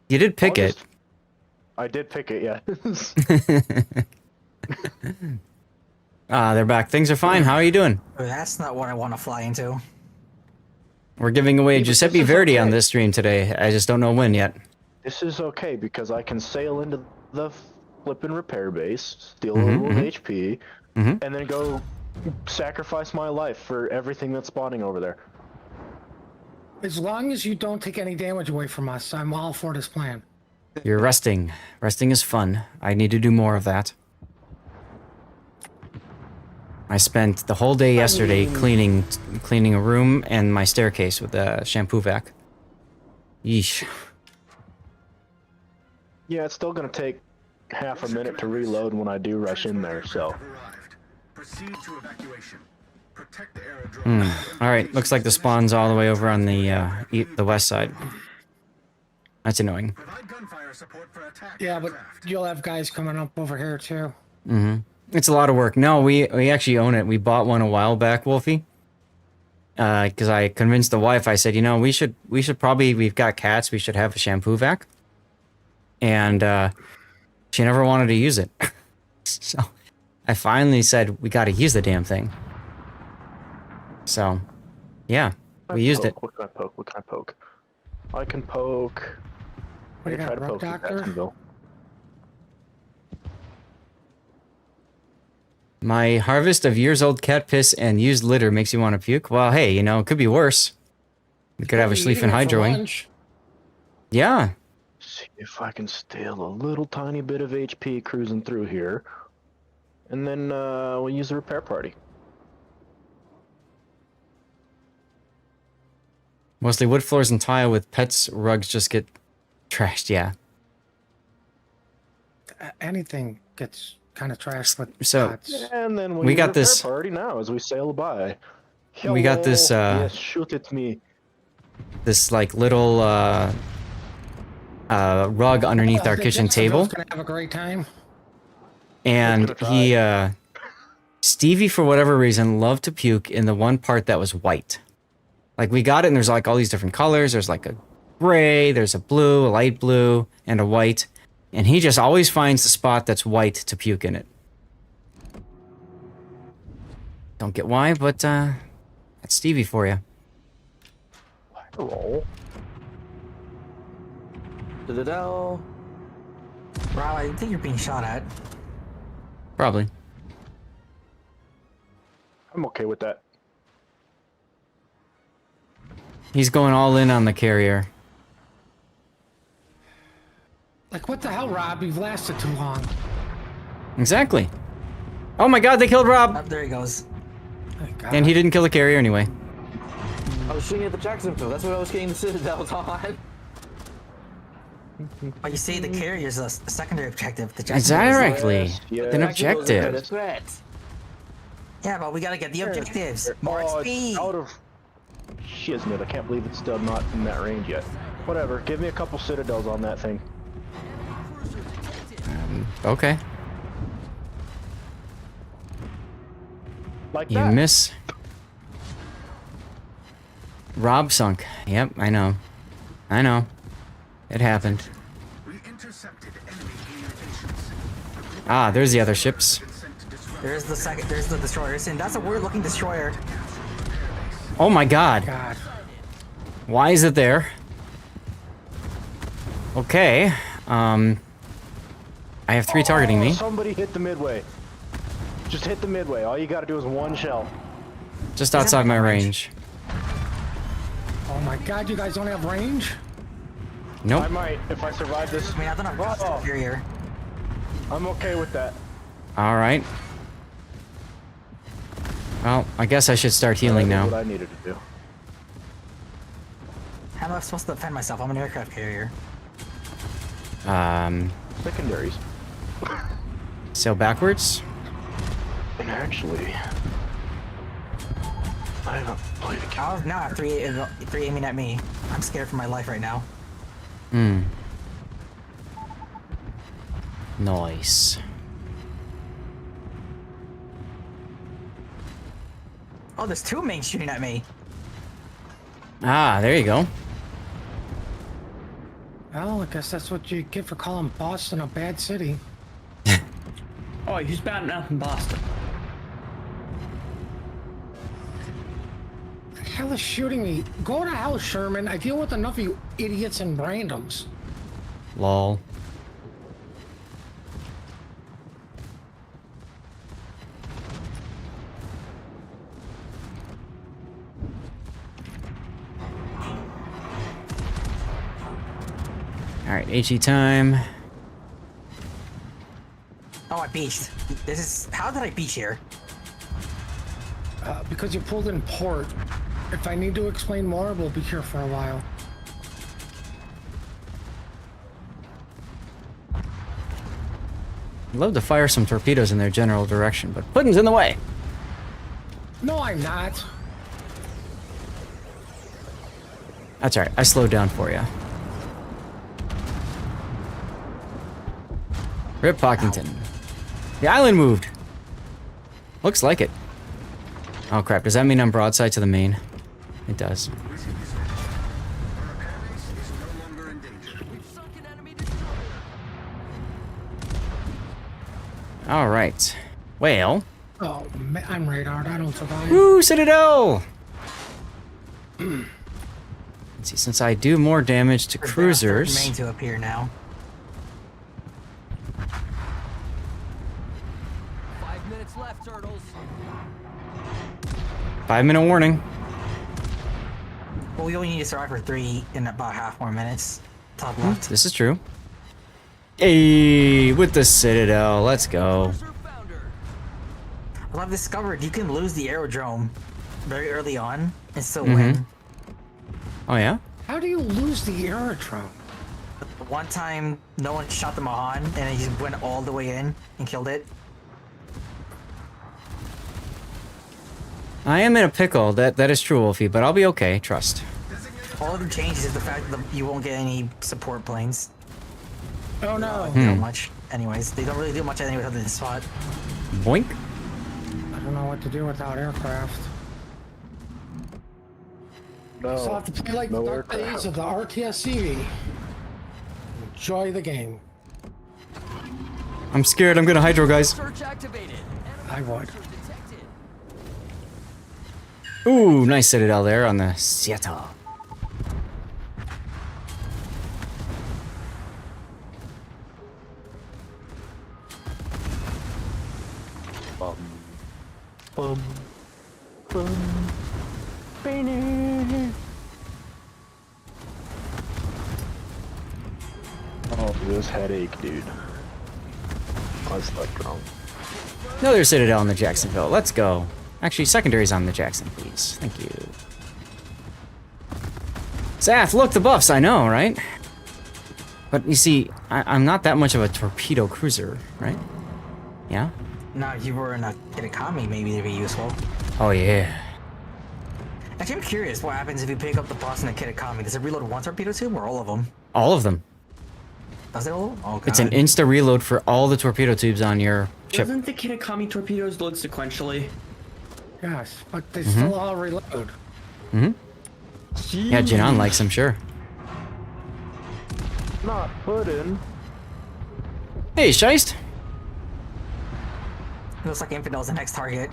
[SPEAKER 1] you did pick it.
[SPEAKER 16] I did pick it, yeah.
[SPEAKER 1] They're back. Things are fine. How are you doing?
[SPEAKER 11] That's not what I want to fly into.
[SPEAKER 1] We're giving away
[SPEAKER 16] but
[SPEAKER 1] Giuseppe
[SPEAKER 16] this is
[SPEAKER 1] Verdi on
[SPEAKER 16] okay.
[SPEAKER 1] this stream today. I just don't know when yet.
[SPEAKER 16] This is okay because I can sail into the flippin' repair base, steal
[SPEAKER 1] Mhm,
[SPEAKER 16] a little
[SPEAKER 1] mhm.
[SPEAKER 16] HP,
[SPEAKER 1] Mhm.
[SPEAKER 16] and then go sacrifice my life for everything that's spawning over there.
[SPEAKER 17] As long as you don't take any damage away from us, I'm all for this plan.
[SPEAKER 1] You're resting. Resting is fun. I need to do more of that. I spent the whole day yesterday cleaning a room and my staircase with a shampoo vac. Yeesh.
[SPEAKER 16] Yeah, it's still gonna take half a minute to reload when I do rush in there, so.
[SPEAKER 8] Proceed to evacuation. Protect the aerodrome.
[SPEAKER 1] All right, looks like the spawn's all the way over on the west side. That's annoying.
[SPEAKER 17] Yeah, but you'll have guys coming up over here too.
[SPEAKER 1] It's a lot of work. No, we actually own it. We bought one a while back, Wolfie. Because I convinced the wife. I said, you know, we should probably, we've got cats. We should have a shampoo vac. And she never wanted to use it. So I finally said, we got to use the damn thing. So, yeah, we used it.
[SPEAKER 16] What can I poke? What can I poke? I can poke.
[SPEAKER 17] What do you got, Rock Doctor?
[SPEAKER 1] My harvest of years-old cat piss and used litter makes you want to puke. Well, hey, you know, it could be worse. We could have a Schleifen hydroing. Yeah.
[SPEAKER 16] See if I can steal a little tiny bit of HP cruising through here. And then we'll use the repair party.
[SPEAKER 1] Mostly wood floors and tile with pets, rugs just get trashed, yeah.
[SPEAKER 17] Anything gets kind of trashed with
[SPEAKER 16] pets. And then
[SPEAKER 1] we got this
[SPEAKER 16] party now as we sail by. Hello.
[SPEAKER 1] We got this
[SPEAKER 16] yes, shoot at me.
[SPEAKER 1] This like little rug underneath our kitchen table.
[SPEAKER 17] Gonna have a great time.
[SPEAKER 1] And he Stevie, for whatever reason, loved to puke in the one part that was white. Like, we got it and there's like all these different colors. There's like a gray, there's a blue, a light blue, and a white. And he just always finds the spot that's white to puke in it. Don't get why, but that's Stevie for you.
[SPEAKER 16] Roll.
[SPEAKER 11] Rob, I think you're being shot at.
[SPEAKER 1] Probably.
[SPEAKER 16] I'm okay with that.
[SPEAKER 1] He's going all in on the carrier.
[SPEAKER 17] Like, what the hell, Rob? You've lasted too long.
[SPEAKER 1] Exactly. Oh my god, they killed Rob!
[SPEAKER 11] Oh, there he goes.
[SPEAKER 1] And he didn't kill the carrier anyway.
[SPEAKER 15] I was shooting at the Jackson field. That's what I was getting the Citadels on.
[SPEAKER 11] Oh, you say the carrier's a secondary objective. The
[SPEAKER 1] Exactly. An objective.
[SPEAKER 11] Yeah, but we gotta get the objectives. More XP.
[SPEAKER 16] Out of shiznit. I can't believe it's still not in that range yet. Whatever. Give me a couple Citadels on that thing.
[SPEAKER 1] Okay.
[SPEAKER 16] Like
[SPEAKER 1] you
[SPEAKER 16] that.
[SPEAKER 1] miss. Rob sunk. Yep, I know. I know. It happened. Ah, there's the other ships.
[SPEAKER 11] There's the destroyers, and that's a weird-looking destroyer.
[SPEAKER 1] Oh my god. Why is it there? Okay. I have 3 targeting me.
[SPEAKER 16] Somebody hit the midway. Just hit the midway. All you gotta do is one shell.
[SPEAKER 1] Just outside my range.
[SPEAKER 17] Oh my god, you guys don't have range?
[SPEAKER 1] Nope.
[SPEAKER 16] I might, if I survive this.
[SPEAKER 11] I mean, I don't have carrier.
[SPEAKER 16] I'm okay with that.
[SPEAKER 1] Alright. Well, I guess I should start healing now.
[SPEAKER 16] What I needed to do.
[SPEAKER 11] How am I supposed to defend myself? I'm an aircraft carrier.
[SPEAKER 16] Secondaries.
[SPEAKER 1] Sail backwards.
[SPEAKER 16] And actually, I haven't played a
[SPEAKER 11] carrier. Now I have three aiming at me. I'm scared for my life right now.
[SPEAKER 1] Nice.
[SPEAKER 11] Oh, there's 2 mains shooting at me.
[SPEAKER 1] Ah, there you go.
[SPEAKER 17] Well, I guess that's what you get for calling Boston a bad city.
[SPEAKER 2] Oh, he's bad enough in Boston.
[SPEAKER 17] The hell is shooting me? Go to hell, Sherman. I deal with enough of you idiots and randoms.
[SPEAKER 1] Lol. Alright, HE time.
[SPEAKER 11] Oh, I beached. How did I beach here?
[SPEAKER 17] Because you pulled in port. If I need to explain more, we'll be here for a while.
[SPEAKER 1] I'd love to fire some torpedoes in their general direction, but Puddin's in the way.
[SPEAKER 17] No, I'm not.
[SPEAKER 1] That's alright, I slowed down for you. Rip Pockington. The island moved. Looks like it. Oh crap, does that mean I'm broadside to the main? It does. Alright. Well.
[SPEAKER 17] Oh, I'm radar. I don't survive.
[SPEAKER 1] Woo, Citadel! Let's see, since I do more damage to cruisers.
[SPEAKER 11] Main to appear now.
[SPEAKER 18] 5 minutes left, turtles.
[SPEAKER 1] 5-minute warning.
[SPEAKER 11] Well, we only need to survive for 3 in about half more minutes. Top left.
[SPEAKER 1] This is true. Hey, with the Citadel, let's go.
[SPEAKER 11] Well, I've discovered you can lose the aerodrome very early on and still win.
[SPEAKER 1] Oh yeah?
[SPEAKER 17] How do you lose the aerodrome?
[SPEAKER 11] One time, no one shot the Mahan, and he just went all the way in and killed it.
[SPEAKER 1] I am in a pickle, that is true, Wolfie, but I'll be okay, trust.
[SPEAKER 11] All that changes is the fact that you won't get any support planes.
[SPEAKER 17] Oh no.
[SPEAKER 11] They don't much. Anyways, they don't really do much anyway other than spot.
[SPEAKER 1] Boink.
[SPEAKER 17] I don't know what to do without aircraft.
[SPEAKER 16] No,
[SPEAKER 17] So I have to play like the dark days of the RTSC. Enjoy the game.
[SPEAKER 1] I'm scared, I'm gonna hydro, guys.
[SPEAKER 18] Search activated.
[SPEAKER 17] I would.
[SPEAKER 1] Ooh, nice Citadel there on the Seattle.
[SPEAKER 16] Bum. Bum. Bum. Oh, this headache, dude. I slept wrong.
[SPEAKER 1] Another Citadel on the Jacksonville, let's go. Actually, secondaries on the Jackson, please. Thank you. Zath, look, the buffs, I know, right? But you see, I'm not that much of a torpedo cruiser, right? Yeah?
[SPEAKER 11] Now, if you were in a Kitakami, maybe they'd be useful.
[SPEAKER 1] Oh, yeah.
[SPEAKER 11] Actually, I'm curious what happens if you pick up the boss in a Kitakami. Does it reload one torpedo tube or all of them?
[SPEAKER 1] All of them.
[SPEAKER 11] Does it all? Oh, God.
[SPEAKER 1] It's an insta reload for all the torpedo tubes on your ship.
[SPEAKER 2] Doesn't the Kitakami torpedoes load sequentially?
[SPEAKER 17] Yes, but they still all reload.
[SPEAKER 1] Yeah, Jinan likes them, sure.
[SPEAKER 16] Not Puddin.
[SPEAKER 1] Hey, Scheist.
[SPEAKER 11] It looks like Infidel's the next target.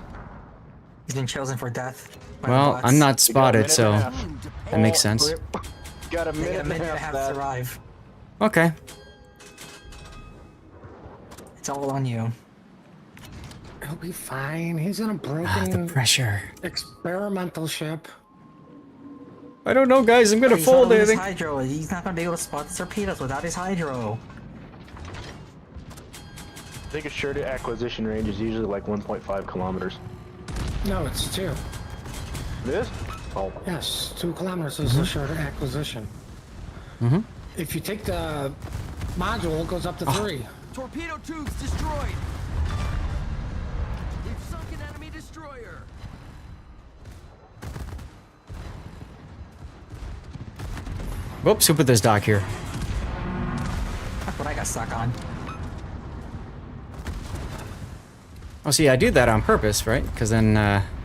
[SPEAKER 11] He's been chosen for death.
[SPEAKER 1] Well, I'm not spotted, so that makes sense.
[SPEAKER 16] Got a minute,
[SPEAKER 11] and a half to survive.
[SPEAKER 1] Okay.
[SPEAKER 11] It's all on you.
[SPEAKER 17] He'll be fine. He's in a broken
[SPEAKER 1] the pressure.
[SPEAKER 17] Experimental ship.
[SPEAKER 1] I don't know, guys. I'm gonna fold it.
[SPEAKER 11] Hydro. He's not gonna be able to spot the torpedoes without his hydro.
[SPEAKER 16] I think a shorter acquisition range is usually like 1.5 kilometers.
[SPEAKER 17] No, it's 2.
[SPEAKER 16] This? Oh.
[SPEAKER 17] Yes, 2 kilometers is a shorter acquisition. If you take the module, it goes up to 3.
[SPEAKER 18] Torpedo tubes destroyed. We've sunk an enemy destroyer.
[SPEAKER 1] Whoops, who put this dock here?
[SPEAKER 11] That's what I got stuck on.
[SPEAKER 1] Oh, see, I do that on purpose, right? Because then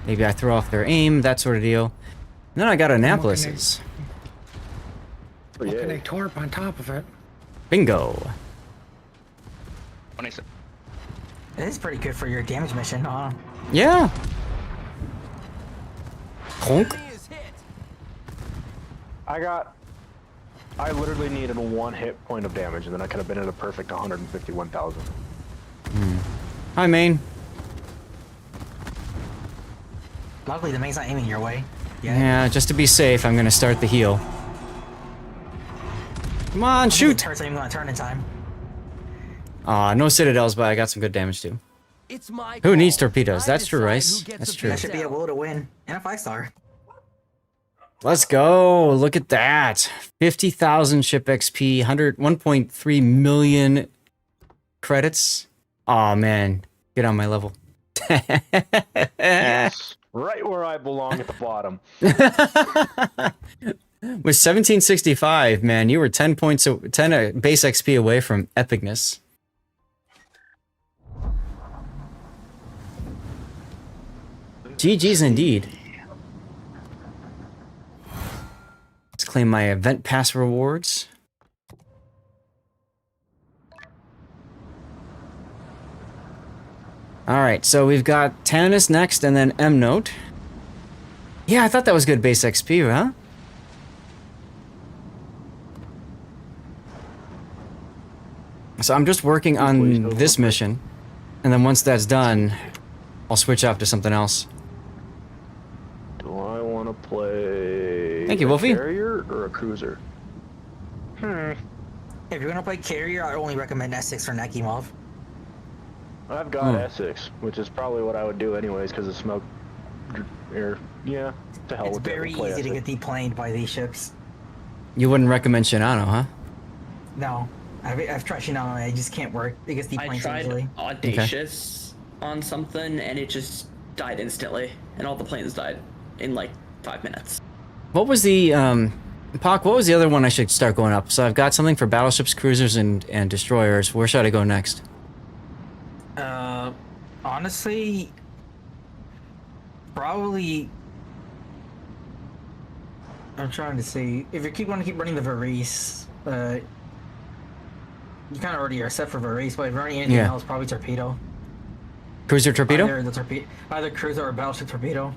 [SPEAKER 1] maybe I throw off their aim, that sort of deal. And then I got Annapolis's.
[SPEAKER 17] Look at a torp on top of it.
[SPEAKER 1] Bingo.
[SPEAKER 11] It is pretty good for your damage mission, huh?
[SPEAKER 1] Yeah. Honk.
[SPEAKER 16] I literally needed 1 hit point of damage, and then I could have been at a perfect 151,000.
[SPEAKER 1] Hi, main.
[SPEAKER 11] Luckily, the main's not aiming your way.
[SPEAKER 1] Yeah, just to be safe, I'm gonna start the heal. Come on, shoot!
[SPEAKER 11] Turrets ain't even gonna turn in time.
[SPEAKER 1] Aw, no citadels, but I got some good damage too.
[SPEAKER 18] It's my
[SPEAKER 1] Who
[SPEAKER 18] call.
[SPEAKER 1] needs torpedoes?
[SPEAKER 18] I
[SPEAKER 1] That's true,
[SPEAKER 18] decide
[SPEAKER 1] Rice.
[SPEAKER 18] who gets
[SPEAKER 1] That's
[SPEAKER 18] a
[SPEAKER 1] true.
[SPEAKER 11] That should be a
[SPEAKER 18] big
[SPEAKER 11] will to win and a 5-star.
[SPEAKER 1] Let's go. Look at that. 50,000 ship XP, 1.3 million credits. Oh man, get on my level.
[SPEAKER 16] Yes, right where I belong at the bottom.
[SPEAKER 1] With 1765, man, you were 10 points, 10 base XP away from epicness. GG's indeed. Let's claim my event pass rewards. Alright, so we've got Tannis next and then M-Note. Yeah, I thought that was good base XP, huh? So I'm just working on this mission, and then once that's done, I'll switch off to something else.
[SPEAKER 16] Do I want to play
[SPEAKER 1] Thank you,
[SPEAKER 16] a
[SPEAKER 1] Wolfie.
[SPEAKER 16] carrier or a cruiser?
[SPEAKER 11] If you're gonna play carrier, I only recommend Essex or Nakimov.
[SPEAKER 16] I've got Essex, which is probably what I would do anyways because of smoke. Or, yeah, to hell
[SPEAKER 11] It's
[SPEAKER 16] with it.
[SPEAKER 11] very
[SPEAKER 16] We'll play
[SPEAKER 11] easy to
[SPEAKER 16] Essex.
[SPEAKER 11] get deplaned by these ships.
[SPEAKER 1] You wouldn't recommend Shinano, huh?
[SPEAKER 11] No, I've tried Shinano, it just can't work. It gets
[SPEAKER 2] I
[SPEAKER 11] deplaned
[SPEAKER 2] tried
[SPEAKER 11] easily.
[SPEAKER 2] Audacious on something and it just died instantly, and all the planes died in like 5 minutes.
[SPEAKER 1] What was the, Pac, what was the other one I should start going up? So I've got something for battleships, cruisers, and destroyers. Where should I go next?
[SPEAKER 11] Honestly, probably. I'm trying to see if you want to keep running the Varese. You kind of already are set for Varese, but if you're running anything else, probably torpedo.
[SPEAKER 1] Cruiser torpedo?
[SPEAKER 11] Either cruiser or battleship torpedo.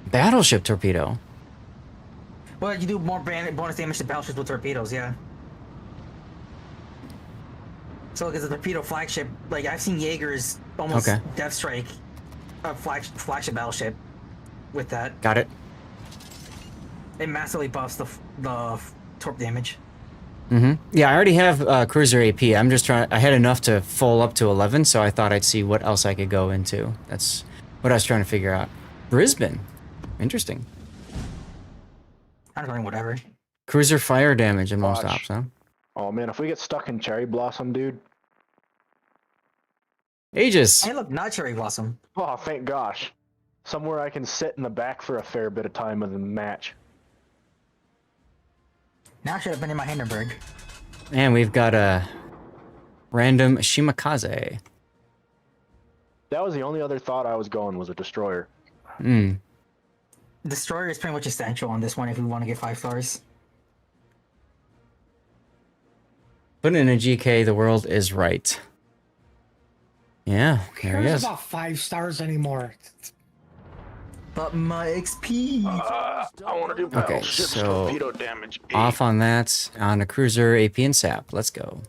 [SPEAKER 1] Battleship torpedo?
[SPEAKER 11] Well, you do more bonus damage to battleships with torpedoes, yeah. So, because the torpedo flagship, like I've seen Jaegers almost death strike a flagship battleship with that.
[SPEAKER 1] Got it.
[SPEAKER 11] It massively buffs the torp damage.
[SPEAKER 1] Yeah, I already have cruiser AP. I'm just trying. I had enough to full up to 11, so I thought I'd see what else I could go into. That's what I was trying to figure out. Brisbane, interesting.
[SPEAKER 11] I'm running whatever.
[SPEAKER 1] Cruiser fire damage in most ops, huh?
[SPEAKER 16] Oh man, if we get stuck in Cherry Blossom, dude.
[SPEAKER 1] Aegis.
[SPEAKER 11] Hey, look, not Cherry Blossom.
[SPEAKER 16] Oh, thank gosh. Somewhere I can sit in the back for a fair bit of time of the match.
[SPEAKER 11] Now I should have been in my Hindenburg.
[SPEAKER 1] And we've got a random Shimakaze.
[SPEAKER 16] That was the only other thought I was going was a destroyer.
[SPEAKER 11] Destroyer is pretty much essential on this one if we want to get 5 stars.
[SPEAKER 1] Put in a GK, the world is right. Yeah, there he
[SPEAKER 17] Who cares
[SPEAKER 1] is.
[SPEAKER 17] about 5 stars anymore?
[SPEAKER 11] But my XP.
[SPEAKER 16] I want to do
[SPEAKER 1] Okay,
[SPEAKER 16] battleships,
[SPEAKER 1] so
[SPEAKER 16] torpedo damage.
[SPEAKER 1] off on that, on a cruiser, AP and SAP. Let's go.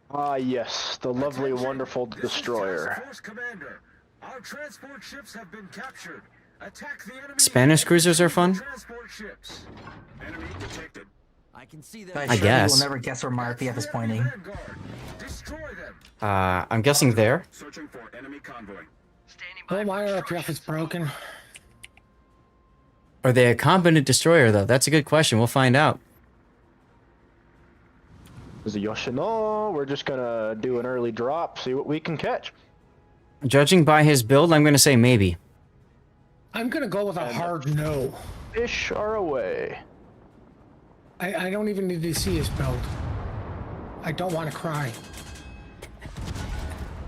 [SPEAKER 16] Ah, yes, the lovely, wonderful destroyer.
[SPEAKER 8] Force Commander, our transport ships have been captured. Attack the enemy.
[SPEAKER 1] Spanish cruisers are fun?
[SPEAKER 8] Transport ships. Enemy detected.
[SPEAKER 18] I can see
[SPEAKER 11] I
[SPEAKER 18] that.
[SPEAKER 1] guess.
[SPEAKER 11] will never guess where my RPF is pointing.
[SPEAKER 8] Destroy them.
[SPEAKER 1] I'm guessing there.
[SPEAKER 8] Searching for enemy convoy.
[SPEAKER 17] Oh, my RPF is broken.
[SPEAKER 1] Are they a competent destroyer, though? That's a good question. We'll find out.
[SPEAKER 16] Is it Yoshino? We're just gonna do an early drop, see what we can catch.
[SPEAKER 1] Judging by his build, I'm going to say maybe.
[SPEAKER 17] I'm gonna go with a hard no.
[SPEAKER 16] Fish are away.
[SPEAKER 17] I don't even need to see his build. I don't want to cry.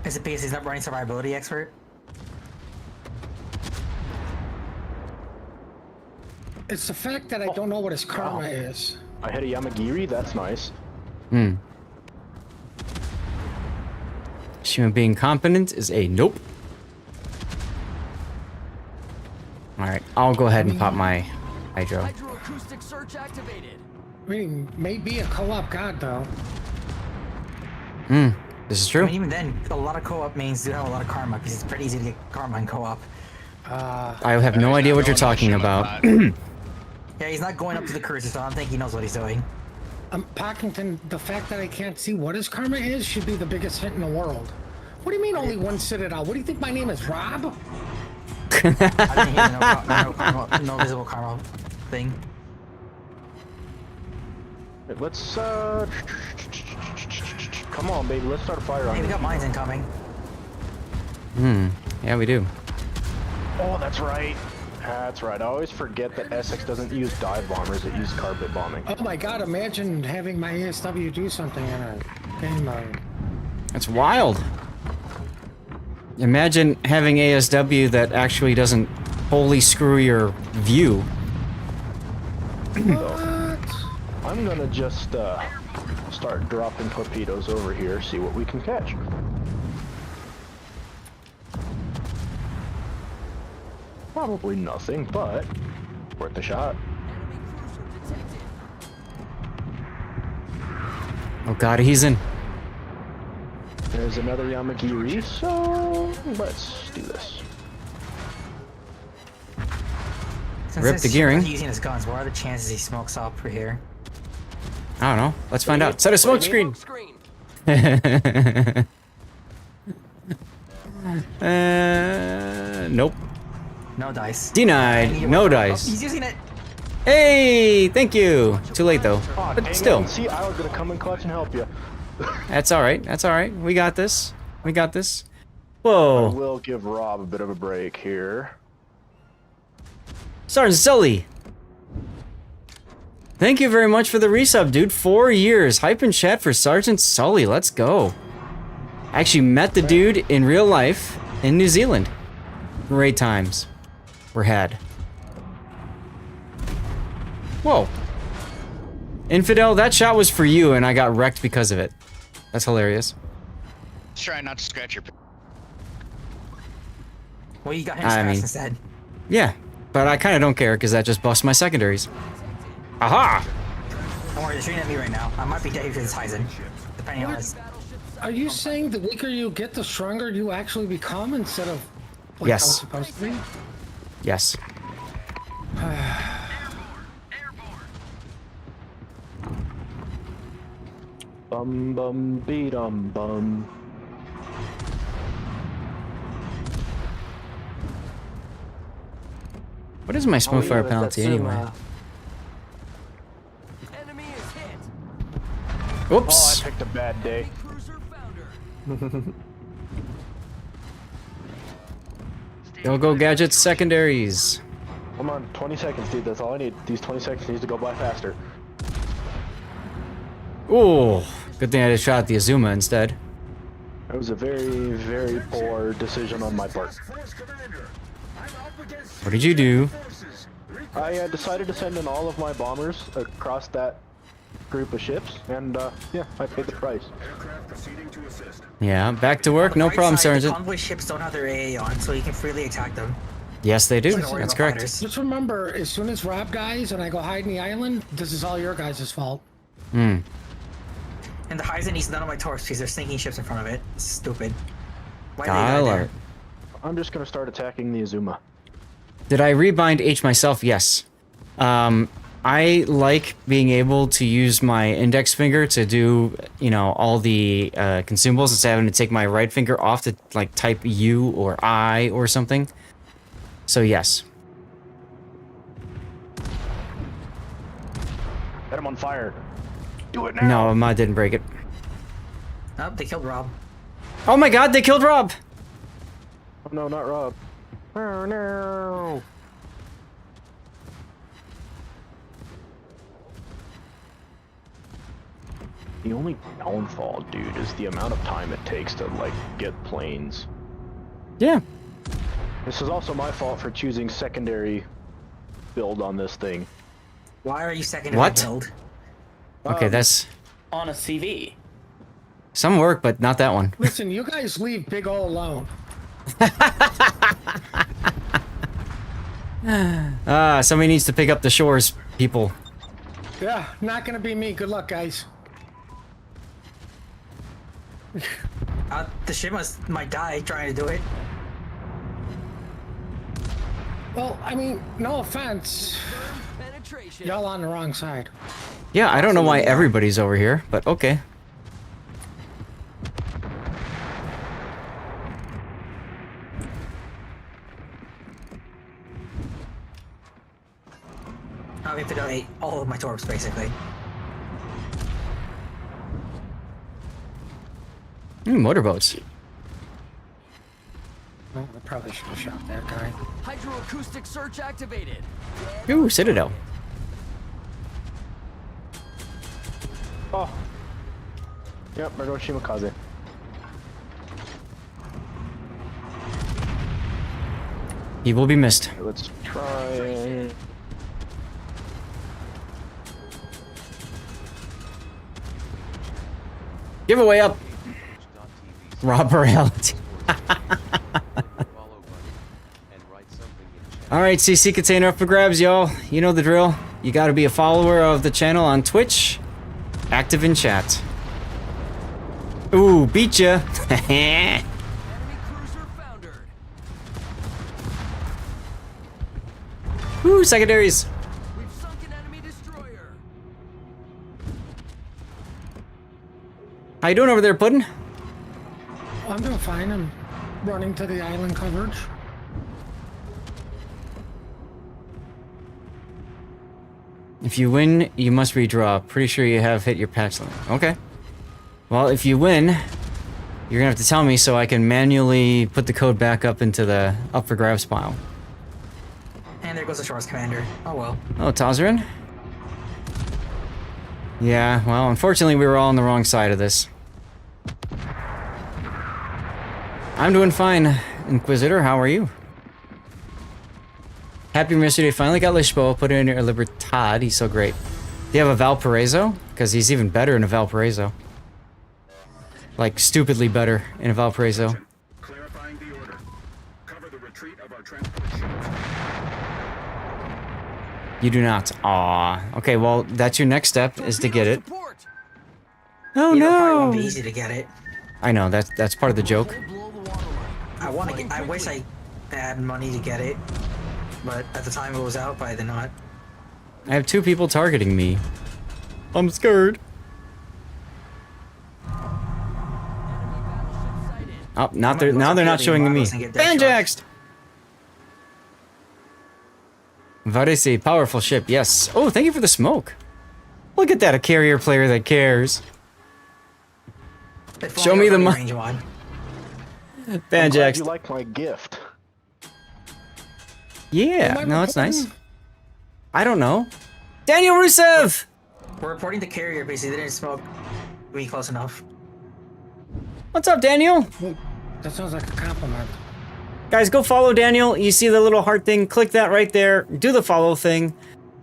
[SPEAKER 11] Is it because he's not running survivability expert?
[SPEAKER 17] It's the fact that I don't know what his karma is.
[SPEAKER 16] I hit a Yamagiri, that's nice.
[SPEAKER 1] Shima being competent is a nope. Alright, I'll go ahead and pop my hydro.
[SPEAKER 18] Hydroacoustic search activated.
[SPEAKER 17] I mean, maybe a co-op god, though.
[SPEAKER 1] This is true.
[SPEAKER 11] I mean, even then, a lot of co-op mains do have a lot of karma because it's pretty easy to get karma in co-op.
[SPEAKER 1] I have no idea what you're talking about.
[SPEAKER 11] Yeah, he's not going up to the cruiser, so I don't think he knows what he's doing.
[SPEAKER 17] Pockington, the fact that I can't see what his karma is should be the biggest hit in the world. What do you mean only one sit it out? What do you think my name is, Rob?
[SPEAKER 11] I didn't hear no visible karma thing.
[SPEAKER 16] Let's come on, baby. Let's start a fire on
[SPEAKER 11] Hey, we
[SPEAKER 16] it.
[SPEAKER 11] got mines incoming.
[SPEAKER 1] Yeah, we do.
[SPEAKER 16] Oh, that's right. That's right. I always forget that Essex doesn't use dive bombers; it uses carpet bombing.
[SPEAKER 17] Oh my god, imagine having my ASW do something in a game mode.
[SPEAKER 1] That's wild. Imagine having ASW that actually doesn't wholly screw your view.
[SPEAKER 16] I'm gonna just start dropping torpedoes over here, see what we can catch. Probably nothing, but worth a shot.
[SPEAKER 1] Oh god, he's in.
[SPEAKER 16] There's another Yamagiri, so let's do this.
[SPEAKER 1] Rip the gearing.
[SPEAKER 11] He's using his guns. What are the chances he smokes up for here?
[SPEAKER 1] I don't know. Let's find out. Set a smoke screen. Nope.
[SPEAKER 11] No dice.
[SPEAKER 1] Denied. No dice.
[SPEAKER 11] Oh, he's using it.
[SPEAKER 1] Hey, thank you. Too late though. But still.
[SPEAKER 16] See, I was gonna come in clutch and help you.
[SPEAKER 1] That's all right. That's all right. We got this. We got this.
[SPEAKER 16] I
[SPEAKER 1] Whoa.
[SPEAKER 16] will give Rob a bit of a break here.
[SPEAKER 1] Sergeant Sully. Thank you very much for the resub, dude. 4 years. Hype and chat for Sergeant Sully. Let's go. I actually met the dude in real life in New Zealand. Great times were had. Whoa. Infidel, that shot was for you and I got wrecked because of it. That's hilarious.
[SPEAKER 19] Just try not to scratch your...
[SPEAKER 11] Well, you got him scratched instead.
[SPEAKER 1] Yeah, but I kind of don't care because that just busts my secondaries. Aha!
[SPEAKER 11] Don't worry, they're shooting at me right now. I might be dead because it's Heisen, depending on this.
[SPEAKER 17] Are you saying the weaker you get, the stronger you actually become instead of like
[SPEAKER 1] Yes.
[SPEAKER 17] how it's supposed to be?
[SPEAKER 1] Yes.
[SPEAKER 16] Bum bum be dum bum.
[SPEAKER 1] What is my smoke fire penalty anyway? Oops.
[SPEAKER 16] Oh, I picked a bad day.
[SPEAKER 1] Go gadgets secondaries.
[SPEAKER 16] Come on, 20 seconds, dude. That's all I need. These 20 seconds needs to go by faster.
[SPEAKER 1] Ooh, good thing I just shot at the Azuma instead.
[SPEAKER 16] That was a very, very poor decision on my part.
[SPEAKER 1] What did you do?
[SPEAKER 16] I decided to send in all of my bombers across that group of ships, and yeah, I paid the price.
[SPEAKER 1] Yeah, back to work. No
[SPEAKER 11] Right
[SPEAKER 1] problem,
[SPEAKER 11] side, the
[SPEAKER 1] Sergeant.
[SPEAKER 11] convoy ships don't have their AA on, so you can freely attack them.
[SPEAKER 1] Yes, they do.
[SPEAKER 11] Don't worry
[SPEAKER 1] That's
[SPEAKER 11] about
[SPEAKER 1] correct.
[SPEAKER 11] fighters.
[SPEAKER 17] Just remember, as soon as Rob dies and I go hide in the island, this is all your guys' fault.
[SPEAKER 1] Hmm.
[SPEAKER 11] And the Heisen needs none of my torps because there's sinking ships in front of it. It's stupid. Why
[SPEAKER 1] I love it.
[SPEAKER 16] I'm just gonna start attacking the Azuma.
[SPEAKER 1] Did I rebind H myself? Yes. I like being able to use my index finger to do, you know, all the consumables instead of having to take my right finger off to like type U or I or something. So yes.
[SPEAKER 16] Set him on fire. Do it now.
[SPEAKER 1] No, Mod didn't break it.
[SPEAKER 11] Oh, they killed Rob.
[SPEAKER 1] Oh my god, they killed Rob!
[SPEAKER 16] Oh no, not Rob. Oh no. The only downfall, dude, is the amount of time it takes to, like, get planes.
[SPEAKER 1] Yeah.
[SPEAKER 16] This is also my fault for choosing secondary build on this thing.
[SPEAKER 11] Why are you secondary
[SPEAKER 1] What?
[SPEAKER 11] build?
[SPEAKER 1] Okay, that's
[SPEAKER 2] On a CV.
[SPEAKER 1] some work, but not that one.
[SPEAKER 17] Listen, you guys leave Big O alone.
[SPEAKER 1] Somebody needs to pick up the shores, people.
[SPEAKER 17] Yeah, not gonna be me. Good luck, guys.
[SPEAKER 11] The ship might die trying to do it.
[SPEAKER 17] Well, I mean, no offense. Y'all on the wrong side.
[SPEAKER 1] Yeah, I don't know why everybody's over here, but okay.
[SPEAKER 11] I have to donate all of my torps, basically.
[SPEAKER 1] Motorboats.
[SPEAKER 17] Well, I probably should have shot that guy.
[SPEAKER 18] Hydroacoustic search activated.
[SPEAKER 1] Ooh, Citadel.
[SPEAKER 16] Oh. Yep, we're going Shimakaze.
[SPEAKER 1] He will be missed.
[SPEAKER 16] Let's try.
[SPEAKER 1] Giveaway up. Rob reality. Alright, CC container up for grabs, y'all. You know the drill. You gotta be a follower of the channel on Twitch. Active in chat. Ooh, beat ya. Ooh, secondaries.
[SPEAKER 18] We've sunk an enemy destroyer.
[SPEAKER 1] How you doing over there, Puddin'?
[SPEAKER 17] I'm doing fine. I'm running to the island coverage.
[SPEAKER 1] If you win, you must redraw. Pretty sure you have hit your patch limit. Okay. Well, if you win, you're gonna have to tell me so I can manually put the code back up into the up for grabs pile.
[SPEAKER 11] And there goes the Shores Commander. Oh well.
[SPEAKER 1] Oh, Tazarin? Yeah, well, unfortunately we were all on the wrong side of this. I'm doing fine, Inquisitor. How are you? Happy yesterday. Finally got Lisboa. Put it in your Libertad. He's so great. Do you have a Valparaiso? Because he's even better in a Valparaiso. Like, stupidly better in a Valparaiso.
[SPEAKER 8] Clarifying the order. Cover the retreat of our transport ships.
[SPEAKER 1] You do not. Aww. Okay, well, that's your next step, is to get it. Oh
[SPEAKER 11] You know, probably
[SPEAKER 1] no!
[SPEAKER 11] won't be easy to get it.
[SPEAKER 1] I know, that's part of the joke.
[SPEAKER 11] I want to get. I wish I had money to get it, but at the time it was out, but I did not.
[SPEAKER 1] I have 2 people targeting me. I'm scared. Oh, now they're not showing me. Banjaxed! Varese, powerful ship, yes. Oh, thank you for the smoke. Look at that, a carrier player that cares. Show me the money. Banjaxed.
[SPEAKER 16] You like my gift?
[SPEAKER 1] Yeah, no, that's nice. I don't know. Daniel Rusev!
[SPEAKER 11] We're reporting the carrier, basically. They didn't smoke me close enough.
[SPEAKER 1] What's up, Daniel?
[SPEAKER 17] That sounds like a compliment.
[SPEAKER 1] Guys, go follow Daniel. You see the little heart thing? Click that right there. Do the follow thing.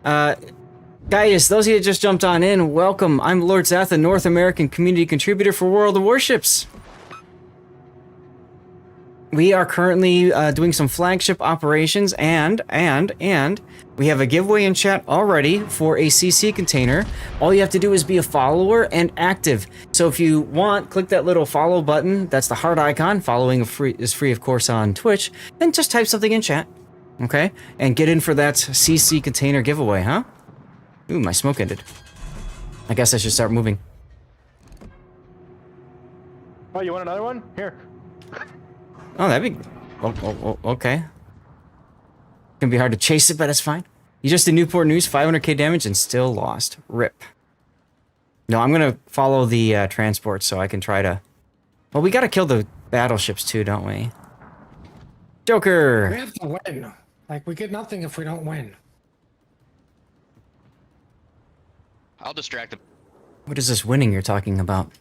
[SPEAKER 1] Guys, those of you that just jumped on in, welcome. I'm Lord Zath, a North American community contributor for World of Warships. We are currently doing some flagship operations, and we have a giveaway in chat already for a CC container. All you have to do is be a follower and active. So if you want, click that little follow button. That's the heart icon. Following is free, of course, on Twitch. Then just type something in chat, okay? And get in for that CC container giveaway, huh? Ooh, my smoke ended. I guess I should start moving.
[SPEAKER 16] Oh, you want another one? Here.
[SPEAKER 1] Oh, that'd be... Oh, okay. Gonna be hard to chase it, but it's fine. You just did Newport News, 500k damage, and still lost. RIP. No, I'm gonna follow the transport so I can try to... Well, we gotta kill the battleships too, don't we? Joker!
[SPEAKER 17] We have to win. Like, we get nothing if we don't win.
[SPEAKER 19] I'll distract him.
[SPEAKER 1] What is this winning you're talking about?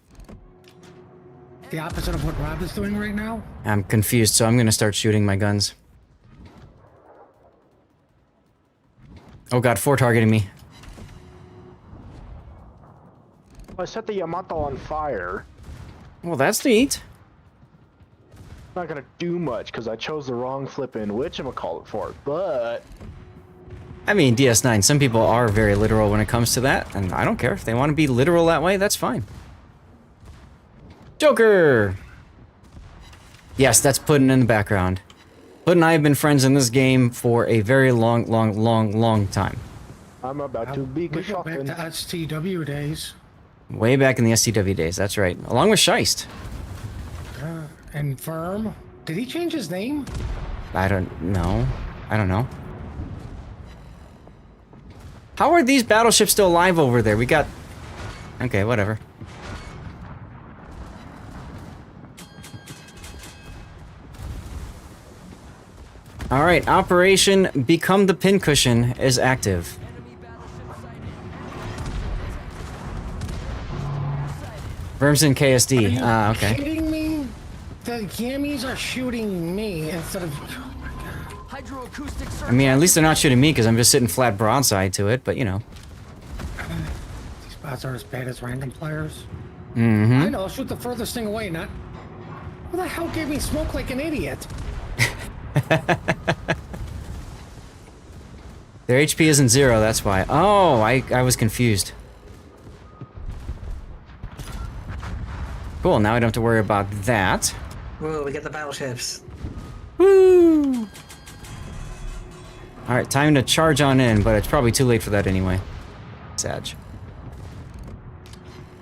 [SPEAKER 17] The opposite of what Rob is doing right now?
[SPEAKER 1] I'm confused, so I'm gonna start shooting my guns. Oh god, 4 targeting me.
[SPEAKER 16] I set the Yamato on fire.
[SPEAKER 1] Well, that's neat.
[SPEAKER 16] Not gonna do much because I chose the wrong flippin' whatchamacallit for it, but...
[SPEAKER 1] I mean, DS9, some people are very literal when it comes to that, and I don't care. If they want to be literal that way, that's fine. Joker! Yes, that's Puddin' in the background. Puddin' and I have been friends in this game for a very long time.
[SPEAKER 16] I'm about to be
[SPEAKER 17] We go back
[SPEAKER 16] shocking.
[SPEAKER 17] to STW days.
[SPEAKER 1] Way back in the STW days, that's right. Along with Scheist.
[SPEAKER 17] And Firm. Did he change his name?
[SPEAKER 1] I don't know. I don't know. How are these battleships still alive over there? We got... Okay, whatever. Alright, Operation Become the Pincushion is active. Verms in KSD. Ah, okay.
[SPEAKER 17] Kidding me? The Yammies are shooting me instead of...
[SPEAKER 1] I mean, at least they're not shooting me because I'm just sitting flat broadside to it, but you know.
[SPEAKER 17] These bots are as bad as random players.
[SPEAKER 1] Mm-hmm.
[SPEAKER 17] I know, I'll shoot the furthest thing away, not... Who the hell gave me smoke like an idiot?
[SPEAKER 1] Their HP isn't 0, that's why. Oh, I was confused. Cool, now I don't have to worry about that.
[SPEAKER 11] Whoa, we get the battleships.
[SPEAKER 1] Woo! Alright, time to charge on in, but it's probably too late for that anyway. Sag.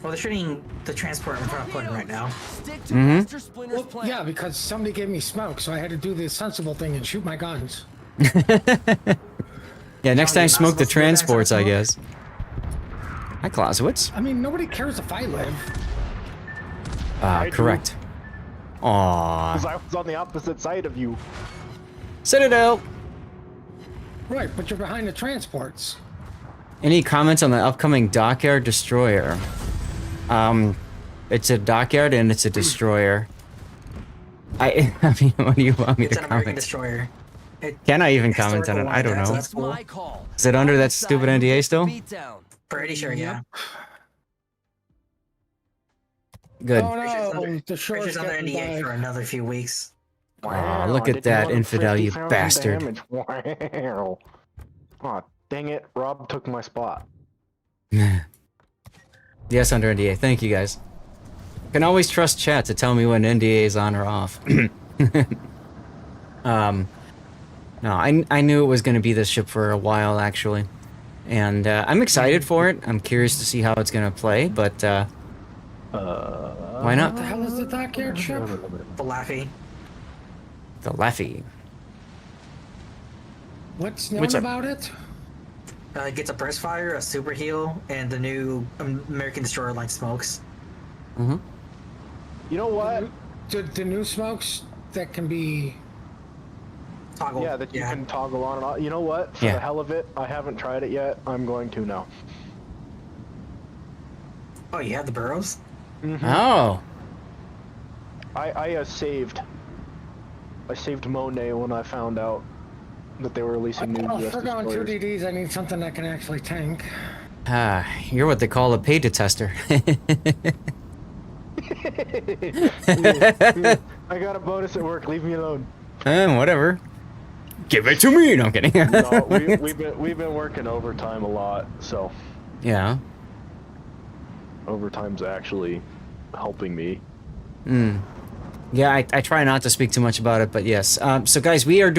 [SPEAKER 11] Well, they're shooting the transport in front of Putin right now.
[SPEAKER 1] Mm-hmm.
[SPEAKER 17] Well, yeah, because somebody gave me smoke, so I had to do the sensible thing and shoot my guns.
[SPEAKER 1] Yeah, next time smoke the transports, I guess. Hi, Clausewitz.
[SPEAKER 17] I mean, nobody cares if I live.
[SPEAKER 1] Correct. Aww.
[SPEAKER 16] Because I was on the opposite side of you.
[SPEAKER 1] Citadel!
[SPEAKER 17] Right, but you're behind the transports.
[SPEAKER 1] Any comments on the upcoming Dockyard Destroyer? It's a Dockyard and it's a Destroyer. I mean, what do you want me
[SPEAKER 11] It's
[SPEAKER 1] to
[SPEAKER 11] an American
[SPEAKER 1] comment?
[SPEAKER 11] Destroyer.
[SPEAKER 1] Can I even comment on it? I don't know.
[SPEAKER 11] That's cool.
[SPEAKER 1] Is it under that stupid NDA still?
[SPEAKER 11] Pretty sure, yeah.
[SPEAKER 1] Good.
[SPEAKER 17] Oh no, the short's
[SPEAKER 11] Pressure's under
[SPEAKER 17] getting
[SPEAKER 11] NDA
[SPEAKER 17] by.
[SPEAKER 11] for another few weeks.
[SPEAKER 1] Aw, look at that infidel, you
[SPEAKER 16] 50,000
[SPEAKER 1] bastard.
[SPEAKER 16] damage. Wow. Aw, dang it, Rob took my spot.
[SPEAKER 1] Yes, under NDA. Thank you, guys. Can always trust chat to tell me when NDA is on or off. No, I knew it was going to be this ship for a while, actually. And I'm excited for it. I'm curious to see how it's going to play, but why not?
[SPEAKER 17] What the hell is the Dockyard ship?
[SPEAKER 11] The Laffy.
[SPEAKER 1] The Laffy.
[SPEAKER 17] What's known
[SPEAKER 1] What's up?
[SPEAKER 17] about it?
[SPEAKER 11] It gets a burst fire, a super heal, and the new American Destroyer line smokes.
[SPEAKER 1] Mm-hmm.
[SPEAKER 16] You know what?
[SPEAKER 17] The new smokes that can be...
[SPEAKER 11] Toggle.
[SPEAKER 16] Yeah, that you can toggle on and off. You know what? For the hell of it, I haven't tried it yet. I'm going to now.
[SPEAKER 11] Oh, you have the burrows?
[SPEAKER 16] Mm-hmm.
[SPEAKER 1] Oh.
[SPEAKER 16] I saved. I saved Monet when I found out that they were releasing new
[SPEAKER 17] Oh,
[SPEAKER 16] US
[SPEAKER 17] for going 2
[SPEAKER 16] destroyers.
[SPEAKER 17] DDs, I need something that can actually tank.
[SPEAKER 1] You're what they call a pay tester.
[SPEAKER 16] I got a bonus at work. Leave me alone.
[SPEAKER 1] Whatever. Give it to me. No, I'm kidding.
[SPEAKER 16] No, we've been working overtime a lot, so
[SPEAKER 1] Yeah.
[SPEAKER 16] overtime's actually helping me.
[SPEAKER 1] Yeah, I try not to speak too much about it, but yes. So guys, we're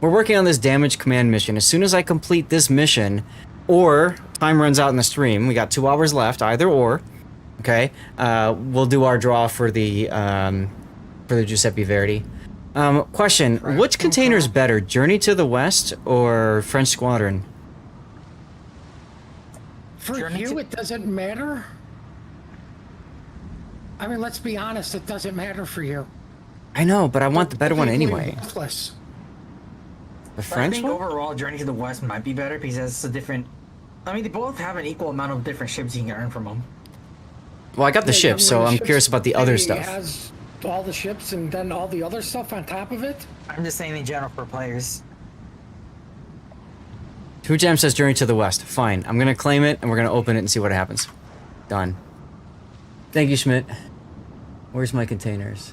[SPEAKER 1] working on this damage command mission. As soon as I complete this mission, or time runs out in the stream, we got 2 hours left, either or. Okay, we'll do our draw for the Giuseppe Verdi. Question: which container is better, Journey to the West or French Squadron?
[SPEAKER 17] For you, it doesn't matter? I mean, let's be honest, it doesn't matter for you.
[SPEAKER 1] I know, but I want the better one anyway.
[SPEAKER 17] Worthless.
[SPEAKER 1] The
[SPEAKER 11] But I
[SPEAKER 1] French
[SPEAKER 11] think
[SPEAKER 1] one?
[SPEAKER 11] overall, Journey to the West might be better because it's a different. I mean, they both have an equal amount of different ships you can earn from them.
[SPEAKER 1] Well, I got the
[SPEAKER 17] Yeah,
[SPEAKER 1] ships, so I'm
[SPEAKER 17] ships,
[SPEAKER 1] curious about the other
[SPEAKER 17] it
[SPEAKER 1] stuff.
[SPEAKER 17] has all the ships and then all the other stuff on top of it?
[SPEAKER 11] I'm just saying in general for players.
[SPEAKER 1] Two Jam says Journey to the West. Fine. I'm gonna claim it and we're gonna open it and see what happens. Done. Thank you, Schmidt. Where's my containers?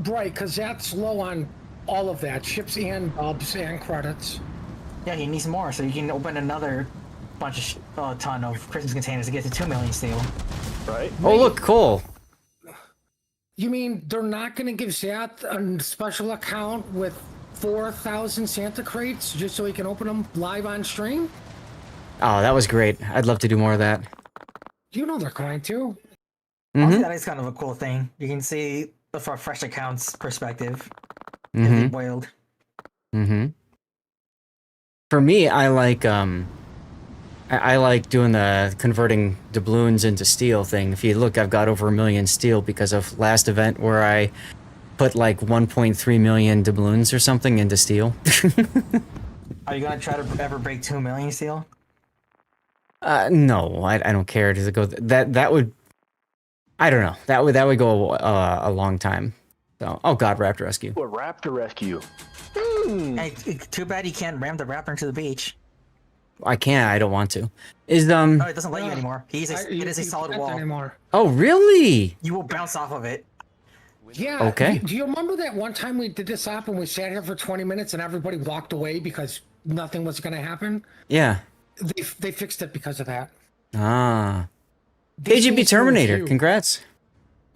[SPEAKER 17] Right, because that's low on all of that. Ships and bubs and credits.
[SPEAKER 11] Yeah, you need some more, so you can open another bunch of ton of Christmas containers to get to 2 million steel.
[SPEAKER 16] Right?
[SPEAKER 1] Oh, look, Cole.
[SPEAKER 17] You mean they're not going to give Zat a special account with 4,000 Santa crates just so he can open them live on stream?
[SPEAKER 1] Oh, that was great. I'd love to do more of that.
[SPEAKER 17] You know they're going to.
[SPEAKER 11] Honestly, that is kind of a cool thing. You can see from a fresh accounts perspective.
[SPEAKER 1] Mm-hmm.
[SPEAKER 11] Boiled.
[SPEAKER 1] Mm-hmm. For me, I like I like doing the converting doubloons into steel thing. If you look, I've got over 1 million steel because of last event where I put like 1.3 million doubloons or something into steel.
[SPEAKER 11] Are you gonna try to ever break 2 million steel?
[SPEAKER 1] No, I don't care. Does it go? That would. I don't know. That would go a long time. So, oh God, Raptor Rescue.
[SPEAKER 16] A raptor rescue.
[SPEAKER 11] Hey, too bad you can't ram the raptor into the beach.
[SPEAKER 1] I can't. I don't want to. Is
[SPEAKER 11] Oh, it doesn't let you anymore. It is a solid wall.
[SPEAKER 17] Anymore.
[SPEAKER 1] Oh, really?
[SPEAKER 11] You will bounce off of it.
[SPEAKER 17] Yeah.
[SPEAKER 1] Okay.
[SPEAKER 17] Do you remember that one time we did this app and we sat here for 20 minutes and everybody walked away because nothing was going to happen?
[SPEAKER 1] Yeah.
[SPEAKER 17] They fixed it because of that.
[SPEAKER 1] Ah.
[SPEAKER 17] These
[SPEAKER 1] KGB
[SPEAKER 17] things
[SPEAKER 1] Terminator.
[SPEAKER 17] you.
[SPEAKER 1] Congrats.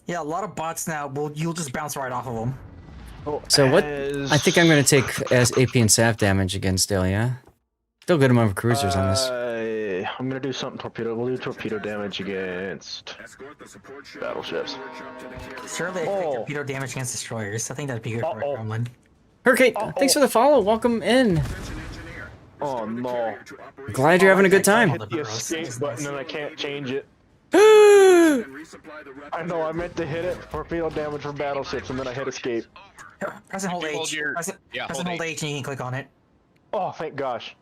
[SPEAKER 11] Yeah, a lot of bots now. You'll just bounce right off of them.
[SPEAKER 1] So what? I think I'm going to take AP and SAF damage again still, yeah? Still good amount of cruisers on this.
[SPEAKER 16] I'm gonna do something torpedo. We'll do torpedo damage against battleships.
[SPEAKER 11] Surely torpedo damage against destroyers. I think that'd be good for a Kremlin.
[SPEAKER 1] Hurricane, thanks for the follow. Welcome in.
[SPEAKER 16] Oh no.
[SPEAKER 1] Glad you're having a good time.
[SPEAKER 16] I hit the escape button and I can't change it. I know, I meant to hit it. Torpedo damage from battleships and then I hit escape.
[SPEAKER 11] Press and hold H. Press and hold H and you can click on it.
[SPEAKER 16] Oh, thank gosh.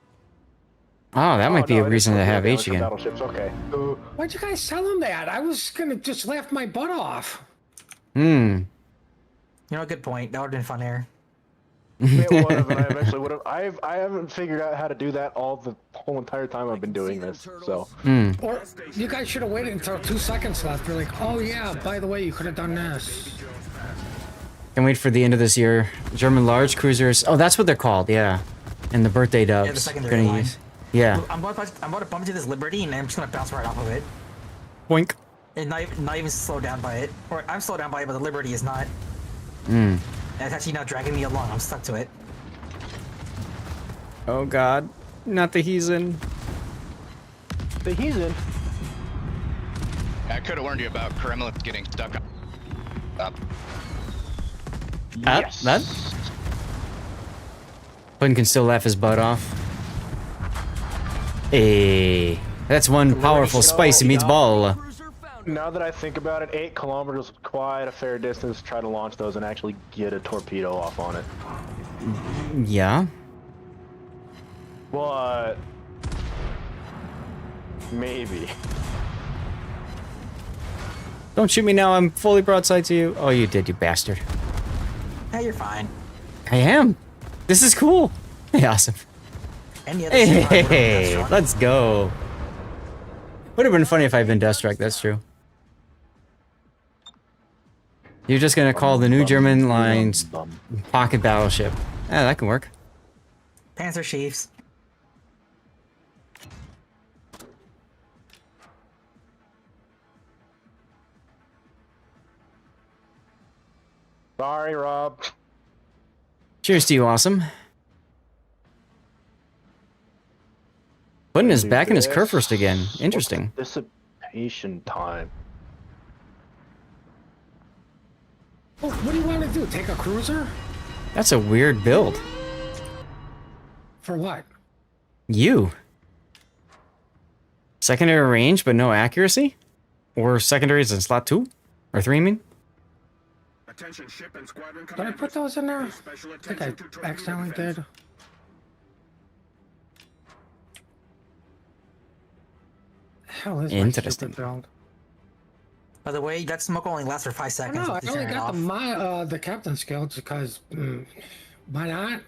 [SPEAKER 1] Oh, that might be a reason to have H again.
[SPEAKER 16] Battleships, okay.
[SPEAKER 17] Why'd you guys tell him that? I was gonna just laugh my butt off.
[SPEAKER 11] You know, good point. That would've been fun there.
[SPEAKER 16] It would have, and I eventually would have. I haven't figured out how to do that the whole entire time I've been doing this, so.
[SPEAKER 17] Or you guys should have waited until 2 seconds left. You're like, oh yeah, by the way, you could have done this.
[SPEAKER 1] Can wait for the end of this year. German large cruisers. Oh, that's what they're called, yeah. And the birthday dubs.
[SPEAKER 11] Yeah, the secondary line.
[SPEAKER 1] Yeah.
[SPEAKER 11] I'm about to bump into this Liberty and I'm just gonna bounce right off of it.
[SPEAKER 1] Boink.
[SPEAKER 11] And not even slowed down by it. Or I'm slowed down by it, but the Liberty is not.
[SPEAKER 1] Mm.
[SPEAKER 11] It's actually not dragging me along. I'm stuck to it.
[SPEAKER 1] Oh God. Not the Heathen.
[SPEAKER 16] The Heathen?
[SPEAKER 19] I could have warned you about Kremlin getting stuck up.
[SPEAKER 16] Yes.
[SPEAKER 1] That? Quinn can still laugh his butt off. Hey, that's one powerful spicy meatball.
[SPEAKER 16] Now that I think about it, 8 kilometers is quite a fair distance to try to launch those and actually get a torpedo off on it.
[SPEAKER 1] Yeah.
[SPEAKER 16] But maybe.
[SPEAKER 1] Don't shoot me now. I'm fully broadside to you. Oh, you did, you bastard.
[SPEAKER 11] Hey, you're fine.
[SPEAKER 1] I am. This is cool. Hey, awesome.
[SPEAKER 11] Any other
[SPEAKER 1] Hey, let's go. Would have been funny if I'd been Deathstrike, that's true. You're just gonna call the new German lines pocket battleship. Yeah, that can work.
[SPEAKER 11] Panzer Chiefs.
[SPEAKER 16] Sorry, Rob.
[SPEAKER 1] Cheers to you, awesome. Puddin is back in his Kurfürst again. Interesting.
[SPEAKER 16] Dissipation time.
[SPEAKER 17] Oh, what do you want to do? Take a cruiser?
[SPEAKER 1] That's a weird build.
[SPEAKER 17] For what?
[SPEAKER 1] You. Secondary range, but no accuracy? Or secondaries in slot 2? Or 3, I mean?
[SPEAKER 17] Did I put those in there? I think I accidentally did. Hell is
[SPEAKER 1] Interesting.
[SPEAKER 17] build?
[SPEAKER 11] By the way, that smoke only lasts for 5 seconds.
[SPEAKER 17] No, I only got the captain's guild because why not?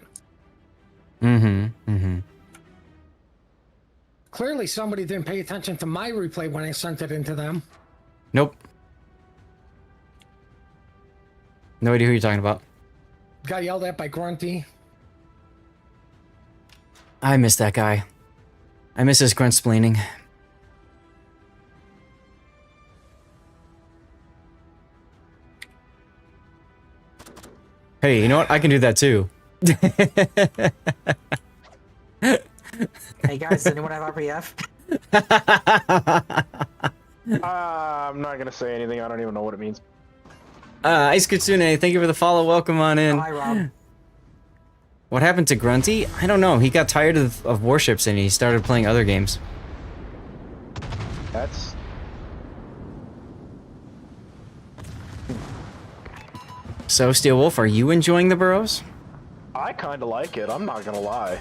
[SPEAKER 17] Clearly somebody didn't pay attention to my replay when I sent it into them.
[SPEAKER 1] Nope. No idea who you're talking about.
[SPEAKER 17] Got yelled at by Grunty.
[SPEAKER 1] I miss that guy. I miss his grunt splaining. Hey, you know what? I can do that too.
[SPEAKER 11] Hey guys, does anyone have RPF?
[SPEAKER 16] I'm not gonna say anything. I don't even know what it means.
[SPEAKER 1] Ice Kitsune, thank you for the follow. Welcome on in.
[SPEAKER 11] Hi, Rob.
[SPEAKER 1] What happened to Grunty? I don't know. He got tired of Warships and he started playing other games.
[SPEAKER 16] That's...
[SPEAKER 1] So, Steel Wolf, are you enjoying the burrows?
[SPEAKER 16] I kind of like it. I'm not gonna lie.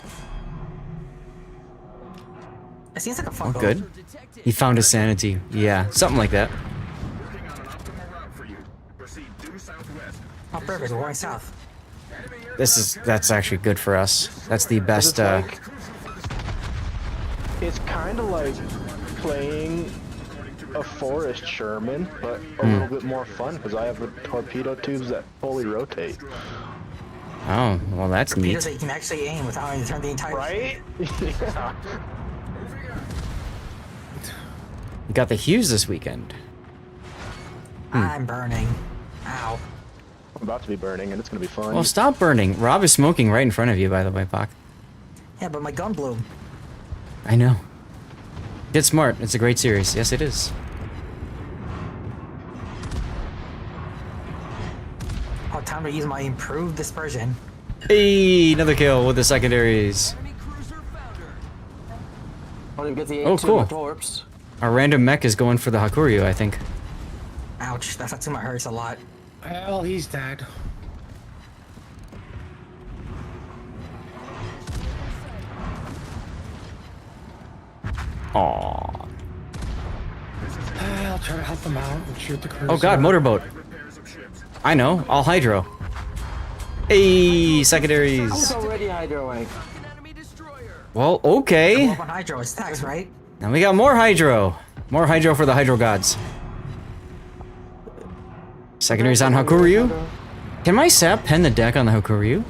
[SPEAKER 11] It seems like a fun
[SPEAKER 1] Oh,
[SPEAKER 11] boat.
[SPEAKER 1] good. He found his sanity. Yeah, something like that.
[SPEAKER 11] Oh, perfect. We're going south.
[SPEAKER 1] That's actually good for us. That's the best.
[SPEAKER 16] It's kind of like playing a forest Sherman, but a little bit more fun because I have the torpedo tubes that fully rotate.
[SPEAKER 1] Oh, well, that's neat.
[SPEAKER 11] Torpedoes that you can actually aim without having to turn the entire.
[SPEAKER 16] Right? Yeah.
[SPEAKER 1] You got the Hughes this weekend.
[SPEAKER 11] I'm burning. Ow.
[SPEAKER 16] I'm about to be burning, and it's gonna be fun.
[SPEAKER 1] Well, stop burning. Rob is smoking right in front of you, by the way, Pac.
[SPEAKER 11] Yeah, but my gun blew.
[SPEAKER 1] I know. Get smart. It's a great series. Yes, it is.
[SPEAKER 11] Oh, time to use my improved dispersion.
[SPEAKER 1] Hey, another kill with the secondaries. Oh, cool. Our random mech is going for the Hakuryu, I think.
[SPEAKER 11] Ouch, that Satsuma hurts a lot.
[SPEAKER 17] Well, he's dead.
[SPEAKER 1] Aww.
[SPEAKER 17] I'll try to help him out and shoot the cruiser.
[SPEAKER 1] Oh god, motorboat. I know, all hydro. Hey, secondaries.
[SPEAKER 15] I was already hydroing.
[SPEAKER 1] Well, okay.
[SPEAKER 11] Up on hydro, it stacks, right?
[SPEAKER 1] Now we got more hydro. More hydro for the hydro gods. Secondaries on Hakuryu. Can my sap pen the deck on the Hakuryu?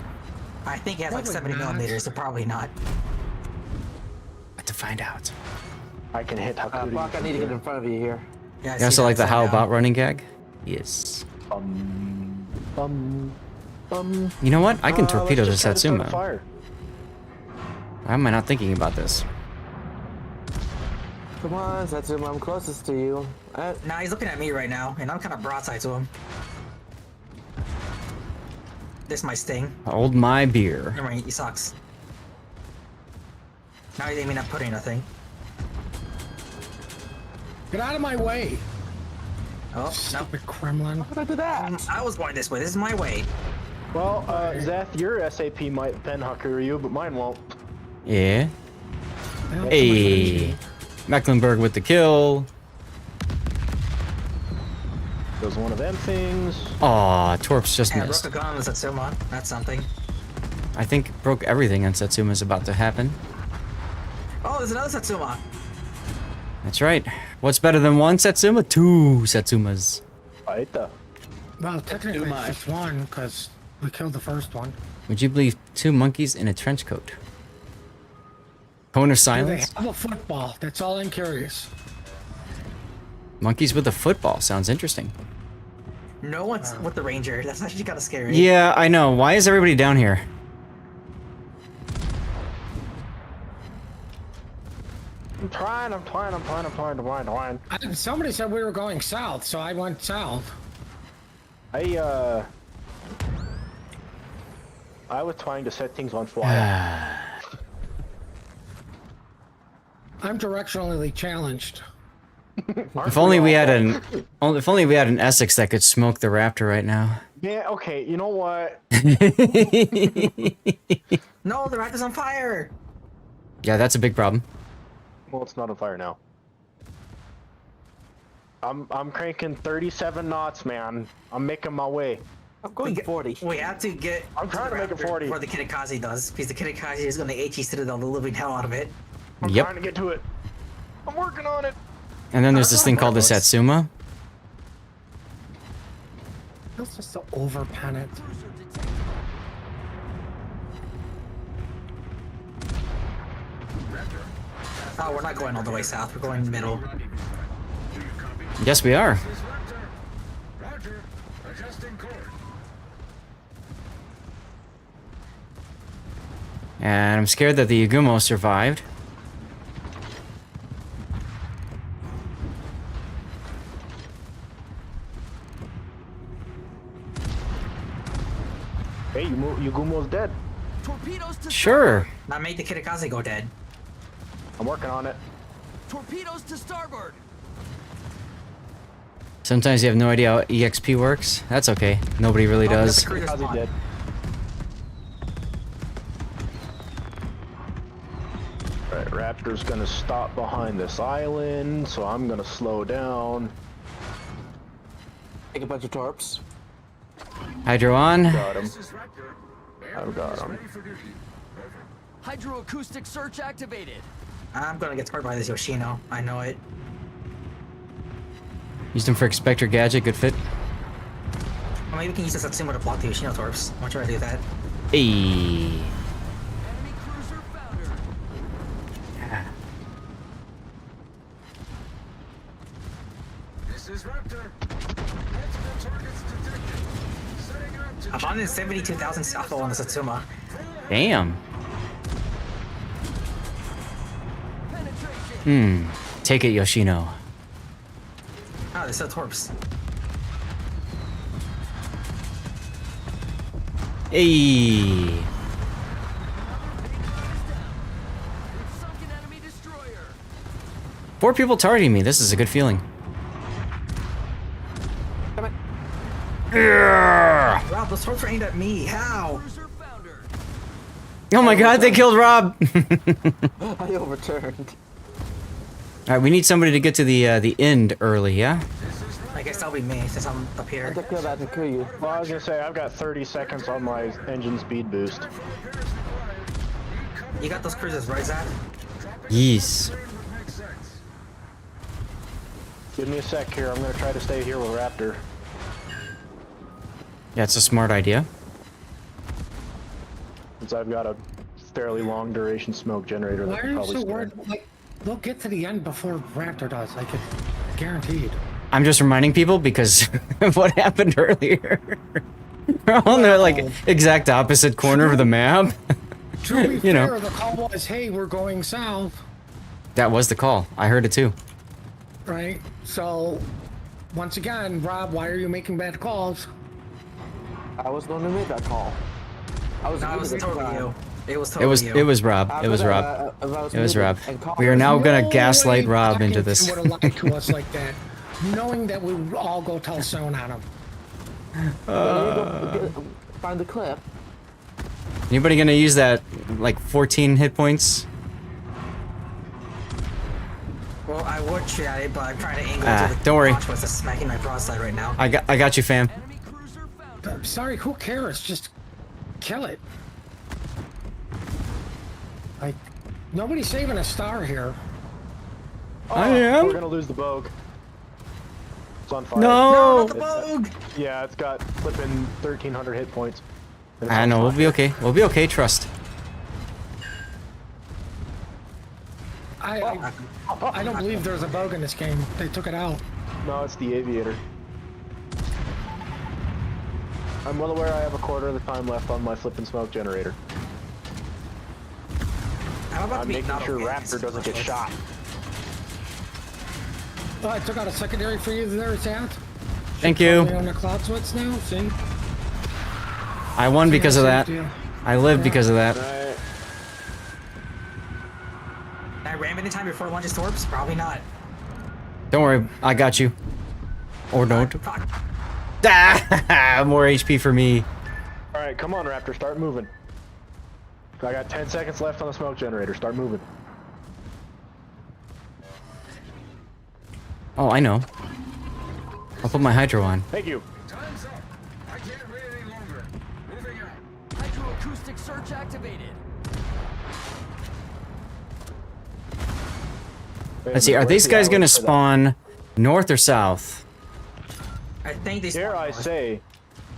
[SPEAKER 11] I think it has like 70 millimeters, so probably not.
[SPEAKER 1] To find out.
[SPEAKER 16] I can hit Hakuryu.
[SPEAKER 15] Brock, I need to get in front of you here.
[SPEAKER 11] Yeah,
[SPEAKER 1] You also like the how about running gag? Yes. You know what? I can torpedo the Satsuma. Why am I not thinking about this?
[SPEAKER 15] Come on, Satsuma, I'm closest to you.
[SPEAKER 11] Nah, he's looking at me right now, and I'm kind of broadside to him. This my sting.
[SPEAKER 1] Hold my beer.
[SPEAKER 11] Never mind, he sucks. Now he's aiming at putting nothing.
[SPEAKER 17] Get out of my way.
[SPEAKER 11] Oh,
[SPEAKER 17] Stupid Kremlin.
[SPEAKER 11] How did I do that? I was going this way. This is my way.
[SPEAKER 16] Well, Zeth, your SAP might pen Hakuryu, but mine won't.
[SPEAKER 1] Yeah. Hey. Mecklenburg with the kill.
[SPEAKER 16] There's one of them things.
[SPEAKER 1] Aw, Torps just
[SPEAKER 11] Yeah,
[SPEAKER 1] missed.
[SPEAKER 11] broke a gun with Satsuma. That's something.
[SPEAKER 1] I think broke everything on Satsuma's about to happen.
[SPEAKER 11] Oh, there's another Satsuma.
[SPEAKER 1] That's right. What's better than one Satsuma? Two Satsumas.
[SPEAKER 17] Well, technically it's just one, because we killed the first one.
[SPEAKER 1] Would you believe two monkeys in a trench coat? Cone of
[SPEAKER 17] Do they
[SPEAKER 1] silence?
[SPEAKER 17] have a football? That's all I'm curious.
[SPEAKER 1] Monkeys with a football. Sounds interesting.
[SPEAKER 11] No one's with the Ranger. That's actually kind of scary.
[SPEAKER 1] Yeah, I know. Why is everybody down here?
[SPEAKER 16] I'm trying.
[SPEAKER 17] Somebody said we were going south, so I went south.
[SPEAKER 16] I was trying to set things on fire.
[SPEAKER 17] I'm directionally challenged.
[SPEAKER 1] If only we had an Essex that could smoke the Raptor right now.
[SPEAKER 16] Yeah, okay, you know what?
[SPEAKER 11] No, the Raptor's on fire.
[SPEAKER 1] Yeah, that's a big problem.
[SPEAKER 16] Well, it's not on fire now. I'm cranking 37 knots, man. I'm making my way.
[SPEAKER 15] I'm going 40.
[SPEAKER 11] We have to get.
[SPEAKER 16] I'm trying to make it 40.
[SPEAKER 11] Before the Kinikaze does, because the Kinikaze is going to HE Citadel the living hell out of it.
[SPEAKER 16] I'm trying to get to it. I'm working on it.
[SPEAKER 1] And then there's this thing called the Satsuma.
[SPEAKER 17] That's just so overpan it.
[SPEAKER 11] Oh, we're not going all the way south. We're going middle.
[SPEAKER 1] Yes, we are. And I'm scared that the Yagumo survived.
[SPEAKER 16] Hey, Yagumo's dead.
[SPEAKER 18] Torpedoes to
[SPEAKER 1] Sure.
[SPEAKER 11] Now make the Kirikaze go dead.
[SPEAKER 16] I'm working on it.
[SPEAKER 18] Torpedoes to starboard.
[SPEAKER 1] Sometimes you have no idea how EXP works. That's okay. Nobody really does.
[SPEAKER 16] Kirikaze dead. Alright, Raptor's gonna stop behind this island, so I'm gonna slow down.
[SPEAKER 15] Take a bunch of torps.
[SPEAKER 1] Hydro on.
[SPEAKER 16] Got him. I've got him.
[SPEAKER 18] Hydroacoustic search activated.
[SPEAKER 11] I'm gonna get scored by this Yoshino. I know it.
[SPEAKER 1] Used him for Expector Gadget. Good fit.
[SPEAKER 11] Well, maybe we can use this Satsuma to block the Yoshino torps. Why don't I do that?
[SPEAKER 1] Hey.
[SPEAKER 18] Enemy cruiser foundered.
[SPEAKER 8] This is Raptor. Multiple targets detected. Setting up to
[SPEAKER 11] 172,000 Sappho on the Satsuma.
[SPEAKER 1] Damn. Take it, Yoshino.
[SPEAKER 11] Oh, there's still torps.
[SPEAKER 1] Hey.
[SPEAKER 18] Sunken enemy destroyer.
[SPEAKER 1] 4 people targeting me. This is a good feeling. Yeah.
[SPEAKER 11] Rob, those torps were aimed at me. How?
[SPEAKER 1] Oh my god, they killed Rob.
[SPEAKER 15] I overturned.
[SPEAKER 1] All right, we need somebody to get to the end early, yeah?
[SPEAKER 11] I guess that'll be me since I'm up here.
[SPEAKER 15] I kill that to kill you.
[SPEAKER 16] Well, I was gonna say, I've got 30 seconds on my engine speed boost.
[SPEAKER 11] You got those cruisers, right, Zach?
[SPEAKER 1] Yes.
[SPEAKER 16] Give me a sec here, I'm gonna try to stay here with Raptor.
[SPEAKER 1] Yeah, it's a smart idea.
[SPEAKER 16] Since I've got a fairly long duration smoke generator
[SPEAKER 17] Why
[SPEAKER 16] that
[SPEAKER 17] are
[SPEAKER 16] can
[SPEAKER 17] you
[SPEAKER 16] probably
[SPEAKER 17] so
[SPEAKER 16] stand.
[SPEAKER 17] worried? Like, they'll get to the end before Raptor does. Like, it's guaranteed.
[SPEAKER 1] I'm just reminding people because of what happened earlier. We're on the like exact opposite corner of the map.
[SPEAKER 17] To be fair, the call was, "Hey, we're going south."
[SPEAKER 1] That was the call. I heard it too.
[SPEAKER 17] Right. So, once again, Rob, why are you making bad calls?
[SPEAKER 15] I was the one who made that call. I was.
[SPEAKER 11] No, it was totally you. It was totally you.
[SPEAKER 1] It was Rob. It was Rob. It was Rob. We are now gonna gaslight Rob into this.
[SPEAKER 17] Would have lied to us like that, knowing that we would all go tell Sean on him.
[SPEAKER 15] Find the clip.
[SPEAKER 1] Anybody gonna use that like 14 hit points?
[SPEAKER 11] Well, I would shoot at it, but I'm trying to angle to the
[SPEAKER 1] don't worry.
[SPEAKER 11] launch was smacking my broadside right now.
[SPEAKER 1] I got you, fam.
[SPEAKER 17] I'm sorry, who cares? Just kill it. Like, nobody's saving a star here.
[SPEAKER 16] Oh,
[SPEAKER 1] I am.
[SPEAKER 16] We're gonna lose the Vogue. It's on fire.
[SPEAKER 1] No!
[SPEAKER 11] Not the Vogue!
[SPEAKER 16] Yeah, it's got flipping 1,300 hit points. And it's
[SPEAKER 1] I
[SPEAKER 16] on
[SPEAKER 1] know, we'll
[SPEAKER 16] fire.
[SPEAKER 1] be okay. We'll be okay, trust.
[SPEAKER 17] I don't believe there's a bug in this game. They took it out.
[SPEAKER 16] No, it's the Aviator. I'm well aware I have a quarter of the time left on my flipping smoke generator. I'm making sure Raptor doesn't get shot.
[SPEAKER 17] Oh, I took out a secondary for you there, Zach.
[SPEAKER 1] Thank you.
[SPEAKER 17] On the cloud sweats now, see?
[SPEAKER 1] I won because of that. I lived because of that.
[SPEAKER 16] Right.
[SPEAKER 11] I ram it in time before it launches torps? Probably not.
[SPEAKER 1] Don't worry, I got you. Or don't. Ah, more HP for me.
[SPEAKER 16] Alright, come on Raptor, start moving. I got 10 seconds left on the smoke generator, start moving.
[SPEAKER 1] Oh, I know. I'll put my hydro on.
[SPEAKER 16] Thank you.
[SPEAKER 8] Time's up. I can't wait any longer. Moving out.
[SPEAKER 18] Hydroacoustic search activated.
[SPEAKER 1] Let's see, are these guys gonna spawn north or south?
[SPEAKER 11] I think they
[SPEAKER 16] Dare I say.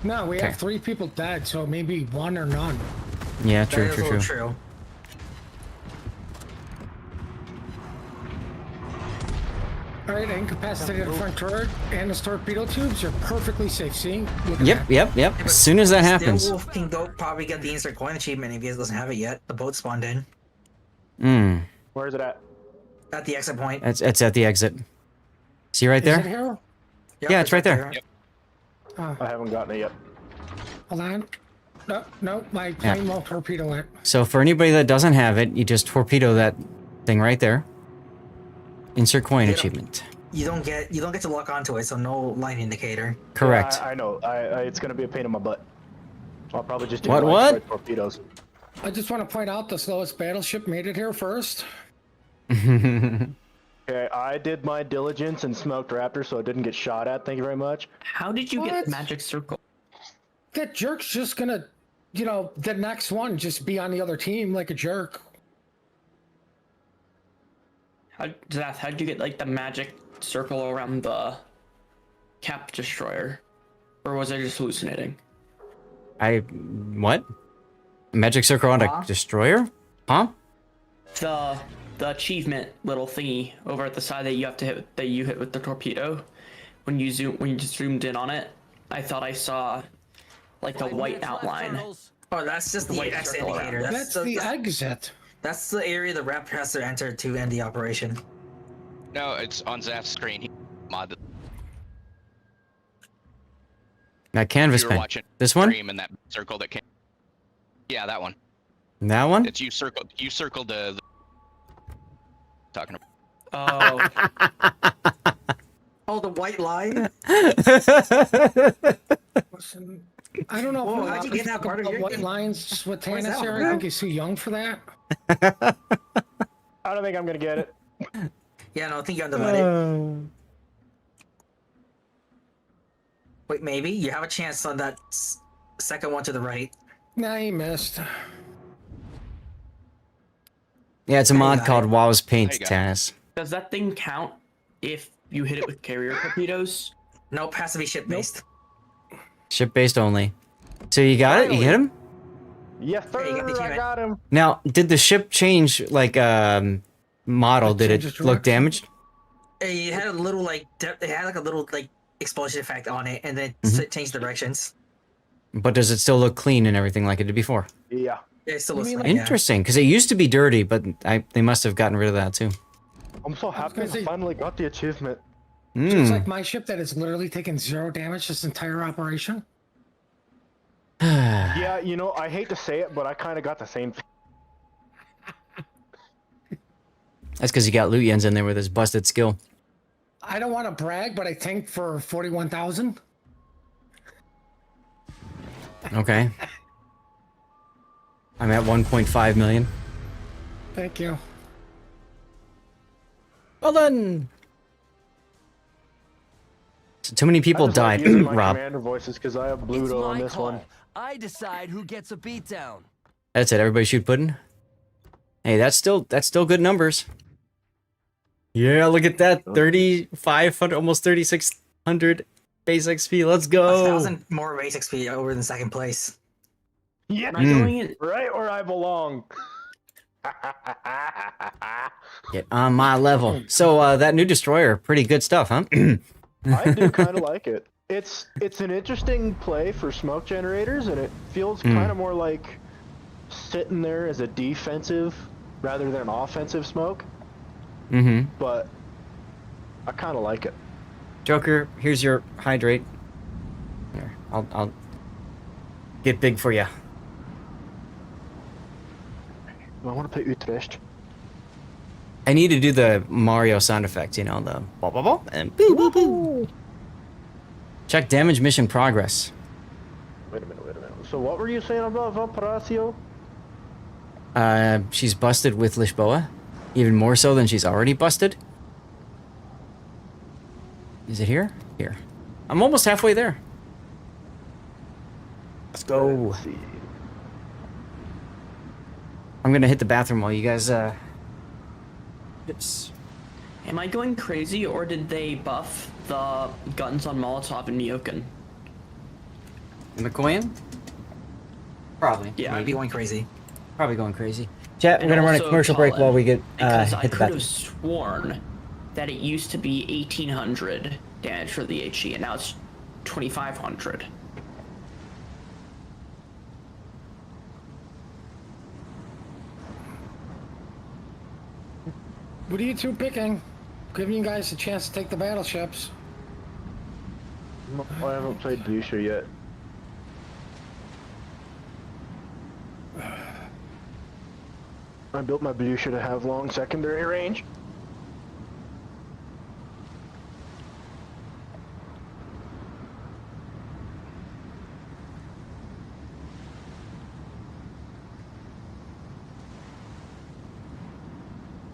[SPEAKER 17] No, we
[SPEAKER 1] Okay.
[SPEAKER 17] have 3 people dead, so maybe 1 or none.
[SPEAKER 1] Yeah,
[SPEAKER 11] That
[SPEAKER 1] true,
[SPEAKER 11] is a
[SPEAKER 1] true,
[SPEAKER 11] little
[SPEAKER 1] true.
[SPEAKER 11] true.
[SPEAKER 17] All right, incapacitated front turret and the torpedo tubes are perfectly safe. See? Look at
[SPEAKER 1] Yep,
[SPEAKER 17] that.
[SPEAKER 1] yep. As soon as that happens.
[SPEAKER 11] Wolf can go probably get the insert coin achievement if he doesn't have it yet. The boat spawned in.
[SPEAKER 16] Where is it at?
[SPEAKER 11] At the exit point.
[SPEAKER 1] It's at the exit. See right there?
[SPEAKER 17] Is it here?
[SPEAKER 11] Yep,
[SPEAKER 1] Yeah, it's right there.
[SPEAKER 11] Yep.
[SPEAKER 16] I haven't gotten it yet.
[SPEAKER 17] Hold on. No, my plane won't torpedo it.
[SPEAKER 1] So for anybody that doesn't have it, you just torpedo that thing right there. Insert coin achievement.
[SPEAKER 11] You don't get to lock onto it, so no line indicator.
[SPEAKER 1] Correct.
[SPEAKER 16] Yeah, I know. It's gonna be a pain in my butt. I'll probably just do
[SPEAKER 1] What?
[SPEAKER 16] torpedoes.
[SPEAKER 17] I just want to point out the slowest battleship made it here first.
[SPEAKER 16] Okay, I did my diligence and smoked Raptor, so it didn't get shot at. Thank you very much.
[SPEAKER 2] How did you get the magic circle?
[SPEAKER 17] That jerk's just gonna, the next one just be on the other team like a jerk.
[SPEAKER 2] How did you get like the magic circle around the cap destroyer, or was I just hallucinating?
[SPEAKER 1] What? Magic circle on a destroyer? Huh?
[SPEAKER 2] The achievement little thingy over at the side that you have to hit, that you hit with the torpedo. When you zoomed in on it, I thought I saw like a white outline.
[SPEAKER 11] Oh, that's just the
[SPEAKER 2] White
[SPEAKER 11] exit
[SPEAKER 2] circle
[SPEAKER 11] indicator.
[SPEAKER 2] around.
[SPEAKER 17] That's the exit.
[SPEAKER 11] That's the area the Raptor has to enter to end the operation.
[SPEAKER 19] No, it's on Zaf's screen. He modded.
[SPEAKER 1] That canvas
[SPEAKER 19] You were
[SPEAKER 1] pen.
[SPEAKER 19] watching
[SPEAKER 1] This one?
[SPEAKER 19] stream in that circle that came. Yeah, that one.
[SPEAKER 1] That one?
[SPEAKER 19] It's you circled the talking about.
[SPEAKER 2] Oh.
[SPEAKER 11] Oh, the white line.
[SPEAKER 17] Listen, I don't know.
[SPEAKER 11] Whoa,
[SPEAKER 17] if
[SPEAKER 11] how'd you get that part of your
[SPEAKER 17] white
[SPEAKER 11] game?
[SPEAKER 17] lines just with
[SPEAKER 11] Where's
[SPEAKER 17] Tannis
[SPEAKER 11] that
[SPEAKER 17] here.
[SPEAKER 11] one?
[SPEAKER 17] I think he's too young for that.
[SPEAKER 16] I don't think I'm gonna get it.
[SPEAKER 11] Yeah, no, I think you underlit it. Wait, maybe you have a chance on that second one to the right.
[SPEAKER 17] Nah, he missed.
[SPEAKER 1] Yeah, it's a mod called WoWS Paint,
[SPEAKER 19] There you go.
[SPEAKER 1] Tannis.
[SPEAKER 2] Does that thing count if you hit it with carrier torpedoes?
[SPEAKER 11] Nope, has to be ship based.
[SPEAKER 1] Ship-based only. So you got it? You hit him?
[SPEAKER 16] Yes, sir.
[SPEAKER 11] you got the
[SPEAKER 16] I
[SPEAKER 11] achievement.
[SPEAKER 16] got him.
[SPEAKER 1] Now, did the ship change, like, model? Did
[SPEAKER 17] changes
[SPEAKER 1] it look
[SPEAKER 17] direction.
[SPEAKER 1] damaged?
[SPEAKER 11] It had a little it had like a little explosion effect on it, and then it changed directions.
[SPEAKER 1] But does it still look clean and everything like it did before?
[SPEAKER 16] Yeah.
[SPEAKER 11] It still
[SPEAKER 17] You
[SPEAKER 11] looks
[SPEAKER 17] mean
[SPEAKER 11] like
[SPEAKER 17] like-
[SPEAKER 1] Interesting, because it used to be dirty, but they must have gotten rid of that too.
[SPEAKER 16] I'm so happy I
[SPEAKER 17] gonna say-
[SPEAKER 16] finally got the achievement.
[SPEAKER 17] It's
[SPEAKER 1] Mm.
[SPEAKER 17] like my ship that has literally taken 0 damage this entire operation.
[SPEAKER 16] Yeah, I hate to say it, but I kind of got the same thing.
[SPEAKER 1] That's because you got Luyens in there with his busted skill.
[SPEAKER 17] I don't want to brag, but I tanked for 41,000.
[SPEAKER 1] Okay. I'm at 1.5 million.
[SPEAKER 17] Thank you.
[SPEAKER 1] Well done. So too many people
[SPEAKER 16] I just like
[SPEAKER 1] died,
[SPEAKER 16] using my
[SPEAKER 1] Rob.
[SPEAKER 16] commander voices because I have
[SPEAKER 18] It's
[SPEAKER 16] Bluto on
[SPEAKER 18] my
[SPEAKER 16] this
[SPEAKER 18] call.
[SPEAKER 16] one.
[SPEAKER 18] I decide who gets a beatdown.
[SPEAKER 1] That's it. Everybody shoot pudding. Hey, that's still good numbers. Yeah, look at that. 3,500, almost 3,600 base XP. Let's go.
[SPEAKER 11] 1,000 more base XP over than second place.
[SPEAKER 16] Yeah,
[SPEAKER 2] Am I going in?
[SPEAKER 16] right where I belong.
[SPEAKER 1] Get on my level. So that new destroyer, pretty good stuff, huh?
[SPEAKER 16] I do kind of like it. It's an interesting play for smoke generators, and it feels kind of more like sitting there as a defensive rather than an offensive smoke.
[SPEAKER 1] Mm-hmm.
[SPEAKER 16] But I kind of like it.
[SPEAKER 1] Joker, here's your hydrate. Here, I'll get big for you.
[SPEAKER 16] I want to put Utrecht.
[SPEAKER 1] I need to do the Mario sound effect, the blah blah blah and boo boo boo. Check damage mission progress.
[SPEAKER 16] Wait a minute. So what were you saying about Valparaiso?
[SPEAKER 1] She's busted with Lisboa, even more so than she's already busted. Is it here? Here. I'm almost halfway there. Let's go.
[SPEAKER 16] Let's see.
[SPEAKER 1] I'm gonna hit the bathroom while you guys Oops.
[SPEAKER 2] Am I going crazy, or did they buff the guns on Molotov and Miokin?
[SPEAKER 1] McCoyan? Probably.
[SPEAKER 2] Yeah.
[SPEAKER 11] Maybe going crazy.
[SPEAKER 1] Probably going crazy. Chat, we're
[SPEAKER 2] And
[SPEAKER 1] gonna run a
[SPEAKER 2] also
[SPEAKER 1] commercial break
[SPEAKER 2] Colin,
[SPEAKER 1] while we get
[SPEAKER 2] because I
[SPEAKER 1] hit the
[SPEAKER 2] could have
[SPEAKER 1] bathroom.
[SPEAKER 2] sworn that it used to be 1800 damage for the HE, and now it's 2500.
[SPEAKER 17] What are you two picking? Giving you guys a chance to take the battleships.
[SPEAKER 16] I haven't played Blucher yet. I built my Blucher to have long secondary range.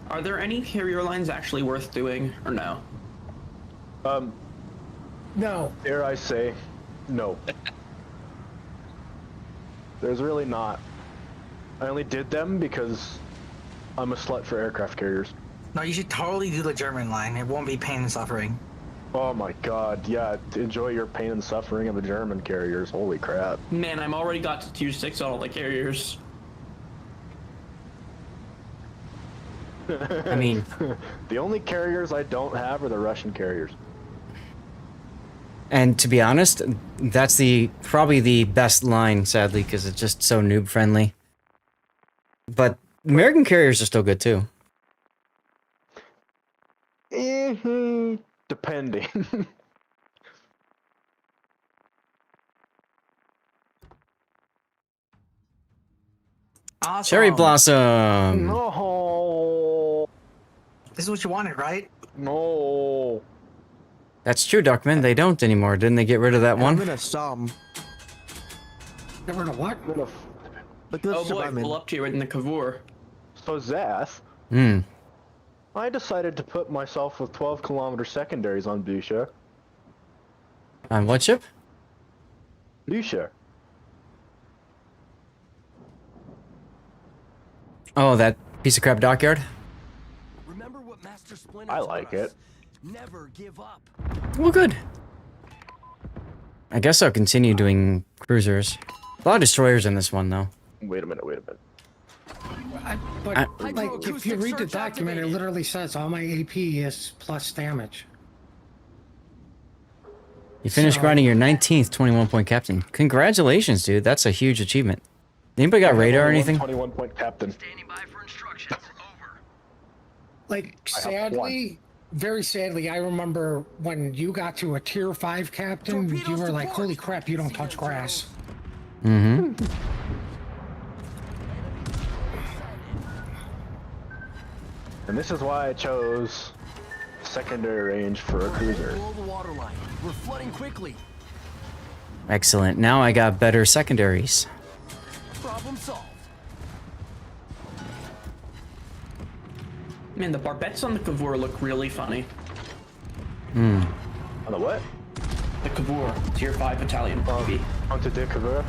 [SPEAKER 2] Are there any carrier lines actually worth doing, or no?
[SPEAKER 17] No.
[SPEAKER 16] Dare I say, no. There's really not. I only did them because I'm a slut for aircraft carriers.
[SPEAKER 11] No, you should totally do the German line. It won't be pain and suffering.
[SPEAKER 16] Oh my god, yeah, enjoy your pain and suffering of the German carriers. Holy crap.
[SPEAKER 2] Man, I'm already got to tier 6 on all the carriers.
[SPEAKER 1] I mean...
[SPEAKER 16] the only carriers I don't have are the Russian carriers.
[SPEAKER 1] And to be honest, that's probably the best line, sadly, because it's just so noob friendly. But American carriers are still good too.
[SPEAKER 16] Depending.
[SPEAKER 11] Awesome.
[SPEAKER 1] Cherry Blossom!
[SPEAKER 16] No.
[SPEAKER 11] This is what you wanted, right?
[SPEAKER 16] No.
[SPEAKER 1] That's true, Duckman. They don't anymore. Didn't they get rid of that one?
[SPEAKER 15] I'm in a Somme.
[SPEAKER 17] Get rid of what?
[SPEAKER 15] Look at the
[SPEAKER 2] Oh boy,
[SPEAKER 15] I'm in.
[SPEAKER 2] pull up to you in the Cavour.
[SPEAKER 16] So Zath, I decided to put myself with 12-kilometer secondaries on Blucher.
[SPEAKER 1] On what ship?
[SPEAKER 16] Blucher.
[SPEAKER 1] Oh, that piece of crap dockyard?
[SPEAKER 18] Remember what Master Splinter
[SPEAKER 16] I
[SPEAKER 18] taught
[SPEAKER 16] like
[SPEAKER 18] us.
[SPEAKER 16] it.
[SPEAKER 18] Never give up.
[SPEAKER 1] Well, good. I guess I'll continue doing cruisers. A lot of destroyers in this one, though.
[SPEAKER 16] Wait a minute.
[SPEAKER 17] But if you read the document, it literally says all my AP is plus damage.
[SPEAKER 1] You finished grinding your 19th 21-point captain. Congratulations, dude. That's a huge achievement. Anybody got radar or anything?
[SPEAKER 16] 21-point captain.
[SPEAKER 17] Like, sadly, very sadly, I remember when you got to a tier 5 captain, you were like, holy crap, you don't touch grass.
[SPEAKER 1] Mm-hmm.
[SPEAKER 16] And this is why I chose secondary range for a cruiser.
[SPEAKER 18] Below the waterline. We're flooding quickly.
[SPEAKER 1] Excellent. Now I got better secondaries.
[SPEAKER 18] Problem solved.
[SPEAKER 2] Man, the barbettes on the Cavour look really funny.
[SPEAKER 16] On the what?
[SPEAKER 2] The Cavour, tier 5 Italian Barbie.
[SPEAKER 16] Onto the Cavour?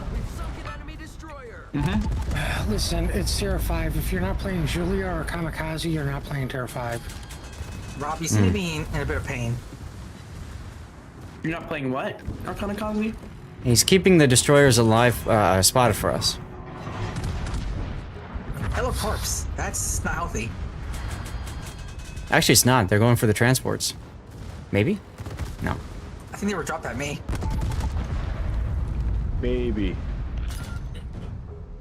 [SPEAKER 17] Listen, it's tier 5. If you're not playing Julia or Kamikaze, you're not playing tier 5.
[SPEAKER 11] Rob, you seem to be in a bit of pain.
[SPEAKER 2] You're not playing what? Or Kamikaze?
[SPEAKER 1] He's keeping the destroyers alive, spotted for us.
[SPEAKER 11] Hello, corpse. That's not healthy.
[SPEAKER 1] Actually, it's not. They're going for the transports. Maybe? No.
[SPEAKER 11] I think they were dropped at me.
[SPEAKER 16] Maybe.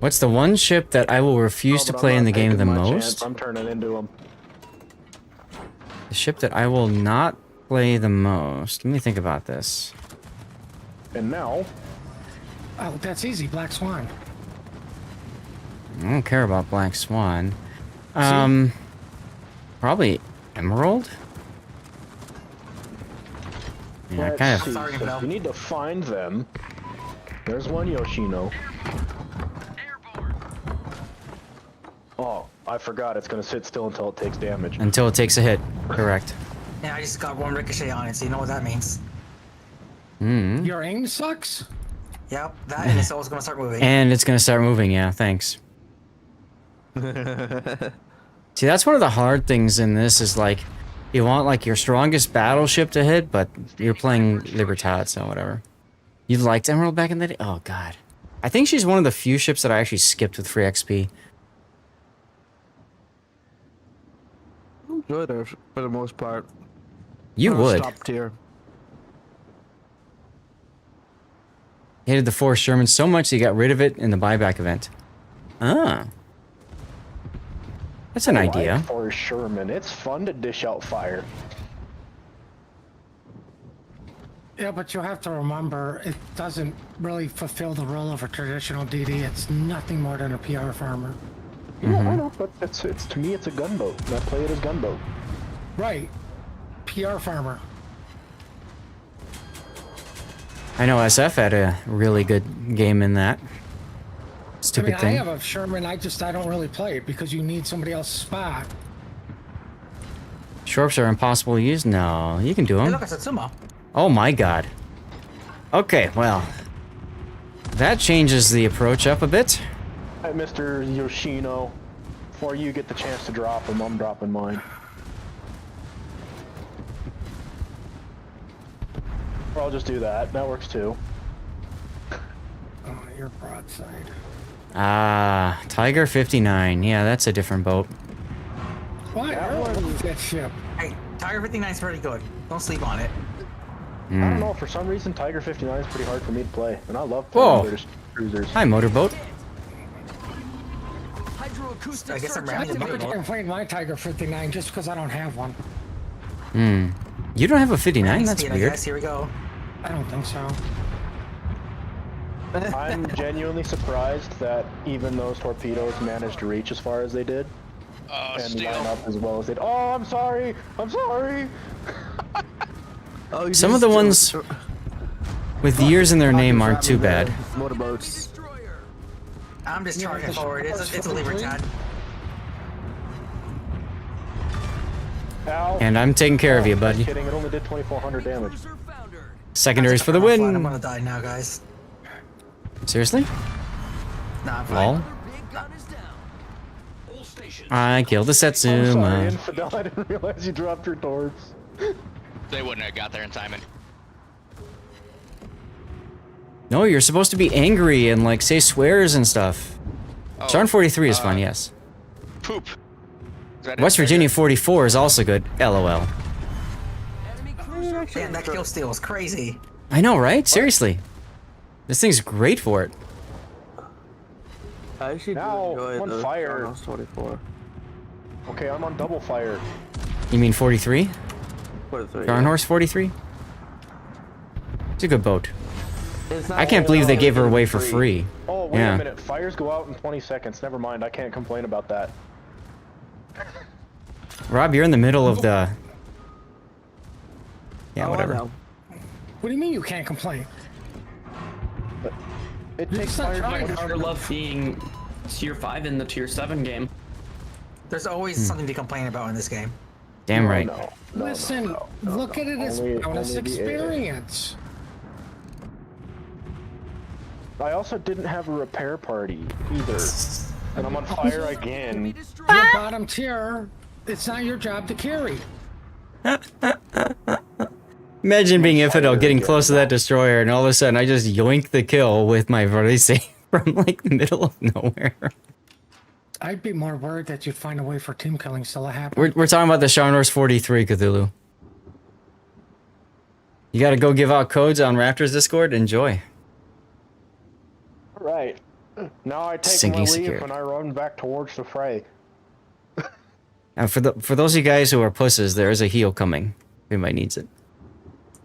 [SPEAKER 1] What's the one ship that I will refuse to play in the game the most?
[SPEAKER 16] I'm turning into them.
[SPEAKER 1] The ship that I will not play the most. Let me think about this.
[SPEAKER 16] And now...
[SPEAKER 17] Oh, that's easy. Black Swan.
[SPEAKER 1] I don't care about Black Swan. Probably Emerald? Yeah, I kind of...
[SPEAKER 16] Sorry, you need to find them. There's one Yoshino. Oh, I forgot. It's going to sit still until it takes damage.
[SPEAKER 1] Until it takes a hit. Correct.
[SPEAKER 11] Yeah, I just got one ricochet on it, so you know what that means.
[SPEAKER 17] Your aim sucks?
[SPEAKER 11] Yep, that and it's always going to start moving.
[SPEAKER 1] And it's going to start moving, yeah, thanks. See, that's one of the hard things in this is like, you want like your strongest battleship to hit, but you're playing Libertad, so whatever. You liked Emerald back in the day? Oh, God. I think she's one of the few ships that I actually skipped with free XP.
[SPEAKER 15] enjoyed it for the most part.
[SPEAKER 1] You would.
[SPEAKER 15] Top tier.
[SPEAKER 1] Hated the Forrest Sherman so much he got rid of it in the buyback event. Ah. That's an idea.
[SPEAKER 16] Like Forrest Sherman. It's fun to dish out fire.
[SPEAKER 17] Yeah, but you have to remember, it doesn't really fulfill the role of a traditional DD. It's nothing more than a PR farmer.
[SPEAKER 16] Yeah, I know, but it's to me, it's a gunboat. And I play it as gunboat.
[SPEAKER 17] Right. PR farmer.
[SPEAKER 1] I know SF had a really good game in that. Stupid thing.
[SPEAKER 17] I have a Sherman, I don't really play it because you need somebody else's spot.
[SPEAKER 1] Shorps are impossible to use? No, you can do
[SPEAKER 11] Hey,
[SPEAKER 1] them.
[SPEAKER 11] look, it's Satsuma.
[SPEAKER 1] Oh my god. Okay, well. That changes the approach up a bit.
[SPEAKER 16] Hey, Mr. Yoshino, before you get the chance to drop them, I'm dropping mine. Or I'll just do that. That works too.
[SPEAKER 17] Oh, you're broadside.
[SPEAKER 1] Ah, Tiger 59. Yeah, that's a different boat.
[SPEAKER 17] What? That ship.
[SPEAKER 11] Hey, Tiger 59 is pretty good. Don't sleep on it.
[SPEAKER 16] I don't know, for some reason Tiger 59 is pretty hard for me to play, and I love playing British cruisers.
[SPEAKER 1] Hi, motorboat.
[SPEAKER 11] I guess I'm
[SPEAKER 17] I
[SPEAKER 11] running the
[SPEAKER 17] never
[SPEAKER 11] motorboat.
[SPEAKER 17] complained my Tiger 59 just because I don't have one.
[SPEAKER 1] You don't have a 59? That's
[SPEAKER 11] Speed, I
[SPEAKER 1] weird.
[SPEAKER 11] guess. Here we go.
[SPEAKER 17] I don't think so.
[SPEAKER 16] I'm genuinely surprised that even those torpedoes managed to reach as far as they did. And line up as well as they did. Oh, I'm sorry! I'm sorry!
[SPEAKER 1] Some of the ones with years in their name aren't too bad.
[SPEAKER 15] Motorboats.
[SPEAKER 11] I'm just charging forward. It's a Libertad.
[SPEAKER 16] Ow.
[SPEAKER 1] And I'm taking care of you, buddy.
[SPEAKER 16] Kidding, it only did 2,400 damage.
[SPEAKER 1] Secondaries for the
[SPEAKER 11] I'm
[SPEAKER 1] win.
[SPEAKER 11] gonna die now, guys.
[SPEAKER 1] Seriously?
[SPEAKER 11] Nah, I'm fine.
[SPEAKER 1] Lol. I killed a
[SPEAKER 16] I'm sorry,
[SPEAKER 1] Satsuma.
[SPEAKER 16] Infidel, I didn't realize you dropped your torps.
[SPEAKER 19] They wouldn't have got there in time.
[SPEAKER 1] No, you're supposed to be angry and like say swears and stuff.
[SPEAKER 19] Oh,
[SPEAKER 1] Sharn 43 is fun, yes.
[SPEAKER 19] Poop.
[SPEAKER 1] West Virginia 44 is also good. LOL.
[SPEAKER 11] Damn, that kill steal was crazy.
[SPEAKER 1] I know, right? Seriously. This thing's great for it.
[SPEAKER 15] I actually
[SPEAKER 16] Now,
[SPEAKER 15] do
[SPEAKER 16] I'm
[SPEAKER 15] enjoy
[SPEAKER 16] on
[SPEAKER 15] the
[SPEAKER 16] fire.
[SPEAKER 15] Chronos 24.
[SPEAKER 16] Okay, I'm on double fire.
[SPEAKER 1] You mean 43?
[SPEAKER 15] 43.
[SPEAKER 1] Sharn Horse 43? It's a good boat.
[SPEAKER 15] It's not
[SPEAKER 1] I can't believe they gave her away for free.
[SPEAKER 16] Oh, wait
[SPEAKER 1] Yeah.
[SPEAKER 16] a minute. Fires go out in 20 seconds. Never mind. I can't complain about that.
[SPEAKER 1] Rob, you're in the middle of the... Yeah,
[SPEAKER 15] Oh,
[SPEAKER 1] whatever.
[SPEAKER 15] I know.
[SPEAKER 17] What do you mean you can't complain?
[SPEAKER 16] It
[SPEAKER 17] You're
[SPEAKER 16] takes
[SPEAKER 17] just not
[SPEAKER 16] fire
[SPEAKER 17] trying.
[SPEAKER 16] 20
[SPEAKER 2] I would love being tier 5 in the tier 7 game.
[SPEAKER 11] There's always something to complain about in this game.
[SPEAKER 1] Damn right.
[SPEAKER 17] Listen, look at it as bonus experience.
[SPEAKER 16] I also didn't have a repair party either. And I'm on fire again.
[SPEAKER 17] You're bottom tier. It's not your job to carry.
[SPEAKER 1] Imagine being Infidel, getting close to that destroyer, and all of a sudden I just yoink the kill with my Verdi from like the middle of nowhere.
[SPEAKER 17] I'd be more worried that you'd find a way for team killing still to happen.
[SPEAKER 1] We're talking about the Sharn Horse 43, Cthulhu. You gotta go give out codes on Raptors Discord? Enjoy.
[SPEAKER 16] Right. Now I take
[SPEAKER 1] Sinking
[SPEAKER 16] my
[SPEAKER 1] secure.
[SPEAKER 16] leave and I run back towards the fray.
[SPEAKER 1] And for those of you guys who are pusses, there is a heal coming. If anybody needs it.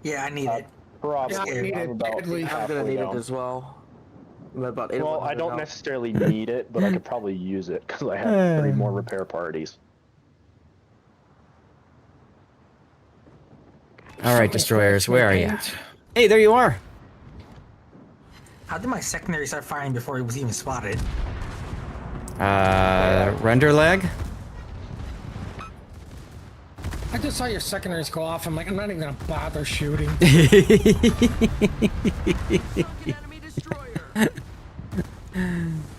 [SPEAKER 11] Yeah, I need it.
[SPEAKER 16] Probably.
[SPEAKER 17] Yeah, I need
[SPEAKER 16] I'm
[SPEAKER 17] it
[SPEAKER 16] about
[SPEAKER 17] badly.
[SPEAKER 15] I'm gonna
[SPEAKER 16] halfway
[SPEAKER 15] need
[SPEAKER 16] down.
[SPEAKER 15] it as well. I'm at about 8
[SPEAKER 16] Well, I don't necessarily need it, but I could probably use it because I have 3 more repair parties.
[SPEAKER 1] Alright, destroyers, where are you? Hey, there you are!
[SPEAKER 11] How did my secondary start firing before it was even spotted?
[SPEAKER 1] Render lag?
[SPEAKER 17] I just saw your secondaries go off. I'm like, I'm not even gonna bother shooting.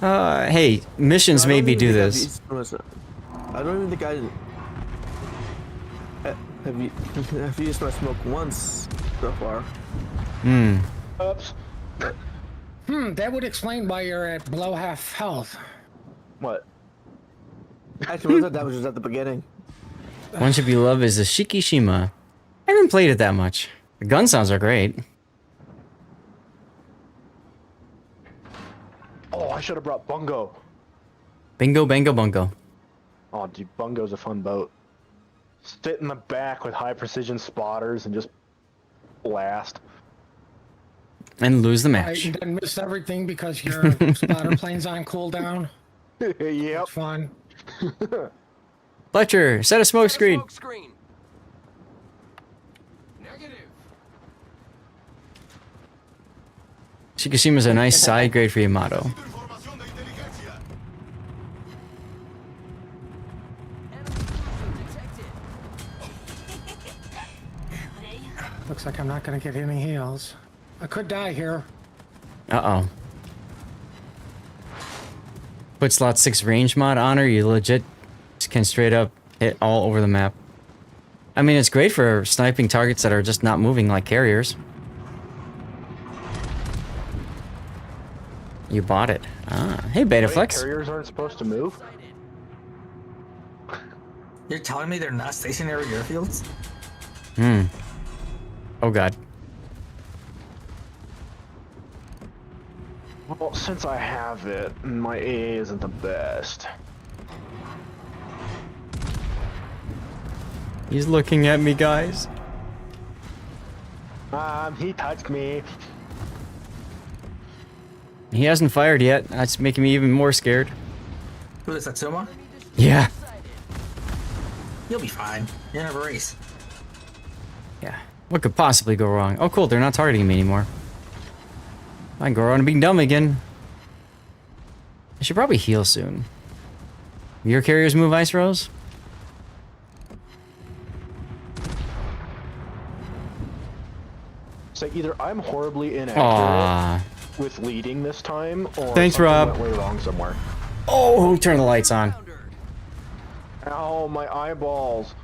[SPEAKER 1] Hey, missions made me do this.
[SPEAKER 15] I don't even think have you used my smoke once so far?
[SPEAKER 16] Oops.
[SPEAKER 17] That would explain why you're at below half health.
[SPEAKER 16] What?
[SPEAKER 15] Actually, that was just at the beginning.
[SPEAKER 1] One should be loved is the Shikishima. I haven't played it that much. The gun sounds are great.
[SPEAKER 16] Oh, I should have brought Bungo.
[SPEAKER 1] Bingo, bango, bungo.
[SPEAKER 16] Oh, dude, Bungo's a fun boat. Sit in the back with high precision spotters and just blast.
[SPEAKER 1] And lose the
[SPEAKER 17] Right,
[SPEAKER 1] match.
[SPEAKER 17] and then miss everything because your spotter plane's on cooldown.
[SPEAKER 16] Yep.
[SPEAKER 17] Fun.
[SPEAKER 1] Fletcher, set a smoke screen. Shikishima's a nice side grade for Yamato.
[SPEAKER 17] Looks like I'm not gonna get any heals. I could die here.
[SPEAKER 1] Uh-oh. Put slot 6 range mod on her, you legit can straight up hit all over the map. I mean, it's great for sniping targets that are just not moving like carriers. You bought it. Ah, hey Betaflex.
[SPEAKER 16] Carriers aren't supposed to move?
[SPEAKER 11] You're telling me they're not stationary airfields?
[SPEAKER 1] Hmm. Oh god.
[SPEAKER 16] Well, since I have it, my AA isn't the best.
[SPEAKER 1] He's looking at me, guys.
[SPEAKER 16] He touched me.
[SPEAKER 1] He hasn't fired yet. That's making me even more scared.
[SPEAKER 11] Who is Satsuma?
[SPEAKER 1] Yeah.
[SPEAKER 11] You'll be fine. You're in a race.
[SPEAKER 1] Yeah. What could possibly go wrong? Oh, cool. They're not targeting me anymore. I can go around and being dumb again. I should probably heal soon. Your carriers move, Ice Rose?
[SPEAKER 16] So either I'm horribly inaccurate with leading this time, or
[SPEAKER 1] thanks,
[SPEAKER 16] something
[SPEAKER 1] Rob.
[SPEAKER 16] went way wrong somewhere.
[SPEAKER 1] Oh, who turned the lights on?
[SPEAKER 16] Ow, my eyeballs.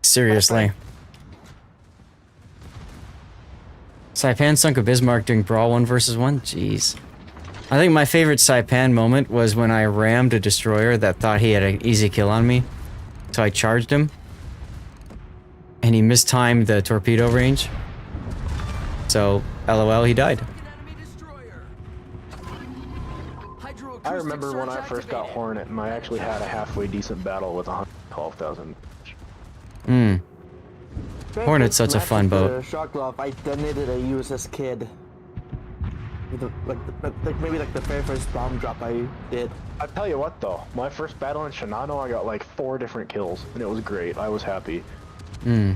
[SPEAKER 1] Seriously. Saipan sunk a Bismarck during Brawl 1 vs 1? Jeez. I think my favorite Saipan moment was when I rammed a destroyer that thought he had an easy kill on me. So I charged him. And he mistimed the torpedo range. So, LOL, he died.
[SPEAKER 16] I remember when I first got Hornet, and I actually had a halfway decent battle with 112,000.
[SPEAKER 1] Hmm. Hornet's such a fun boat.
[SPEAKER 15] Shot glove, I detonated a USS Kid. Maybe the very first bomb drop I did.
[SPEAKER 16] I tell you what though, my first battle in Shinano, I got like 4 different kills, and it was great. I was happy.
[SPEAKER 1] Hmm.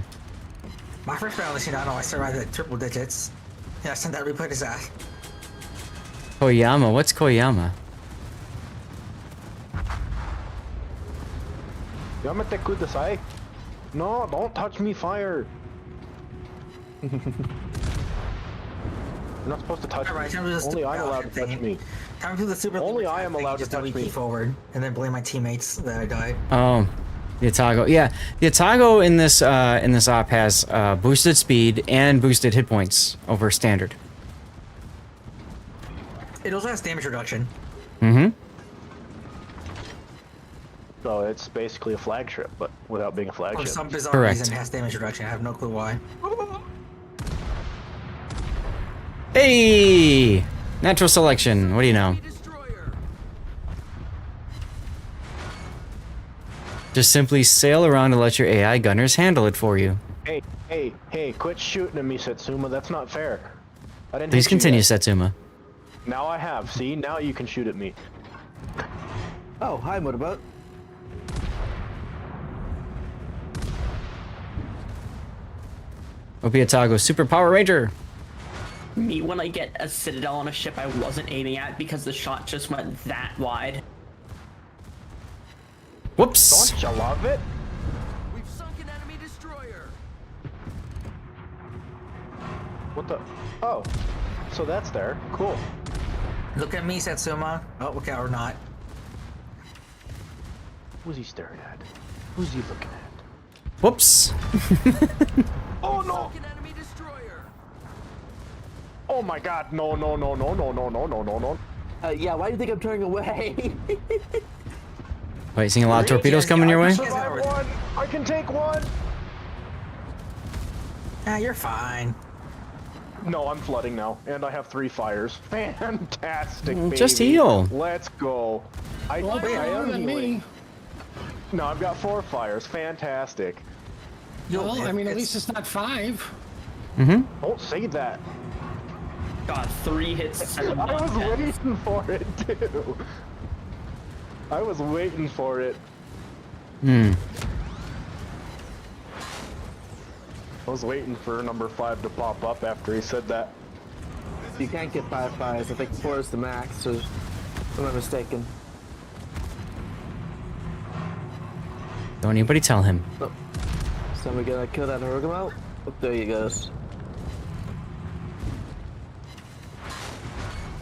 [SPEAKER 11] My first battle in Shinano, I survived at triple digits. Yeah, I sent that replay to Zach.
[SPEAKER 1] Koyama? What's Koyama?
[SPEAKER 16] Yamete kudasai. No, don't touch me, fire. You're not supposed to touch me. Only I'm allowed to touch me.
[SPEAKER 11] Time to do the super.
[SPEAKER 16] Only I am allowed to touch me.
[SPEAKER 11] Forward, and then blame my teammates that I died.
[SPEAKER 1] Oh, the Atago. Yeah, the Atago in this op has boosted speed and boosted hit points over standard.
[SPEAKER 11] It also has damage reduction.
[SPEAKER 1] Mm-hmm.
[SPEAKER 16] So it's basically a flagship, but without being a flagship.
[SPEAKER 11] For some bizarre reason, it has damage reduction. I have no clue why.
[SPEAKER 1] Hey! Natural selection. What do you know? Just simply sail around and let your AI gunners handle it for you.
[SPEAKER 16] Hey, quit shooting at me, Satsuma. That's not fair. I didn't
[SPEAKER 1] Please
[SPEAKER 16] hit you
[SPEAKER 1] continue,
[SPEAKER 16] yet.
[SPEAKER 1] Satsuma.
[SPEAKER 16] Now I have. See? Now you can shoot at me.
[SPEAKER 15] Oh, hi, motorboat.
[SPEAKER 1] Opiatago, Super Power Ranger.
[SPEAKER 2] Me, when I get a Citadel on a ship I wasn't aiming at because the shot just went that wide.
[SPEAKER 1] Whoops.
[SPEAKER 16] Don't you love it?
[SPEAKER 18] We've sunk an enemy destroyer.
[SPEAKER 16] What the? Oh, so that's there. Cool.
[SPEAKER 11] Look at me, Satsuma. Oh, okay, or not.
[SPEAKER 16] Who's he staring at? Who's he looking at?
[SPEAKER 1] Whoops.
[SPEAKER 16] Oh no! Oh my god, no.
[SPEAKER 15] Yeah, why do you think I'm turning away?
[SPEAKER 1] Wait, seeing a lot of torpedoes coming your way?
[SPEAKER 16] Survive one. I can take one.
[SPEAKER 11] Ah, you're fine.
[SPEAKER 16] No, I'm flooding now, and I have 3 fires. Fantastic, baby.
[SPEAKER 1] Just heal.
[SPEAKER 16] Let's go. I am healing. No, I've got 4 fires. Fantastic.
[SPEAKER 17] Well, I mean, at least it's not 5.
[SPEAKER 1] Mm-hmm.
[SPEAKER 16] Don't say that.
[SPEAKER 2] Got 3 hits.
[SPEAKER 16] I was waiting for it, too. I was waiting for it.
[SPEAKER 1] Hmm.
[SPEAKER 16] I was waiting for number 5 to pop up after he said that.
[SPEAKER 15] You can't get 5 fires. I think 4 is the max, so I'm not mistaken.
[SPEAKER 1] Don't anybody tell him.
[SPEAKER 15] Oh. Somebody gonna kill that Hirogamau? Oh, there he goes.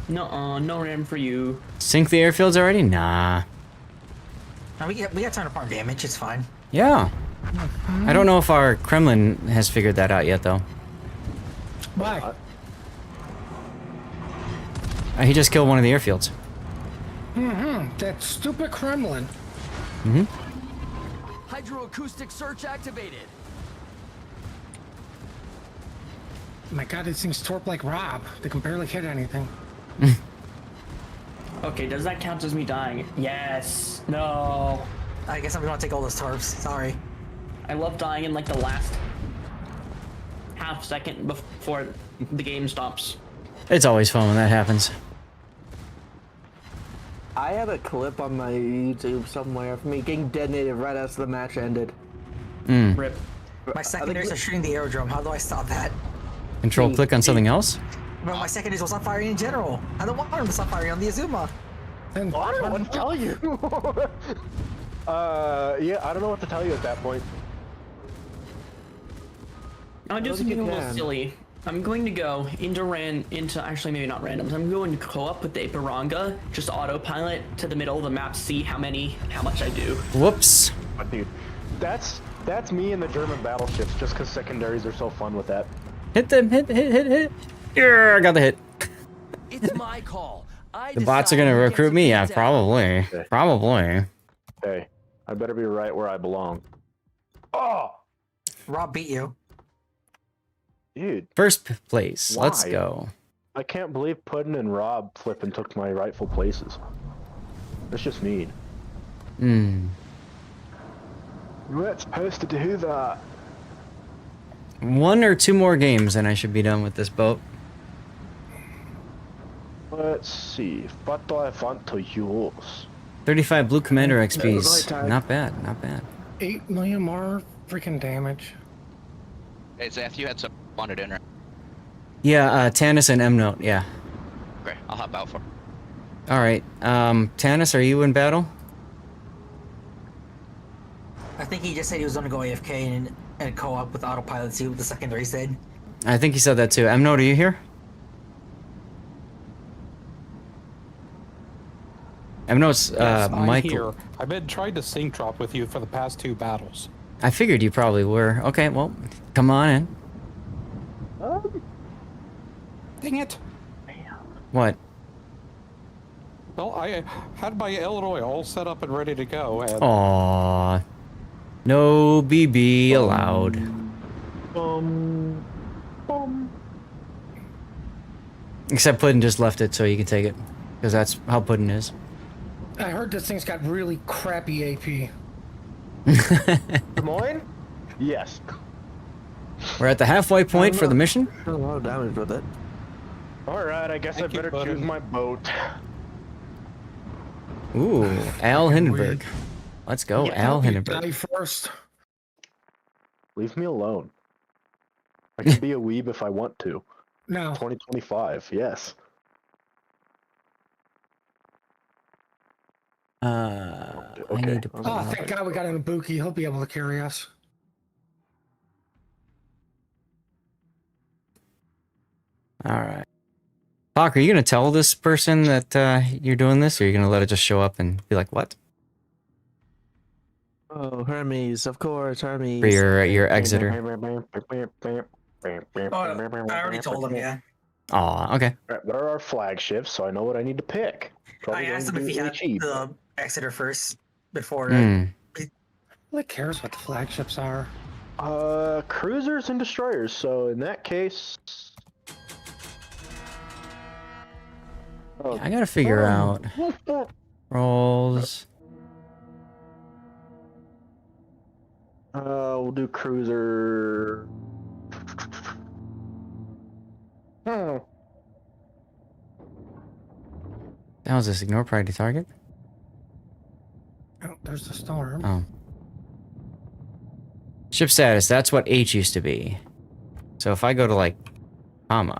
[SPEAKER 2] No ram for you.
[SPEAKER 1] Sink the airfields already? Nah.
[SPEAKER 11] No, we got time to farm damage. It's fine.
[SPEAKER 1] Yeah. I don't know if our Kremlin has figured that out yet, though.
[SPEAKER 17] Why?
[SPEAKER 1] He just killed one of the airfields.
[SPEAKER 17] That stupid Kremlin.
[SPEAKER 18] Hydroacoustic search activated.
[SPEAKER 17] My god, these things torp like Rob. They can barely hit anything.
[SPEAKER 2] Okay, does that count as me dying? Yes. No.
[SPEAKER 11] I guess I'm gonna take all those torps. Sorry.
[SPEAKER 2] I love dying in like the last half second before the game stops.
[SPEAKER 1] It's always fun when that happens.
[SPEAKER 15] I have a clip on my YouTube somewhere of me getting detonated right as the match ended.
[SPEAKER 2] Rip.
[SPEAKER 11] My secondaries are shooting the aerodrome. How do I stop that?
[SPEAKER 1] Control click on something else?
[SPEAKER 11] Well, my secondaries will stop firing in general. I don't want them to stop firing on the Azuma.
[SPEAKER 17] Then
[SPEAKER 16] I don't know what to tell you. Yeah, I don't know what to tell you at that point.
[SPEAKER 2] I'll do something a little silly. I'm going to go into actually maybe not randoms. I'm going to go up with the Iparanga, just autopilot to the middle of the map, see how much I do.
[SPEAKER 1] Whoops.
[SPEAKER 16] But dude, that's me and the German battleships just because secondaries are so fun with that.
[SPEAKER 1] Hit them, hit. Yeah, I got the hit.
[SPEAKER 18] It's my call.
[SPEAKER 1] The bots are gonna recruit me? Yeah, probably.
[SPEAKER 16] Okay.
[SPEAKER 1] Probably.
[SPEAKER 16] Hey, I better be right where I belong. Oh!
[SPEAKER 11] Rob beat you.
[SPEAKER 16] Dude.
[SPEAKER 1] First place. Let's
[SPEAKER 16] Why?
[SPEAKER 1] go.
[SPEAKER 16] I can't believe Puddin' and Rob flipping took my rightful places. That's just mean.
[SPEAKER 1] Hmm.
[SPEAKER 16] You weren't supposed to do that.
[SPEAKER 1] 1 or 2 more games and I should be done with this boat.
[SPEAKER 16] Let's see. What do I want to use?
[SPEAKER 1] 35 Blue Commander XPs. Not bad, not bad.
[SPEAKER 17] 8 million more freaking damage.
[SPEAKER 19] Hey, Zeth, you had some wanted in, right?
[SPEAKER 1] Yeah, Tannis and M-Note, yeah.
[SPEAKER 19] Okay, I'll hop out for.
[SPEAKER 1] Alright, Tannis, are you in battle?
[SPEAKER 11] I think he just said he was gonna go AFK and co-op with autopilot, see what the secondary said.
[SPEAKER 1] I think he said that too. M-Note, are you here? M-Note's,
[SPEAKER 14] Yes, I'm
[SPEAKER 1] Michael.
[SPEAKER 14] here. I've been trying to sync drop with you for the past 2 battles.
[SPEAKER 1] I figured you probably were. Okay, well, come on in.
[SPEAKER 14] Dang it.
[SPEAKER 1] What?
[SPEAKER 14] Well, I had my Illinois all set up and ready to go. And
[SPEAKER 1] Aww. No BB allowed. Except Puddin just left it so you can take it. Because that's how Puddin is.
[SPEAKER 17] I heard this thing's got really crappy AP.
[SPEAKER 16] Des Moines? Yes.
[SPEAKER 1] We're at the halfway point for the mission.
[SPEAKER 15] A lot of damage with it.
[SPEAKER 16] Alright, I guess I better choose my boat.
[SPEAKER 1] Ooh, Al Hindenburg. Let's go, Al Hindenburg.
[SPEAKER 17] Die first.
[SPEAKER 16] Leave me alone. I can be a weeb if I want to.
[SPEAKER 17] No.
[SPEAKER 16] 2025, yes.
[SPEAKER 1] I need to
[SPEAKER 17] Oh, thank God we got an Ibuki. He'll be able to carry us.
[SPEAKER 1] Alright. Talk, are you going to tell this person that you're doing this, or are you going to let it just show up and be like, what?
[SPEAKER 15] Oh, Hermes, of course, Hermes.
[SPEAKER 1] For your exeter.
[SPEAKER 11] Oh, I already told him, yeah.
[SPEAKER 1] Aw, okay.
[SPEAKER 16] Right, what are our flagships so I know what I need to pick?
[SPEAKER 11] I asked him if he had the Exeter first. before.
[SPEAKER 17] What cares what the flagships are?
[SPEAKER 16] Cruisers and destroyers. So in that case,
[SPEAKER 1] I gotta figure out roles.
[SPEAKER 16] We'll do cruiser.
[SPEAKER 1] That was this. Ignore priority target.
[SPEAKER 17] Oh, there's the storm.
[SPEAKER 1] Oh. Ship status. That's what H used to be. So if I go to like, comma.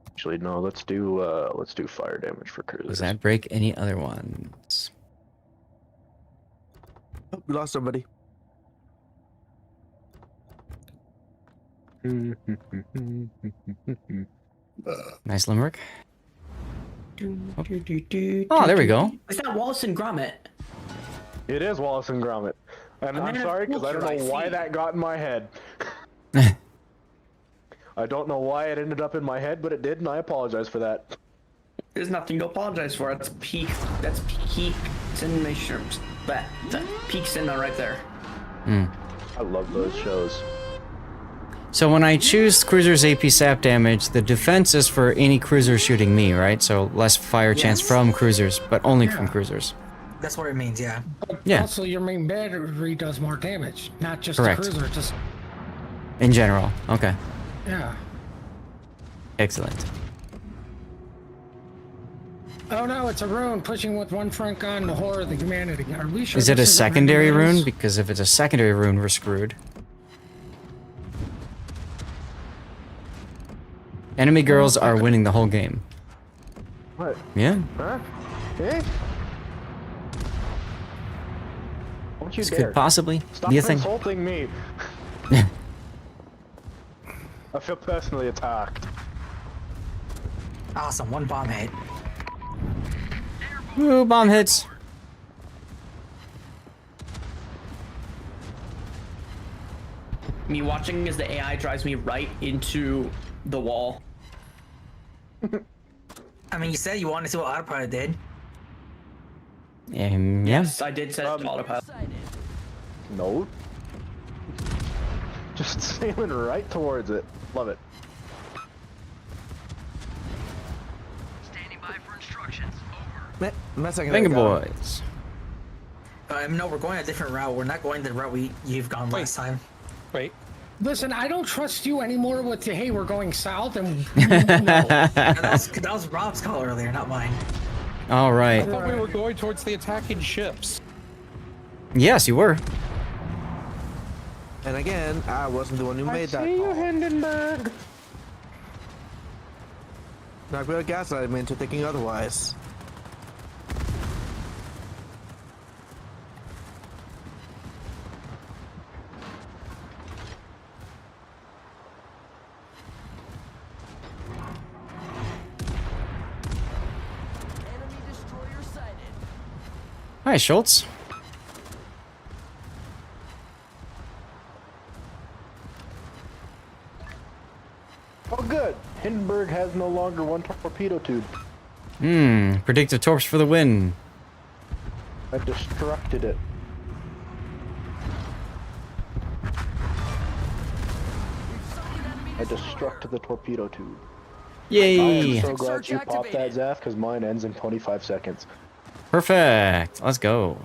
[SPEAKER 16] Actually, no. Let's do fire damage for cruisers.
[SPEAKER 1] Does that break any other ones?
[SPEAKER 15] Oh, we lost somebody.
[SPEAKER 1] Nice limerick. Oh, there we go.
[SPEAKER 2] Is that Wallace and Gromit?
[SPEAKER 16] It is Wallace and Gromit. And I'm sorry because I don't know why that got in my head. I don't know why it ended up in my head, but it did, and I apologize for that.
[SPEAKER 2] There's nothing to apologize for. That's peak animation. That peak cinema right there.
[SPEAKER 16] I love those shows.
[SPEAKER 1] So when I choose cruiser's AP sap damage, the defense is for any cruiser shooting me, right? So less fire chance from cruisers, but only from cruisers.
[SPEAKER 11] That's what it means, yeah.
[SPEAKER 1] Yeah.
[SPEAKER 17] Also, your main battery does more damage, not just
[SPEAKER 1] Correct.
[SPEAKER 17] the cruiser. Just
[SPEAKER 1] In general, okay.
[SPEAKER 17] yeah.
[SPEAKER 1] Excellent.
[SPEAKER 17] Oh no, it's a rune pushing with one front gun the horror of the humanity. Are we sure?
[SPEAKER 1] Is it a
[SPEAKER 17] this is what
[SPEAKER 1] secondary
[SPEAKER 17] Mega Man
[SPEAKER 1] rune?
[SPEAKER 17] is?
[SPEAKER 1] Because if it's a secondary rune, we're screwed. Enemy girls are winning the whole game.
[SPEAKER 16] What?
[SPEAKER 1] Yeah.
[SPEAKER 16] Huh? Hey? Don't you
[SPEAKER 1] This
[SPEAKER 16] dare.
[SPEAKER 1] could possibly
[SPEAKER 16] Stop
[SPEAKER 1] be a thing.
[SPEAKER 16] insulting me. I feel personally attacked.
[SPEAKER 11] Awesome, one bomb hit.
[SPEAKER 1] Ooh, bomb hits.
[SPEAKER 2] Me watching as the AI drives me right into the wall.
[SPEAKER 11] I mean, you said you wanted to see what autopilot did.
[SPEAKER 1] Yeah.
[SPEAKER 2] Yes, I did set it to autopilot.
[SPEAKER 16] No. Just sailing right towards it. Love it.
[SPEAKER 18] Standing by for instructions. Over.
[SPEAKER 1] Finger boys.
[SPEAKER 11] No, we're going a different route. We're not going the route you've gone last time.
[SPEAKER 14] Wait.
[SPEAKER 17] Listen, I don't trust you anymore with the, hey, we're going south and
[SPEAKER 11] that was Rob's call earlier, not mine.
[SPEAKER 1] All
[SPEAKER 14] I
[SPEAKER 1] right.
[SPEAKER 14] thought we were going towards the attacking ships.
[SPEAKER 1] Yes, you were.
[SPEAKER 15] And again, I wasn't the one who made that
[SPEAKER 16] See you,
[SPEAKER 15] call.
[SPEAKER 16] Hindenburg.
[SPEAKER 15] Not gonna gaslight me into thinking otherwise.
[SPEAKER 18] Enemy destroyer sighted.
[SPEAKER 1] Hi, Schultz.
[SPEAKER 16] Oh, good. Hindenburg has no longer one torpedo tube.
[SPEAKER 1] Predictive torps for the win.
[SPEAKER 16] I destructed it. I destructed the torpedo tube.
[SPEAKER 1] Yay.
[SPEAKER 16] I'm so glad you popped that, Zaf, because mine ends in 25 seconds.
[SPEAKER 1] Perfect. Let's go.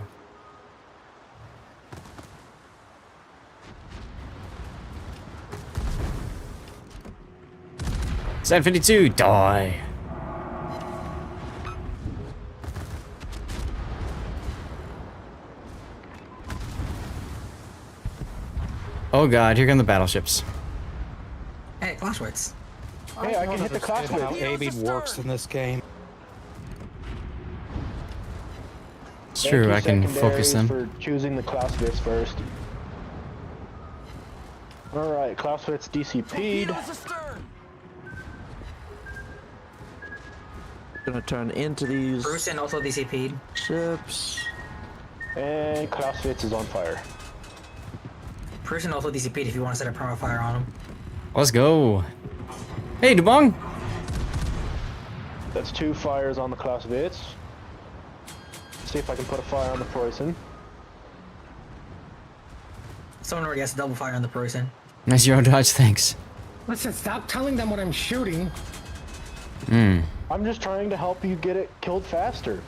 [SPEAKER 1] Set 52, die. Oh god, here come the battleships.
[SPEAKER 11] Hey, Clashwitz.
[SPEAKER 16] Hey, I can hit the
[SPEAKER 14] Understand how
[SPEAKER 16] Clashwitz.
[SPEAKER 14] aiming works in this game.
[SPEAKER 1] It's true, I can focus them.
[SPEAKER 16] For choosing the Clausewitz first. Alright, Clausewitz DCP'd.
[SPEAKER 15] Gonna turn into these
[SPEAKER 11] Bruce and also DCP'd.
[SPEAKER 15] ships.
[SPEAKER 16] And Clausewitz is on fire.
[SPEAKER 11] Bruce and also DCP'd if you want to set a perma fire on him.
[SPEAKER 1] Let's go. Hey, Dubong.
[SPEAKER 16] That's 2 fires on the Clausewitz. See if I can put a fire on the Preußen.
[SPEAKER 11] Someone already has a double fire on the Preußen.
[SPEAKER 1] Nice zero dodge, thanks.
[SPEAKER 17] Listen, stop telling them what I'm shooting.
[SPEAKER 16] I'm just trying to help you get it killed faster.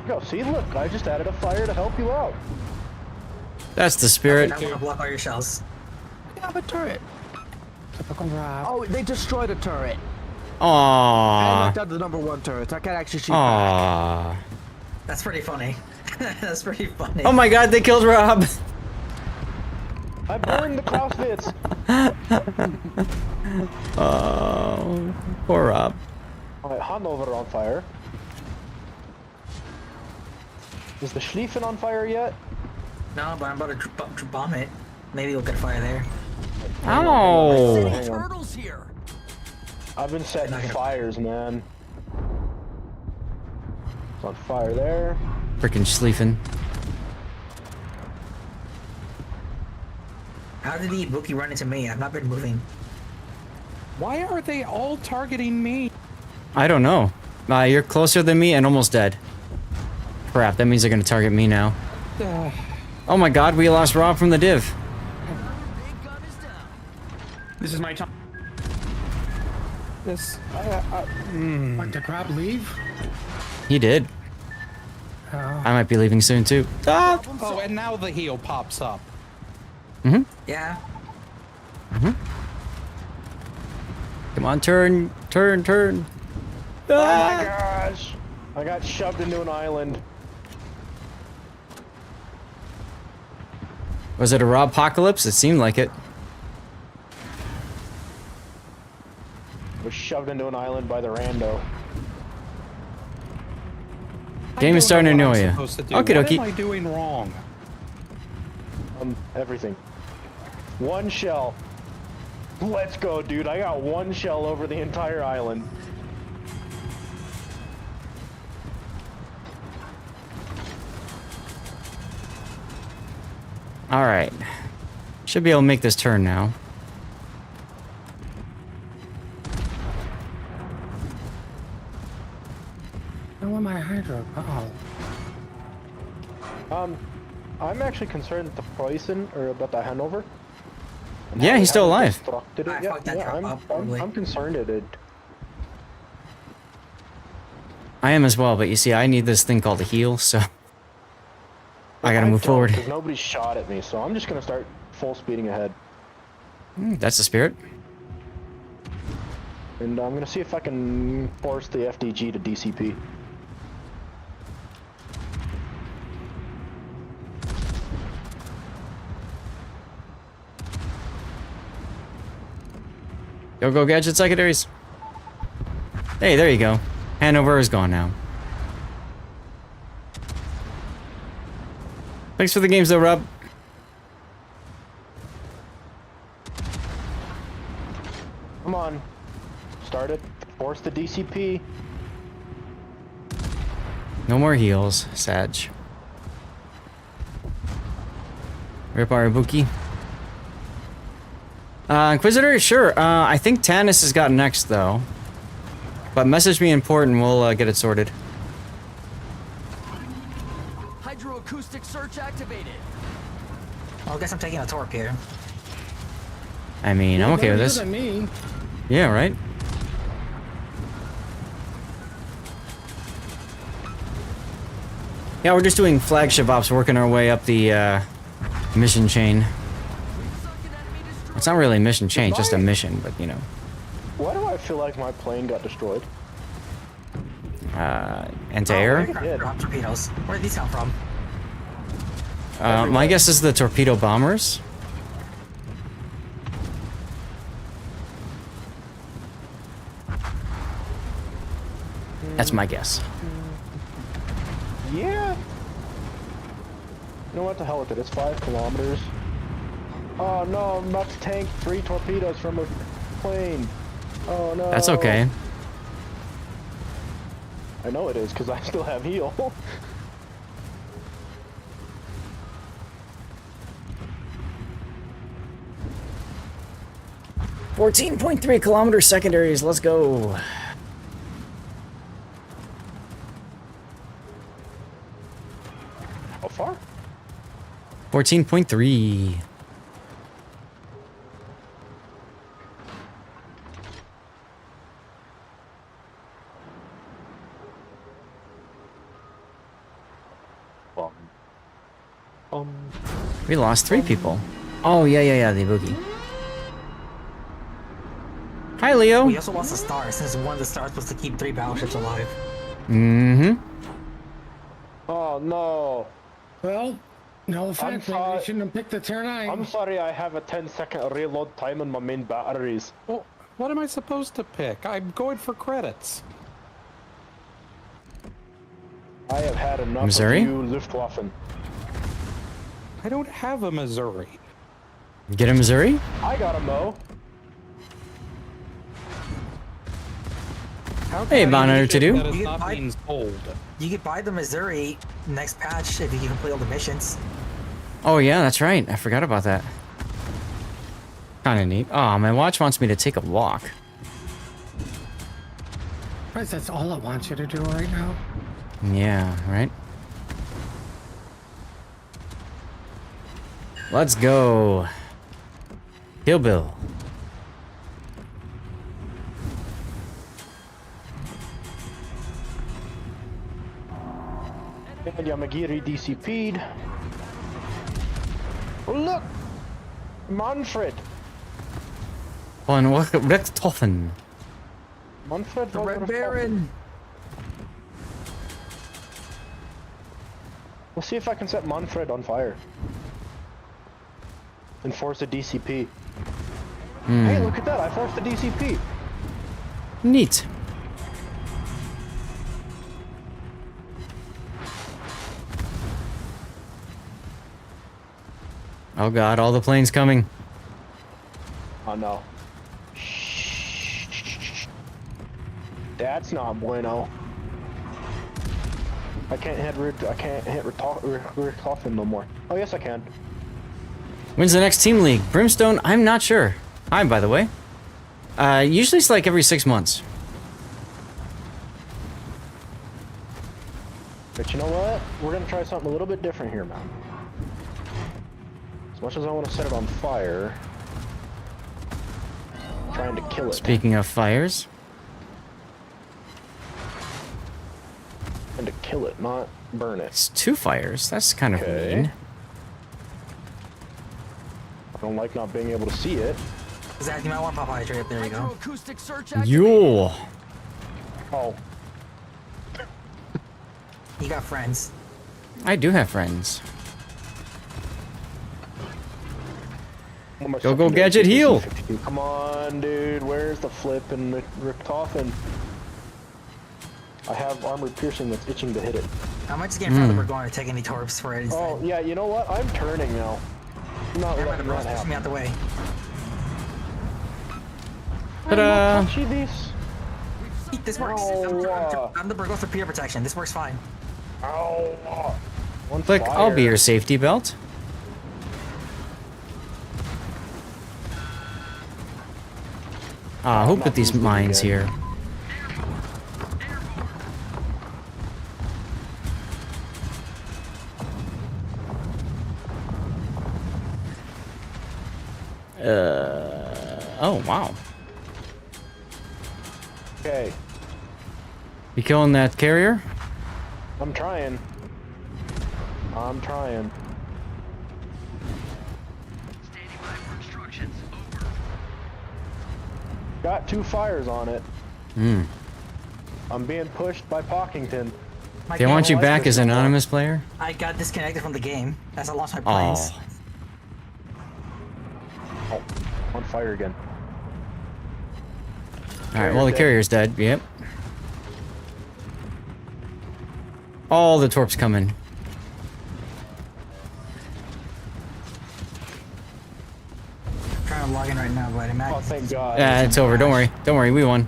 [SPEAKER 16] Go, see, look, I just added a fire to help you out.
[SPEAKER 1] That's the spirit.
[SPEAKER 11] I want to block all your shells.
[SPEAKER 15] I have a turret.
[SPEAKER 17] Typical Rob.
[SPEAKER 15] Oh, they destroyed a turret. I
[SPEAKER 1] Aww.
[SPEAKER 15] knocked out the #1 turret. I can't actually shoot back.
[SPEAKER 1] Aww.
[SPEAKER 11] That's pretty funny. That's pretty funny.
[SPEAKER 1] Oh my god, they killed Rob.
[SPEAKER 16] I burned the crossfits.
[SPEAKER 1] Oh, poor Rob.
[SPEAKER 16] Alright, Hanover on fire. Is the Schlieffen on fire yet?
[SPEAKER 11] No, but I'm about to bomb it. Maybe we'll get a fire there.
[SPEAKER 1] Ow.
[SPEAKER 16] Hang on.
[SPEAKER 18] Turtles here.
[SPEAKER 16] I've been setting fires, man. It's on fire there.
[SPEAKER 1] Frickin' Schlieffen.
[SPEAKER 11] How did the Wookiee run into me? I've not been moving.
[SPEAKER 14] Why are they all targeting me?
[SPEAKER 1] I don't know. You're closer than me and almost dead. Crap, that means they're gonna target me now. Oh my god, we lost Rob from the div.
[SPEAKER 2] This is my time.
[SPEAKER 14] This.
[SPEAKER 17] What, did Rob leave?
[SPEAKER 1] He did.
[SPEAKER 17] Oh.
[SPEAKER 1] I might be leaving soon too. Ah!
[SPEAKER 14] Oh, and now the heel pops up.
[SPEAKER 11] Yeah.
[SPEAKER 1] Come on, turn.
[SPEAKER 16] Oh my gosh! I got shoved into an island.
[SPEAKER 1] Was it a Rob apocalypse? It seemed like it.
[SPEAKER 16] Was shoved into an island by the rando.
[SPEAKER 1] Game is starting to annoy you.
[SPEAKER 14] Okay,
[SPEAKER 1] Okie
[SPEAKER 14] what
[SPEAKER 1] dokie.
[SPEAKER 14] am I doing wrong?
[SPEAKER 16] Everything. One shell. Let's go, dude. I got one shell over the entire island.
[SPEAKER 1] Alright. Should be able to make this turn now.
[SPEAKER 17] I want my Hydra. Uh-oh.
[SPEAKER 16] I'm actually concerned that the Preußen, or about the Hanover.
[SPEAKER 1] Yeah, he's still alive.
[SPEAKER 16] Destructed it. I'm concerned it did.
[SPEAKER 1] I am as well, but you see, I need this thing called a heal, so... I gotta move forward.
[SPEAKER 16] Because nobody shot at me, so I'm just gonna start full speeding ahead.
[SPEAKER 1] That's the spirit.
[SPEAKER 16] And I'm gonna see if I can force the FDG to DCP.
[SPEAKER 1] Go, gadget secondaries. Hey, there you go. Hanover is gone now. Thanks for the games though, Rob.
[SPEAKER 16] Come on. Start it. Force the DCP.
[SPEAKER 1] No more heals, Sag. Rip our Ibuki. Inquisitor, sure. I think Tannis has got next, though. But message me important, we'll get it sorted.
[SPEAKER 18] Hydroacoustic search activated.
[SPEAKER 11] Well, I guess I'm taking a torp here.
[SPEAKER 1] I mean, I'm okay with this.
[SPEAKER 17] Than me.
[SPEAKER 1] Yeah, right? Yeah, we're just doing flagship ops, working our way up the mission chain. It's not really a mission chain, just a mission, but you know.
[SPEAKER 16] Why do I feel like my plane got destroyed?
[SPEAKER 1] Anti-air?
[SPEAKER 11] Drop torpedoes. Where did these come from?
[SPEAKER 1] My guess is the torpedo bombers. That's my guess.
[SPEAKER 16] Yeah. You know what, the hell with it, it's 5 kilometers. Oh no, I'm about to tank 3 torpedoes from a plane. Oh no.
[SPEAKER 1] That's okay.
[SPEAKER 16] I know it is, because I still have heal. .3 kilometer secondaries, let's go.
[SPEAKER 1] 14.3. We lost 3 people. Oh, yeah, the boogie. Hi, Leo.
[SPEAKER 11] We also lost a star, since one of the stars was to keep 3 battleships alive.
[SPEAKER 1] Mm-hmm.
[SPEAKER 16] Oh, no.
[SPEAKER 17] Well, no offense, maybe you shouldn't have picked the Tier 9.
[SPEAKER 16] I'm sorry, I have a 10-second reload time on my main batteries.
[SPEAKER 14] Well, what am I supposed to pick? I'm going for credits.
[SPEAKER 16] I have had enough
[SPEAKER 1] Missouri?
[SPEAKER 16] of you Luftwaffen.
[SPEAKER 14] I don't have a Missouri.
[SPEAKER 1] Get a Missouri?
[SPEAKER 16] I got a Mo.
[SPEAKER 1] Hey, Bonner to do.
[SPEAKER 14] That is not being sold.
[SPEAKER 11] You could buy the Missouri next patch if you can complete all the missions.
[SPEAKER 1] Oh, yeah, that's right. I forgot about that. Kind of neat. Oh, my watch wants me to take a walk.
[SPEAKER 17] Surprised that's all it wants you to do right now.
[SPEAKER 1] Yeah, right? Let's go. Kill Bill.
[SPEAKER 16] And Yamagiri DCP'd. Oh, look! Manfred!
[SPEAKER 1] Von Richthofen.
[SPEAKER 16] Manfred
[SPEAKER 11] The Red Baron!
[SPEAKER 16] We'll see if I can set Manfred on fire. And force a DCP. Hey, look at that! I forced a DCP!
[SPEAKER 1] Neat. Oh god, all the planes coming.
[SPEAKER 16] Oh no. That's not bueno. I can't hit Richthofen no more. Oh yes I can.
[SPEAKER 1] When's the next team league? Brimstone? I'm not sure. Hi, by the way. Usually it's like every 6 months.
[SPEAKER 16] But you know what? We're gonna try something a little bit different here, man. As much as I want to set it on fire, I'm trying to kill it.
[SPEAKER 1] Speaking of fires.
[SPEAKER 16] And to kill it, not burn it.
[SPEAKER 1] It's 2 fires. That's kind of mean.
[SPEAKER 16] I don't like not being able to see it.
[SPEAKER 11] Zach, you might want to pop hydrate up. There you go.
[SPEAKER 1] Yo.
[SPEAKER 16] Oh.
[SPEAKER 11] You got friends.
[SPEAKER 1] I do have friends. Go gadget heal.
[SPEAKER 16] Come on, dude. Where's the flip and Richthofen? I have armored piercing that's itching to hit it.
[SPEAKER 11] I might just get in front of the Bergorn to take any torps for it instead.
[SPEAKER 16] Oh, yeah, you know what? I'm turning now. I'm not letting that
[SPEAKER 11] push
[SPEAKER 16] happen.
[SPEAKER 11] me out the way.
[SPEAKER 1] Ta-da!
[SPEAKER 11] This works. I'm the Bergorn for peer protection. This works fine.
[SPEAKER 16] Oh.
[SPEAKER 1] Click, I'll be your safety belt. Who put these mines here? Oh, wow.
[SPEAKER 16] Okay.
[SPEAKER 1] You killing that carrier?
[SPEAKER 16] I'm trying. Got 2 fires on it. I'm being pushed by Pockington.
[SPEAKER 1] They want you back as an anonymous player?
[SPEAKER 11] I got disconnected from the game as I lost my planes.
[SPEAKER 16] Oh, on fire again.
[SPEAKER 1] Alright, well the carrier's dead. Yep. All the torps coming.
[SPEAKER 11] I'm trying to log in right now, but
[SPEAKER 16] Oh, thank God.
[SPEAKER 1] Yeah, it's over. Don't worry. Don't worry. We won.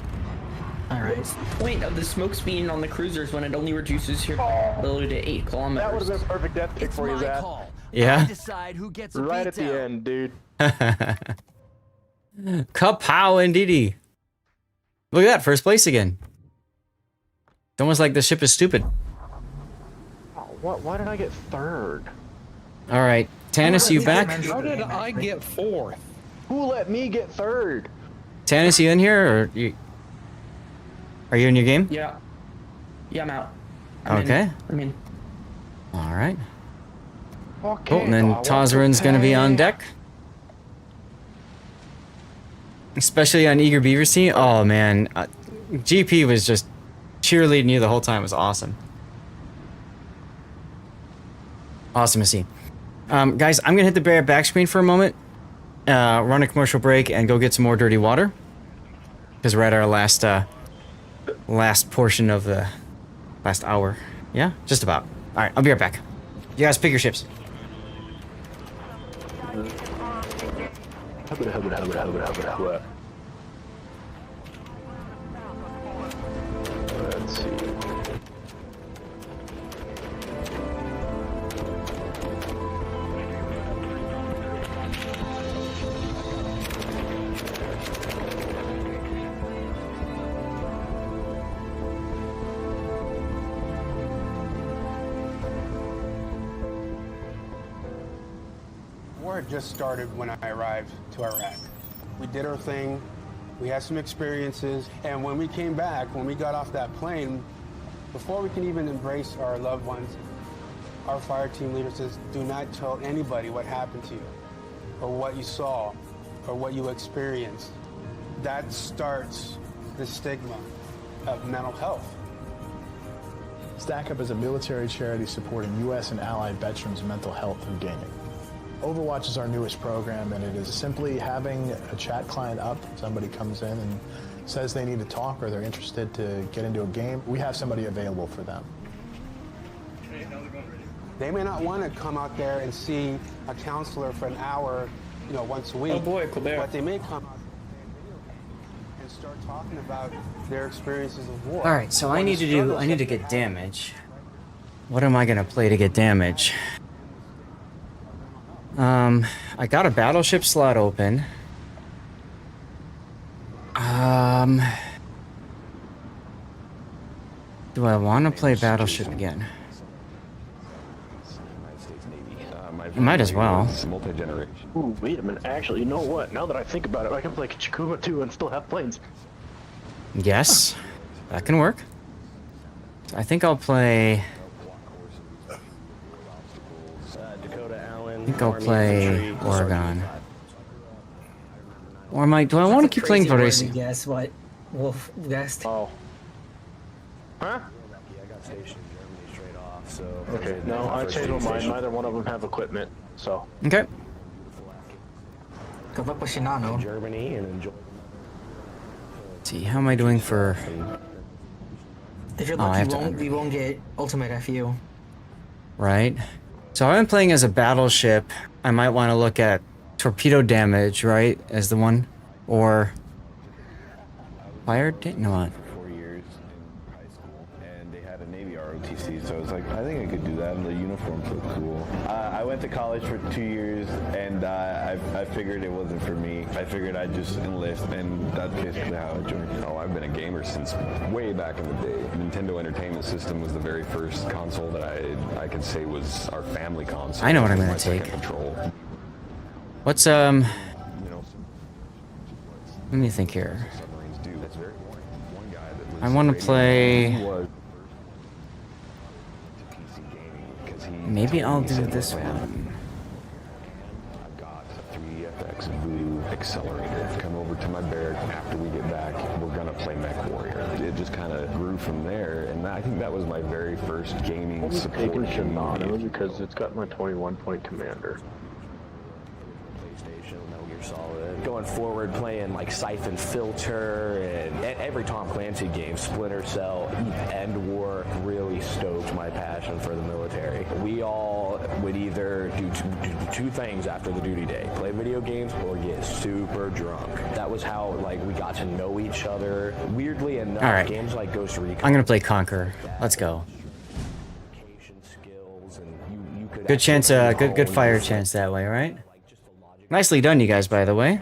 [SPEAKER 11] Alright.
[SPEAKER 2] What's the point of the smoke screen on the cruisers when it only reduces your ability to 8 kilometers?
[SPEAKER 16] That would have been a perfect death pick for you, Zach.
[SPEAKER 1] Yeah.
[SPEAKER 18] Decide who gets a
[SPEAKER 16] Right at the
[SPEAKER 18] beatdown.
[SPEAKER 16] end, dude.
[SPEAKER 1] Kapow indeedy. Look at that. First place again. It's almost like the ship is stupid.
[SPEAKER 16] Why did I get third?
[SPEAKER 1] Alright. Tannis, you back?
[SPEAKER 14] How did I get fourth?
[SPEAKER 16] Who let me get third?
[SPEAKER 1] Tannis, you in here, or you? Are you in your game?
[SPEAKER 2] Yeah. Yeah, I'm out.
[SPEAKER 1] Okay.
[SPEAKER 2] I'm in.
[SPEAKER 1] All right.
[SPEAKER 16] Okay.
[SPEAKER 1] Cool. And then Tozran's gonna be on deck. Especially on Eager Beaver Sea. Oh man, GP was just cheerleading you the whole time. It was awesome. Awesome to see. Guys, I'm gonna hit the back screen for a moment, run a commercial break, and go get some more dirty water. Because we're at our last portion of the last hour. Yeah, just about. All right, I'll be right back. You guys pick your ships.
[SPEAKER 16] Let's see.
[SPEAKER 4] War had just started when I arrived to Iraq. We did our thing, we had some experiences, and when we came back, when we got off that plane, before we can even embrace our loved ones, our fire team leader says, do not tell anybody what happened to you, or what you saw, or what you experienced. That starts the stigma of mental health.
[SPEAKER 3] StackUp is a military charity supporting U.S. and allied veterans' mental health through gaming. Overwatch is our newest program, and it is simply having a chat client up. Somebody comes in and says they need to talk or they're interested to get into a game. We have somebody available for them.
[SPEAKER 4] They may not want to come out there and see a counselor for an hour, once a week.
[SPEAKER 2] Oh boy, Colbert.
[SPEAKER 4] But they may come out and start talking about their experiences of war.
[SPEAKER 1] All right, so I need to get damage. What am I gonna play to get damage? I got a battleship slot open. Do I want to play battleship again? Might as well.
[SPEAKER 16] Ooh, wait a minute. Actually, you know what? Now that I think about it, I can play Chikuma too and still have planes.
[SPEAKER 1] Yes, that can work. I think I'll play. I think I'll play Oregon. Or do I want to keep playing Varese?
[SPEAKER 11] Guess what? Wolf guessed.
[SPEAKER 16] Oh. Huh? Okay, no, I changed my mind. Neither one of them have equipment, so.
[SPEAKER 1] Okay.
[SPEAKER 6] Germany and enjoy.
[SPEAKER 1] Let's see, how am I doing for?
[SPEAKER 11] If you're lucky, we won't get ultimate FU.
[SPEAKER 1] Right. So I'm playing as a battleship. I might want to look at torpedo damage, right, as the one, or fire. No, what?
[SPEAKER 7] 4 years in high school, and they had a Navy ROTC, so I was like, I think I could do that, and the uniforms look cool. I went to college for 2 years, and I figured it wasn't for me. I figured I'd just enlist, and that's basically how I joined.
[SPEAKER 5] Oh, I've been a gamer since way back in the day. Nintendo Entertainment System was the very first console that I could say was our family console.
[SPEAKER 1] I know what I'm gonna take.
[SPEAKER 5] Control.
[SPEAKER 1] What's let me think here. I want to play. Maybe I'll do this one.
[SPEAKER 5] I've got a 3FX Blue accelerator. Come over to my barrack after we get back. We're gonna play Mech Warrior. It just kind of grew from there, and I think that was my very first gaming support.
[SPEAKER 16] Taking Shimano because it's got my 21-point commander.
[SPEAKER 6] Solid. Going forward, playing like Siphon Filter and every Tom Clancy game, Splinter Cell, End War, really stoked my passion for the military. We all would either do two things after the duty day: play video games or get super drunk. That was how we got to know each other. Weirdly enough,
[SPEAKER 1] all right.
[SPEAKER 6] Games like Ghost Recon.
[SPEAKER 1] I'm gonna play Conquer. Let's go. Good chance, good fire chance that way, right? Nicely done, you guys, by the way.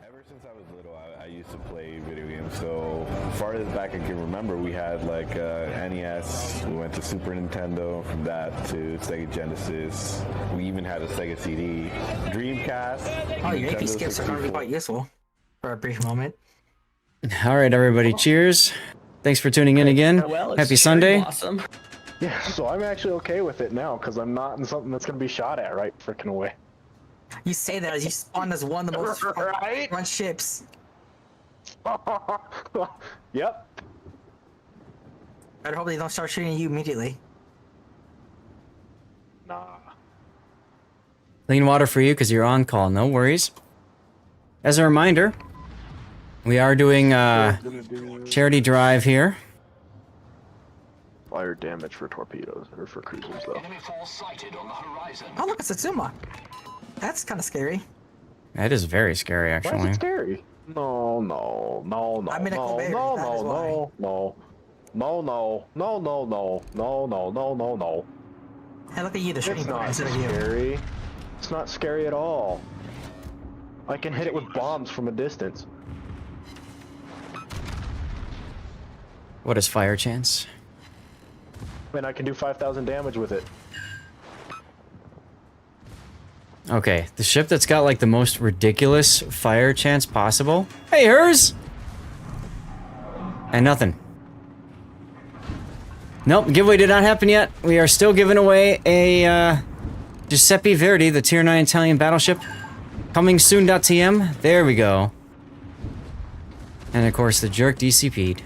[SPEAKER 7] Ever since I was little, I used to play video games. So far as back I can remember, we had NES. We went to Super Nintendo, from that to Sega Genesis. We even had a Sega CD, Dreamcast.
[SPEAKER 11] Oh, your AP
[SPEAKER 7] Nintendo
[SPEAKER 11] skips are going to be
[SPEAKER 7] 64.
[SPEAKER 11] quite useful for a brief moment.
[SPEAKER 1] All right, everybody. Cheers. Thanks for tuning in again. Happy Sunday.
[SPEAKER 2] Awesome.
[SPEAKER 16] Yeah, so I'm actually okay with it now because I'm not in something that's going to be shot at right freaking away.
[SPEAKER 11] You say that as you spawn as one of the most run ships.
[SPEAKER 16] Yep.
[SPEAKER 11] Better hope they don't start shooting you immediately.
[SPEAKER 16] Nah.
[SPEAKER 1] Clean water for you because you're on call. No worries. As a reminder, we are doing charity drive here.
[SPEAKER 16] Fire damage for torpedoes or for cruisers though.
[SPEAKER 11] Oh look, it's Satsuma. That's kind of scary.
[SPEAKER 1] That is very scary,
[SPEAKER 16] Why
[SPEAKER 1] actually.
[SPEAKER 16] is it scary? No.
[SPEAKER 11] I'm in a Colbert, that is why.
[SPEAKER 16] No.
[SPEAKER 11] Hey, look at you, the
[SPEAKER 16] It's
[SPEAKER 11] shooting
[SPEAKER 16] not
[SPEAKER 11] instead of you.
[SPEAKER 16] scary. It's not scary at all. I can hit it with bombs from a distance.
[SPEAKER 1] What is fire chance?
[SPEAKER 16] And I can do 5,000 damage with it.
[SPEAKER 1] Okay, the ship that's got like the most ridiculous fire chance possible. Hey, hers! And nothing. Nope, giveaway did not happen yet. We are still giving away a Giuseppe Verdi, the Tier 9 Italian battleship. Coming soon.tm. There we go. And of course, the jerk DCP'd.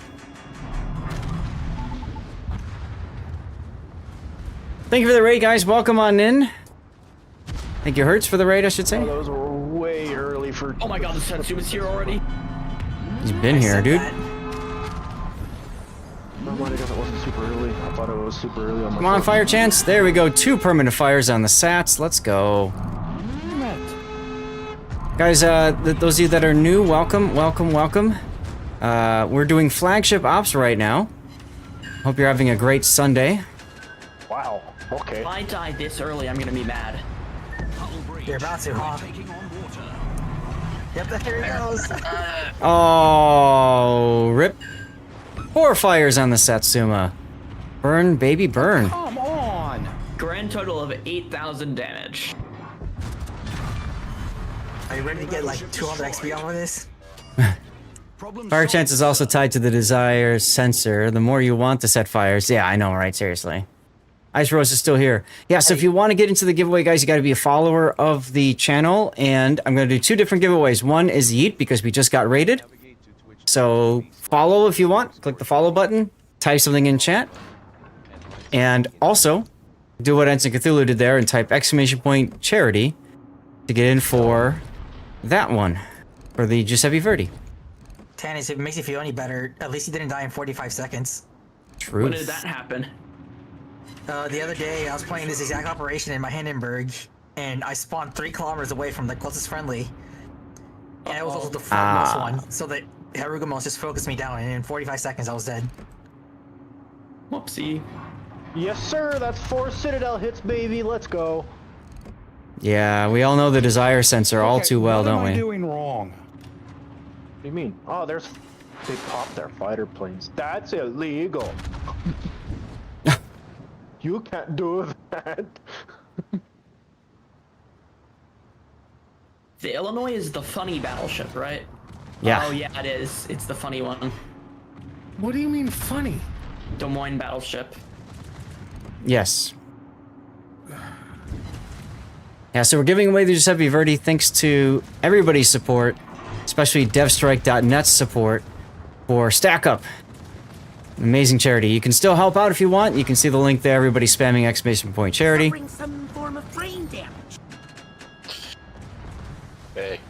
[SPEAKER 1] Thank you for the raid, guys. Welcome on in. Thank you, Hertz, for the raid, I should say.
[SPEAKER 16] Oh, those were way early for...
[SPEAKER 2] Oh my god, the Satsuma's here already.
[SPEAKER 1] He's been here, dude.
[SPEAKER 16] No, I guess it wasn't super early. I thought it was super early on my
[SPEAKER 1] Come on, fire chance. There we go. 2 permanent fires on the Sats. Let's go. Guys, those of you that are new, welcome. We're doing flagship ops right now. Hope you're having a great Sunday.
[SPEAKER 16] Wow. Okay.
[SPEAKER 2] If I die this early, I'm gonna be mad.
[SPEAKER 11] You're about to, huh? Yep, there he goes.
[SPEAKER 1] Oh, rip. 4 fires on the Satsuma. Burn, baby, burn.
[SPEAKER 2] Come on! Grand total of 8,000 damage.
[SPEAKER 11] Are you ready to get like 200 XP off of this?
[SPEAKER 1] Fire chance is also tied to the desire sensor. The more you want to set fires. Yeah, I know, right? Seriously. Ice Rose is still here. Yeah, so if you want to get into the giveaway, guys, you got to be a follower of the channel. And I'm going to do 2 different giveaways. One is Yeet, because we just got raided. So follow if you want. Click the follow button. Type something in chat. And also, do what Ensign Cthulhu did there and type ! charity to get in for that one. For the Giuseppe Verdi.
[SPEAKER 11] Tannis, if it makes you feel any better, at least you didn't die in 45 seconds.
[SPEAKER 1] Truth.
[SPEAKER 2] When did that happen?
[SPEAKER 11] The other day, I was playing this exact operation in my Hindenburg, and I spawned 3 kilometers away from the closest friendly. And it was also the foremost one, so that Harugamos just focused me down, and in 45 seconds I was dead.
[SPEAKER 2] Whoopsie.
[SPEAKER 16] Yes, sir. That's 4 Citadel hits, baby. Let's go.
[SPEAKER 1] Yeah, we all know the desire sensor all too well, don't we?
[SPEAKER 14] What am I doing wrong?
[SPEAKER 16] What do you mean? Oh, they popped their fighter planes. That's illegal. You can't do that.
[SPEAKER 2] The Illinois is the funny battleship, right?
[SPEAKER 1] Yeah.
[SPEAKER 2] Oh yeah, it is. It's the funny one.
[SPEAKER 17] What do you mean funny?
[SPEAKER 2] Des Moines battleship.
[SPEAKER 1] Yes. Yeah, so we're giving away the Giuseppe Verdi thanks to everybody's support, especially devstrike.net's support for StackUp. An amazing charity. You can still help out if you want. You can see the link there. Everybody spamming ! charity.
[SPEAKER 18] Suffering some form of brain damage.
[SPEAKER 20] Hey.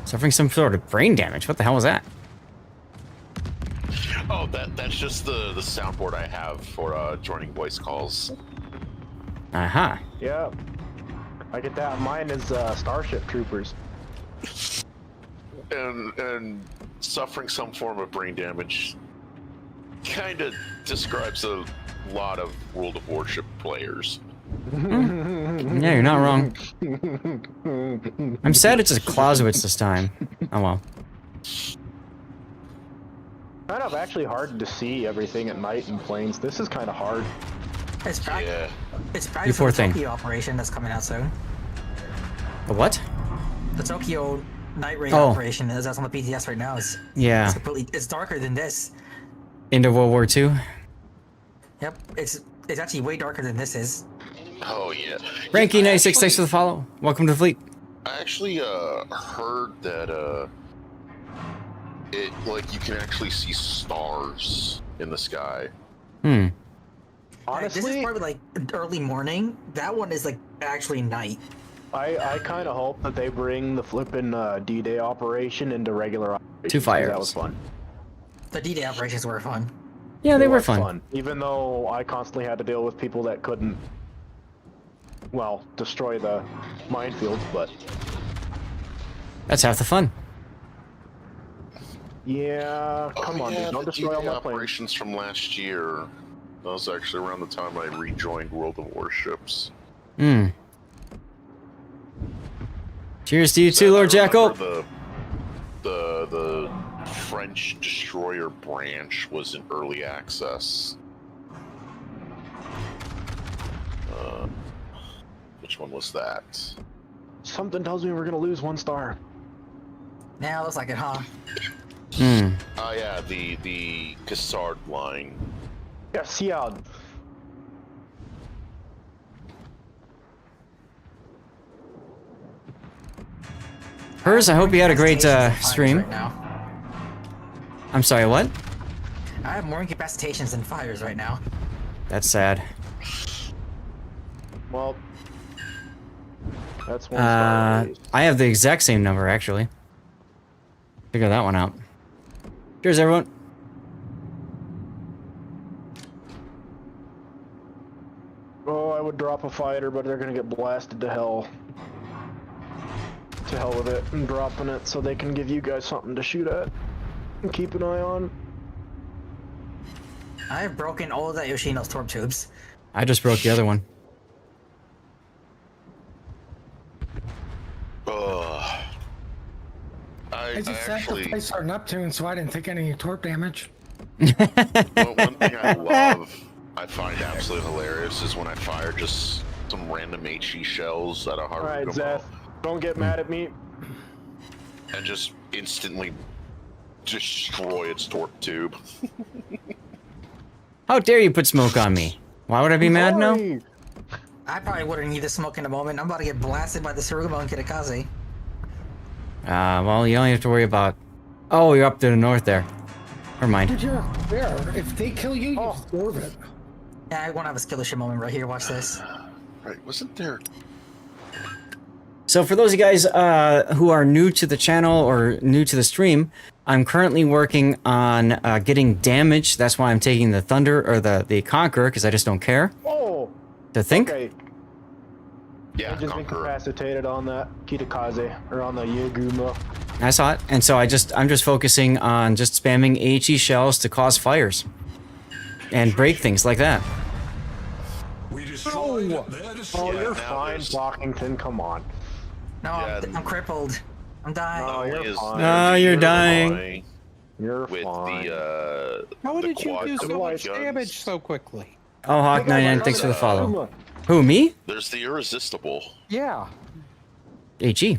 [SPEAKER 1] Suffering some sort of brain damage. What the hell was that?
[SPEAKER 20] Oh, that's just the soundboard I have for joining voice calls.
[SPEAKER 1] Aha.
[SPEAKER 16] Yeah. I get that. Mine is Starship Troopers.
[SPEAKER 20] And suffering some form of brain damage kind of describes a lot of World of Warship players.
[SPEAKER 1] Yeah, you're not wrong. I'm sad it's a Clausewitz this time. Oh well.
[SPEAKER 16] Kind of actually hard to see everything at night in planes. This is kind of hard.
[SPEAKER 11] It's practice.
[SPEAKER 20] Yeah.
[SPEAKER 11] It's practice
[SPEAKER 1] poor
[SPEAKER 11] for the
[SPEAKER 1] thing.
[SPEAKER 11] Tokyo operation that's coming out soon.
[SPEAKER 1] The what?
[SPEAKER 11] The Tokyo night raid
[SPEAKER 1] Oh.
[SPEAKER 11] operation that's on the BTS right now.
[SPEAKER 1] Yeah.
[SPEAKER 11] It's darker than this.
[SPEAKER 1] Into World War II.
[SPEAKER 11] Yep, it's actually way darker than this is.
[SPEAKER 20] Oh yeah.
[SPEAKER 1] Ranky 96, thanks for the follow. Welcome to the fleet.
[SPEAKER 20] I actually heard that it like you can actually see stars in the sky.
[SPEAKER 11] Honestly, this is probably like early morning. That one is like actually night.
[SPEAKER 16] I kind of hope that they bring the flippin' D-Day operation into regular operations.
[SPEAKER 1] 2 fires.
[SPEAKER 16] That was fun.
[SPEAKER 11] The D-Day operations were fun.
[SPEAKER 1] Yeah, they were
[SPEAKER 16] was
[SPEAKER 1] fun.
[SPEAKER 16] Even though I constantly had to deal with people that couldn't, well, destroy the minefields, but
[SPEAKER 1] That's half the fun.
[SPEAKER 16] yeah, come on, dude, don't destroy all my planes.
[SPEAKER 20] Operations from last year. That was actually around the time I rejoined World of Warships.
[SPEAKER 1] Cheers to you too, Lord Jackal.
[SPEAKER 20] The French destroyer branch was in early access. Which one was that?
[SPEAKER 16] Something tells me we're gonna lose 1 star.
[SPEAKER 11] Yeah, looks like it, huh?
[SPEAKER 20] Oh yeah, the Cassard line.
[SPEAKER 16] Yeah, Siad.
[SPEAKER 1] Hers, I hope you had a great stream.
[SPEAKER 11] Right now.
[SPEAKER 1] I'm sorry, what?
[SPEAKER 11] I have more incapacitations than fires right now.
[SPEAKER 1] That's sad.
[SPEAKER 16] Well, that's 1 star.
[SPEAKER 1] I have the exact same number, actually. Figure that one out. Cheers, everyone.
[SPEAKER 16] Oh, I would drop a fighter, but they're gonna get blasted to hell. To hell with it. I'm dropping it so they can give you guys something to shoot at and keep an eye on.
[SPEAKER 11] I have broken all of that Yoshino's torp tubes.
[SPEAKER 1] I just broke the other one.
[SPEAKER 17] I just sacrificed our Neptune, so I didn't take any torp damage.
[SPEAKER 20] One thing I love, I find absolutely hilarious, is when I fire just some random HE shells at a hard
[SPEAKER 16] Alright, Zeth, don't get mad at me.
[SPEAKER 20] and just instantly destroy its torp tube.
[SPEAKER 1] How dare you put smoke on me? Why would I be mad now?
[SPEAKER 11] I probably wouldn't need the smoke in a moment. I'm about to get blasted by the Saruga and Kitakaze.
[SPEAKER 1] Well, you only have to worry about... Oh, you're up to the north there. Never mind.
[SPEAKER 17] Dude, you're there. If they kill you, you deserve it.
[SPEAKER 11] Yeah, I won't have a skillish moment right here. Watch this.
[SPEAKER 20] Right, wasn't there...
[SPEAKER 1] So for those of you guys who are new to the channel or new to the stream, I'm currently working on getting damage. That's why I'm taking the Thunder or the Conqueror, because I just don't care.
[SPEAKER 16] Oh!
[SPEAKER 1] To think?
[SPEAKER 16] Okay.
[SPEAKER 20] Yeah,
[SPEAKER 16] I just incapacitated on that Kitakaze, or on the Yaguma.
[SPEAKER 1] I saw it, and so I'm just focusing on just spamming AHE shells to cause fires. And break things like that.
[SPEAKER 16] Oh, you're fine, Blockington, come on.
[SPEAKER 11] No, I'm crippled. I'm dying.
[SPEAKER 16] No, you're fine.
[SPEAKER 1] No, you're dying.
[SPEAKER 16] You're
[SPEAKER 20] with
[SPEAKER 16] fine.
[SPEAKER 14] How
[SPEAKER 20] the
[SPEAKER 14] did you do so much
[SPEAKER 20] guns.
[SPEAKER 14] damage so quickly?
[SPEAKER 1] Oh, Hawk99, thanks for the follow. Who, me?
[SPEAKER 20] There's the Irresistible.
[SPEAKER 14] Yeah.
[SPEAKER 1] HE.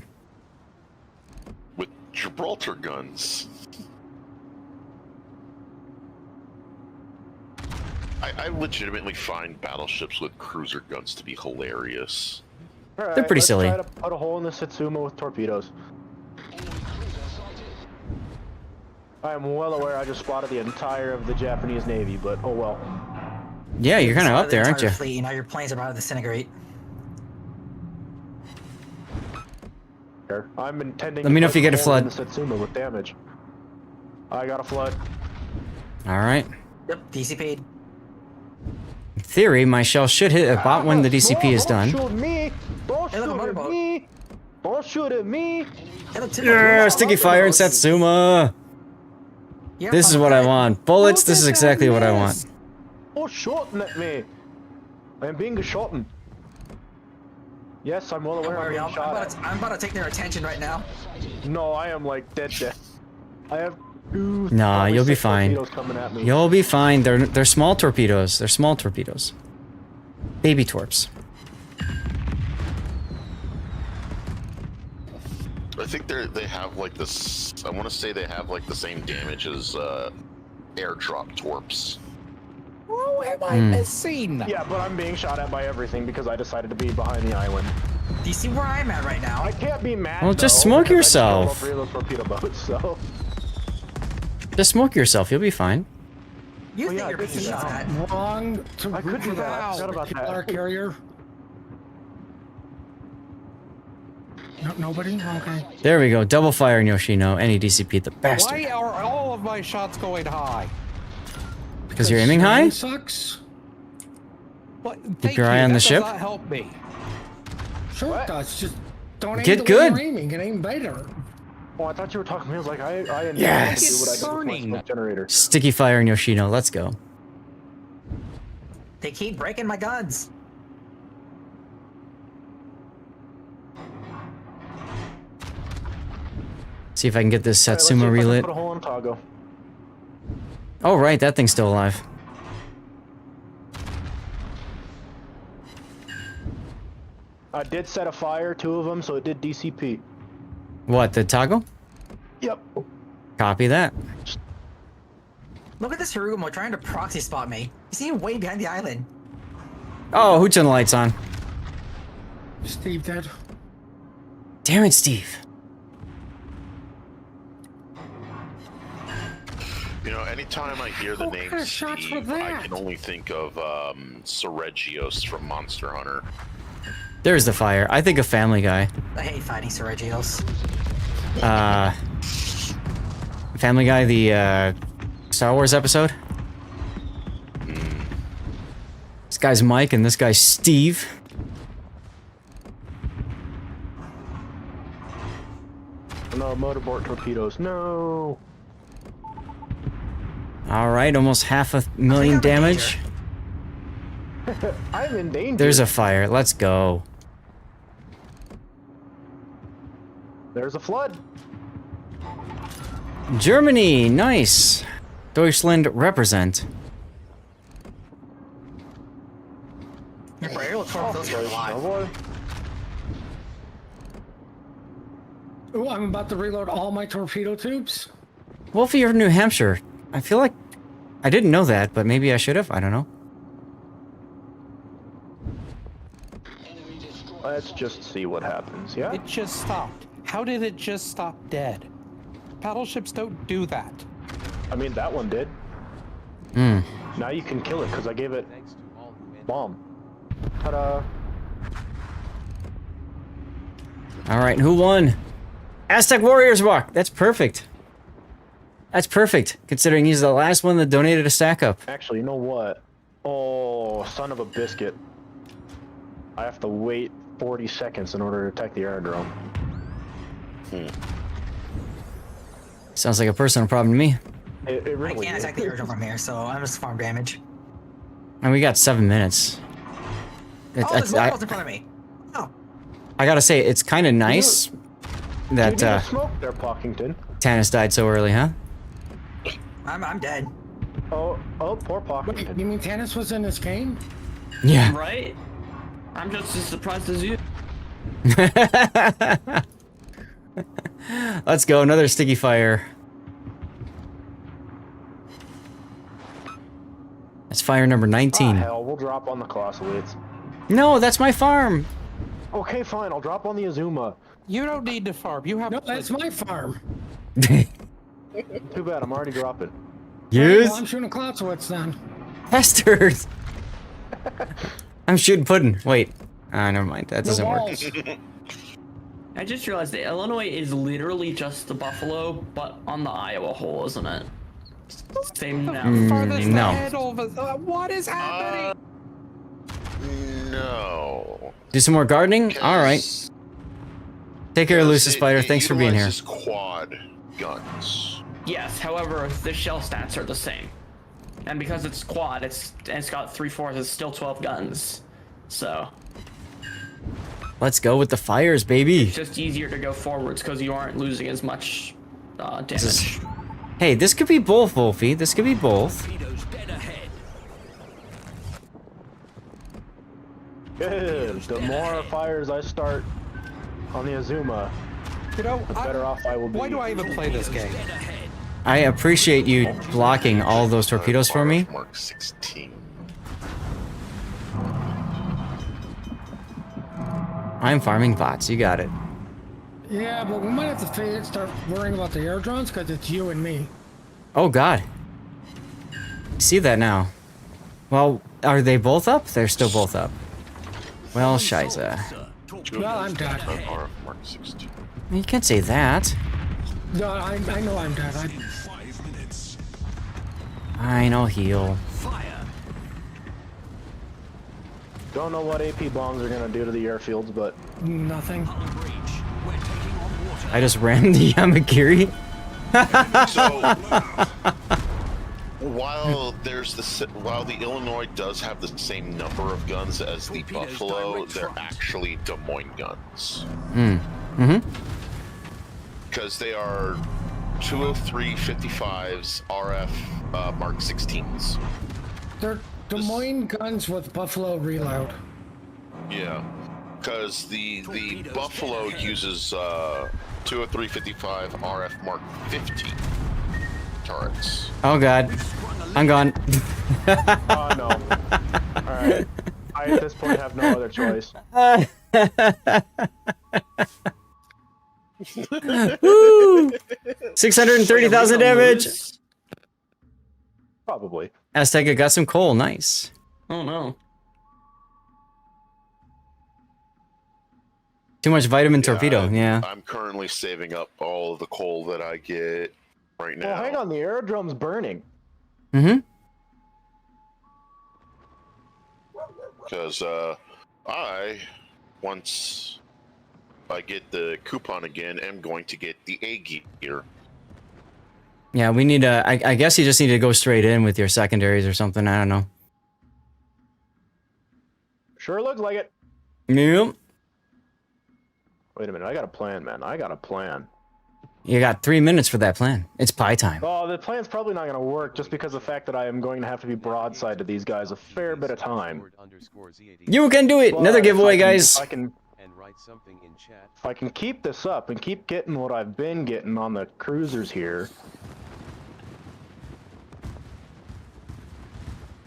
[SPEAKER 20] With Gibraltar guns. I legitimately find battleships with cruiser guns to be hilarious.
[SPEAKER 16] All right,
[SPEAKER 1] They're pretty
[SPEAKER 16] let's
[SPEAKER 1] silly.
[SPEAKER 16] Try to put a hole in the Satsuma with torpedoes. I am well aware I just spotted the entire of the Japanese Navy, but oh well.
[SPEAKER 1] Yeah, you're kind of up there, aren't you?
[SPEAKER 11] Fleet, your planes are about to disintegrate.
[SPEAKER 16] I'm intending.
[SPEAKER 1] Let me know if you get a
[SPEAKER 16] hole in
[SPEAKER 1] flood.
[SPEAKER 16] the Satsuma with damage. I got a flood.
[SPEAKER 1] All right.
[SPEAKER 11] Yep, DCP'd.
[SPEAKER 1] In theory, my shell should hit about when the DCP is done.
[SPEAKER 16] Don't shoot me! Don't shoot at me! Don't shoot at me!
[SPEAKER 1] Yeah, sticky fire in Satsuma. This is what I want. Bullets. This is exactly what I want.
[SPEAKER 16] Oh, shooting at me! I am being shot. Yes, I'm well aware I'm being shot at.
[SPEAKER 11] I'm about to take their attention right now.
[SPEAKER 16] No, I am like dead. I have
[SPEAKER 1] Nah, you'll be fine. You'll be fine. They're small torpedoes. They're small torpedoes. Baby torps.
[SPEAKER 20] I think they have like this. I want to say they have like the same damage as airdrop torps.
[SPEAKER 14] Oh, am I missing?
[SPEAKER 16] Yeah, but I'm being shot at by everything because I decided to be behind the island.
[SPEAKER 11] Do you see where I'm at right now?
[SPEAKER 16] I can't be mad.
[SPEAKER 1] Well, just smoke yourself. Just smoke yourself. You'll be fine.
[SPEAKER 11] You think you're being shot at?
[SPEAKER 17] Wrong to
[SPEAKER 16] I could do that. I forgot about that.
[SPEAKER 17] Our carrier. No, nobody? Okay.
[SPEAKER 1] There we go. Double fire in Yoshino. Any DCP, the bastard.
[SPEAKER 14] Why are all of my shots going high?
[SPEAKER 1] Because you're aiming high?
[SPEAKER 17] Sucks.
[SPEAKER 14] What?
[SPEAKER 1] Keep your eye on the ship.
[SPEAKER 14] Does not help me.
[SPEAKER 17] Sure it does. Just don't aim
[SPEAKER 1] Get
[SPEAKER 17] the
[SPEAKER 1] good.
[SPEAKER 17] way you're aiming. Get aim better.
[SPEAKER 16] Oh, I thought you were talking to me. I was like, I
[SPEAKER 1] Yes.
[SPEAKER 16] to do what I did with my smoke generator.
[SPEAKER 1] Sticky fire in Yoshino. Let's go.
[SPEAKER 11] They keep breaking my guns.
[SPEAKER 1] See if I can get this
[SPEAKER 16] Alright, let's see
[SPEAKER 1] Satsuma
[SPEAKER 16] if I can
[SPEAKER 1] relit.
[SPEAKER 16] Put a hole in Tago.
[SPEAKER 1] Oh, right. That thing's still alive.
[SPEAKER 16] I did set a fire, 2 of them, so it did DCP.
[SPEAKER 1] What, the toggle?
[SPEAKER 16] Yep.
[SPEAKER 1] Copy that.
[SPEAKER 11] Look at this Harugumo trying to proxy spot me. You see him way behind the island.
[SPEAKER 1] Oh, who turned the lights on?
[SPEAKER 17] Steve dead.
[SPEAKER 1] Damn it, Steve.
[SPEAKER 20] You know, anytime I hear the name Steve, I can only think of Seregios from Monster Hunter.
[SPEAKER 1] There's the fire. I think of Family Guy.
[SPEAKER 11] I hate fighting Seregios.
[SPEAKER 1] Family Guy, the Star Wars episode. This guy's Mike and this guy's Steve.
[SPEAKER 16] No, motorboat torpedoes. No.
[SPEAKER 1] All right, almost 500,000 damage.
[SPEAKER 16] I'm in danger.
[SPEAKER 1] There's a fire. Let's go.
[SPEAKER 16] There's a flood.
[SPEAKER 1] Germany, nice. Deutschland represent.
[SPEAKER 11] Your prayer looks for those guys alive.
[SPEAKER 17] Oh, I'm about to reload all my torpedo tubes.
[SPEAKER 1] Wolfie, you're from New Hampshire. I feel like I didn't know that, but maybe I should have. I don't know.
[SPEAKER 16] Let's just see what happens, yeah?
[SPEAKER 14] It just stopped. How did it just stop dead? Battleships don't do that.
[SPEAKER 16] I mean, that one did.
[SPEAKER 1] Hmm.
[SPEAKER 16] Now you can kill it because I gave it bomb. Ta-da.
[SPEAKER 1] All right, who won? Aztec Warriors walk. That's perfect. That's perfect, considering he's the last one that donated a StackUp.
[SPEAKER 16] Actually, you know what? Oh, son of a biscuit. I have to wait 40 seconds in order to attack the aerodrome.
[SPEAKER 1] Sounds like a personal problem to me.
[SPEAKER 16] It really
[SPEAKER 11] I can't
[SPEAKER 16] is.
[SPEAKER 11] attack the aerodrome from here, so I'm just farm damage.
[SPEAKER 1] And we got 7 minutes.
[SPEAKER 11] There's missiles in front of me. Oh.
[SPEAKER 1] I gotta say, it's kind of nice that
[SPEAKER 16] You need to smoke there, Pockington.
[SPEAKER 1] Tannis died so early, huh?
[SPEAKER 11] I'm dead.
[SPEAKER 16] Oh, poor Pockington.
[SPEAKER 17] Wait, you mean Tannis was in this game?
[SPEAKER 1] Yeah.
[SPEAKER 2] Right? I'm just as surprised as you.
[SPEAKER 1] Let's go, another sticky fire. That's fire number 19.
[SPEAKER 16] Ah, hell, we'll drop on the Colossalites.
[SPEAKER 1] No, that's my farm.
[SPEAKER 16] Okay, fine, I'll drop on the Azuma.
[SPEAKER 14] You don't need to farm. You have.
[SPEAKER 17] No, that's my farm.
[SPEAKER 16] Too bad, I'm already dropping.
[SPEAKER 1] Yes.
[SPEAKER 17] Well, I'm shooting Clausewitz then.
[SPEAKER 1] Bastards. I'm shooting pudding. Wait. Never mind. That doesn't work.
[SPEAKER 2] I just realized that Illinois is literally just the Buffalo, but on the Iowa hole, isn't it? Same now.
[SPEAKER 1] No.
[SPEAKER 14] What is happening?
[SPEAKER 20] No.
[SPEAKER 1] Do some more gardening? Alright. Take care of Lucis Spider. Thanks for being here.
[SPEAKER 20] Utilizes quad guns.
[SPEAKER 2] Yes, however, the shell stats are the same. And because it's quad, it's got 3/4, it's still 12 guns. So
[SPEAKER 1] Let's go with the fires, baby.
[SPEAKER 2] it's just easier to go forwards because you aren't losing as much damage.
[SPEAKER 1] Hey, this could be both, Wolfie. This could be both.
[SPEAKER 16] Good. The more fires I start on the Azuma,
[SPEAKER 14] You know,
[SPEAKER 16] the better off I will be.
[SPEAKER 14] why do I even play this game?
[SPEAKER 1] I appreciate you blocking all those torpedoes for me.
[SPEAKER 20] Mark 16.
[SPEAKER 1] I'm farming bots. You got it.
[SPEAKER 17] Yeah, but we might have to start worrying about the air drones because it's you and me.
[SPEAKER 1] Oh, God. See that now. Well, are they both up? They're still both up. Well, shiza.
[SPEAKER 17] Well, I'm dead.
[SPEAKER 20] Mark 16.
[SPEAKER 1] You can't say that.
[SPEAKER 17] No, I know I'm dead.
[SPEAKER 1] Fine, I'll heal.
[SPEAKER 16] Don't know what AP bombs are gonna do to the airfields, but
[SPEAKER 17] Nothing.
[SPEAKER 1] I just rammed the Yamakiri.
[SPEAKER 20] So, while the Illinois does have the same number of guns as the Buffalo, they're actually Des Moines guns. Because they are 203 55s RF Mark 16s.
[SPEAKER 17] They're Des Moines guns with Buffalo reload.
[SPEAKER 20] Yeah, because the Buffalo uses 203 55 RF Mark 15 turrets.
[SPEAKER 1] Oh, God. I'm gone.
[SPEAKER 16] oh no. Alright. I at this point have no other choice.
[SPEAKER 1] Woo! 630,000 damage.
[SPEAKER 16] Probably.
[SPEAKER 1] Azteca got some coal. Nice.
[SPEAKER 2] Oh no.
[SPEAKER 1] Too much vitamin torpedo. Yeah.
[SPEAKER 20] I'm currently saving up all of the coal that I get right now.
[SPEAKER 16] Well, hang on. The aerodrome's burning.
[SPEAKER 20] Because once I get the coupon again, am going to get the A gear.
[SPEAKER 1] Yeah, we need to. I guess you just need to go straight in with your secondaries or something. I don't know.
[SPEAKER 16] Sure looks like it.
[SPEAKER 1] Yep.
[SPEAKER 16] Wait a minute. I got a plan, man. I got a plan.
[SPEAKER 1] You got 3 minutes for that plan. It's pie time.
[SPEAKER 16] Oh, the plan's probably not going to work just because of the fact that I am going to have to be broadside to these guys a fair bit of time.
[SPEAKER 1] You can do it.
[SPEAKER 16] But
[SPEAKER 1] Another giveaway, guys.
[SPEAKER 16] If I can keep this up and keep getting what I've been getting on the cruisers here.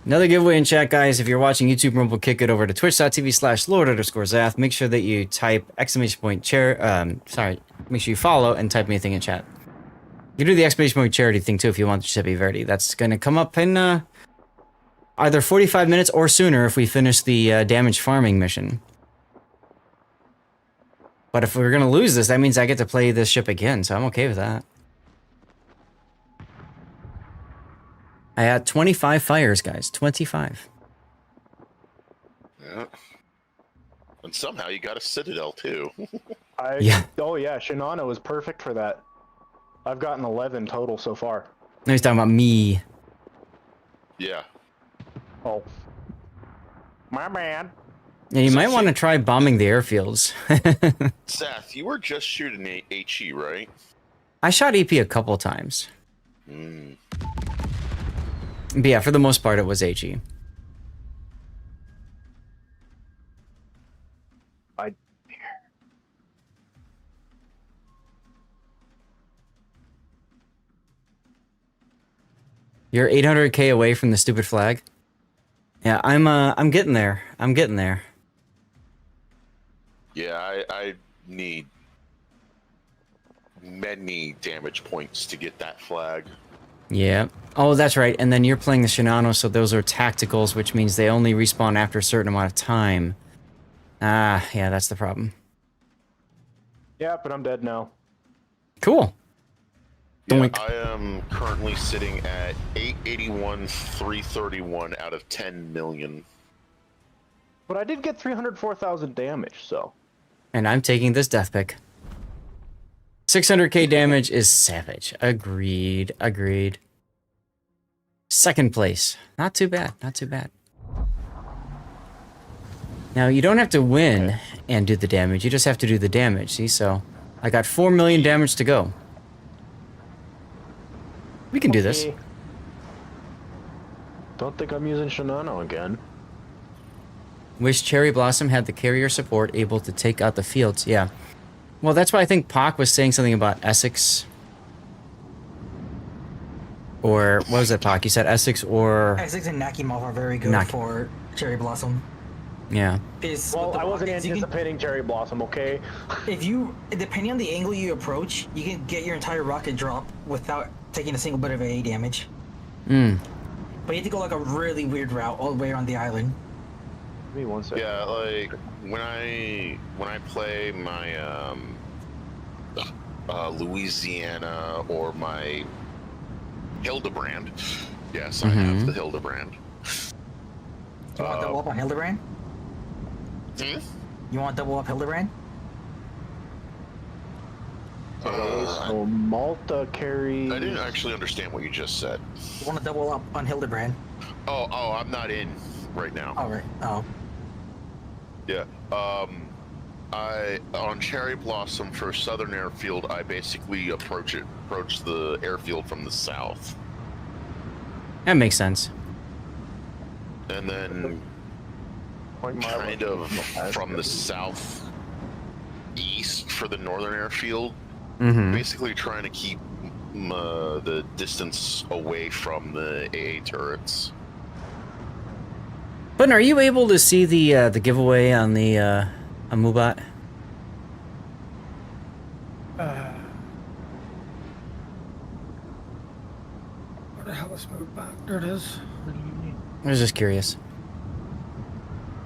[SPEAKER 1] Another giveaway in chat, guys. If you're watching YouTube, remember, kick it over to twitch.tv/Lord_Zath. Make sure that you type !chair. Make sure you follow and type anything in chat. You do the ! charity thing too if you want Giuseppe Verdi. That's going to come up in either 45 minutes or sooner if we finish the damage farming mission. But if we're going to lose this, that means I get to play this ship again, so I'm okay with that. I had 25 fires, guys. 25.
[SPEAKER 20] Yeah. And somehow you got a Citadel, too.
[SPEAKER 1] Yeah.
[SPEAKER 16] Oh, yeah. Shinano was perfect for that. I've gotten 11 total so far.
[SPEAKER 1] No, he's talking about me.
[SPEAKER 20] Yeah.
[SPEAKER 16] Oh. My man.
[SPEAKER 1] Yeah, you might want to try bombing the airfields.
[SPEAKER 20] Zath, you were just shooting HE, right?
[SPEAKER 1] I shot EP a couple times. But yeah, for the most part, it was HE. You're 800k away from the stupid flag. Yeah, I'm getting there. I'm getting there.
[SPEAKER 20] Yeah, I need many damage points to get that flag.
[SPEAKER 1] Yeah. Oh, that's right. And then you're playing the Shinano, so those are tacticals, which means they only respawn after a certain amount of time. Ah, yeah, that's the problem.
[SPEAKER 16] Yeah, but I'm dead now.
[SPEAKER 1] Cool.
[SPEAKER 20] Yeah, I am currently sitting at 881, 331 out of 10 million.
[SPEAKER 16] But I did get 304,000 damage, so.
[SPEAKER 1] And I'm taking this death pick. 600k damage is savage. Agreed. Agreed. Second place. Not too bad. Not too bad. Now, you don't have to win and do the damage. You just have to do the damage. See, so I got 4 million damage to go. We can do this.
[SPEAKER 16] Don't think I'm using Shinano again.
[SPEAKER 1] Wish Cherry Blossom had the carrier support able to take out the fields. Yeah. Well, that's why I think Pac was saying something about Essex. Or, what was that, Pac? You said Essex or...
[SPEAKER 11] Essex and Nakimov are very good for Cherry Blossom.
[SPEAKER 1] Yeah.
[SPEAKER 16] Well, I wasn't anticipating Cherry Blossom, okay?
[SPEAKER 11] If you, depending on the angle you approach, you can get your entire rocket drop without taking a single bit of AA damage.
[SPEAKER 1] Mm.
[SPEAKER 11] But you have to go like a really weird route all the way around the island.
[SPEAKER 16] Give me 1 second.
[SPEAKER 20] Yeah, like when I play my Louisiana or my Hildebrand. Yes, I have the Hildebrand.
[SPEAKER 11] You want to double up on Hildebrand? You want to double up Hildebrand?
[SPEAKER 16] So Malta carries...
[SPEAKER 20] I didn't actually understand what you just said.
[SPEAKER 11] You want to double up on Hildebrand?
[SPEAKER 20] Oh, I'm not in right now.
[SPEAKER 11] All right. Oh.
[SPEAKER 20] Yeah. On Cherry Blossom for Southern Airfield, I basically approach the airfield from the south.
[SPEAKER 1] That makes sense.
[SPEAKER 20] And then kind of from the south east for the northern airfield, basically trying to keep the distance away from the AA turrets.
[SPEAKER 1] But are you able to see the giveaway on the Amubot?
[SPEAKER 17] Where the hell is Amubot? There it is.
[SPEAKER 1] I was just curious.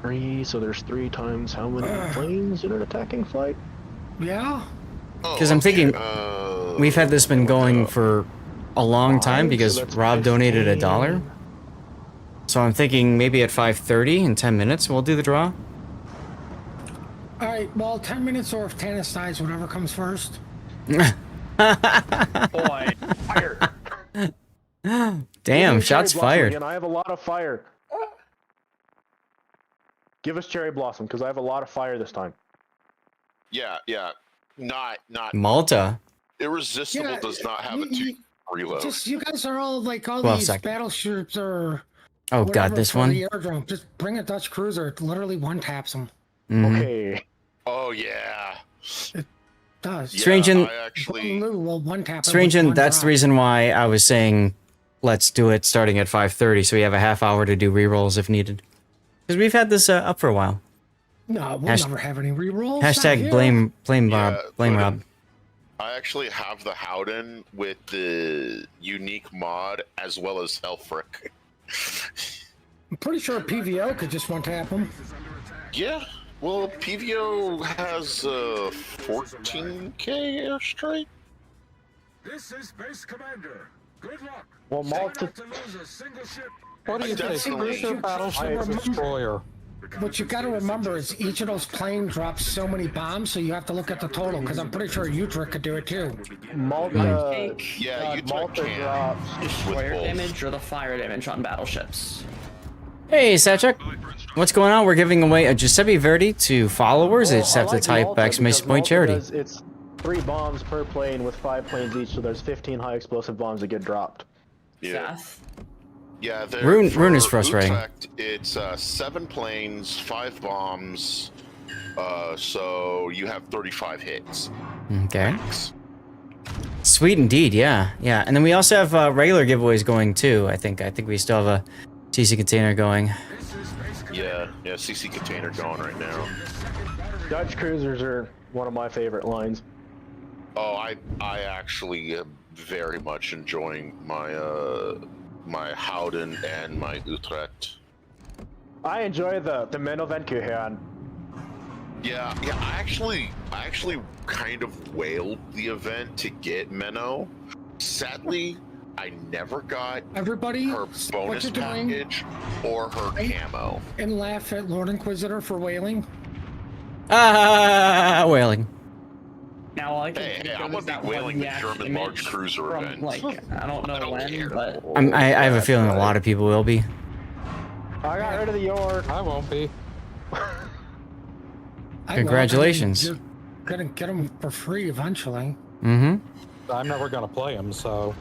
[SPEAKER 16] 3, so there's 3 times how many planes in an attacking flight?
[SPEAKER 17] Yeah.
[SPEAKER 1] Because I'm thinking we've had this been going for a long time because Rob donated $1. So I'm thinking maybe at 5:30 in 10 minutes we'll do the draw.
[SPEAKER 17] All right. Well, 10 minutes or if Tannis dies, whatever comes first.
[SPEAKER 11] Boy, fire!
[SPEAKER 1] Damn, shots fired.
[SPEAKER 16] Again. I have a lot of fire. Give us Cherry Blossom because I have a lot of fire this time.
[SPEAKER 20] Yeah. Not
[SPEAKER 1] Malta.
[SPEAKER 20] Irresistible does not have a 2 reload.
[SPEAKER 17] Just you guys are all like all
[SPEAKER 1] 12
[SPEAKER 17] these
[SPEAKER 1] seconds.
[SPEAKER 17] battleships or.
[SPEAKER 1] Oh god, this
[SPEAKER 17] for
[SPEAKER 1] one.
[SPEAKER 17] the airdrome. Just bring a Dutch cruiser. It literally one taps them.
[SPEAKER 16] Okay.
[SPEAKER 20] Oh yeah.
[SPEAKER 17] It does.
[SPEAKER 1] Strange and
[SPEAKER 17] well, one tap.
[SPEAKER 1] Strange and that's the reason why I was saying let's do it starting at 5:30 so we have a half hour to do rerolls if needed. Because we've had this up for a while.
[SPEAKER 17] No, we'll never have any rerolls.
[SPEAKER 1] Hashtag blame Rob.
[SPEAKER 20] I actually have the Howden with the unique mod as well as Helfric.
[SPEAKER 17] I'm pretty sure PVO could just one tap them.
[SPEAKER 20] Yeah, well, PVO has 14k airstrike.
[SPEAKER 8] This is Base Commander. Good luck.
[SPEAKER 16] Well, Malta.
[SPEAKER 8] To lose a single ship.
[SPEAKER 14] What do you think? Who's your battleship destroyer?
[SPEAKER 17] What you got to remember is each of those planes drops so many bombs, so you have to look at the total. Because I'm pretty sure Utrecht could do it too.
[SPEAKER 16] Malta.
[SPEAKER 20] Yeah, Utrecht
[SPEAKER 16] Malta
[SPEAKER 20] can.
[SPEAKER 16] drops.
[SPEAKER 2] Destroyer damage or the fire damage on battleships.
[SPEAKER 1] Hey, Satchuk. What's going on? We're giving away a Giuseppe Verdi to followers. They just have to type exclamation point charity.
[SPEAKER 16] It's 3 bombs per plane with 5 planes each, so there's 15 high explosive bombs that get dropped.
[SPEAKER 20] Yeah. Yeah,
[SPEAKER 1] Rune is frustrating.
[SPEAKER 20] Utrecht, it's 7 planes, 5 bombs, so you have 35 hits.
[SPEAKER 1] Okay. Sweet indeed, yeah. And then we also have regular giveaways going too. I think we still have a CC container going.
[SPEAKER 20] Yeah, CC container going right now.
[SPEAKER 16] Dutch cruisers are one of my favorite lines.
[SPEAKER 20] Oh, I actually am very much enjoying my my Howden and my Utrecht.
[SPEAKER 16] I enjoy the Mennovenkuhan.
[SPEAKER 20] Yeah, I actually kind of whaled the event to get Menno. Sadly, I never got her bonus package or her camo.
[SPEAKER 17] And laugh at Lord Inquisitor for whaling.
[SPEAKER 1] Whaling.
[SPEAKER 2] Now all I can
[SPEAKER 20] Hey, I'm gonna be whaling the German large cruiser event.
[SPEAKER 2] Like, I don't know when, but
[SPEAKER 1] I have a feeling a lot of people will be.
[SPEAKER 16] I got rid of the York.
[SPEAKER 14] I won't be.
[SPEAKER 1] Congratulations.
[SPEAKER 17] You're gonna get them for free eventually.
[SPEAKER 14] I'm never gonna play them, so.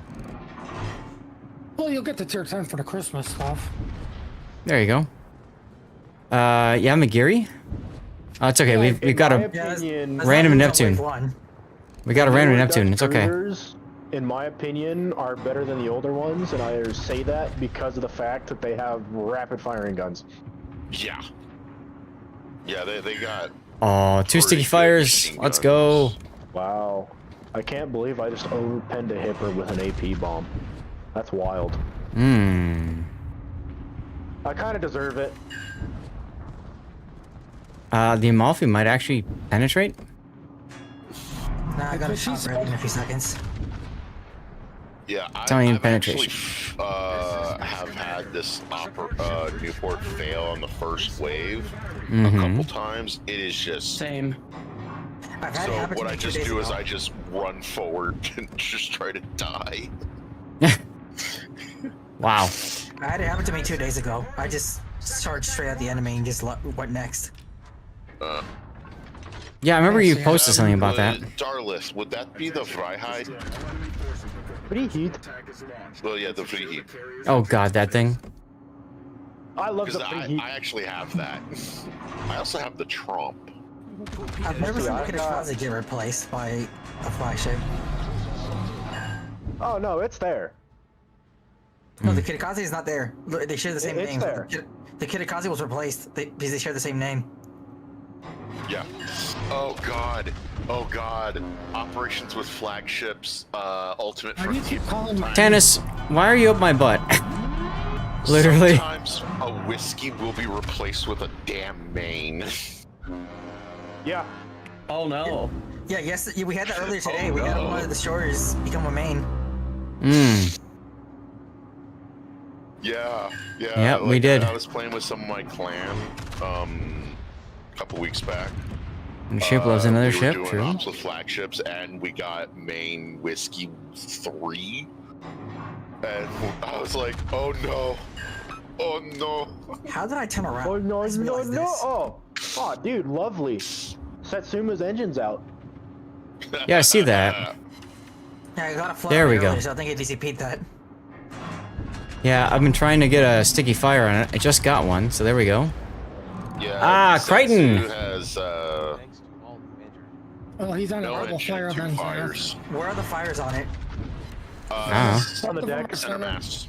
[SPEAKER 17] Well, you'll get the tier 10 for the Christmas stuff.
[SPEAKER 1] There you go. Yeah, McGeary. Oh, it's okay. We've got a random Neptune. We got a random Neptune. It's okay.
[SPEAKER 16] In my opinion, are better than the older ones, and I say that because of the fact that they have rapid firing guns.
[SPEAKER 20] Yeah. Yeah, they got.
[SPEAKER 1] Oh, 2 sticky fires. Let's go.
[SPEAKER 16] Wow. I can't believe I just overpenned a hipper with an AP bomb. That's wild.
[SPEAKER 1] Hmm.
[SPEAKER 16] I kind of deserve it.
[SPEAKER 1] The Amalfi might actually penetrate.
[SPEAKER 11] Nah, I got a shot right in a few seconds.
[SPEAKER 20] Yeah,
[SPEAKER 1] I've
[SPEAKER 20] actually have had this Newport fail on the first wave a couple times. It is just
[SPEAKER 2] same.
[SPEAKER 20] So what I just do is I just run forward and just try to die.
[SPEAKER 1] Wow.
[SPEAKER 11] I had it happen to me 2 days ago. I just charged straight at the enemy and just went next.
[SPEAKER 1] Yeah, I remember you posted something about that.
[SPEAKER 20] Darlith, would that be the Freiheit?
[SPEAKER 16] Freiheit?
[SPEAKER 20] Well, yeah, the Freiheit.
[SPEAKER 1] Oh god, that thing.
[SPEAKER 16] I love the Freiheit.
[SPEAKER 20] I actually have that. I also have the Trump.
[SPEAKER 11] I've never seen the Kitakaze get replaced by a flagship.
[SPEAKER 16] Oh no, it's there.
[SPEAKER 11] No, the Kitakaze is not there. They share the same
[SPEAKER 16] It's
[SPEAKER 11] name.
[SPEAKER 16] there.
[SPEAKER 11] The Kitakaze was replaced because they share the same name.
[SPEAKER 20] Yeah. Oh god. Oh god. Operations with flagships. Ultimate Frontier.
[SPEAKER 1] Tannis, why are you up my butt? Literally.
[SPEAKER 20] Sometimes a whiskey will be replaced with a damn main.
[SPEAKER 16] Yeah.
[SPEAKER 2] Oh no.
[SPEAKER 11] Yeah, yes, we had that earlier today. We had one of the shores become a main.
[SPEAKER 1] Hmm.
[SPEAKER 20] Yeah.
[SPEAKER 1] Yeah, we did.
[SPEAKER 20] I was playing with some of my clan a couple weeks back.
[SPEAKER 1] And ship loves another
[SPEAKER 20] we
[SPEAKER 1] ship,
[SPEAKER 20] were doing
[SPEAKER 1] true.
[SPEAKER 20] ops with flagships, and we got main whiskey 3. And I was like, oh no. Oh no.
[SPEAKER 11] How did I turn around?
[SPEAKER 16] Oh no, no. Oh, dude, lovely. Satsuma's engine's out.
[SPEAKER 1] Yeah, I see that.
[SPEAKER 11] Yeah, I got a fly
[SPEAKER 1] There we
[SPEAKER 11] earlier,
[SPEAKER 1] go.
[SPEAKER 11] so I think it DCP'd that.
[SPEAKER 1] Yeah, I've been trying to get a sticky fire on it. I just got one, so there we go.
[SPEAKER 20] Yeah.
[SPEAKER 1] Crichton!
[SPEAKER 20] Has,
[SPEAKER 17] Oh, he's on a double fire then.
[SPEAKER 20] fires.
[SPEAKER 11] Where are the fires on it?
[SPEAKER 16] On the deck.
[SPEAKER 20] Center masts.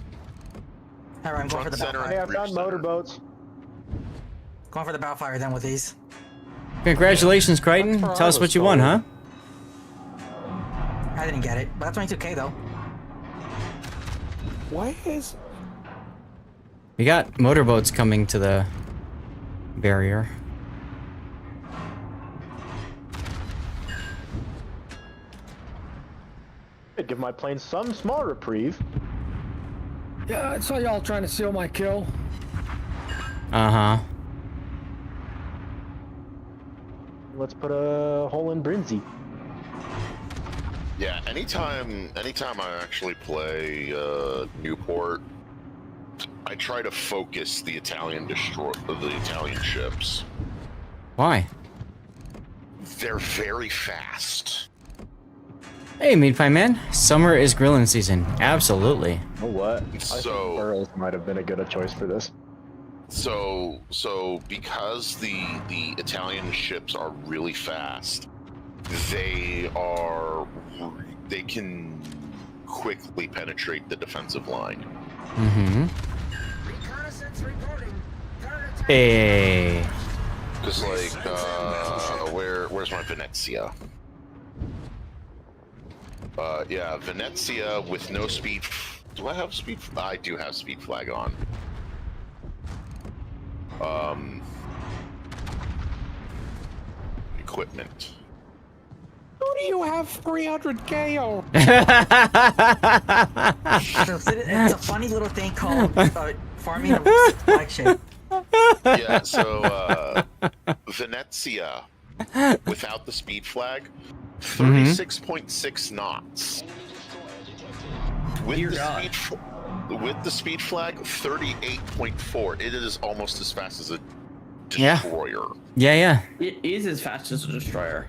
[SPEAKER 11] Alright, I'm going for the bow
[SPEAKER 16] Hey,
[SPEAKER 11] fire.
[SPEAKER 16] I've found motorboats.
[SPEAKER 11] Going for the bow fire then with these.
[SPEAKER 1] Congratulations, Crichton. Tell us what you won, huh?
[SPEAKER 11] I didn't get it, but that's 22k though.
[SPEAKER 14] Why is...
[SPEAKER 1] We got motorboats coming to the barrier.
[SPEAKER 16] I'd give my plane some small reprieve.
[SPEAKER 17] Yeah, I saw y'all trying to steal my kill.
[SPEAKER 1] Uh-huh.
[SPEAKER 16] Let's put a hole in Brinzy.
[SPEAKER 20] Yeah, anytime I actually play Newport, I try to focus the Italian ships.
[SPEAKER 1] Why?
[SPEAKER 20] They're very fast.
[SPEAKER 1] Hey, Meat Pie Man. Summer is grilling season. Absolutely.
[SPEAKER 16] Oh, what?
[SPEAKER 20] So-
[SPEAKER 16] I think Burrows might have been a good choice for this.
[SPEAKER 20] So because the Italian ships are really fast, they can quickly penetrate the defensive line.
[SPEAKER 1] Mm-hmm. Hey.
[SPEAKER 20] Because like, where's my Venezia? Yeah, Venezia with no speed. Do I have speed? I do have speed flag on. Equipment.
[SPEAKER 14] Who do you have 300k on?
[SPEAKER 11] It's a funny little thing called farming a flagship.
[SPEAKER 20] Yeah, so Venezia without the speed flag, 36.6 knots. With the speed flag, 38.4. It is almost as fast as a destroyer.
[SPEAKER 1] Yeah.
[SPEAKER 2] It is as fast as a destroyer.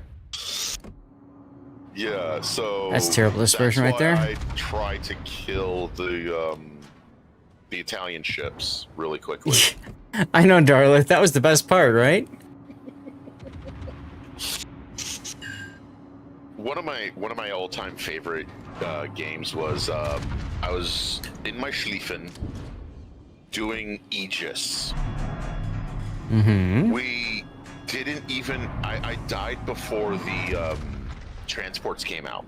[SPEAKER 20] Yeah, so
[SPEAKER 1] That's terrible dispersion right there.
[SPEAKER 20] I try to kill the the Italian ships really quickly.
[SPEAKER 1] I know, Darlith. That was the best part, right?
[SPEAKER 20] One of my all-time favorite games was I was in my Schlieffen doing Aegis.
[SPEAKER 1] Mm-hmm.
[SPEAKER 20] We didn't even. I died before the transports came out.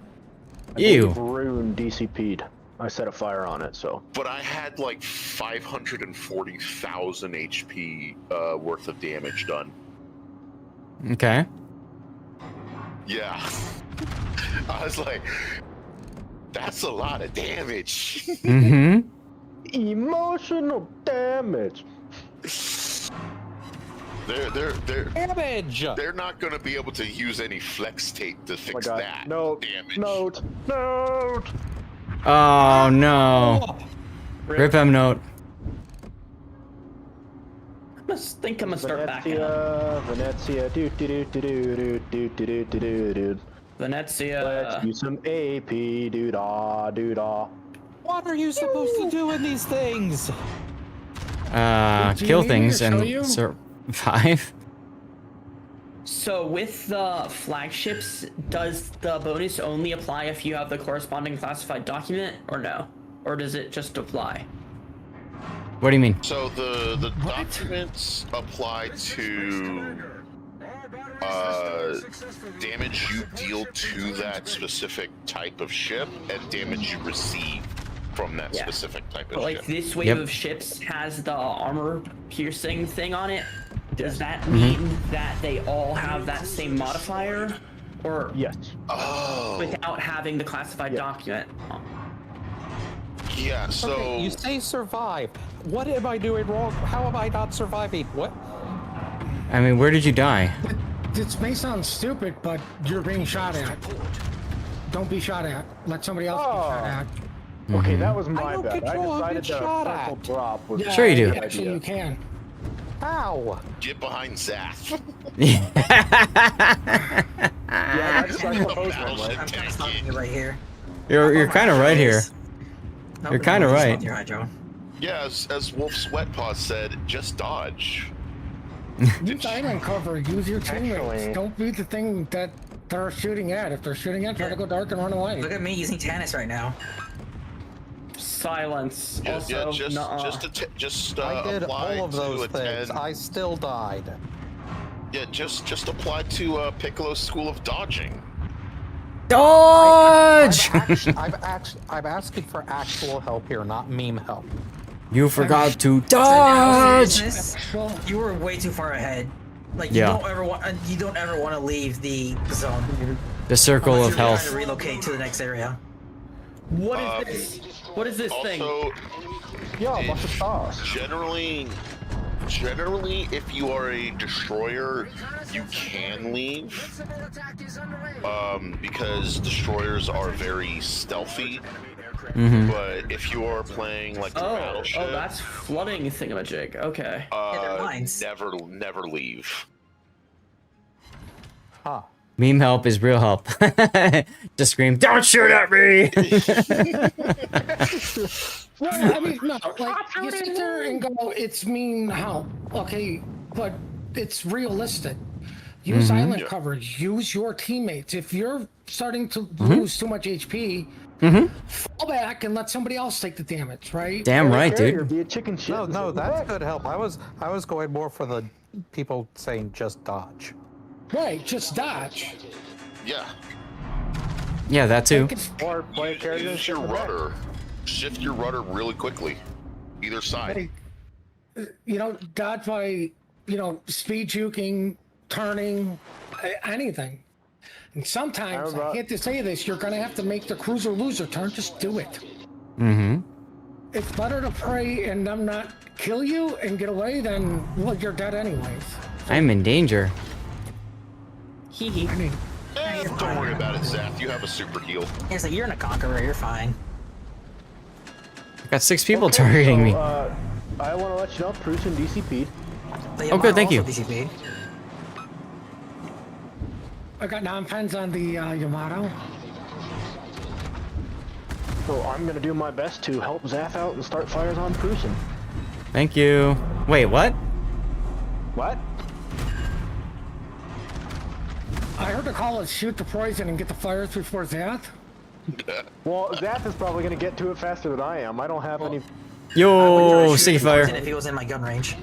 [SPEAKER 1] Ew.
[SPEAKER 16] Rune DCP'd. I set a fire on it, so.
[SPEAKER 20] But I had like 540,000 HP worth of damage done.
[SPEAKER 1] Okay.
[SPEAKER 20] Yeah. I was like, that's a lot of damage.
[SPEAKER 1] Mm-hmm.
[SPEAKER 16] Emotional damage.
[SPEAKER 14] Damage.
[SPEAKER 20] They're not going to be able to use any flex tape to fix that damage.
[SPEAKER 16] Note.
[SPEAKER 1] Oh no. Rip M note.
[SPEAKER 2] I think I'm gonna start backing up.
[SPEAKER 16] Venezia, do.
[SPEAKER 2] Venezia.
[SPEAKER 16] Let's use some AP, doo-dah.
[SPEAKER 14] What are you supposed to do in these things?
[SPEAKER 1] Kill things and survive.
[SPEAKER 2] So with the flagships, does the bonus only apply if you have the corresponding classified document, or no? Or does it just apply?
[SPEAKER 1] What do you mean?
[SPEAKER 20] So the documents apply to damage you deal to that specific type of ship and damage you receive from that specific type of
[SPEAKER 2] But
[SPEAKER 20] ship.
[SPEAKER 2] This wave of ships has the armor piercing thing on it. Does that mean that they all have that same modifier? Or
[SPEAKER 16] yes.
[SPEAKER 2] Without having the classified document?
[SPEAKER 20] Yeah, so...
[SPEAKER 14] Okay, you say survive. What am I doing wrong? How am I not surviving? What?
[SPEAKER 1] I mean, where did you die?
[SPEAKER 17] This may sound stupid, but you're being shot at. Don't be shot at. Let somebody else be shot at.
[SPEAKER 16] Okay, that was my
[SPEAKER 14] I don't
[SPEAKER 16] bad.
[SPEAKER 14] control
[SPEAKER 16] I
[SPEAKER 14] being
[SPEAKER 16] decided
[SPEAKER 14] shot
[SPEAKER 16] that a
[SPEAKER 14] at.
[SPEAKER 16] drop was
[SPEAKER 1] Sure you do.
[SPEAKER 17] Actually, you can.
[SPEAKER 14] How?
[SPEAKER 20] Get behind Zath.
[SPEAKER 16] Yeah, that's like the post one, right?
[SPEAKER 11] I'm kind of stopping you right here.
[SPEAKER 1] You're kind of right here. You're kind of right.
[SPEAKER 20] Yeah, as Wolf Sweatpaw said, just dodge.
[SPEAKER 17] Use island cover. Use your teammates. Don't be the thing that they're shooting at. If they're shooting at, try to go dark and run away.
[SPEAKER 11] Look at me using Tannis right now.
[SPEAKER 2] Silence.
[SPEAKER 20] Yeah,
[SPEAKER 2] Also,
[SPEAKER 20] just
[SPEAKER 14] I did
[SPEAKER 20] apply
[SPEAKER 14] all of those
[SPEAKER 20] to
[SPEAKER 14] things.
[SPEAKER 20] attend.
[SPEAKER 14] I still died.
[SPEAKER 20] Yeah, just apply to Piccolo's School of Dodging.
[SPEAKER 1] Dodge!
[SPEAKER 14] I'm asking for actual help here, not meme help.
[SPEAKER 1] You forgot to dodge.
[SPEAKER 11] You were way too far ahead. Like
[SPEAKER 1] Yeah.
[SPEAKER 11] you don't ever want to leave the zone.
[SPEAKER 1] The circle
[SPEAKER 11] Unless
[SPEAKER 1] of
[SPEAKER 11] you're
[SPEAKER 1] health.
[SPEAKER 11] trying to relocate to the next area.
[SPEAKER 2] What is this? What is this thing?
[SPEAKER 20] Generally, if you are a destroyer, you can leave. Because destroyers are very stealthy.
[SPEAKER 1] Mm-hmm.
[SPEAKER 20] But if you are playing like the battleship,
[SPEAKER 2] that's flooding thingamajig. Okay.
[SPEAKER 20] never leave.
[SPEAKER 14] Huh.
[SPEAKER 1] Meme help is real help. Just scream, "Don't shoot at me!"
[SPEAKER 17] Well, I mean, no, like, you sit there and go, it's mean help. Okay, but it's realistic. Use island coverage. Use your teammates. If you're starting to lose too much HP, fall back and let somebody else take the damage, right?
[SPEAKER 1] Damn right, dude.
[SPEAKER 16] Be a chicken shit.
[SPEAKER 14] No, that's good help. I was going more for the people saying just dodge.
[SPEAKER 17] Right, just dodge.
[SPEAKER 20] Yeah.
[SPEAKER 1] Yeah, that too.
[SPEAKER 16] Or play a character.
[SPEAKER 20] Use your rudder. Shift your rudder really quickly. Either side.
[SPEAKER 17] You know, dodge by, speed juking, turning, anything. And sometimes, I hate to say this, you're going to have to make the cruiser lose a turn. Just do it.
[SPEAKER 1] Mm-hmm.
[SPEAKER 17] It's better to pray and them not kill you and get away than, well, you're dead anyways.
[SPEAKER 1] I'm in danger.
[SPEAKER 2] Hee.
[SPEAKER 20] Don't worry about it, Zath. You have a super heal.
[SPEAKER 11] It's like you're in a conqueror. You're fine.
[SPEAKER 1] I got 6 people targeting me.
[SPEAKER 16] I want to let you know, Prusen DCP'd.
[SPEAKER 1] Oh, good, thank you.
[SPEAKER 11] DCP.
[SPEAKER 17] I got non-pens on the Yamato.
[SPEAKER 16] So I'm gonna do my best to help Zath out and start fires on Prusen.
[SPEAKER 1] Thank you. Wait, what?
[SPEAKER 16] What?
[SPEAKER 17] I heard the call is shoot the poison and get the fires before Zath.
[SPEAKER 16] Well, Zath is probably gonna get to it faster than I am. I don't have any.
[SPEAKER 1] Yo, sticky fire.
[SPEAKER 11] If he was in my gun range.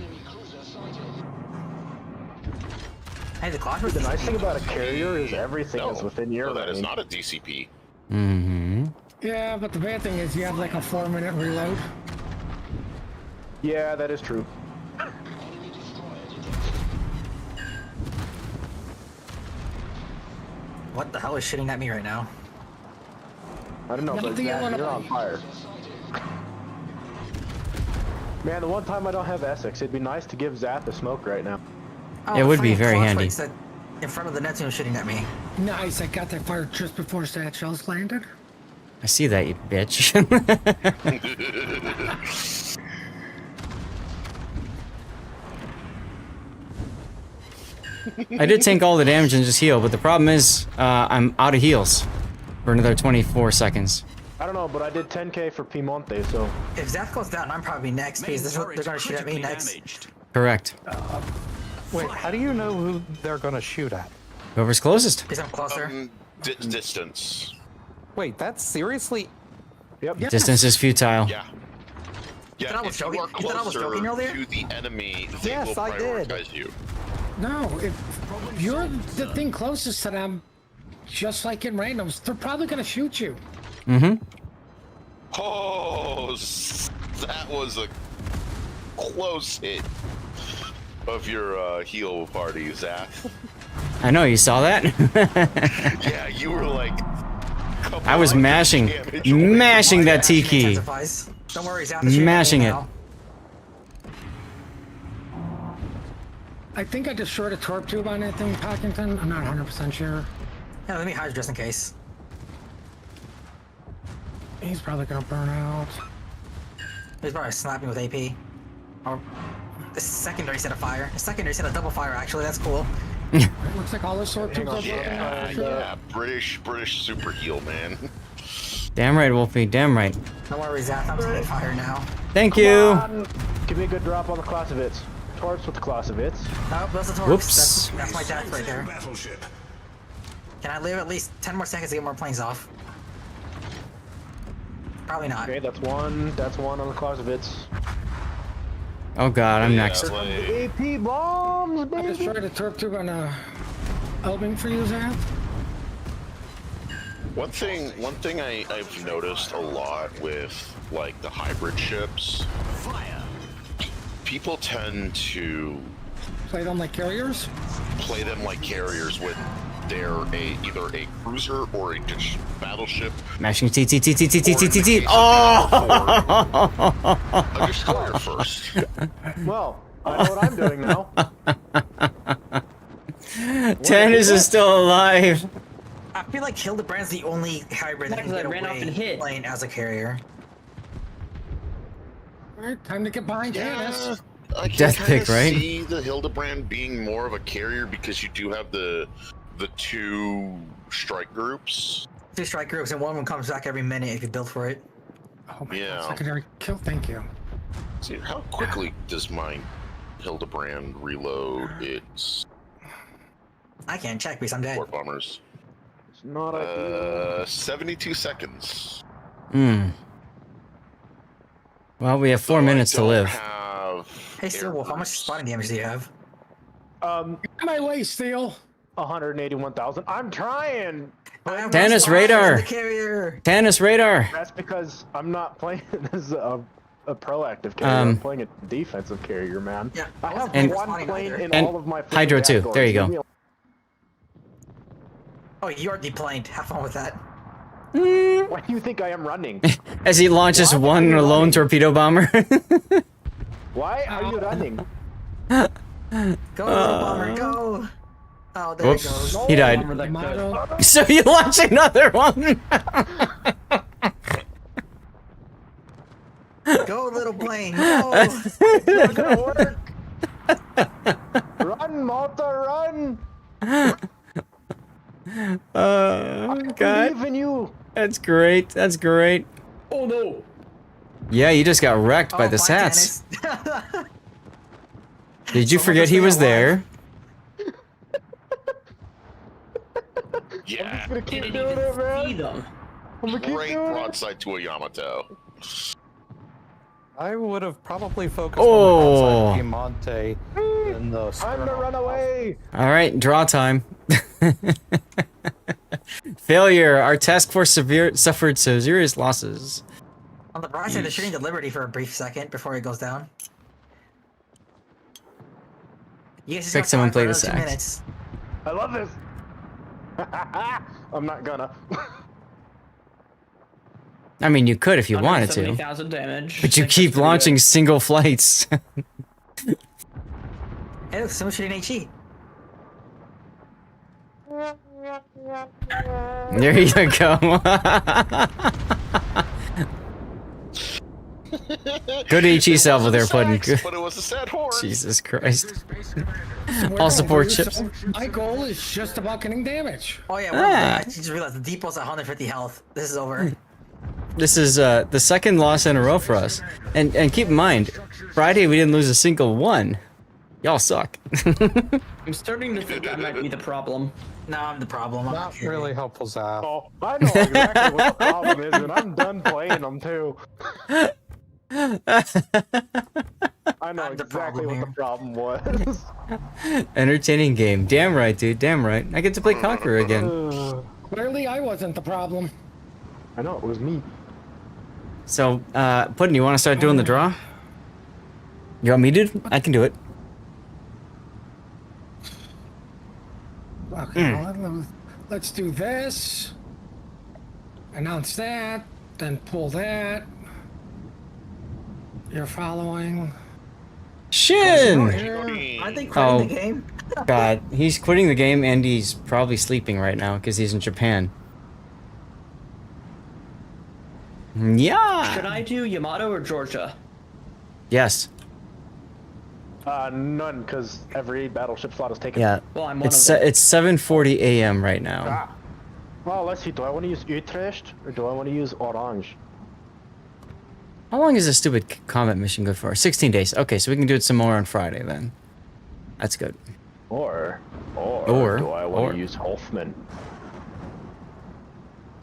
[SPEAKER 11] Hey, the clock was
[SPEAKER 16] the nice thing about a carrier is everything is within your range.
[SPEAKER 20] That is not a DCP.
[SPEAKER 1] Mm-hmm.
[SPEAKER 17] Yeah, but the bad thing is you have like a 4-minute reload.
[SPEAKER 16] Yeah, that is true.
[SPEAKER 11] What the hell is shooting at me right now?
[SPEAKER 16] I don't know, but Zath, you're on fire. Man, the one time I don't have Essex, it'd be nice to give Zath a smoke right now.
[SPEAKER 11] Oh,
[SPEAKER 1] it would be very handy.
[SPEAKER 11] In front of the Neptune shooting at me.
[SPEAKER 17] Nice, I got that fire just before shells landed.
[SPEAKER 1] I see that, you bitch. I did tank all the damage and just heal, but the problem is I'm out of heals for another 24 seconds.
[SPEAKER 16] I don't know, but I did 10k for Piemonte, so...
[SPEAKER 11] If Zath goes down, I'm probably next, because they're gonna shoot at me next.
[SPEAKER 1] Correct.
[SPEAKER 14] Wait, how do you know who they're gonna shoot at?
[SPEAKER 1] Whoever's closest.
[SPEAKER 11] Because I'm closer.
[SPEAKER 20] Distance.
[SPEAKER 14] Wait, that's seriously...
[SPEAKER 16] Yep.
[SPEAKER 1] Distance is futile.
[SPEAKER 20] Yeah. Yeah,
[SPEAKER 11] I was
[SPEAKER 20] if you are
[SPEAKER 11] joking? You thought I was joking
[SPEAKER 20] closer
[SPEAKER 11] earlier?
[SPEAKER 20] to the enemy, they
[SPEAKER 14] Yes,
[SPEAKER 20] will
[SPEAKER 14] I did.
[SPEAKER 20] prioritize you.
[SPEAKER 17] No, if you're the thing closest to them, just like in randoms, they're probably gonna shoot you.
[SPEAKER 1] Mm-hmm.
[SPEAKER 20] Oh, that was a close hit of your heal party, Zath.
[SPEAKER 1] I know, you saw that?
[SPEAKER 20] Yeah, you were like...
[SPEAKER 1] I was mashing that T key.
[SPEAKER 11] Don't worry, Zath.
[SPEAKER 1] Mashing it.
[SPEAKER 17] I think I destroyed a torp tube on that thing, Packington. I'm not 100% sure.
[SPEAKER 11] Yeah, let me hide just in case.
[SPEAKER 17] He's probably gonna burn out.
[SPEAKER 11] He's probably snapping with AP. Or the secondary set of fire. The secondary set of double fire, actually. That's cool.
[SPEAKER 17] It looks like all the torp tubes are
[SPEAKER 20] Yeah, British super heal, man.
[SPEAKER 1] Damn right, Wolfie, damn right.
[SPEAKER 11] Don't worry, Zath. I'm taking fire now.
[SPEAKER 1] Thank you.
[SPEAKER 16] Give me a good drop on the Clausewitz. Torps with the Clausewitz.
[SPEAKER 11] Oh, those are torps.
[SPEAKER 1] Whoops.
[SPEAKER 11] That's my death right there. Can I live at least 10 more seconds to get more planes off? Probably not.
[SPEAKER 16] Okay, that's one. That's one on the Clausewitz.
[SPEAKER 1] Oh god, I'm next.
[SPEAKER 16] AP bombs,
[SPEAKER 17] I
[SPEAKER 16] baby!
[SPEAKER 17] destroyed a torp tube on Elbing for you, Zath.
[SPEAKER 20] One thing I've noticed a lot with like the hybrid ships, people tend to
[SPEAKER 17] Play them like carriers?
[SPEAKER 20] play them like carriers when they're either a cruiser or a battleship.
[SPEAKER 1] Mashing T. Oh!
[SPEAKER 20] A destroyer first.
[SPEAKER 16] Well, I know what I'm doing now.
[SPEAKER 1] Tannis is still alive.
[SPEAKER 11] I feel like Hildebrand's the only hybrid that can get away playing as a carrier.
[SPEAKER 17] Alright, time to get behind Tannis.
[SPEAKER 20] I can
[SPEAKER 1] Death
[SPEAKER 20] kinda
[SPEAKER 1] pick, right?
[SPEAKER 20] see the Hildebrand being more of a carrier because you do have the two strike groups.
[SPEAKER 11] 2 strike groups, and one of them comes back every minute if you build for it.
[SPEAKER 17] Oh my
[SPEAKER 20] Yeah.
[SPEAKER 17] god, secondary kill, thank you.
[SPEAKER 20] See, how quickly does my Hildebrand reload its
[SPEAKER 11] I can't check because I'm dead.
[SPEAKER 20] port bombers?
[SPEAKER 16] It's not ideal.
[SPEAKER 20] 72 seconds.
[SPEAKER 1] Well, we have 4 minutes to live.
[SPEAKER 11] Hey, Steelwolf, how much spotting damage do you have?
[SPEAKER 17] My way, Steel.
[SPEAKER 16] 181,000. I'm trying.
[SPEAKER 1] Tannis radar.
[SPEAKER 11] Carrier.
[SPEAKER 1] Tannis radar.
[SPEAKER 16] That's because I'm not playing as a proactive carrier. I'm playing a defensive carrier, man.
[SPEAKER 11] Yeah.
[SPEAKER 16] I have
[SPEAKER 1] And-
[SPEAKER 16] one plane in
[SPEAKER 1] and
[SPEAKER 16] all of my
[SPEAKER 1] Hydro too.
[SPEAKER 16] categories.
[SPEAKER 1] There you
[SPEAKER 16] Leave me
[SPEAKER 1] go.
[SPEAKER 11] Oh, you are deplaned. Have fun with that.
[SPEAKER 16] Why do you think I am running?
[SPEAKER 1] As he launches one lone torpedo bomber.
[SPEAKER 16] Why are you running?
[SPEAKER 11] Go, little bomber, go! Oh, there
[SPEAKER 1] Whoops,
[SPEAKER 11] it goes.
[SPEAKER 1] he died. So you launch another one.
[SPEAKER 11] Go, little plane, go!
[SPEAKER 16] It's not gonna work. Run, Malta, run!
[SPEAKER 1] Oh
[SPEAKER 16] I
[SPEAKER 1] god.
[SPEAKER 16] believe in you.
[SPEAKER 1] That's great. That's great.
[SPEAKER 2] Oh no!
[SPEAKER 1] Yeah, you just got wrecked by the Sats. Did you forget he was there?
[SPEAKER 20] Yeah.
[SPEAKER 16] I'm just gonna keep doing it, man.
[SPEAKER 20] Great broadside to a Yamato.
[SPEAKER 14] I would have probably focused
[SPEAKER 1] Oh.
[SPEAKER 14] on the outside Piemonte and the
[SPEAKER 16] Time to run away.
[SPEAKER 1] All right, draw time. Failure. Our task force suffered serious losses.
[SPEAKER 11] On the bright side, they're shooting the Liberty for a brief second before it goes down. You guys just
[SPEAKER 1] Pick
[SPEAKER 11] got
[SPEAKER 1] someone
[SPEAKER 11] time for
[SPEAKER 1] play the
[SPEAKER 11] another 2
[SPEAKER 1] sax.
[SPEAKER 11] minutes.
[SPEAKER 16] I love this. I'm not gonna.
[SPEAKER 1] I mean, you could if you wanted to.
[SPEAKER 2] 170,000 damage.
[SPEAKER 1] But you keep launching single flights.
[SPEAKER 11] Hey, look, someone's shooting HE.
[SPEAKER 1] There you go. Good HE salvo there, Puddin'.
[SPEAKER 20] But it was a sad horn.
[SPEAKER 1] Jesus Christ. All support chips.
[SPEAKER 17] My goal is just about getting damage.
[SPEAKER 11] Oh yeah, I just realized the depot's at 150 health. This is over.
[SPEAKER 1] This is the second loss in a row for us. And keep in mind, Friday we didn't lose a single one. Y'all suck.
[SPEAKER 2] I'm starting to think I might be the problem.
[SPEAKER 11] No, I'm the problem. I'm
[SPEAKER 14] Not really helpful, Zaf.
[SPEAKER 16] Oh, I know exactly what the problem is, and I'm done playing them too. I know exactly what the problem was.
[SPEAKER 1] Entertaining game. Damn right, dude. Damn right. I get to play Conqueror again.
[SPEAKER 17] Clearly, I wasn't the problem.
[SPEAKER 16] I know, it was me.
[SPEAKER 1] So, Puddin', you want to start doing the draw? You want me to? I can do it.
[SPEAKER 17] Okay, let's do this. Announce that, then pull that. You're following.
[SPEAKER 1] Shin!
[SPEAKER 11] I think quitting the game.
[SPEAKER 1] God, he's quitting the game and he's probably sleeping right now because he's in Japan. Yeah.
[SPEAKER 2] Should I do Yamato or Georgia?
[SPEAKER 1] Yes.
[SPEAKER 16] None, because every battleship slot is taken.
[SPEAKER 1] Yeah.
[SPEAKER 2] Well, I'm one
[SPEAKER 1] it's
[SPEAKER 2] of them.
[SPEAKER 1] it's 7:40 a.m. right now.
[SPEAKER 16] Ah. Well, let's see. Do I want to use Utrecht or do I want to use Orange?
[SPEAKER 1] How long is this stupid combat mission good for? 16 days. Okay, so we can do it some more on Friday then. That's good.
[SPEAKER 16] Or do I want to use Hoffman?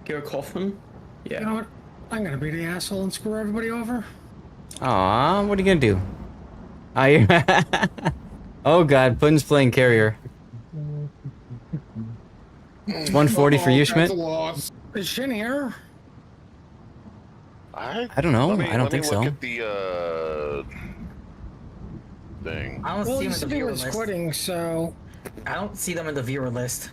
[SPEAKER 2] Georg Hoffman? Yeah.
[SPEAKER 17] You know what? I'm gonna be the asshole and screw everybody over.
[SPEAKER 1] Aw, what are you gonna do? Oh God, Puddin's playing carrier. It's 140 for you, Schmidt.
[SPEAKER 17] Is Shin here?
[SPEAKER 1] I don't know. I don't think so.
[SPEAKER 20] Let me look at the thing.
[SPEAKER 11] I don't see them in the
[SPEAKER 17] he
[SPEAKER 11] viewer
[SPEAKER 17] was
[SPEAKER 11] list.
[SPEAKER 17] quitting, so
[SPEAKER 11] I don't see them in the viewer list.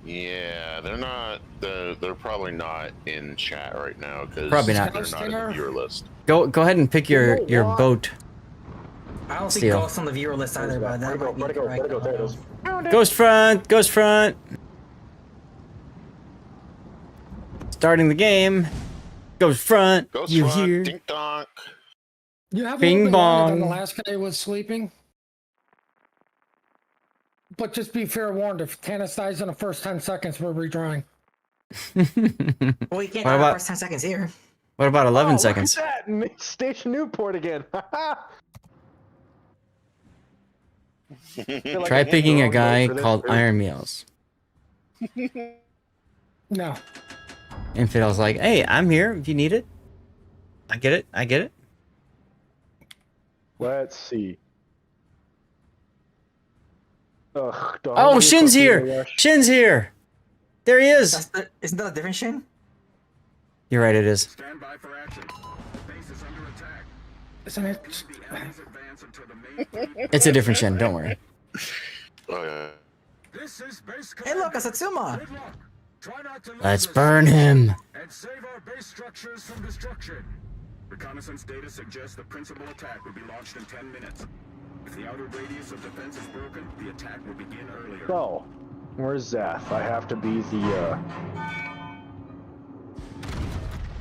[SPEAKER 20] Yeah, they're not. They're probably not in chat right now because
[SPEAKER 1] Probably not.
[SPEAKER 20] they're not in the viewer list.
[SPEAKER 1] Go ahead and pick your boat.
[SPEAKER 11] I don't see
[SPEAKER 1] Steel.
[SPEAKER 11] Ghost on the viewer list either, but that might be correct.
[SPEAKER 16] There it is.
[SPEAKER 1] Ghost front. Ghost front. Starting the game. Ghost front.
[SPEAKER 20] Ghost
[SPEAKER 1] you
[SPEAKER 20] front,
[SPEAKER 1] hear?
[SPEAKER 20] dink donk.
[SPEAKER 17] you have a
[SPEAKER 1] Bing
[SPEAKER 17] little bit longer than
[SPEAKER 1] bong.
[SPEAKER 17] the last guy was sleeping. But just be fair warned, if Tanis dies in the first 10 seconds, we're redrawing.
[SPEAKER 11] Well, you can't
[SPEAKER 1] What
[SPEAKER 11] die in the
[SPEAKER 1] about-
[SPEAKER 11] first 10 seconds here.
[SPEAKER 1] What about 11
[SPEAKER 16] Oh,
[SPEAKER 1] seconds?
[SPEAKER 16] Look at that! Station Newport again.
[SPEAKER 1] Try picking a guy called Iron Meals.
[SPEAKER 17] No.
[SPEAKER 1] Infidel's like, hey, I'm here if you need it. I get it. I get it.
[SPEAKER 16] Let's see. Ugh,
[SPEAKER 1] Oh, Shin's here. Shin's here. There he is.
[SPEAKER 11] Isn't that a different Shin?
[SPEAKER 1] You're right, it is.
[SPEAKER 8] Stand by for action. The base is under attack.
[SPEAKER 17] Isn't it?
[SPEAKER 8] The enemies advance until the main
[SPEAKER 1] It's a different Shin, don't worry.
[SPEAKER 20] Oh yeah.
[SPEAKER 8] This is base
[SPEAKER 11] Hey, look, a Satsuma!
[SPEAKER 8] Good luck. Try not to lose
[SPEAKER 1] Let's
[SPEAKER 8] this
[SPEAKER 1] burn him.
[SPEAKER 8] and save our base structures from destruction. Reconnaissance data suggests the principal attack will be launched in 10 minutes. If the outer radius of defense is broken, the attack will begin earlier.
[SPEAKER 16] So, where's Zath? I have to be the,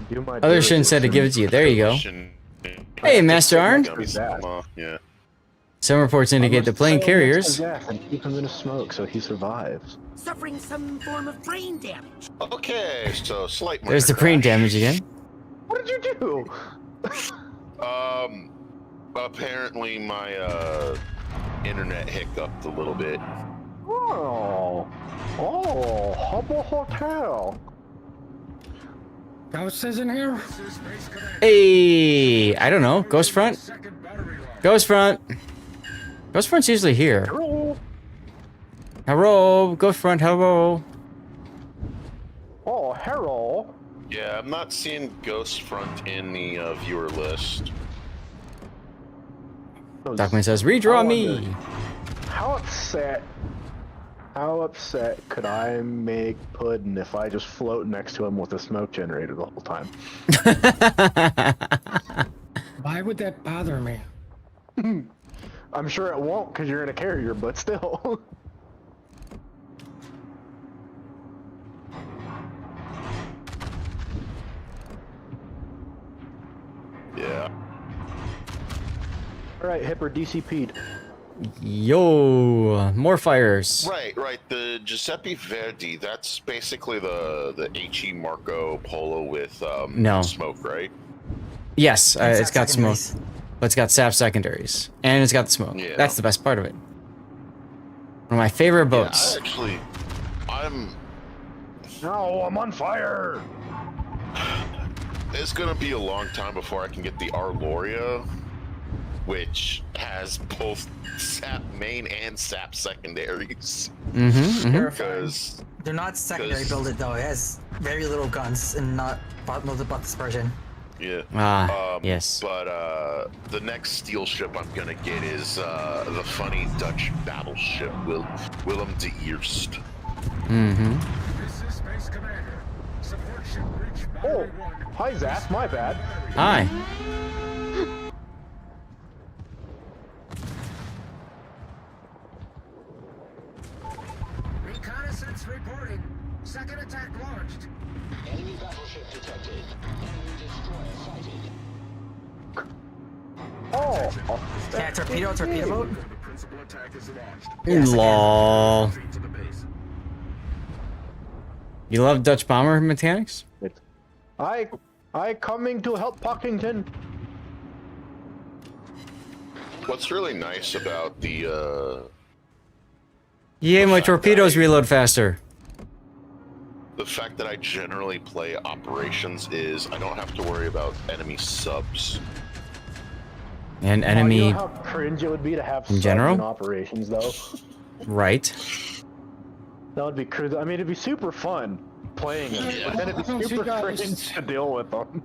[SPEAKER 16] do my
[SPEAKER 1] Other Shin said to give it to you. There you go. Hey, Master Arn.
[SPEAKER 20] Yeah.
[SPEAKER 1] Some reports indicate the plane carriers.
[SPEAKER 16] And keep him in a smoke so he survives.
[SPEAKER 18] Suffering some form of brain damage.
[SPEAKER 20] Okay, so slight.
[SPEAKER 1] There's the brain damage again.
[SPEAKER 16] What did you do?
[SPEAKER 20] Apparently my internet hiccuped a little bit.
[SPEAKER 16] Oh, Hubble Hotel.
[SPEAKER 17] Ghost isn't here.
[SPEAKER 1] Hey, I don't know. Ghost front. Ghost front. Ghost front's usually here.
[SPEAKER 16] Hello.
[SPEAKER 1] Hello. Ghost front. Hello.
[SPEAKER 16] Oh, hello.
[SPEAKER 20] Yeah, I'm not seeing Ghost Front in the viewer list.
[SPEAKER 1] Document says, redraw me.
[SPEAKER 16] How upset could I make Puddin' if I just float next to him with a smoke generator the whole time?
[SPEAKER 17] Why would that bother me?
[SPEAKER 16] I'm sure it won't because you're in a carrier, but still.
[SPEAKER 20] Yeah.
[SPEAKER 16] Alright, Hipper DCP'd.
[SPEAKER 1] Yo, more fires.
[SPEAKER 20] Right. The Giuseppe Verdi, that's basically the HE Marco Polo with
[SPEAKER 1] No.
[SPEAKER 20] smoke, right?
[SPEAKER 1] Yes, it's got smoke.
[SPEAKER 11] secondaries.
[SPEAKER 1] But it's got sap secondaries. And it's got the smoke.
[SPEAKER 20] Yeah.
[SPEAKER 1] That's the best part of it. One of my favorite boats.
[SPEAKER 20] Yeah, I'm
[SPEAKER 16] No, I'm on fire!
[SPEAKER 20] It's gonna be a long time before I can get the Arloria, which has both sap main and sap secondaries. Because
[SPEAKER 11] They're not secondary builded though. It has very little guns and not multiple dispersion.
[SPEAKER 20] yeah.
[SPEAKER 1] Yes.
[SPEAKER 20] But the next steel ship I'm gonna get is the funny Dutch battleship Willem de Eerst.
[SPEAKER 8] This is Space Commander. Support ship reach
[SPEAKER 16] Oh, hi Zap, my bad.
[SPEAKER 1] Hi.
[SPEAKER 8] Reconnaissance reporting. Second attack launched. Enemy battleship detected. Enemy destroyer sighted.
[SPEAKER 16] Oh,
[SPEAKER 11] Yeah, torpedo boat.
[SPEAKER 8] The principal attack is launched.
[SPEAKER 1] Lol. You love Dutch bomber mechanics?
[SPEAKER 16] I coming to help Pockington.
[SPEAKER 20] What's really nice about the
[SPEAKER 1] Yay, my torpedoes reload faster.
[SPEAKER 20] the fact that I generally play operations is I don't have to worry about enemy subs.
[SPEAKER 1] And
[SPEAKER 16] You
[SPEAKER 1] enemy,
[SPEAKER 16] know how cringe it would be to have
[SPEAKER 1] in general?
[SPEAKER 16] subs in operations, though.
[SPEAKER 1] right?
[SPEAKER 16] That would be cringe. I mean, it'd be super fun playing it, but then it'd be super cringe to deal with them.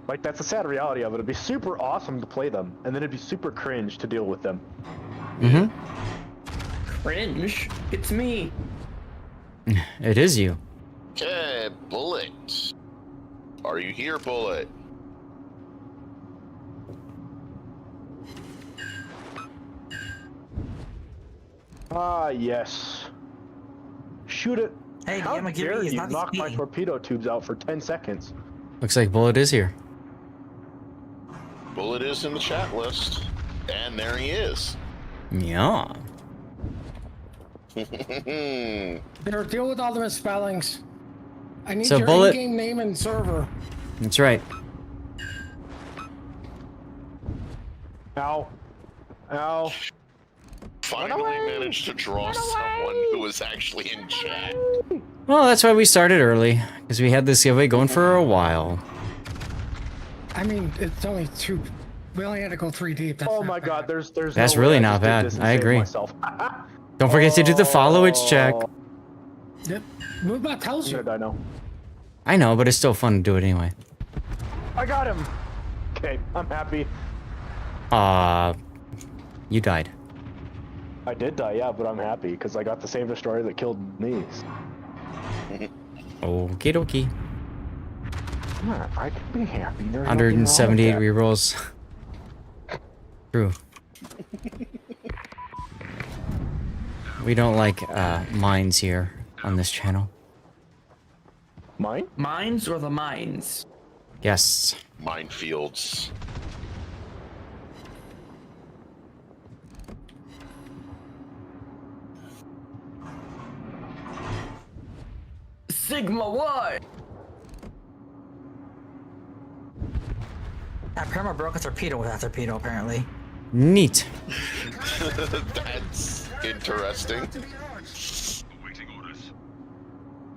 [SPEAKER 16] Like, that's the sad reality of it. It'd be super awesome to play them, and then it'd be super cringe to deal with them.
[SPEAKER 2] Cringe? It's me.
[SPEAKER 1] It is you.
[SPEAKER 20] Okay, Bullet. Are you here, Bullet?
[SPEAKER 16] Ah, yes. Shoot it.
[SPEAKER 11] Hey,
[SPEAKER 16] How
[SPEAKER 11] the
[SPEAKER 16] dare
[SPEAKER 11] Yamagiri is
[SPEAKER 16] you
[SPEAKER 11] not
[SPEAKER 16] knock my
[SPEAKER 11] speed.
[SPEAKER 16] torpedo tubes out for 10 seconds?
[SPEAKER 1] Looks like Bullet is here.
[SPEAKER 20] Bullet is in the chat list. And there he is.
[SPEAKER 1] Yeah.
[SPEAKER 17] Better deal with all the misspellings. I need
[SPEAKER 1] So
[SPEAKER 17] your
[SPEAKER 1] Bullet-
[SPEAKER 17] in-game name and server.
[SPEAKER 1] That's right.
[SPEAKER 16] Ow. Ow.
[SPEAKER 20] Finally managed to draw someone who was actually in chat.
[SPEAKER 1] Well, that's why we started early, because we had this giveaway going for a while.
[SPEAKER 17] I mean, it's only two. We only had to go 3 deep. That's
[SPEAKER 16] Oh
[SPEAKER 17] not
[SPEAKER 16] my
[SPEAKER 17] bad.
[SPEAKER 16] god, there's
[SPEAKER 1] That's
[SPEAKER 16] no
[SPEAKER 1] really
[SPEAKER 16] way
[SPEAKER 1] not
[SPEAKER 16] just did
[SPEAKER 1] bad.
[SPEAKER 16] this and
[SPEAKER 1] I
[SPEAKER 16] saved
[SPEAKER 1] agree.
[SPEAKER 16] myself.
[SPEAKER 1] Don't forget to do the followage check.
[SPEAKER 17] Yep. Moonbot tells you.
[SPEAKER 16] I know.
[SPEAKER 1] I know, but it's still fun to do it anyway.
[SPEAKER 16] I got him. Okay, I'm happy.
[SPEAKER 1] You died.
[SPEAKER 16] I did die, yeah, but I'm happy because I got the same destroyer that killed me.
[SPEAKER 1] Okie dokie.
[SPEAKER 16] Yeah, I can be happy. There's
[SPEAKER 1] 178
[SPEAKER 16] nothing wrong with
[SPEAKER 1] rerolls. True. We don't like mines here on this channel.
[SPEAKER 16] that. Mine?
[SPEAKER 2] Mines or the mines?
[SPEAKER 1] Yes.
[SPEAKER 20] Minefields.
[SPEAKER 2] Sigma Y.
[SPEAKER 11] Perma broke a torpedo with that torpedo, apparently.
[SPEAKER 1] Neat.
[SPEAKER 20] That's interesting.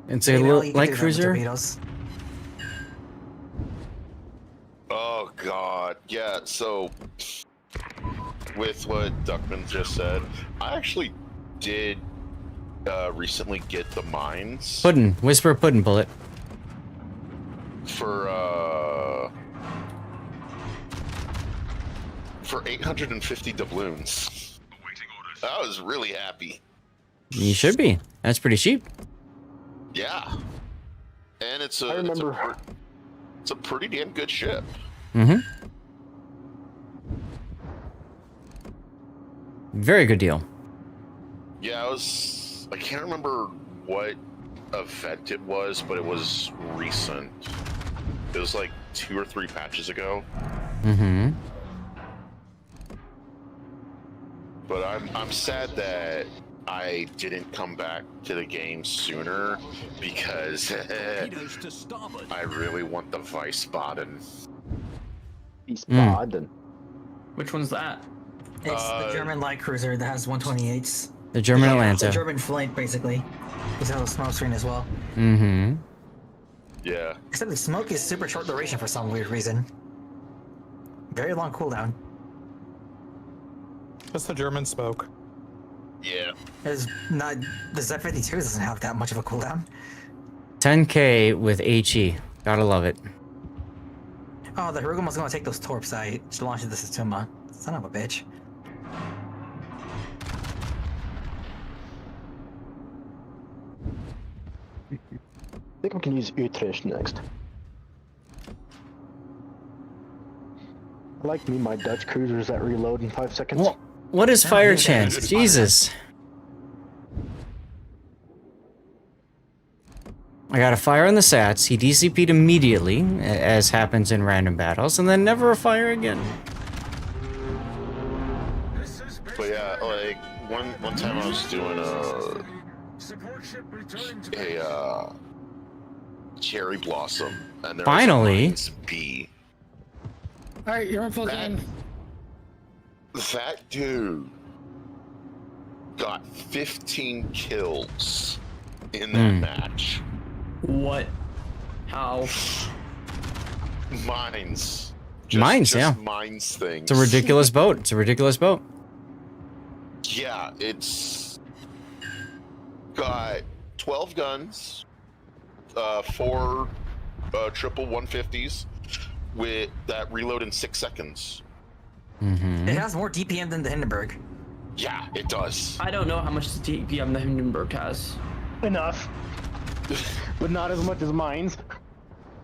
[SPEAKER 1] It's a light cruiser.
[SPEAKER 20] Oh god, yeah. So, with what Duckman just said, I actually did recently get the mines
[SPEAKER 1] Puddin', whisper puddin' bullet.
[SPEAKER 20] for 850 doubloons. I was really happy.
[SPEAKER 1] You should be. That's pretty cheap.
[SPEAKER 20] Yeah, and it's a pretty damn good ship.
[SPEAKER 1] Mm-hmm. Very good deal.
[SPEAKER 20] Yeah, I can't remember what event it was, but it was recent. It was like 2 or 3 patches ago.
[SPEAKER 1] Mm-hmm.
[SPEAKER 20] But I'm sad that I didn't come back to the game sooner because I really want the Wiesbaden.
[SPEAKER 16] Wiesbaden.
[SPEAKER 2] Which one's that?
[SPEAKER 11] It's the German light cruiser that has 128s.
[SPEAKER 1] The German Atlanta.
[SPEAKER 11] The German flight, basically. It's got a smoke screen as well.
[SPEAKER 1] Mm-hmm.
[SPEAKER 20] Yeah.
[SPEAKER 11] Except the smoke is super short duration for some weird reason. Very long cooldown.
[SPEAKER 14] That's the German smoke.
[SPEAKER 20] Yeah.
[SPEAKER 11] It's not. The Z-52 doesn't have that much of a cooldown.
[SPEAKER 1] 10K with HE. Gotta love it.
[SPEAKER 11] Oh, the Hirugamo's gonna take those torps. I should launch the Satsuma. Son of a bitch.
[SPEAKER 16] I think we can use Utrecht next. I like me my Dutch cruisers that reload in 5 seconds.
[SPEAKER 1] Well, what is fire chance? Jesus. I got a fire on the Sats. He DCP'd immediately, as happens in random battles, and then never a fire again.
[SPEAKER 20] But yeah, like one time I was doing a cherry blossom, and there
[SPEAKER 1] Finally.
[SPEAKER 20] was a B.
[SPEAKER 17] All right, you're on full game.
[SPEAKER 20] That dude got 15 kills in that match.
[SPEAKER 2] What? How?
[SPEAKER 20] Mines.
[SPEAKER 1] Mines, yeah.
[SPEAKER 20] Mines things.
[SPEAKER 1] It's a ridiculous boat. It's a ridiculous boat.
[SPEAKER 20] Yeah, it's got 12 guns, 4 triple 150s with that reload in 6 seconds.
[SPEAKER 1] Mm-hmm.
[SPEAKER 11] It has more DPM than the Hindenburg.
[SPEAKER 20] Yeah, it does.
[SPEAKER 2] I don't know how much DPM the Hindenburg has.
[SPEAKER 16] Enough. But not as much as mines.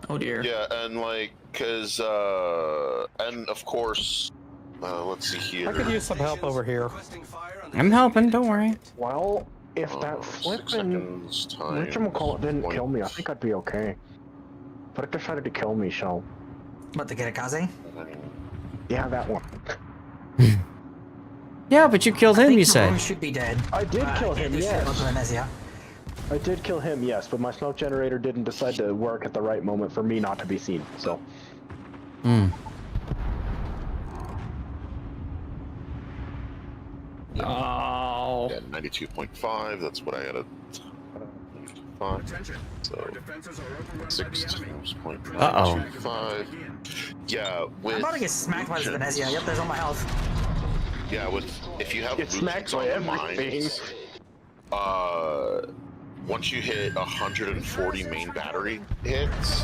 [SPEAKER 2] Oh dear.
[SPEAKER 20] Yeah, and like, cause, and of course, let's see here.
[SPEAKER 14] I could use some help over here.
[SPEAKER 1] I'm helping, don't worry.
[SPEAKER 16] Well, if that flippin' whatchamacallit didn't kill me, I think I'd be okay. But it decided to kill me, so...
[SPEAKER 11] What, the Kirikaze?
[SPEAKER 16] Yeah, that one.
[SPEAKER 1] Yeah, but you killed him, you said.
[SPEAKER 11] Should be dead.
[SPEAKER 16] I did kill him, yes.
[SPEAKER 11] Yeah.
[SPEAKER 16] I did kill him, yes, but my smoke generator didn't decide to work at the right moment for me not to be seen, so...
[SPEAKER 1] Hmm.
[SPEAKER 2] Oh.
[SPEAKER 20] Yeah, 92.5, that's what I had at 5. So 6 times 0.5. Yeah, with
[SPEAKER 11] I'm about to get smacked by this Venezia. Yep, there's all my health.
[SPEAKER 20] Yeah, with if you have
[SPEAKER 16] smacked by everything.
[SPEAKER 20] Once you hit 140 main battery hits,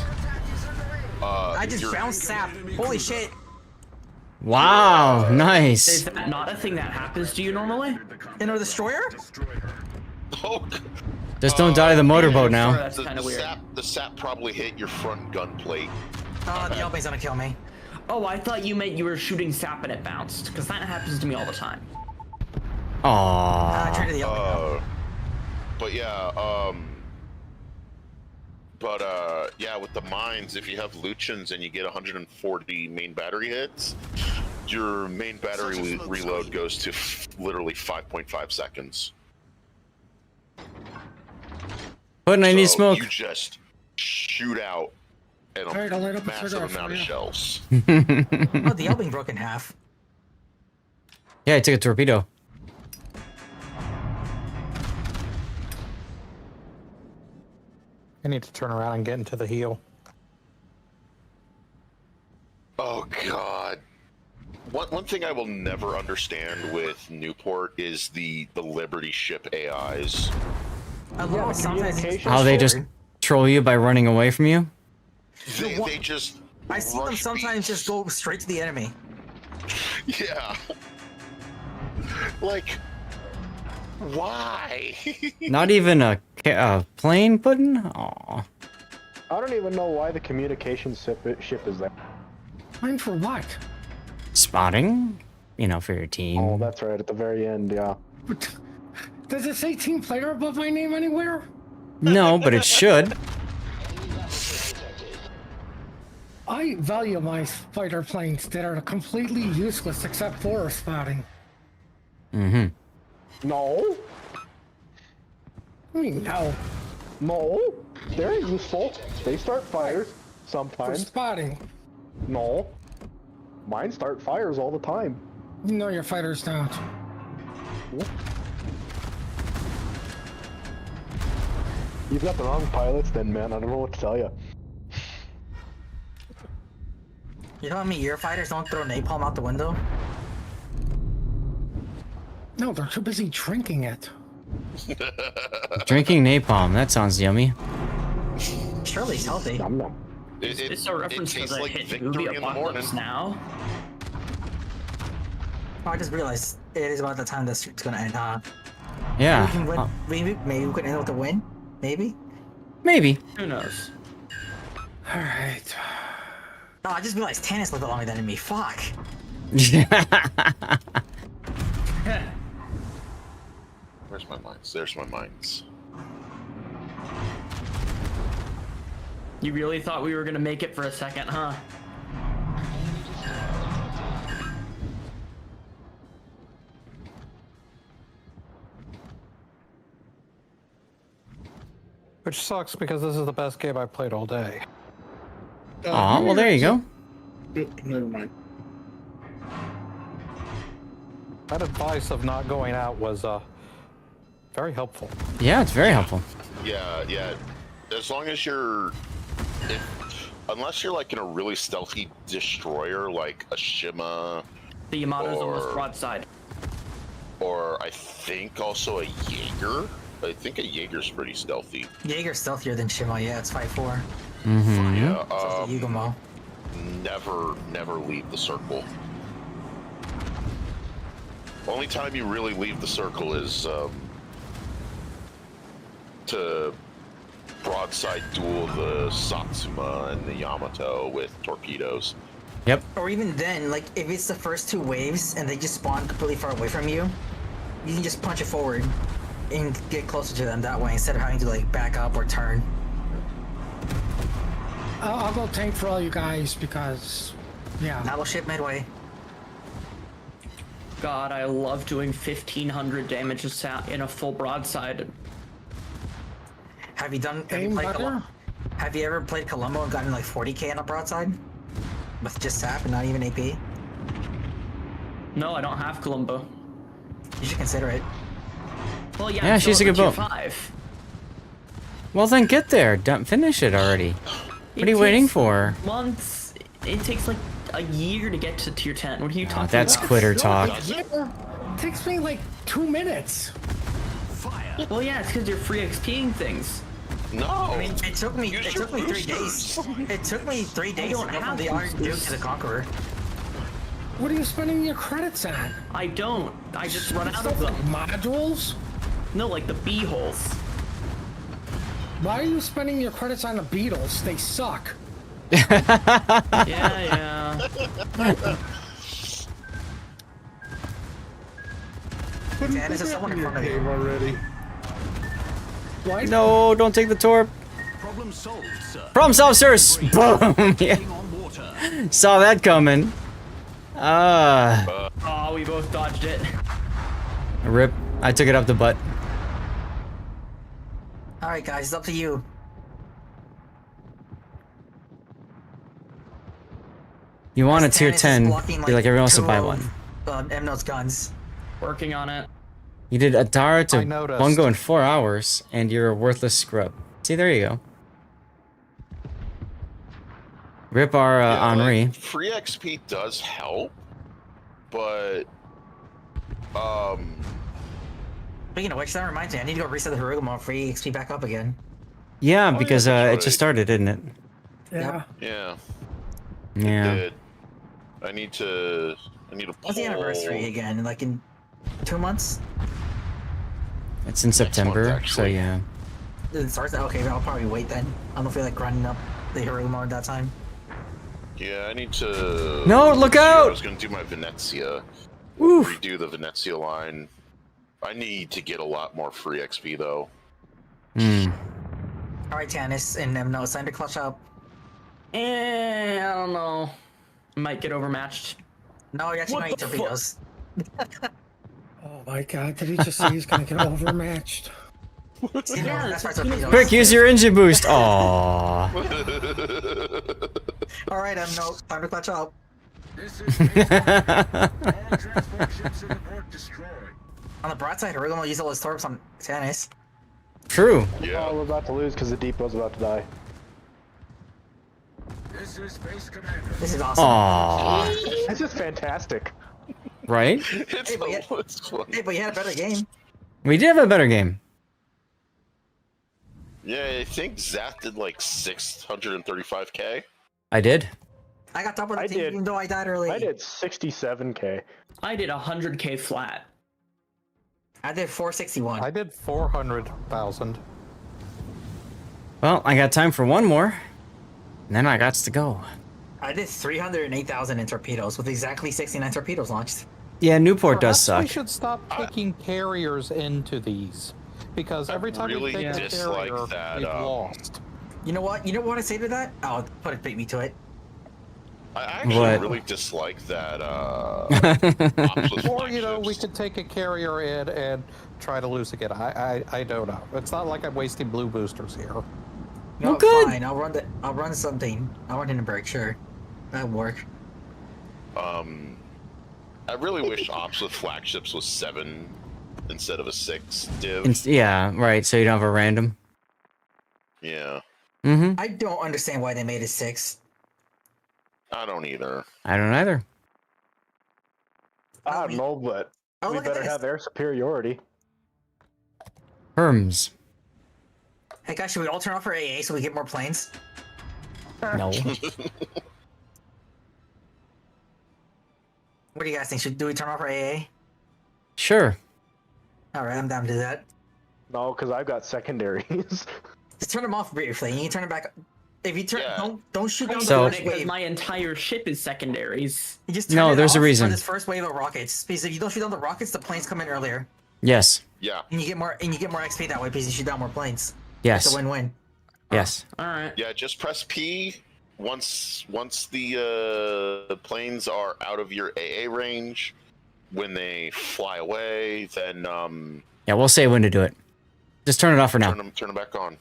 [SPEAKER 11] I just bounced sap. Holy shit.
[SPEAKER 1] Wow, nice.
[SPEAKER 2] Is that not a thing that happens to you normally?
[SPEAKER 11] In a destroyer?
[SPEAKER 20] Oh.
[SPEAKER 1] Just don't die to the motorboat now.
[SPEAKER 2] That's kind of weird.
[SPEAKER 20] The sap probably hit your front gun plate.
[SPEAKER 11] Oh, the Elbay's gonna kill me.
[SPEAKER 2] Oh, I thought you meant you were shooting sap and it bounced, because that happens to me all the time.
[SPEAKER 1] Aww.
[SPEAKER 11] I traded the Elbay.
[SPEAKER 20] But yeah, But yeah, with the mines, if you have Lucians and you get 140 main battery hits, your main battery reload goes to literally 5.5 seconds.
[SPEAKER 1] Puddin', I need smoke.
[SPEAKER 20] You just shoot out at a massive amount of shells.
[SPEAKER 11] Oh, the L-wing broke in half.
[SPEAKER 1] Yeah, I took a torpedo.
[SPEAKER 14] I need to turn around and get into the heel.
[SPEAKER 20] Oh God. One thing I will never understand with Newport is the Liberty ship AIs.
[SPEAKER 1] How they just troll you by running away from you?
[SPEAKER 20] They just.
[SPEAKER 11] I see them sometimes just go straight to the enemy.
[SPEAKER 20] Yeah. Like, why?
[SPEAKER 1] Not even a plane, Puddin'? Aw.
[SPEAKER 16] I don't even know why the communication ship is there.
[SPEAKER 17] Mine for what?
[SPEAKER 1] Spotting? You know, for your team.
[SPEAKER 16] Oh, that's right, at the very end, yeah.
[SPEAKER 17] Does it say team player above my name anywhere?
[SPEAKER 1] No, but it should.
[SPEAKER 17] I value my fighter planes that are completely useless except for spotting.
[SPEAKER 1] Mm-hmm.
[SPEAKER 16] No.
[SPEAKER 17] I mean, no.
[SPEAKER 16] No. They're useful. They start fires
[SPEAKER 17] For
[SPEAKER 16] sometimes.
[SPEAKER 17] spotting.
[SPEAKER 16] No. Mine start fires all the time.
[SPEAKER 17] No, your fighters don't.
[SPEAKER 16] You've got the wrong pilots then, man. I don't know what to tell you.
[SPEAKER 11] You know how many your fighters don't throw napalm out the window?
[SPEAKER 17] No, they're too busy drinking it.
[SPEAKER 1] Drinking napalm, that sounds yummy.
[SPEAKER 11] Surely it's healthy.
[SPEAKER 2] It's a reference to the hit movie Apocalypse Now.
[SPEAKER 11] Oh, I just realized it is about the time this it's gonna end, huh?
[SPEAKER 1] Yeah.
[SPEAKER 11] Maybe we can win. Maybe we can end with a win. Maybe.
[SPEAKER 1] Maybe.
[SPEAKER 2] Who knows?
[SPEAKER 17] All right.
[SPEAKER 11] No, I just realized Tannis lived longer than me. Fuck.
[SPEAKER 20] Where's my mines? There's my mines.
[SPEAKER 2] You really thought we were gonna make it for a second, huh?
[SPEAKER 14] Which sucks because this is the best game I've played all day.
[SPEAKER 1] Aw, well there you go.
[SPEAKER 10] Never mind.
[SPEAKER 14] That advice of not going out was very helpful.
[SPEAKER 1] Yeah, it's very helpful.
[SPEAKER 20] Yeah. As long as you're, unless you're like in a really stealthy destroyer like a Shima,
[SPEAKER 2] The Yamato's almost broadside.
[SPEAKER 20] or I think also a Jaeger. I think a Jaeger's pretty stealthy.
[SPEAKER 11] Jaeger's stealthier than Shima. Yeah, it's 5'4".
[SPEAKER 1] Mm-hmm.
[SPEAKER 20] Yeah.
[SPEAKER 11] So it's the Yugumo.
[SPEAKER 20] Never leave the circle. Only time you really leave the circle is to broadside duel the Satsuma and the Yamato with torpedoes.
[SPEAKER 1] Yep.
[SPEAKER 11] Or even then, like if it's the first two waves and they just spawn completely far away from you, you can just punch it forward and get closer to them that way instead of having to like back up or turn.
[SPEAKER 17] I'll go tank for all you guys because, yeah.
[SPEAKER 11] Battleship midway.
[SPEAKER 2] God, I love doing 1500 damage in a full broadside.
[SPEAKER 11] Have you ever played Columbo and gotten like 40k on a broadside? With just SAP and not even AP?
[SPEAKER 2] No, I don't have Columbo.
[SPEAKER 11] You should consider it.
[SPEAKER 2] Well, yeah,
[SPEAKER 1] Yeah, she's a good boat.
[SPEAKER 2] 5.
[SPEAKER 1] Well then get there. Don't finish it already. What are you waiting for?
[SPEAKER 2] Months. It takes like a year to get to tier 10. What are you talking about?
[SPEAKER 1] That's quitter talk.
[SPEAKER 17] It takes me like 2 minutes.
[SPEAKER 2] Well, yeah, it's because you're free XPing things.
[SPEAKER 20] No.
[SPEAKER 11] I mean, it took me 3 days. It took me 3 days to go from the Iron Duke to the Conqueror.
[SPEAKER 17] What are you spending your credits on?
[SPEAKER 2] I don't. I just run out of them.
[SPEAKER 17] Modules?
[SPEAKER 2] No, like the B-holes.
[SPEAKER 17] Why are you spending your credits on the Beatles? They suck.
[SPEAKER 2] Yeah.
[SPEAKER 11] Dan, is there someone in front of you?
[SPEAKER 10] Already.
[SPEAKER 17] What?
[SPEAKER 1] No, don't take the torp.
[SPEAKER 8] Problem solved, sir.
[SPEAKER 1] Problem solved, sirs. Boom. Yeah. Saw that coming.
[SPEAKER 2] Oh, we both dodged it.
[SPEAKER 1] Rip. I took it up the butt.
[SPEAKER 11] All right, guys, it's up to you.
[SPEAKER 1] You want a tier
[SPEAKER 11] Stannis is
[SPEAKER 1] 10?
[SPEAKER 11] blocking,
[SPEAKER 1] Be like everyone wants to
[SPEAKER 11] two
[SPEAKER 1] buy
[SPEAKER 11] of,
[SPEAKER 1] one.
[SPEAKER 11] M-Note's guns.
[SPEAKER 2] Working on it.
[SPEAKER 1] You did Adara to
[SPEAKER 14] I noticed.
[SPEAKER 1] Bungo in 4 hours, and you're a worthless scrub. See, there you go. Rip our Henri.
[SPEAKER 20] Like, free XP does help, but
[SPEAKER 11] Speaking of which, that reminds me, I need to go reset the Harugamo free XP back up again.
[SPEAKER 1] Yeah, because
[SPEAKER 20] that's
[SPEAKER 1] it just started, didn't it?
[SPEAKER 17] Yeah.
[SPEAKER 20] yeah.
[SPEAKER 1] Yeah.
[SPEAKER 20] Did. I need to
[SPEAKER 11] What's the anniversary again? Like in 2 months?
[SPEAKER 1] It's in September, so yeah.
[SPEAKER 11] It starts. Okay, I'll probably wait then. I don't feel like grinding up the Harugamo at that time.
[SPEAKER 20] Yeah, I need to.
[SPEAKER 1] No, look
[SPEAKER 20] I
[SPEAKER 1] out!
[SPEAKER 20] was gonna do my Venezia.
[SPEAKER 1] Oof.
[SPEAKER 20] Redo the Venezia line. I need to get a lot more free XP though.
[SPEAKER 11] Alright, Tannis and M-Note, it's time to clutch up.
[SPEAKER 2] I don't know. Might get overmatched.
[SPEAKER 11] No, you actually might eat torpedoes.
[SPEAKER 17] Oh my god, did he just say he's gonna get overmatched?
[SPEAKER 11] Yeah, that's my torpedoes.
[SPEAKER 1] Quick, use your engine boost. Aww.
[SPEAKER 11] Alright, M-Note, time to clutch up. On the bright side, Harugamo used all his torps on Tannis.
[SPEAKER 1] True.
[SPEAKER 20] Yeah.
[SPEAKER 16] Oh, we're about to lose because the depot's about to die.
[SPEAKER 8] This is Base Commander.
[SPEAKER 11] This is awesome.
[SPEAKER 1] Aww.
[SPEAKER 16] This is fantastic.
[SPEAKER 1] Right?
[SPEAKER 11] Hey, but you had a better game.
[SPEAKER 1] We did have a better game.
[SPEAKER 20] Yeah, I think Zach did like 635k.
[SPEAKER 1] I did.
[SPEAKER 11] I got top of the team even though I died early.
[SPEAKER 16] I did 67k.
[SPEAKER 2] I did 100k flat.
[SPEAKER 11] I did 461.
[SPEAKER 14] I did 400,000.
[SPEAKER 1] Well, I got time for one more. And then I got to go.
[SPEAKER 11] I did 308,000 in torpedoes with exactly 69 torpedoes launched.
[SPEAKER 1] Yeah, Newport does
[SPEAKER 14] Perhaps we
[SPEAKER 1] suck.
[SPEAKER 14] should stop taking carriers into these. Because every time
[SPEAKER 20] really
[SPEAKER 14] we take a
[SPEAKER 20] dislike
[SPEAKER 14] carrier,
[SPEAKER 20] that,
[SPEAKER 14] we've lost.
[SPEAKER 11] You know what? You know what I say to that? Oh, put it, beat me to it.
[SPEAKER 20] I actually
[SPEAKER 1] What?
[SPEAKER 20] really dislike that.
[SPEAKER 14] Or, you know, we could take a carrier in and try to lose again. I don't know. It's not like I'm wasting blue boosters here.
[SPEAKER 11] No,
[SPEAKER 1] good.
[SPEAKER 11] fine. I'll run something. I'll run Hindenburg, sure. That'll work.
[SPEAKER 20] I really wish ops with flagships was 7 instead of a 6 div.
[SPEAKER 1] Yeah, right. So you don't have a random.
[SPEAKER 20] Yeah.
[SPEAKER 1] Mm-hmm.
[SPEAKER 11] I don't understand why they made it 6.
[SPEAKER 20] I don't either.
[SPEAKER 1] I don't either.
[SPEAKER 16] I don't know, but we
[SPEAKER 11] look at
[SPEAKER 16] better
[SPEAKER 11] this.
[SPEAKER 16] have air superiority.
[SPEAKER 1] Herms.
[SPEAKER 11] Hey guys, should we all turn off our AA so we get more planes?
[SPEAKER 1] No.
[SPEAKER 11] What do you guys think? Do we turn off our AA?
[SPEAKER 1] Sure.
[SPEAKER 11] Alright, I'm down to do that.
[SPEAKER 16] No, because I've got secondaries.
[SPEAKER 11] Just turn them off briefly. You can turn it back. If you turn, don't shoot down
[SPEAKER 1] So-
[SPEAKER 11] the first
[SPEAKER 2] Because
[SPEAKER 11] wave.
[SPEAKER 2] my entire ship is secondaries.
[SPEAKER 11] You just turn
[SPEAKER 1] No,
[SPEAKER 11] it
[SPEAKER 1] there's a
[SPEAKER 11] off
[SPEAKER 1] reason.
[SPEAKER 11] For this first wave of rockets, because if you don't shoot down the rockets, the planes come in earlier,
[SPEAKER 1] Yes.
[SPEAKER 20] Yeah.
[SPEAKER 11] and you get more XP that way because you shoot down more planes.
[SPEAKER 1] Yes.
[SPEAKER 11] It's a win-win.
[SPEAKER 1] Yes.
[SPEAKER 2] All right.
[SPEAKER 20] Yeah, just press P once the planes are out of your AA range. When they fly away, then
[SPEAKER 1] Yeah, we'll say when to do it. Just turn it off for now.
[SPEAKER 20] turn them back on.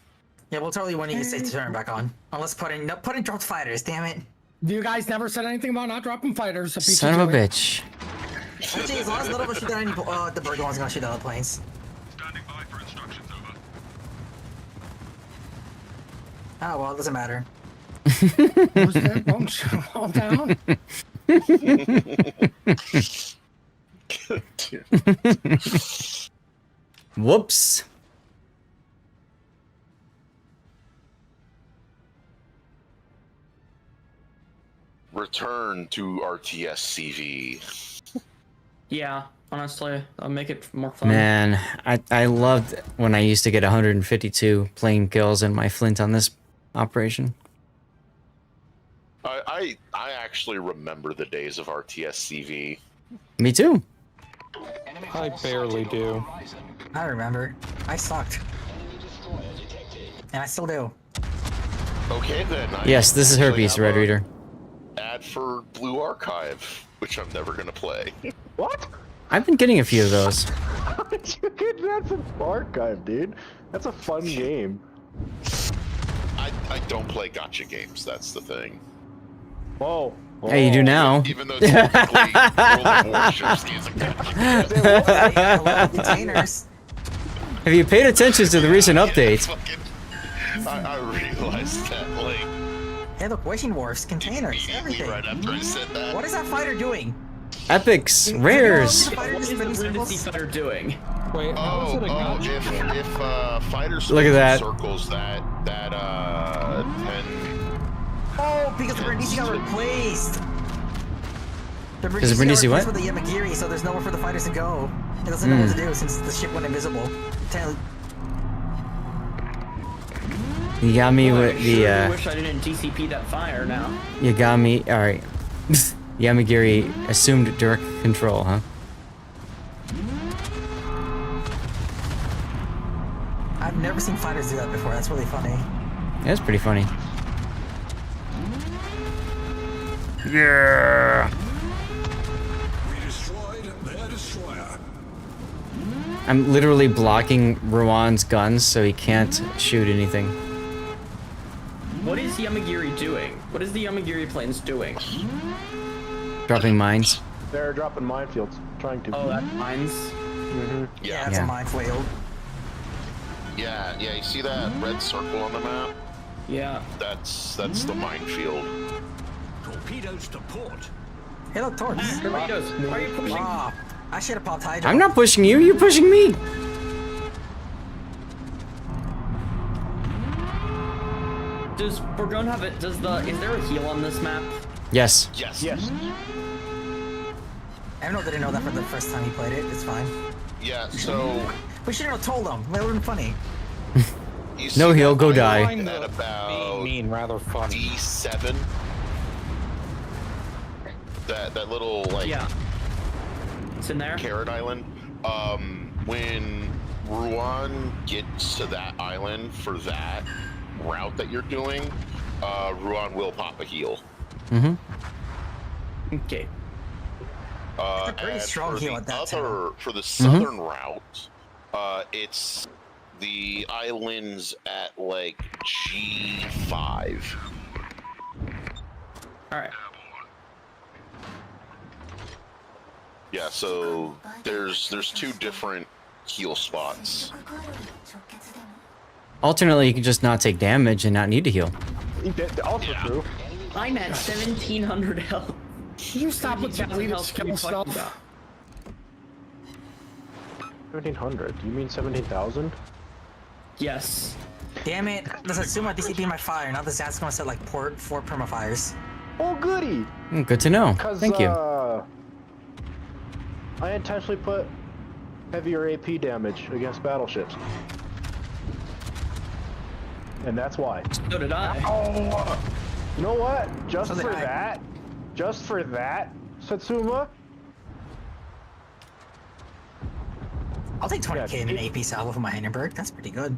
[SPEAKER 11] Yeah, we'll tell you when you can say to turn it back on. Unless Pudding dropped fighters. Damn it.
[SPEAKER 17] You guys never said anything about not dropping fighters. So
[SPEAKER 1] Son of a bitch.
[SPEAKER 11] Actually, as long as none of us shoot down any, the bird one's gonna shoot down the planes.
[SPEAKER 8] Standing by for instructions, over.
[SPEAKER 11] Oh well, it doesn't matter.
[SPEAKER 17] Who's that? All down.
[SPEAKER 1] Whoops.
[SPEAKER 20] Return to RTS CV.
[SPEAKER 2] Yeah, honestly, I'll make it more fun.
[SPEAKER 1] Man, I loved when I used to get 152 plane kills in my Flint on this operation.
[SPEAKER 20] I actually remember the days of RTS CV.
[SPEAKER 1] Me too.
[SPEAKER 14] I barely do.
[SPEAKER 11] I remember. I sucked. And I still do.
[SPEAKER 20] Okay then.
[SPEAKER 1] Yes, this is herpes, Red Reader.
[SPEAKER 20] Ad for Blue Archive, which I'm never gonna play.
[SPEAKER 16] What?
[SPEAKER 1] I've been getting a few of those.
[SPEAKER 16] How did you get that from Archive, dude? That's a fun game.
[SPEAKER 20] I don't play gacha games, that's the thing.
[SPEAKER 16] Whoa.
[SPEAKER 1] Yeah, you do now.
[SPEAKER 20] Even though technically World of Warships is a gacha game.
[SPEAKER 11] Containers.
[SPEAKER 1] Have you paid attention to the recent updates?
[SPEAKER 20] I realized that, like...
[SPEAKER 11] Hey, look, wishing wharfs, containers, everything.
[SPEAKER 20] Right after I said that.
[SPEAKER 11] What is that fighter doing?
[SPEAKER 1] Epics, rares.
[SPEAKER 2] What is the Lunacy fighter doing?
[SPEAKER 14] Wait,
[SPEAKER 20] if fighters
[SPEAKER 1] Look at that.
[SPEAKER 20] circles that 10...
[SPEAKER 11] Oh, because the Brindisi got replaced. The
[SPEAKER 1] Because the Brindisi
[SPEAKER 11] got
[SPEAKER 1] what?
[SPEAKER 11] replaced with the Yamagiri, so there's nowhere for the fighters to go. It doesn't know what to do since the ship went invisible.
[SPEAKER 1] You got me with the.
[SPEAKER 2] I wish I didn't GCP that fire now.
[SPEAKER 1] You got me. All right. Yamagiri assumed direct control, huh?
[SPEAKER 11] I've never seen fighters do that before. That's really funny.
[SPEAKER 1] That's pretty funny. Yeah.
[SPEAKER 8] We destroyed their destroyer.
[SPEAKER 1] I'm literally blocking Ruan's guns so he can't shoot anything.
[SPEAKER 2] What is Yamagiri doing? What is the Yamagiri planes doing?
[SPEAKER 1] Dropping mines.
[SPEAKER 16] They're dropping minefields, trying to.
[SPEAKER 2] Oh, that's mines?
[SPEAKER 20] Yeah,
[SPEAKER 11] that's a minefield.
[SPEAKER 20] Yeah, you see that red circle on the map?
[SPEAKER 2] Yeah.
[SPEAKER 20] That's the minefield.
[SPEAKER 8] Torpedoes to port.
[SPEAKER 11] Hey, look, torps.
[SPEAKER 2] Torpedoes. Why are you pushing?
[SPEAKER 11] Ah, I should have popped Hydro.
[SPEAKER 1] I'm not pushing you. You're pushing me.
[SPEAKER 2] Does Bourgogne have it? Is there a heal on this map?
[SPEAKER 1] Yes.
[SPEAKER 20] Yes.
[SPEAKER 11] Everyone didn't know that for the first time he played it. It's fine.
[SPEAKER 20] Yeah, so...
[SPEAKER 11] We should have told him. That would have been funny.
[SPEAKER 1] No heal, go die.
[SPEAKER 20] At about
[SPEAKER 14] rather funny.
[SPEAKER 20] D7. That little, like...
[SPEAKER 2] Yeah. It's in there?
[SPEAKER 20] Carrot Island. When Ruan gets to that island for that route that you're doing, Ruan will pop a heal.
[SPEAKER 1] Mm-hmm.
[SPEAKER 2] Okay.
[SPEAKER 11] It's a pretty strong heal at that time.
[SPEAKER 20] For the southern route, it's the islands at like G5.
[SPEAKER 2] Alright.
[SPEAKER 20] Yeah, so there's two different heal spots.
[SPEAKER 1] Alternately, you can just not take damage and not need to heal.
[SPEAKER 16] Also true.
[SPEAKER 2] I'm at 1700 health.
[SPEAKER 17] Can you stop with that weird skill stuff?
[SPEAKER 16] 1700? You mean 17,000?
[SPEAKER 2] Yes.
[SPEAKER 11] Damn it. Let's assume I DCP my fire. Now the Zat's gonna set like 4 permafires.
[SPEAKER 16] Oh, goody!
[SPEAKER 1] Good to know. Thank you.
[SPEAKER 16] I intentionally put heavier AP damage against battleships. And that's why.
[SPEAKER 2] So did I.
[SPEAKER 16] Oh! You know what? Just
[SPEAKER 11] So did
[SPEAKER 16] for
[SPEAKER 11] I.
[SPEAKER 16] that, Satsuma,
[SPEAKER 11] I'll take 20k in an AP salvo for my Hindenburg. That's pretty good.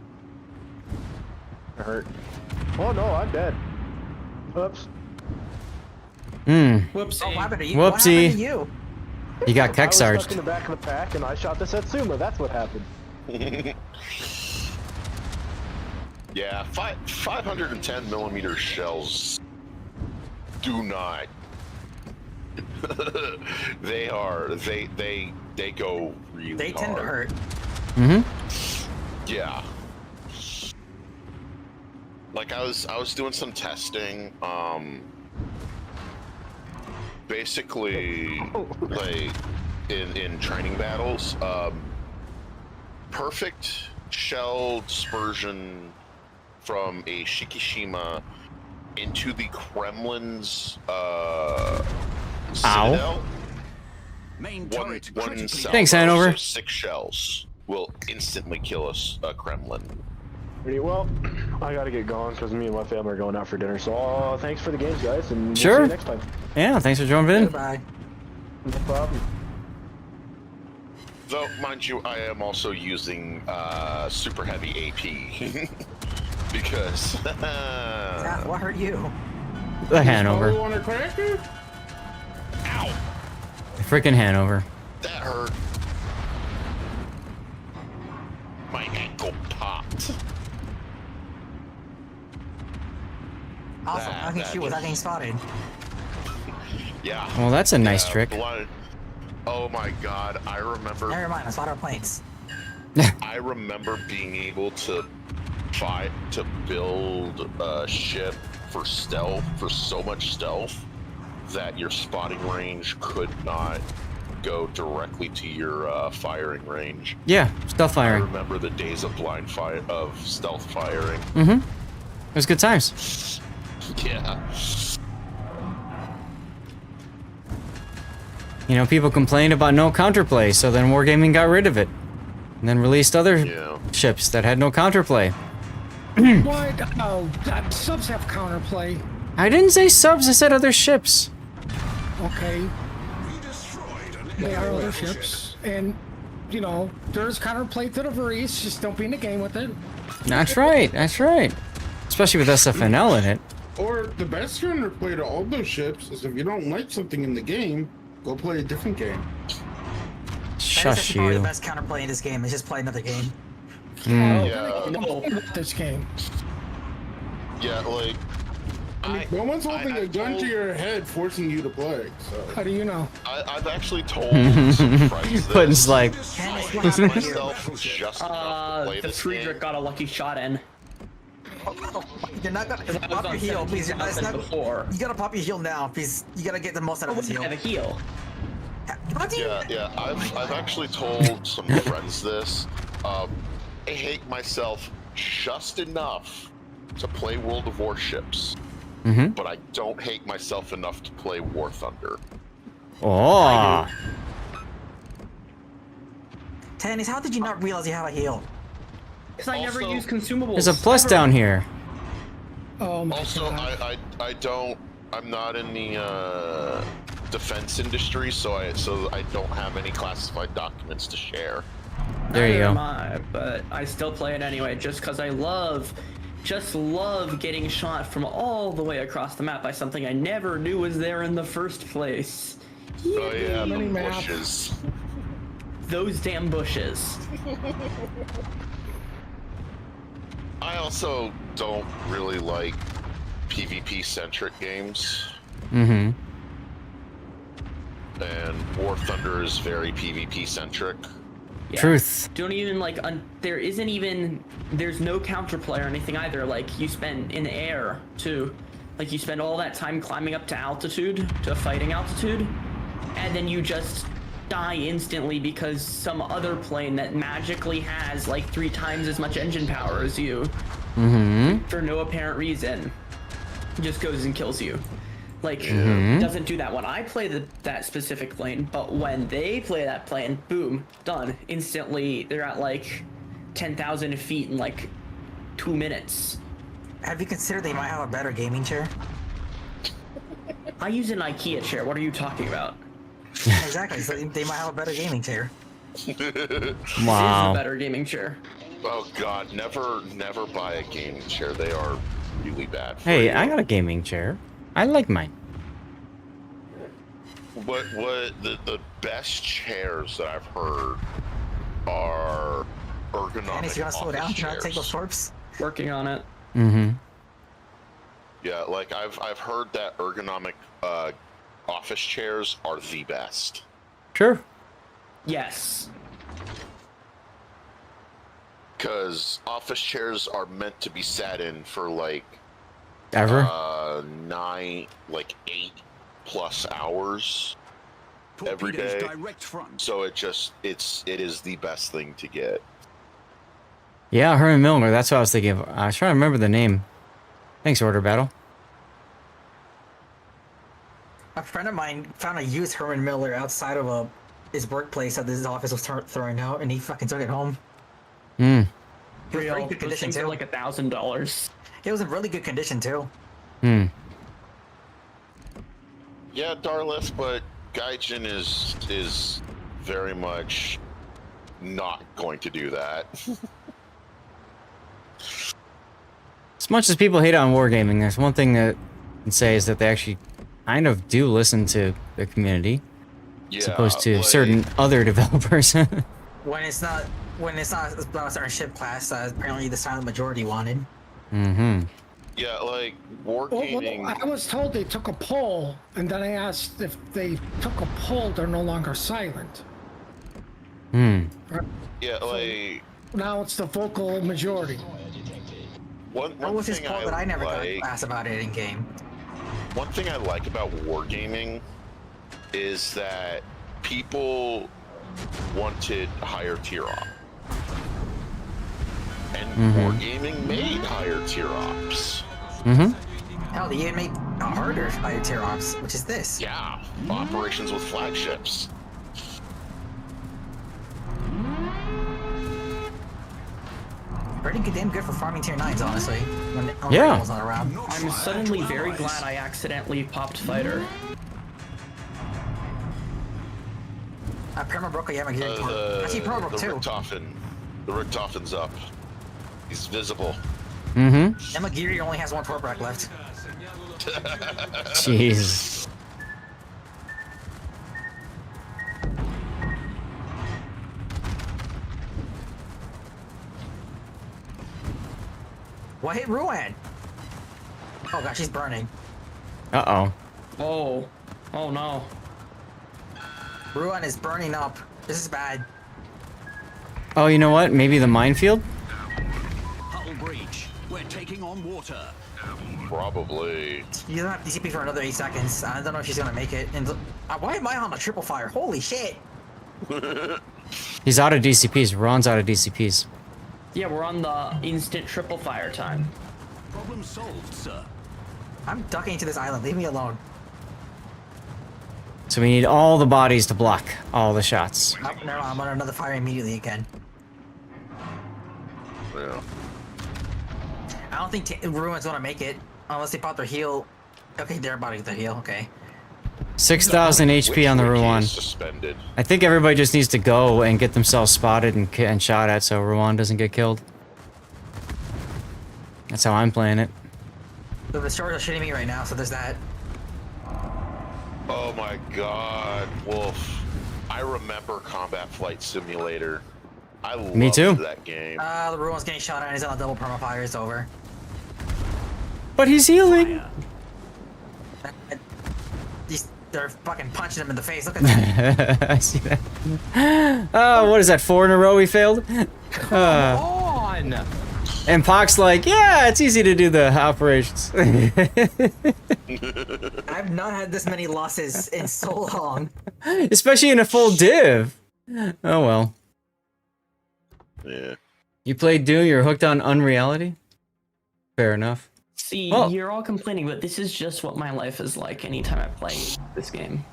[SPEAKER 16] I hurt. Oh no, I'm dead. Oops.
[SPEAKER 2] Whoopsie.
[SPEAKER 11] Oh, what happened to you?
[SPEAKER 1] Whoopsie.
[SPEAKER 11] What happened to you?
[SPEAKER 1] You got
[SPEAKER 16] I was stuck
[SPEAKER 1] Keksarged.
[SPEAKER 16] in the back of the pack and I shot the Satsuma. That's what happened.
[SPEAKER 20] Yeah, 510 millimeter shells do not. They go really
[SPEAKER 11] They tend to hurt.
[SPEAKER 1] Mm-hmm.
[SPEAKER 20] Yeah. Like I was doing some testing. Basically, like in training battles, perfect shell dispersion from a Shikishima into the Kremlin's citadel. One salvo,
[SPEAKER 1] Thanks, Hanover.
[SPEAKER 20] so 6 shells will instantly kill a Kremlin.
[SPEAKER 16] Pretty well. I gotta get going because me and my family are going out for dinner. So thanks for the games, guys, and we'll see
[SPEAKER 1] Sure.
[SPEAKER 16] you next time.
[SPEAKER 1] Yeah, thanks for joining in.
[SPEAKER 11] Goodbye.
[SPEAKER 16] No problem.
[SPEAKER 20] Though, mind you, I am also using super heavy AP. Because
[SPEAKER 11] what hurt you?
[SPEAKER 1] The Hanover.
[SPEAKER 10] You want to crack it?
[SPEAKER 20] Ow!
[SPEAKER 1] The freaking Hanover.
[SPEAKER 20] That hurt. My ankle popped.
[SPEAKER 11] Awesome. I can shoot without getting spotted.
[SPEAKER 20] Yeah.
[SPEAKER 1] Well, that's a nice trick.
[SPEAKER 20] Oh my god, I remember.
[SPEAKER 11] Never mind, I spotted our planes.
[SPEAKER 20] I remember being able to build a ship for stealth, for so much stealth, that your spotting range could not go directly to your firing range.
[SPEAKER 1] Yeah, stealth firing.
[SPEAKER 20] I remember the days of stealth firing.
[SPEAKER 1] Mm-hmm. It was good times.
[SPEAKER 20] Yeah.
[SPEAKER 1] You know, people complained about no counterplay, so then Wargaming got rid of it. And then released other ships that had no counterplay.
[SPEAKER 17] What? Oh, subs have counterplay.
[SPEAKER 1] I didn't say subs, I said other ships.
[SPEAKER 17] Okay. They are other ships. And, you know, there's counterplay to the Varese, just don't be in the game with it.
[SPEAKER 1] That's right, that's right. Especially with SFNL in it.
[SPEAKER 10] Or the best counterplay to all those ships is if you don't like something in the game, go play a different game.
[SPEAKER 1] Shush
[SPEAKER 11] Probably
[SPEAKER 1] you.
[SPEAKER 11] the best counterplay in this game is just play another game.
[SPEAKER 17] This game.
[SPEAKER 20] Yeah, like.
[SPEAKER 10] No one's holding a gun to your head forcing you to play. So.
[SPEAKER 17] How do you know?
[SPEAKER 20] I've actually told some friends
[SPEAKER 1] Puddin's like.
[SPEAKER 20] myself just enough to play
[SPEAKER 2] the
[SPEAKER 20] this
[SPEAKER 2] Friedrich
[SPEAKER 20] game.
[SPEAKER 2] got a lucky shot in.
[SPEAKER 11] You're not gonna pop your heel, please. You gotta pop your heel now, please. You gotta get the most out of this heel.
[SPEAKER 2] Have a heel.
[SPEAKER 20] Yeah. I've actually told some friends this. I hate myself just enough to play World of Warships, but I don't hate myself enough to play War Thunder.
[SPEAKER 1] Oh.
[SPEAKER 11] Tannis, how did you not realize you have a heel?
[SPEAKER 2] Because I never use consumables.
[SPEAKER 1] There's a plus down here.
[SPEAKER 17] Oh my
[SPEAKER 20] Also,
[SPEAKER 17] god.
[SPEAKER 20] I'm not in the defense industry, so I don't have any classified documents to share.
[SPEAKER 1] There you
[SPEAKER 2] Neither
[SPEAKER 1] go.
[SPEAKER 2] am I, but I still play it anyway, just because I love getting shot from all the way across the map by something I never knew was there in the first place.
[SPEAKER 20] Oh yeah, the
[SPEAKER 17] Mini-map.
[SPEAKER 20] bushes.
[SPEAKER 2] Those damn bushes.
[SPEAKER 20] I also don't really like PvP-centric games.
[SPEAKER 1] Mm-hmm.
[SPEAKER 20] And War Thunder is very PvP-centric.
[SPEAKER 2] Yeah.
[SPEAKER 1] Truth.
[SPEAKER 2] Don't even like. There's no counterplay or anything either. Like you spend in the air too. Like you spend all that time climbing up to altitude, to fighting altitude, and then you just die instantly because some other plane that magically has like 3 times as much engine power as you, for no apparent reason, just goes and kills you. Like, doesn't do that when I play that specific plane, but when they play that plane, boom, done. Instantly, they're at like 10,000 feet in like 2 minutes.
[SPEAKER 11] Have you considered they might have a better gaming chair?
[SPEAKER 2] I use an IKEA chair. What are you talking about?
[SPEAKER 11] Exactly. So they might have a better gaming chair.
[SPEAKER 2] This is
[SPEAKER 1] Wow.
[SPEAKER 2] a better gaming chair.
[SPEAKER 20] Oh god, never buy a gaming chair. They are really bad for
[SPEAKER 1] Hey,
[SPEAKER 20] you.
[SPEAKER 1] I got a gaming chair. I like mine.
[SPEAKER 20] What the best chairs that I've heard are ergonomic
[SPEAKER 11] Tannis, you gotta slow down.
[SPEAKER 20] office
[SPEAKER 11] Can I take
[SPEAKER 20] chairs.
[SPEAKER 11] those torps?
[SPEAKER 2] Working on it.
[SPEAKER 1] Mm-hmm.
[SPEAKER 20] Yeah, like I've heard that ergonomic office chairs are the best.
[SPEAKER 1] Sure.
[SPEAKER 2] Yes.
[SPEAKER 20] Because office chairs are meant to be sat in for like
[SPEAKER 1] Ever?
[SPEAKER 20] 8+ hours every day. So it is the best thing to get.
[SPEAKER 1] Yeah, Herman Miller. That's what I was thinking of. I was trying to remember the name. Thanks, Order Battle.
[SPEAKER 11] A friend of mine found a used Herman Miller outside of his workplace that his office was throwing out, and he fucking took it home.
[SPEAKER 1] Hmm.
[SPEAKER 11] It was in pretty good
[SPEAKER 2] Those
[SPEAKER 11] condition
[SPEAKER 2] things are
[SPEAKER 11] too.
[SPEAKER 2] like $1,000.
[SPEAKER 11] It was in really good condition too.
[SPEAKER 1] Hmm.
[SPEAKER 20] Yeah, Darlith, but Gaijin is very much not going to do that.
[SPEAKER 1] As much as people hate on wargaming, there's one thing that I can say is that they actually kind of do listen to the community, as opposed to certain other developers.
[SPEAKER 11] When it's not about a certain ship class, apparently the silent majority wanted.
[SPEAKER 20] Yeah, like wargaming.
[SPEAKER 17] Well, I was told they took a poll, and then I asked if they took a poll, they're no longer silent.
[SPEAKER 1] Hmm.
[SPEAKER 20] Yeah, like
[SPEAKER 17] now it's the vocal majority.
[SPEAKER 20] What
[SPEAKER 11] was his poll that I never got asked about it in game?
[SPEAKER 20] One thing I like about wargaming is that people wanted higher tier op. And wargaming made higher tier ops.
[SPEAKER 11] Hell, they even make a harder higher tier ops, which is this.
[SPEAKER 20] Yeah, operations with flagships.
[SPEAKER 11] Pretty damn good for farming tier 9s, honestly. When
[SPEAKER 1] Yeah.
[SPEAKER 11] not around.
[SPEAKER 2] I'm suddenly very glad I accidentally popped fighter.
[SPEAKER 11] Perma broke a Yamagiri. Actually, Perma broke too.
[SPEAKER 20] The Richtofen's up. He's visible.
[SPEAKER 11] Yamagiri only has 1 torp rack left.
[SPEAKER 1] Jeez.
[SPEAKER 11] What hit Ruan? Oh gosh, she's burning.
[SPEAKER 1] Uh-oh.
[SPEAKER 2] Oh no.
[SPEAKER 11] Ruan is burning up. This is bad.
[SPEAKER 1] Oh, you know what? Maybe the minefield?
[SPEAKER 18] Hull breach. We're taking on water.
[SPEAKER 20] Probably.
[SPEAKER 11] You don't have DCP for another 8 seconds. I don't know if she's gonna make it. And why am I on a triple fire? Holy shit!
[SPEAKER 1] He's out of DCPs. Ron's out of DCPs.
[SPEAKER 2] Yeah, we're on the instant triple fire time.
[SPEAKER 18] Problem solved, sir.
[SPEAKER 11] I'm ducking to this island. Leave me alone.
[SPEAKER 1] So we need all the bodies to block all the shots.
[SPEAKER 11] No, I'm on another fire immediately again.
[SPEAKER 20] Yeah.
[SPEAKER 11] I don't think Ruin's gonna make it unless they pop their heal. Okay, they're about to get the heal. Okay.
[SPEAKER 1] 6,000 HP on the Ruan.
[SPEAKER 20] Suspended.
[SPEAKER 1] I think everybody just needs to go and get themselves spotted and shot at so Ruan doesn't get killed. That's how I'm playing it.
[SPEAKER 11] The destroyers are shitting me right now, so there's that.
[SPEAKER 20] Oh my god, Wolf. I remember Combat Flight Simulator. I loved that game.
[SPEAKER 11] The Ruin's getting shot at and he's on a double perma fire. It's over.
[SPEAKER 1] But he's healing.
[SPEAKER 11] They're fucking punching him in the face. Look at that.
[SPEAKER 1] I see that. Oh, what is that? 4 in a row we failed?
[SPEAKER 14] Come on!
[SPEAKER 1] And Pac's like, yeah, it's easy to do the operations.
[SPEAKER 11] I've not had this many losses in so long.
[SPEAKER 1] Especially in a full div. Oh well.
[SPEAKER 20] Yeah.
[SPEAKER 1] You played Doom, you're hooked on Unreality? Fair enough.
[SPEAKER 2] See, you're all complaining, but this is just what my life is like anytime I play this game.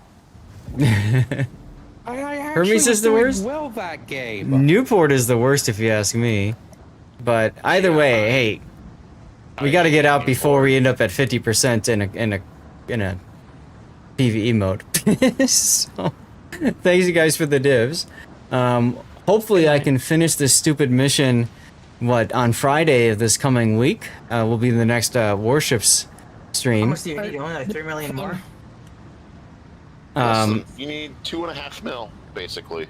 [SPEAKER 1] Hermes is the worst?
[SPEAKER 14] Well, that game.
[SPEAKER 1] Newport is the worst if you ask me. But either way, hey, we got to get out before we end up at 50% in a PvE mode. So, thanks you guys for the divs. Hopefully I can finish this stupid mission. On Friday of this coming week will be the next Warships stream.
[SPEAKER 11] How much do you need? Only like 3 million more?
[SPEAKER 20] You need 2.5 mil, basically.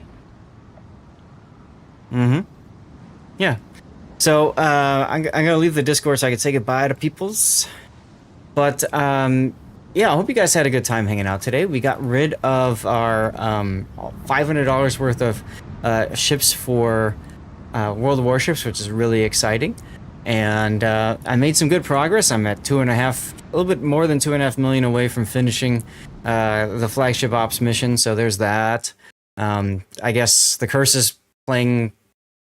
[SPEAKER 1] Yeah. So I'm gonna leave the Discord so I can say goodbye to peoples. But yeah, I hope you guys had a good time hanging out today. We got rid of our $500 worth of ships for World of Warships, which is really exciting. And I made some good progress. I'm at 2.5, a little bit more than 2.5 million away from finishing the flagship ops mission. So there's that. I guess the curse is playing.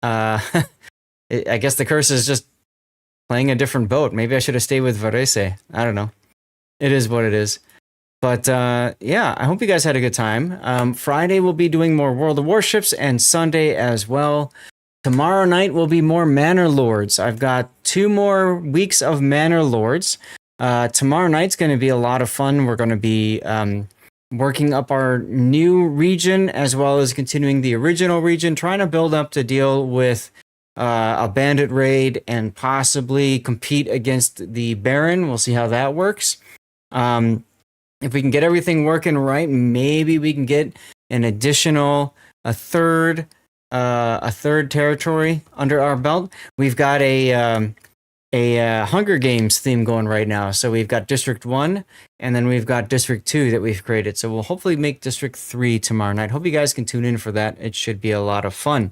[SPEAKER 1] I guess the curse is just playing a different boat. Maybe I should have stayed with Varese. I don't know. It is what it is. But yeah, I hope you guys had a good time. Friday we'll be doing more World of Warships, and Sunday as well. Tomorrow night will be more Manor Lords. I've got 2 more weeks of Manor Lords. Tomorrow night's going to be a lot of fun. We're going to be working up our new region as well as continuing the original region, trying to build up to deal with a bandit raid and possibly compete against the Baron. We'll see how that works. If we can get everything working right, maybe we can get an additional a third territory under our belt. We've got a Hunger Games theme going right now. So we've got District 1 and then we've got District 2 that we've created. So we'll hopefully make District 3 tomorrow night. Hope you guys can tune in for that. It should be a lot of fun.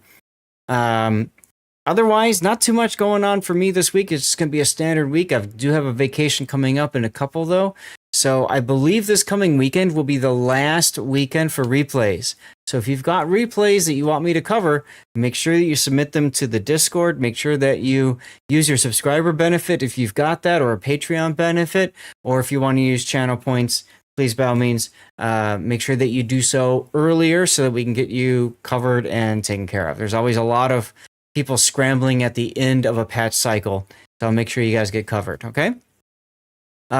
[SPEAKER 1] Otherwise, not too much going on for me this week. It's just going to be a standard week. I do have a vacation coming up in a couple, though. So I believe this coming weekend will be the last weekend for replays. So if you've got replays that you want me to cover, make sure that you submit them to the Discord. Make sure that you use your subscriber benefit if you've got that, or a Patreon benefit. Or if you want to use channel points, please, by all means, make sure that you do so earlier so that we can get you covered and taken care of. There's always a lot of people scrambling at the end of a patch cycle. So I'll make sure you guys get covered, okay?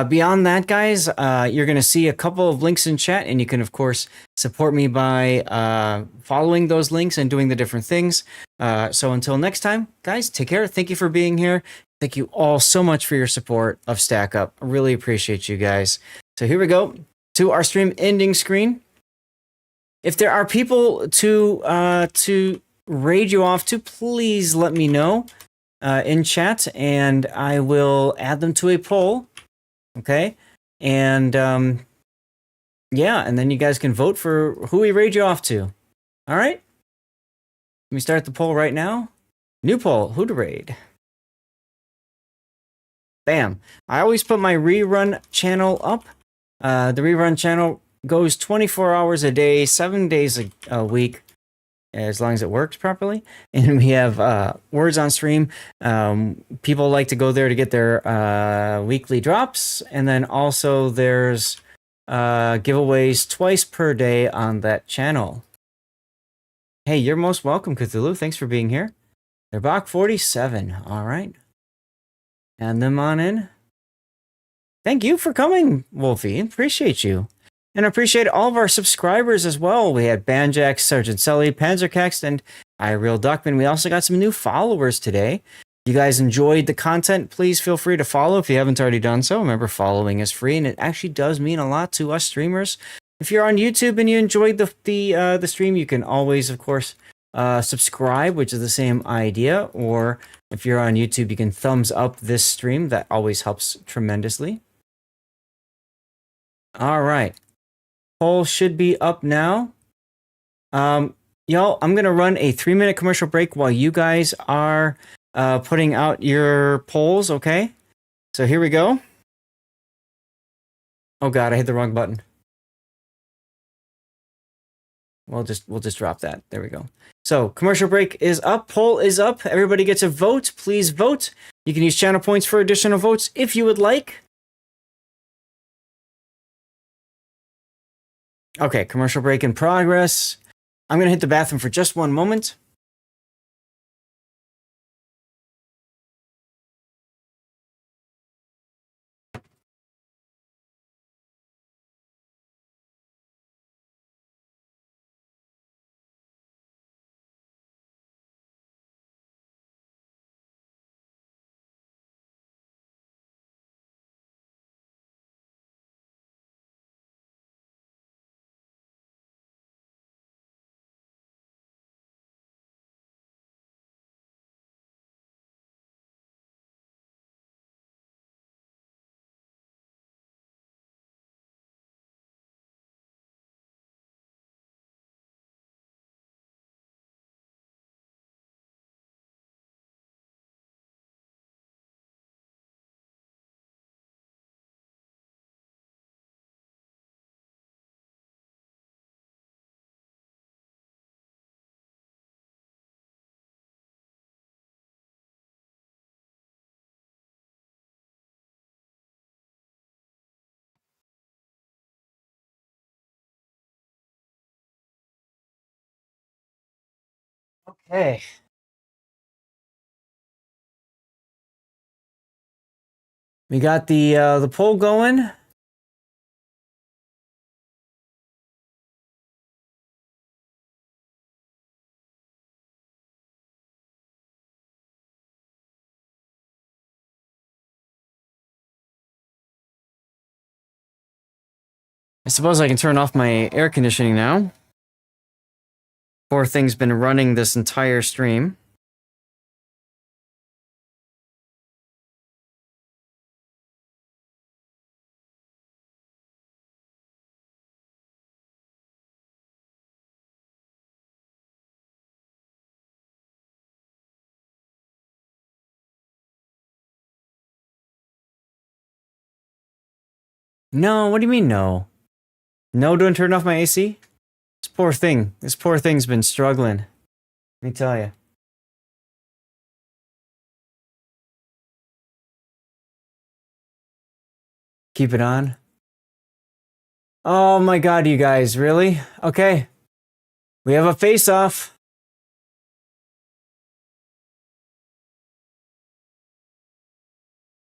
[SPEAKER 1] Beyond that, guys, you're going to see a couple of links in chat, and you can, of course, support me by following those links and doing the different things. So until next time, guys, take care. Thank you for being here. Thank you all so much for your support of StackUp. I really appreciate you guys. So here we go to our stream ending screen. If there are people to raid you off to, please let me know in chat, and I will add them to a poll. Okay, and yeah, and then you guys can vote for who we raid you off to. All right, let me start the poll right now. New poll: who to raid? Bam! I always put my rerun channel up. The rerun channel goes 24 hours a day, 7 days a week, as long as it works properly. And we have words on stream. People like to go there to get their weekly drops. And then also there's giveaways twice per day on that channel. Hey, you're most welcome, Cthulhu. Thanks for being here. They're Bach 47. All right. Add them on in. Thank you for coming, Wolfie. Appreciate you. And I appreciate all of our subscribers as well. We had Banjax, Sergeant Sully, Panzerkext, and iReal Duckman. We also got some new followers today. If you guys enjoyed the content, please feel free to follow if you haven't already done so. Remember, following is free, and it actually does mean a lot to us streamers. If you're on YouTube and you enjoyed the stream, you can always, of course, subscribe, which is the same idea. Or if you're on YouTube, you can thumbs up this stream. That always helps tremendously. All right. Poll should be up now. Y'all, I'm going to run a 3-minute commercial break while you guys are putting out your polls, okay? So here we go. Oh God, I hit the wrong button. We'll just drop that. There we go. So commercial break is up. Poll is up. Everybody gets a vote. Please vote. You can use channel points for additional votes if you would like. Okay, commercial break in progress. I'm going to hit the bathroom for just one moment. Okay. We got the poll going. I suppose I can turn off my air conditioning now. Poor thing's been running this entire stream. No, what do you mean no? No, don't turn off my AC? This poor thing's been struggling. Let me tell you. Keep it on. Oh my god, you guys, really? Okay. We have a face-off.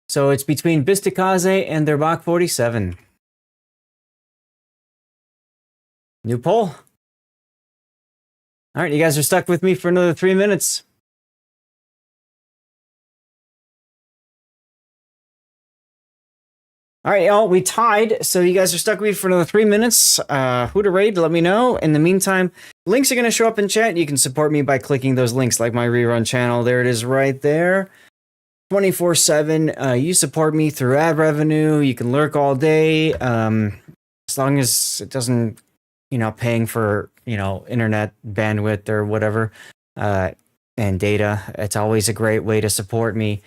[SPEAKER 1] So it's between Bistakaze and their Bach 47. New poll. All right, you guys are stuck with me for another 3 minutes. All right, y'all, we tied, so you guys are stuck with me for another 3 minutes. Who to raid, let me know. In the meantime, links are going to show up in chat. You can support me by clicking those links, like my rerun channel. There it is right there. 24/7. You support me through ad revenue. You can lurk all day. As long as it doesn't, paying for, internet bandwidth or whatever, and data. It's always a great way to support me.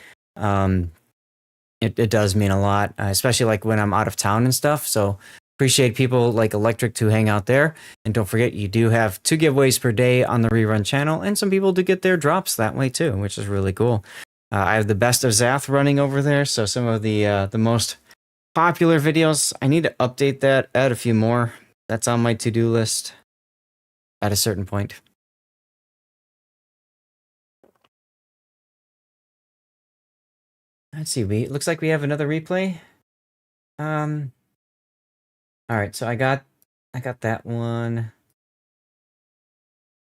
[SPEAKER 1] It does mean a lot, especially like when I'm out of town and stuff. So appreciate people like Electric to hang out there. And don't forget, you do have 2 giveaways per day on the rerun channel, and some people do get their drops that way too, which is really cool. I have the best of Zath running over there, so some of the most popular videos, I need to update that, add a few more. That's on my to-do list at a certain point. Let's see, it looks like we have another replay. All right, so I got that one.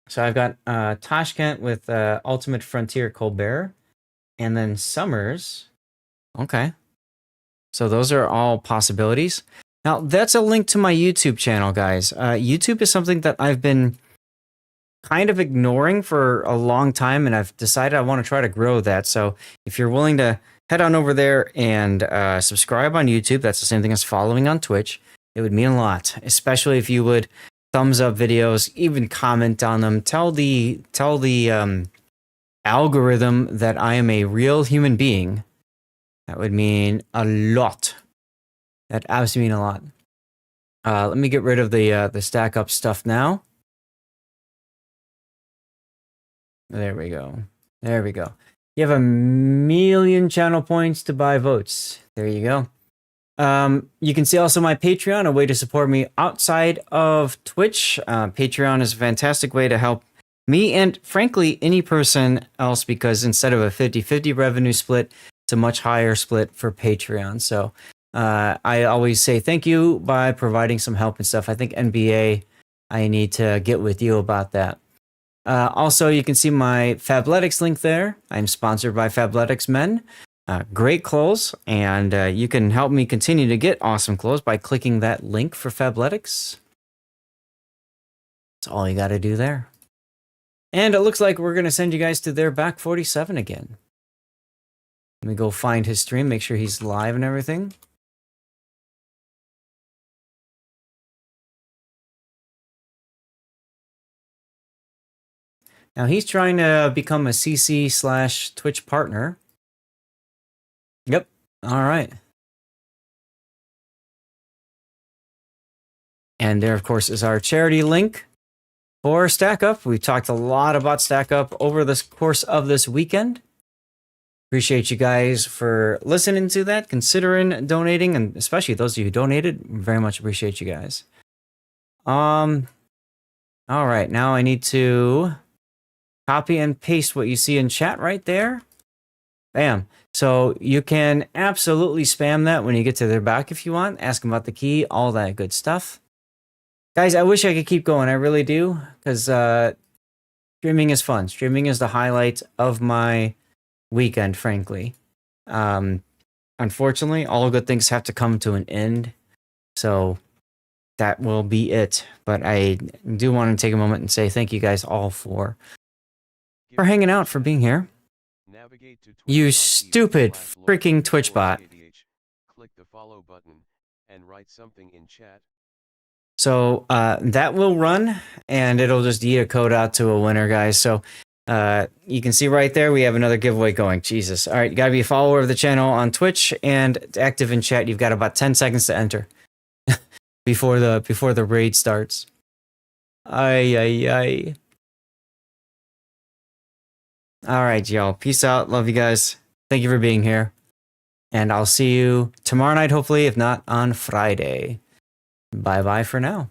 [SPEAKER 1] So I've got Tashkent with Ultimate Frontier Colbert, and then Summers. Okay. So those are all possibilities. Now, that's a link to my YouTube channel, guys. YouTube is something that I've been kind of ignoring for a long time, and I've decided I want to try to grow that. So if you're willing to head on over there and subscribe on YouTube, that's the same thing as following on Twitch. It would mean a lot, especially if you would thumbs up videos, even comment on them. Tell the algorithm that I am a real human being. That would mean a lot. That absolutely mean a lot. Let me get rid of the StackUp stuff now. There we go. There we go. You have 1,000,000 channel points to buy votes. There you go. You can see also my Patreon, a way to support me outside of Twitch. Patreon is a fantastic way to help me and, frankly, any person else, because instead of a 50-50 revenue split, it's a much higher split for Patreon. So I always say thank you by providing some help and stuff. I think NBA, I need to get with you about that. Also, you can see my Fabletics link there. I'm sponsored by Fabletics Men. Great clothes, and you can help me continue to get awesome clothes by clicking that link for Fabletics. That's all you got to do there. And it looks like we're going to send you guys to their Back 47 again. Let me go find his stream, make sure he's live and everything. Now he's trying to become a CC/Twitch partner. Yep. All right. And there, of course, is our charity link for StackUp. We've talked a lot about StackUp over the course of this weekend. Appreciate you guys for listening to that, considering donating, and especially those of you who donated. Very much appreciate you guys. All right, now I need to copy and paste what you see in chat right there. Bam. So you can absolutely spam that when you get to their back if you want. Ask them about the key, all that good stuff. Guys, I wish I could keep going. I really do, because streaming is fun. Streaming is the highlight of my weekend, frankly. Unfortunately, all good things have to come to an end. So that will be it. But I do want to take a moment and say thank you guys all for hanging out, for being here. You stupid freaking Twitch bot.
[SPEAKER 21] Click the follow button and write something in chat.
[SPEAKER 1] So that will run, and it'll just eat a code out to a winner, guys. So you can see right there, we have another giveaway going. Jesus. All right, you got to be a follower of the channel on Twitch and active in chat. You've got about 10 seconds to enter before the raid starts. Ay. All right, y'all. Peace out. Love you guys. Thank you for being here. And I'll see you tomorrow night, hopefully, if not on Friday. Bye-bye for now.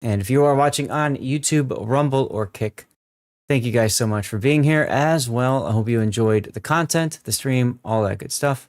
[SPEAKER 1] And if you are watching on YouTube, Rumble, or Kick, thank you guys so much for being here as well. I hope you enjoyed the content, the stream, all that good stuff.